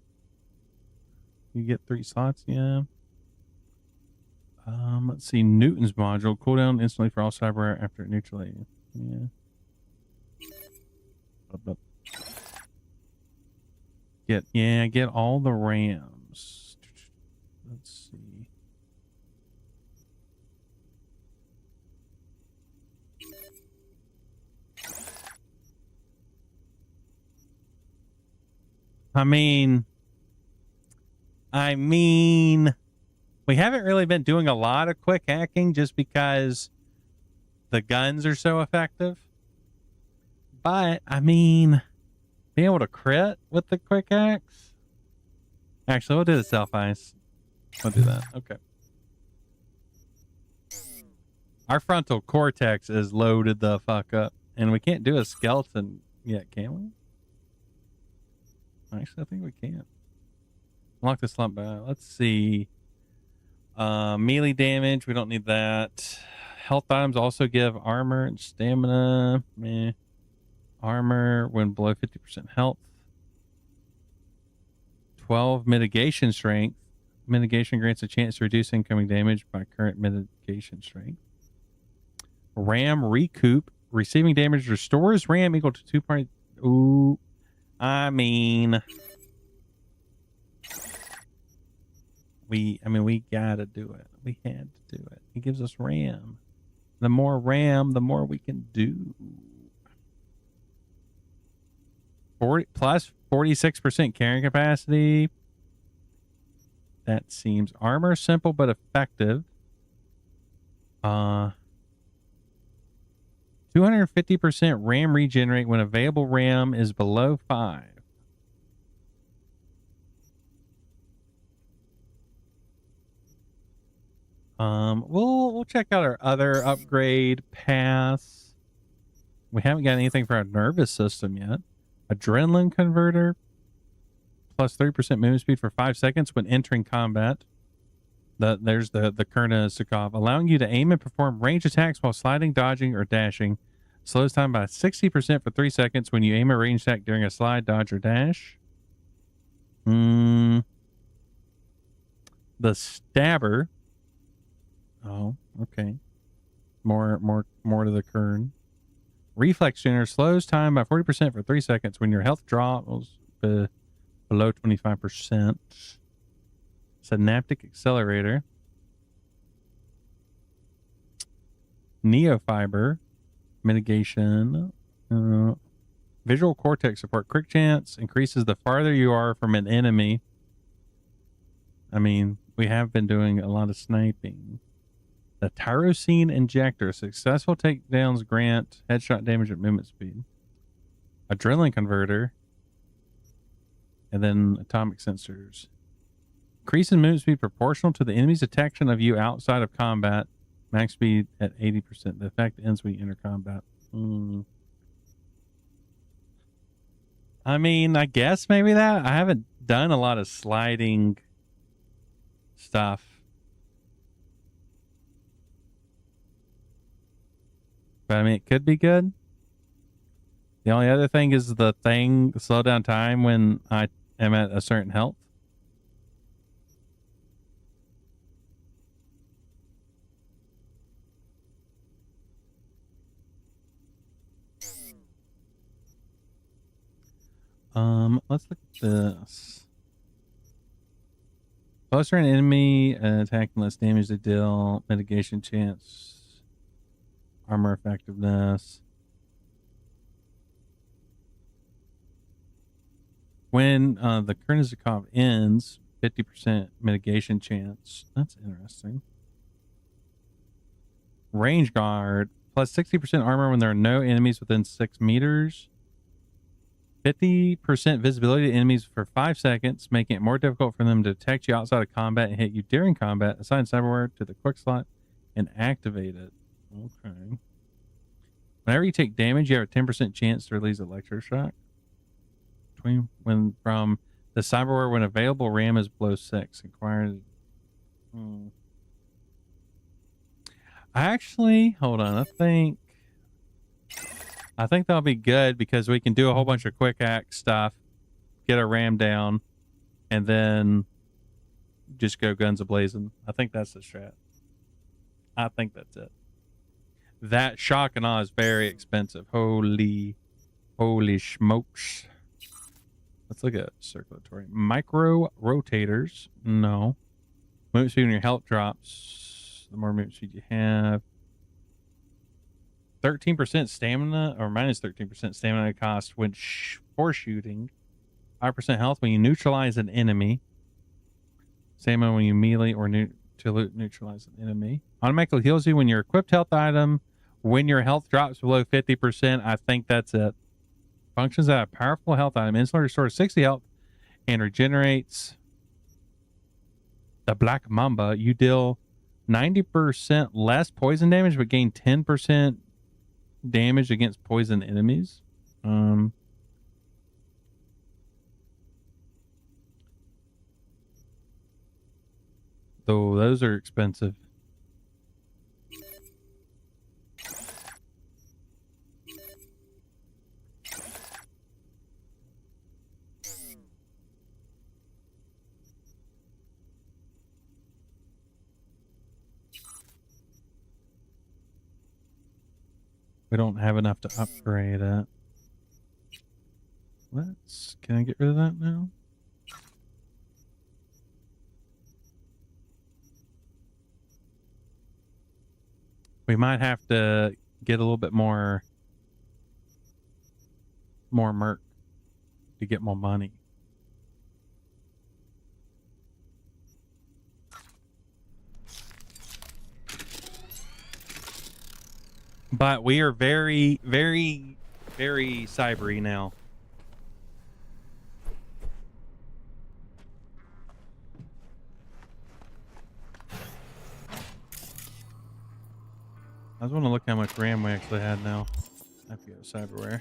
You get 3 slots, yeah. Let's see. Newton's module. Cooldown instantly for all cyber after neutralizing. Yeah. Get all the RAMs. Let's see. I mean, we haven't really been doing a lot of quick hacking just because the guns are so effective. But, I mean, being able to crit with the quick axe. Actually, we'll do the self ice. We'll do that. Okay. Our frontal cortex is loaded the fuck up. And we can't do a skeleton yet, can we? Actually, I think we can. Unlock the slump back. Let's see. Melee damage, we don't need that. Health items also give armor and stamina. Meh. Armor when below 50% health. 12 mitigation strength. Mitigation grants a chance to reduce incoming damage by current mitigation strength. RAM recoup. Receiving damage restores RAM equal to 2 point. Ooh. I mean, we gotta do it. We had to do it. It gives us RAM. The more RAM, the more we can do. 40 plus 46% carrying capacity. That seems armor simple but effective. 250% RAM regenerate when available RAM is below 5. We'll check out our other upgrade paths. We haven't got anything for our nervous system yet. Adrenaline converter. Plus 3% movement speed for 5 seconds when entering combat. There's the Kernizikov, allowing you to aim and perform range attacks while sliding, dodging, or dashing. Slows time by 60% for 3 seconds when you aim a range attack during a slide, dodge, or dash. The Stabber. Oh, okay. More to the Kern. Reflex Generator slows time by 40% for 3 seconds when your health drops below 25%. Synaptic Accelerator. Neofiber mitigation. Visual cortex support. Quick chance increases the farther you are from an enemy. I mean, we have been doing a lot of sniping. The tyrosine injector. Successful takedowns grant headshot damage at movement speed. Adrenaline converter. And then atomic sensors. Increase in movement speed proportional to the enemy's detection of you outside of combat. Max speed at 80%. The effect ends when you enter combat. I mean, I guess maybe that. I haven't done a lot of sliding stuff. But I mean, it could be good. The only other thing is the slow down time when I am at a certain health. Let's look at this. Closer an enemy attacking, less damage they deal, mitigation chance, armor effectiveness. When the Kernizikov ends, 50% mitigation chance. That's interesting. Range guard, plus 60% armor when there are no enemies within 6 meters. 50% visibility to enemies for 5 seconds, making it more difficult for them to detect you outside of combat and hit you during combat. Assign cyberware to the quick slot and activate it. Okay. Whenever you take damage, you have a 10% chance to release electroshock. From the cyberware when available, RAM is below 6. Acquired. Actually, hold on. I think that'll be good because we can do a whole bunch of quick act stuff, get our RAM down, and then just go guns a-blazing. I think that's the strat. I think that's it. That shock and awe is very expensive. Holy smokes. Let's look at circulatory. Micro rotators. No. Movement speed when your health drops. The more movement speed you have. 13% stamina, or minus 13% stamina cost when for shooting. 5% health when you neutralize an enemy. Stamina when you melee or neutralize an enemy. Automatically heals you when your equipped health item. When your health drops below 50%, I think that's it. Functions as a powerful health item. Instantly restores 60 health and regenerates the Black Mamba. You deal 90% less poison damage, but gain 10% damage against poison enemies. Though those are expensive. We don't have enough to upgrade it. Can I get rid of that now? We might have to get a little bit more merc to get more money. But we are very, very, very cybery now. I just want to look how much RAM we actually had now. I have to go to cyberware.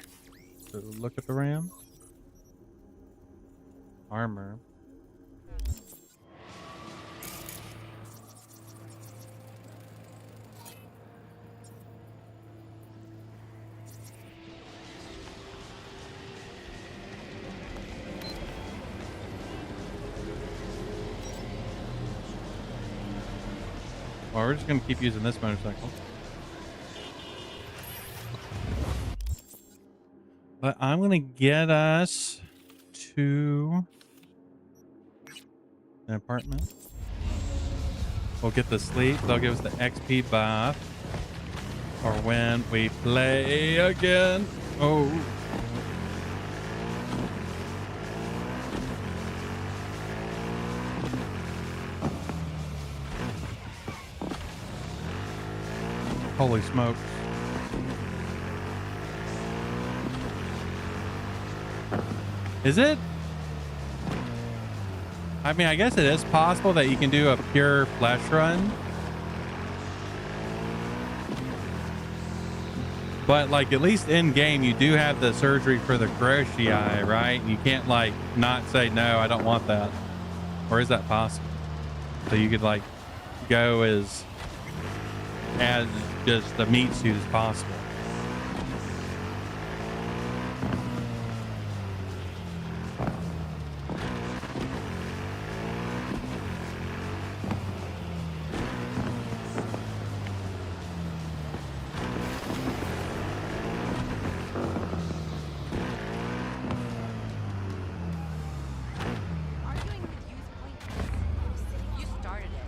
So look at the RAM. Armor. Well, we're just going to keep using this motorcycle. But I'm going to get us to an apartment. We'll get the sleep. They'll give us the XP buff. or when we play again. Oh. Holy smokes. Is it? I mean, I guess it is possible that you can do a pure flesh run. But, like, at least in game, you do have the surgery for the cruciate, right? You can't, like, not say, no, I don't want that. Or is that possible? So you could, like, go as just the meat suit as possible. You started it.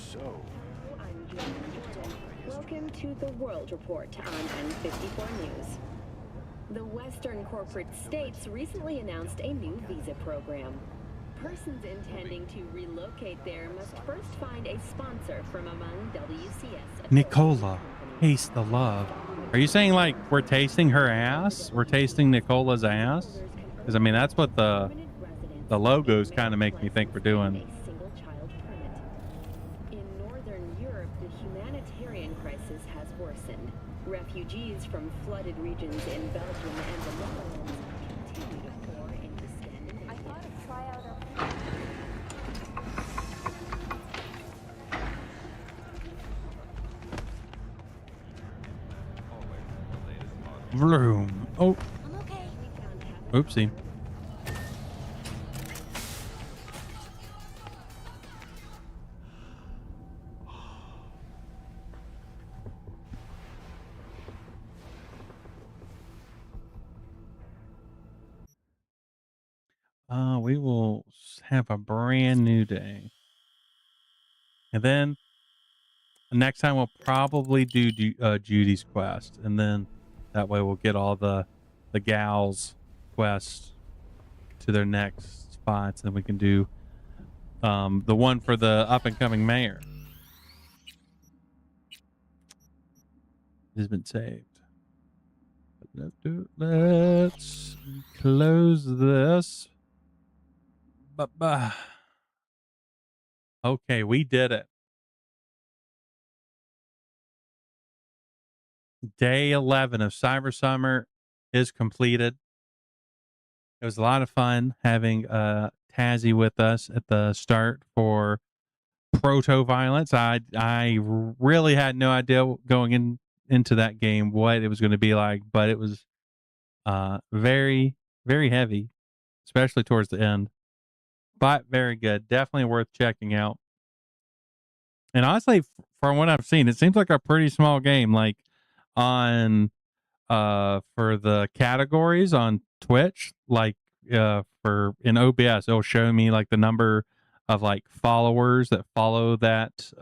So, Welcome to the World Report on N54 News. The Western corporate states recently announced a new visa program. Persons intending to relocate there must first find a sponsor from among WCS. Nicola, taste the love. Are you saying, like, we're tasting her ass? We're tasting Nicola's ass? Because, I mean, that's what the logos kind of make me think we're doing. In Northern Europe, the humanitarian crisis has worsened. Refugees from flooded regions in Belgium and the Netherlands continue to pour into Scandinavia. I thought a tryout of... Vroom. Oh. Oopsie. We will have a brand new day. And then next time we'll probably do Judy's quest. And then that way we'll get all the gals quests to their next spots. And we can do the one for the up and coming mayor. It has been saved. Let's close this. Okay, we did it. Day 11 of Cyber Summer is completed. It was a lot of fun having Tazzy with us at the start for proto violence. I really had no idea going into that game what it was going to be like, but it was very, very heavy, especially towards the end. But very good. Definitely worth checking out. And honestly, from what I've seen, it seems like a pretty small game. Like on for the categories on Twitch, like for in OBS, it'll show me like the number of like followers that follow that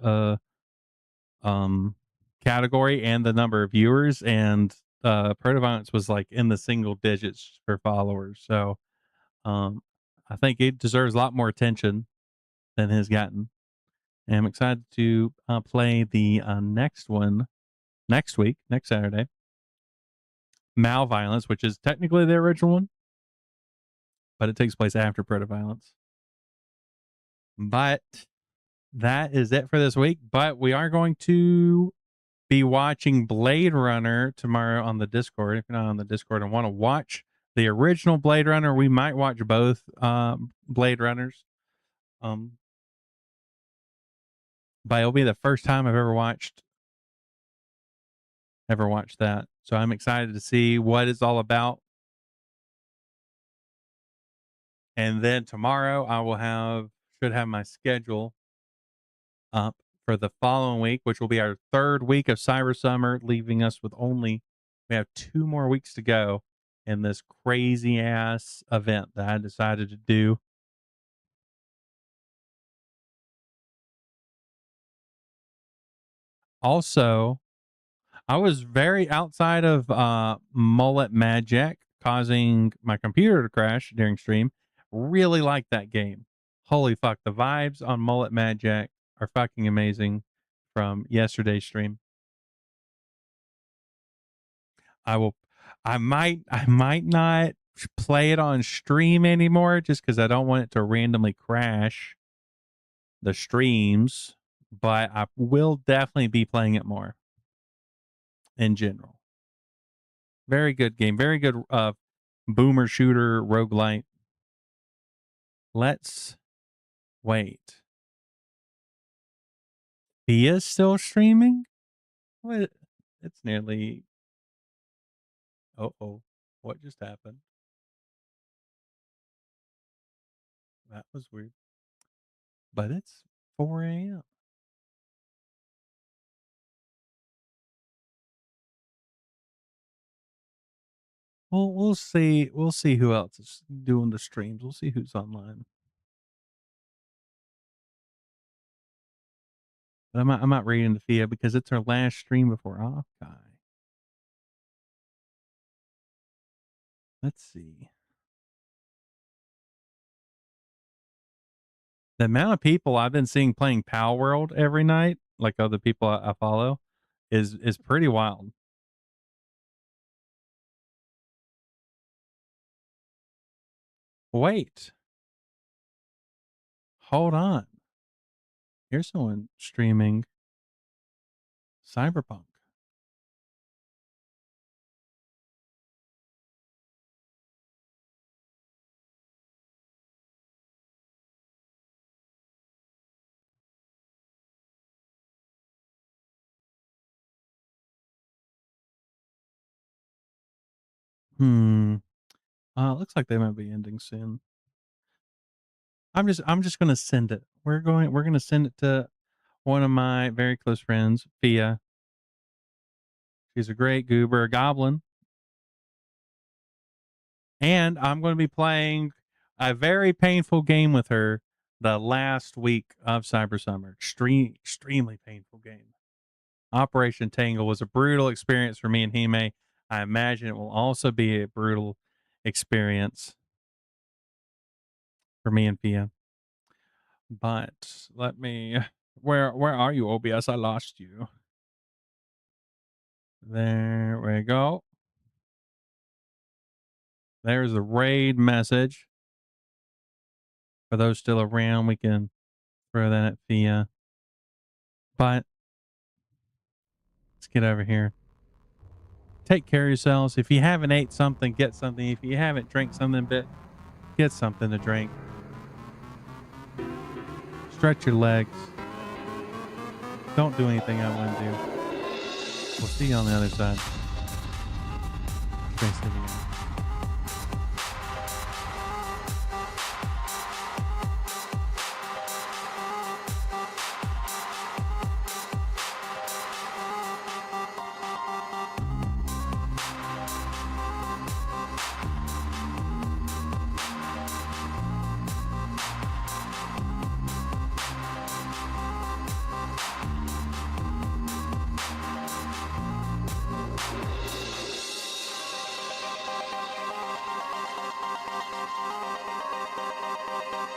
category and the number of viewers, and Protoviolence was like in the single digits for followers. So I think it deserves a lot more attention than it has gotten. And I'm excited to play the next one next week, next Saturday. Malviolence, which is technically the original one, but it takes place after Protoviolence. But that is it for this week. But we are going to be watching Blade Runner tomorrow on the Discord. If you're not on the Discord and want to watch the original Blade Runner, we might watch both Blade Runners. But it'll be the first time I've ever watched that. So I'm excited to see what it's all about. And then tomorrow I should have my schedule up for the following week, which will be our third week of Cyber Summer, leaving us with we have 2 more weeks to go in this crazy ass event that I decided to do. Also, I was very outside of Mullet Magic, causing my computer to crash during stream. Really like that game. Holy fuck, the vibes on Mullet Magic are fucking amazing from yesterday's stream. I might not play it on stream anymore just because I don't want it to randomly crash the streams, but I will definitely be playing it more in general. Very good game. Very good boomer shooter roguelite. Let's wait. Thea's still streaming? What? It's nearly... Uh-oh. What just happened? That was weird. But it's 4 a.m. Well, we'll see. We'll see who else is doing the streams. We'll see who's online. But I'm not reading to Thea because it's her last stream before Hawkeye. Let's see. The amount of people I've been seeing playing Pal World every night, like other people I follow, is pretty wild. Wait. Hold on. Here's someone streaming Cyberpunk. Looks like they might be ending soon. I'm just gonna send it. We're gonna send it to one of my very close friends, Fia. She's a great goober, a goblin. And I'm going to be playing a very painful game with her the last week of Cyber Summer. Extremely painful game. Operation Tangle was a brutal experience for me and Hime. I imagine it will also be a brutal experience for me and Fia. But let me... Where are you, OBS? I lost you. There we go. There's the raid message. For those still around, we can throw that at Fia. But let's get over here. Take care of yourselves. If you haven't ate something, get something. If you haven't drank something, get something to drink. Stretch your legs. Don't do anything I want to do. We'll see you on the other side. Stay safe again.